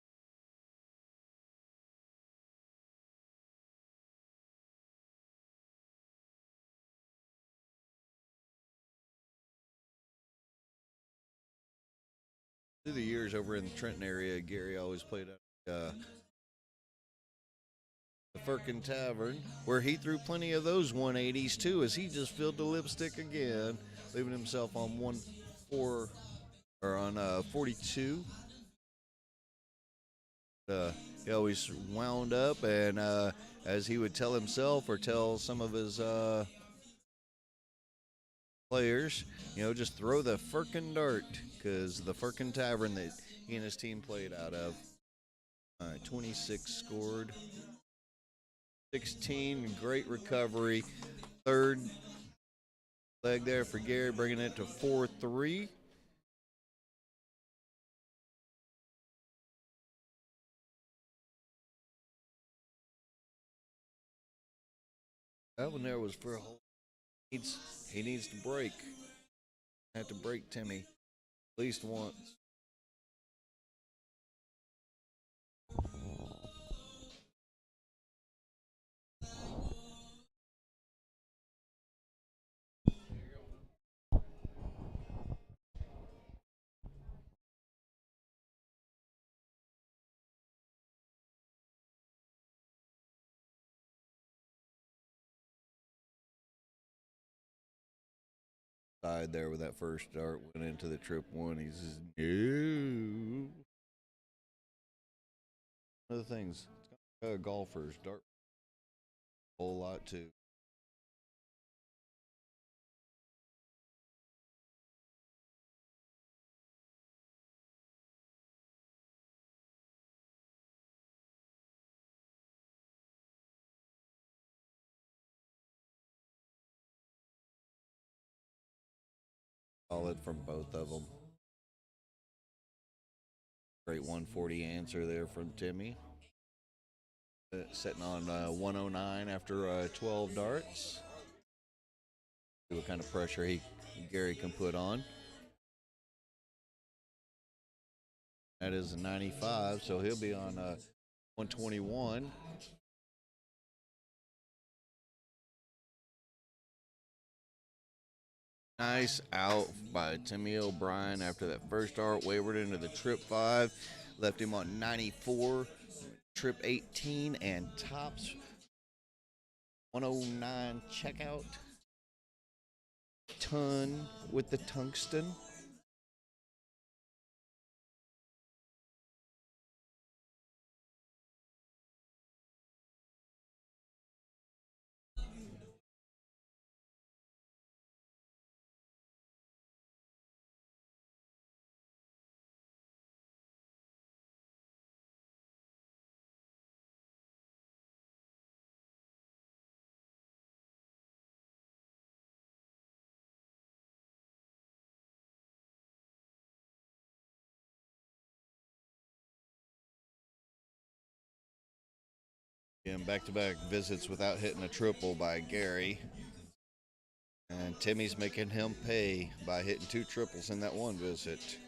Through the years over in the Trenton area, Gary always played at the Firkin Tavern, where he threw plenty of those 180s too, as he just filled the lipstick again, leaving himself on 42. He always wound up, and as he would tell himself or tell some of his players, just throw the Firkin dart, because the Firkin Tavern that he and his team played out of. All right, 26 scored. 16, great recovery. Third leg there for Gary, bringing it to 4-3. That one there was for a whole. He needs to break. Have to break Timmy at least once. Side there with that first dart, went into the trip one. He says, no. Other things, golfers dart a whole lot too. Solid from both of them. Great 140 answer there from Timmy. Sitting on 109 after 12 darts. See what kind of pressure Gary can put on. That is a 95, so he'll be on 121. Nice out by Timmy O'Brien after that first dart, wavered into the trip 5, left him on 94, trip 18, and tops 109 checkout. Ton with the tungsten. And back-to-back visits without hitting a triple by Gary. And Timmy's making him pay by hitting 2 triples in that one visit.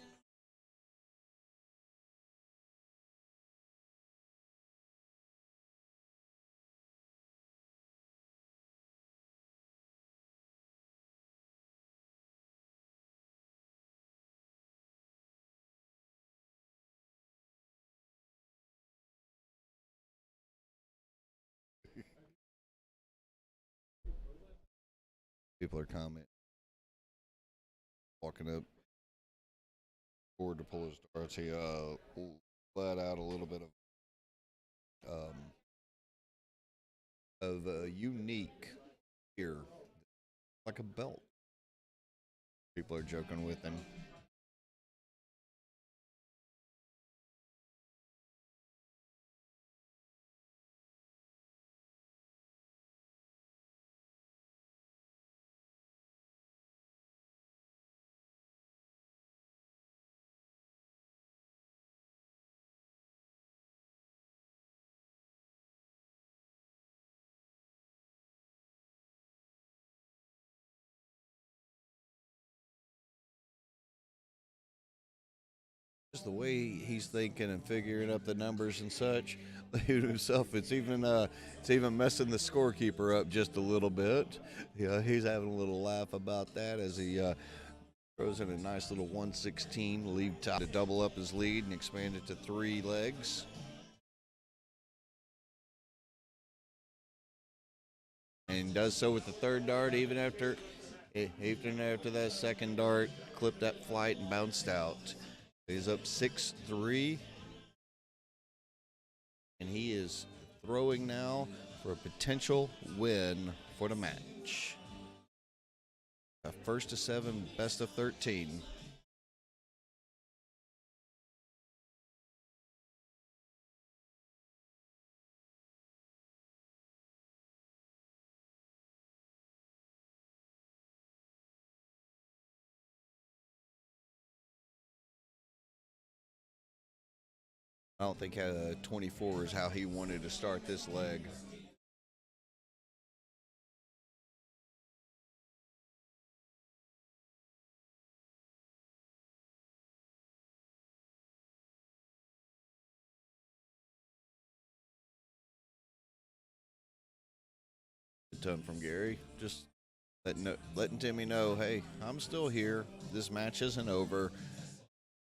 People are commenting. Walking up forward to pull his darts. He let out a little bit of a unique ear, like a belt. People are joking with him. Just the way he's thinking and figuring up the numbers and such, himself, it's even messing the scorekeeper up just a little bit. Yeah, he's having a little laugh about that as he throws in a nice little 116 lead top to double up his lead and expand it to 3 legs. And does so with the third dart, even after that second dart clipped that flight and bounced out. He's up 6-3, and he is throwing now for a potential win for the match. A first to 7, best of 13. I don't think 24 is how he wanted to start this leg. A ton from Gary, just letting Timmy know, hey, I'm still here. This match isn't over.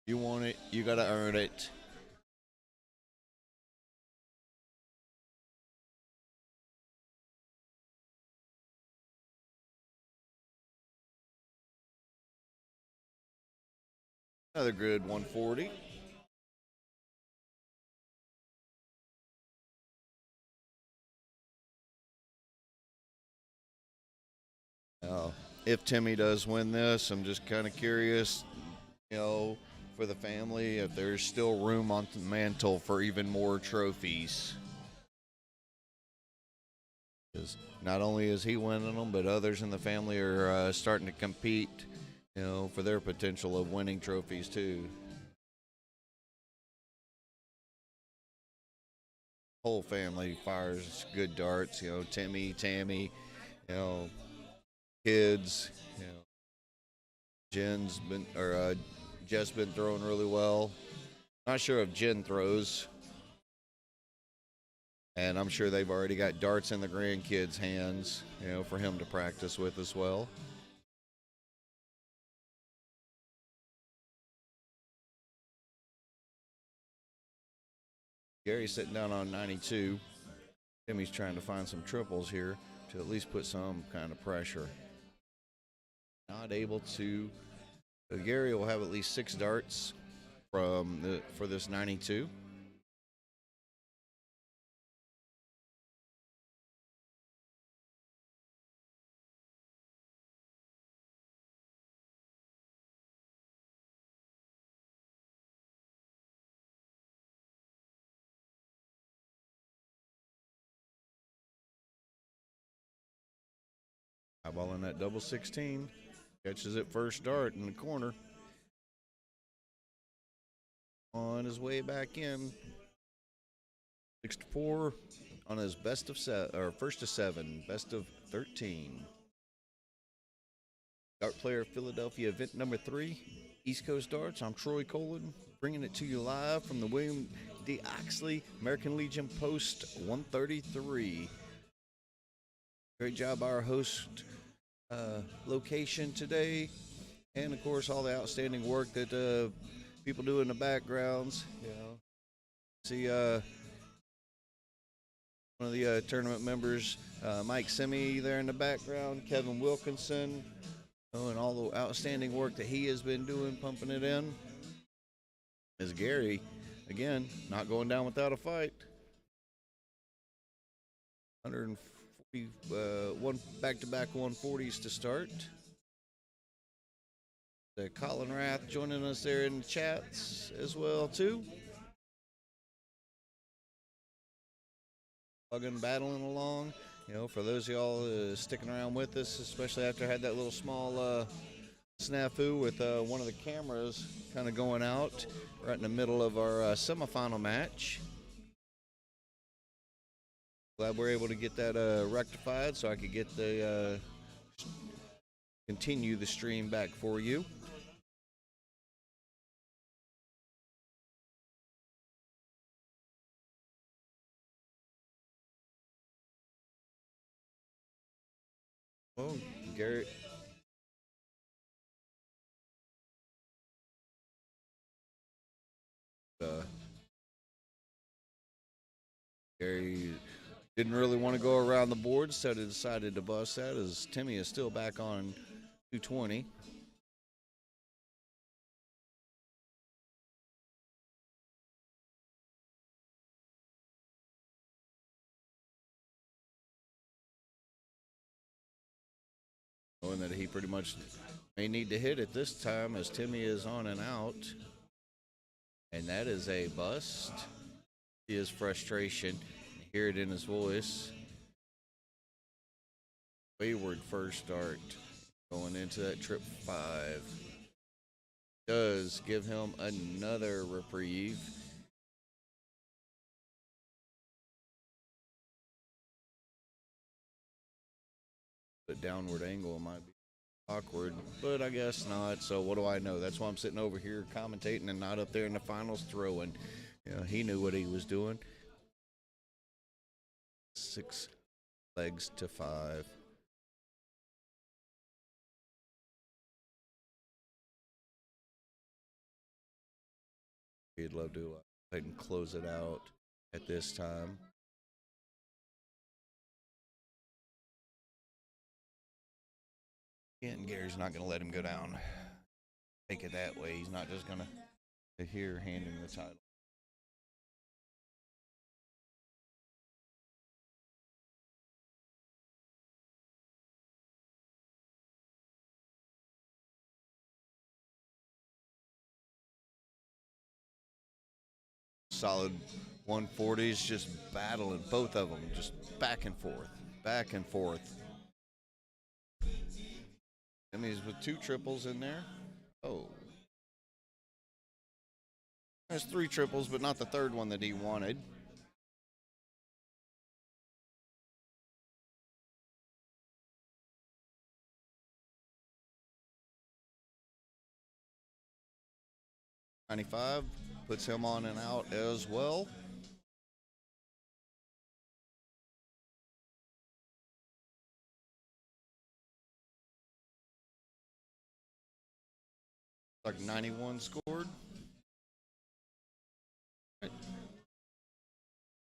You want it, you got to earn it. Another good 140. If Timmy does win this, I'm just kind of curious, for the family, if there's still room on the mantle for even more trophies. Because not only is he winning them, but others in the family are starting to compete, for their potential of winning trophies too. Whole family fires good darts, Timmy, Tammy, kids, Jeff's been throwing really well. Not sure if Jen throws. And I'm sure they've already got darts in the grandkids' hands, for him to practice with as well. Gary's sitting down on 92. Timmy's trying to find some triples here to at least put some kind of pressure. Not able to. Gary will have at least 6 darts for this 92. High ball in that double 16. Catches it first dart in the corner. On his way back in. 6-4 on his best of first of 7, best of 13. Dart Player Philadelphia event number 3, East Coast Darts. I'm Troy Colin, bringing it to you live from the William D. Oxley American Legion Post 133. Great job by our host location today, and of course all the outstanding work that people do in the backgrounds. You know, see one of the tournament members, Mike Simi, there in the background, Kevin Wilkinson, and all the outstanding work that he has been doing, pumping it in. As Gary, again, not going down without a fight. 141 back-to-back 140s to start. Colin Rath joining us there in the chats as well too. Plugging, battling along. You know, for those of y'all sticking around with us, especially after I had that little small snafu with one of the cameras kind of going out right in the middle of our semifinal match. Glad we're able to get that rectified so I could get the continue the stream back for you. Well, Garrett. Gary didn't really want to go around the board, so they decided to bust that as Timmy is still back on 220. Knowing that he pretty much may need to hit it this time as Timmy is on and out. And that is a bust. His frustration. Hear it in his voice. Wayward first start. Going into that trip 5. Does give him another reprieve. The downward angle might be awkward, but I guess not. So what do I know? That's why I'm sitting over here commentating and not up there in the finals throwing. You know, he knew what he was doing. 6 legs to 5. He'd love to go ahead and close it out at this time. And Gary's not going to let him go down. Take it that way. He's not just going to here handing the title. Solid 140s, just battling both of them, just back and forth, back and forth. And he's with 2 triples in there. Oh. There's 3 triples, but not the third one that he wanted. $95 puts him on and out as well. Like 91 scored.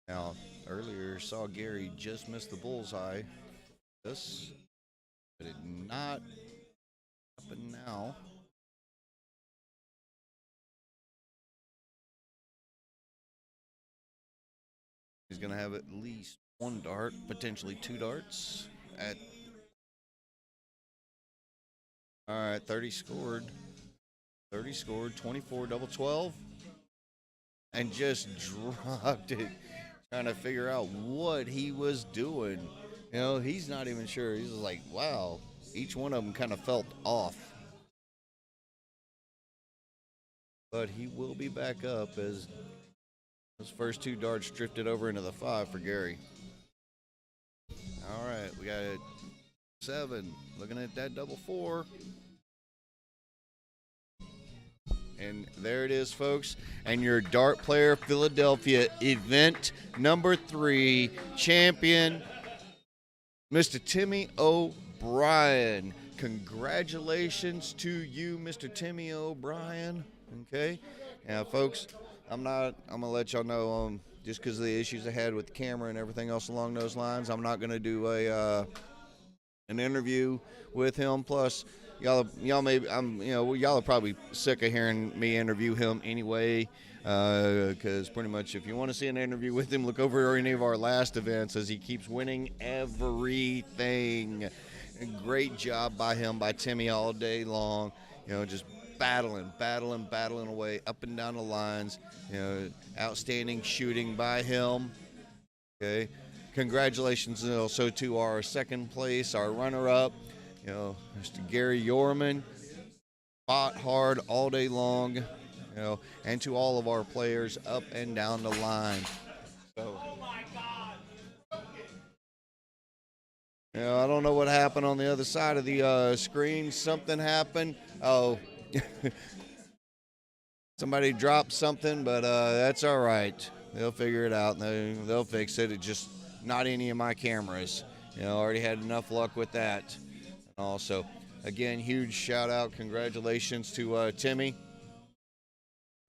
Now, earlier saw Gary just miss the bullseye. This did not happen now. He's going to have at least 1 dart, potentially 2 darts at. All right, 30 scored. 30 scored, 24, double 12. And just dropped it, trying to figure out what he was doing. You know, he's not even sure. He's just like, wow. Each one of them kind of felt off. But he will be back up as Those first 2 darts drifted over into the 5 for Gary. All right, we got 7. Looking at that double 4. And there it is, folks. And your Dart Player Philadelphia event number 3 champion, Mr. Timmy O'Brien. Congratulations to you, Mr. Timmy O'Brien. Okay. Now, folks, I'm gonna let y'all know, just because of the issues I had with the camera and everything else along those lines, I'm not gonna do an interview with him. Plus, y'all are probably sick of hearing me interview him anyway. Because pretty much, if you want to see an interview with him, look over any of our last events, as he keeps winning everything. Great job by him, by Timmy, all day long. Just battling away up and down the lines. Outstanding shooting by him. Okay, congratulations also to our second place, our runner-up, Mr. Gary Yorman. Fought hard all day long, and to all of our players up and down the line. So, I don't know what happened on the other side of the screen. Something happened. Oh, somebody dropped something, but that's all right. They'll figure it out. They'll fix it. It's just not any of my cameras. Already had enough luck with that. And also, again, huge shout out, congratulations to Timmy.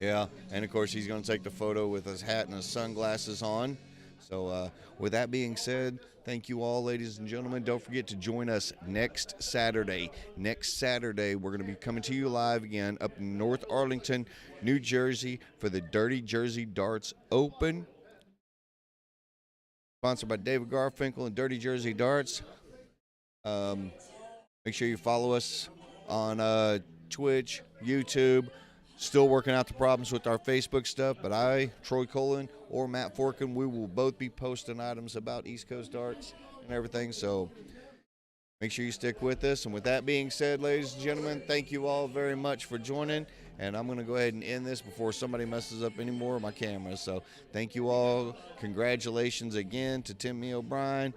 Yeah, and of course he's going to take the photo with his hat and his sunglasses on. So with that being said, thank you all, ladies and gentlemen. Don't forget to join us next Saturday. Next Saturday, we're going to be coming to you live again up in North Arlington, New Jersey, for the Dirty Jersey Darts Open. Sponsored by David Garfinkel and Dirty Jersey Darts. Make sure you follow us on Twitch, YouTube. Still working out the problems with our Facebook stuff, but I, Troy Cullen, or Matt Forkin, we will both be posting items about East Coast Darts and everything, so make sure you stick with us. And with that being said, ladies and gentlemen, thank you all very much for joining, and I'm going to go ahead and end this before somebody messes up any more of my cameras. So thank you all. Congratulations again to Timmy O'Brien.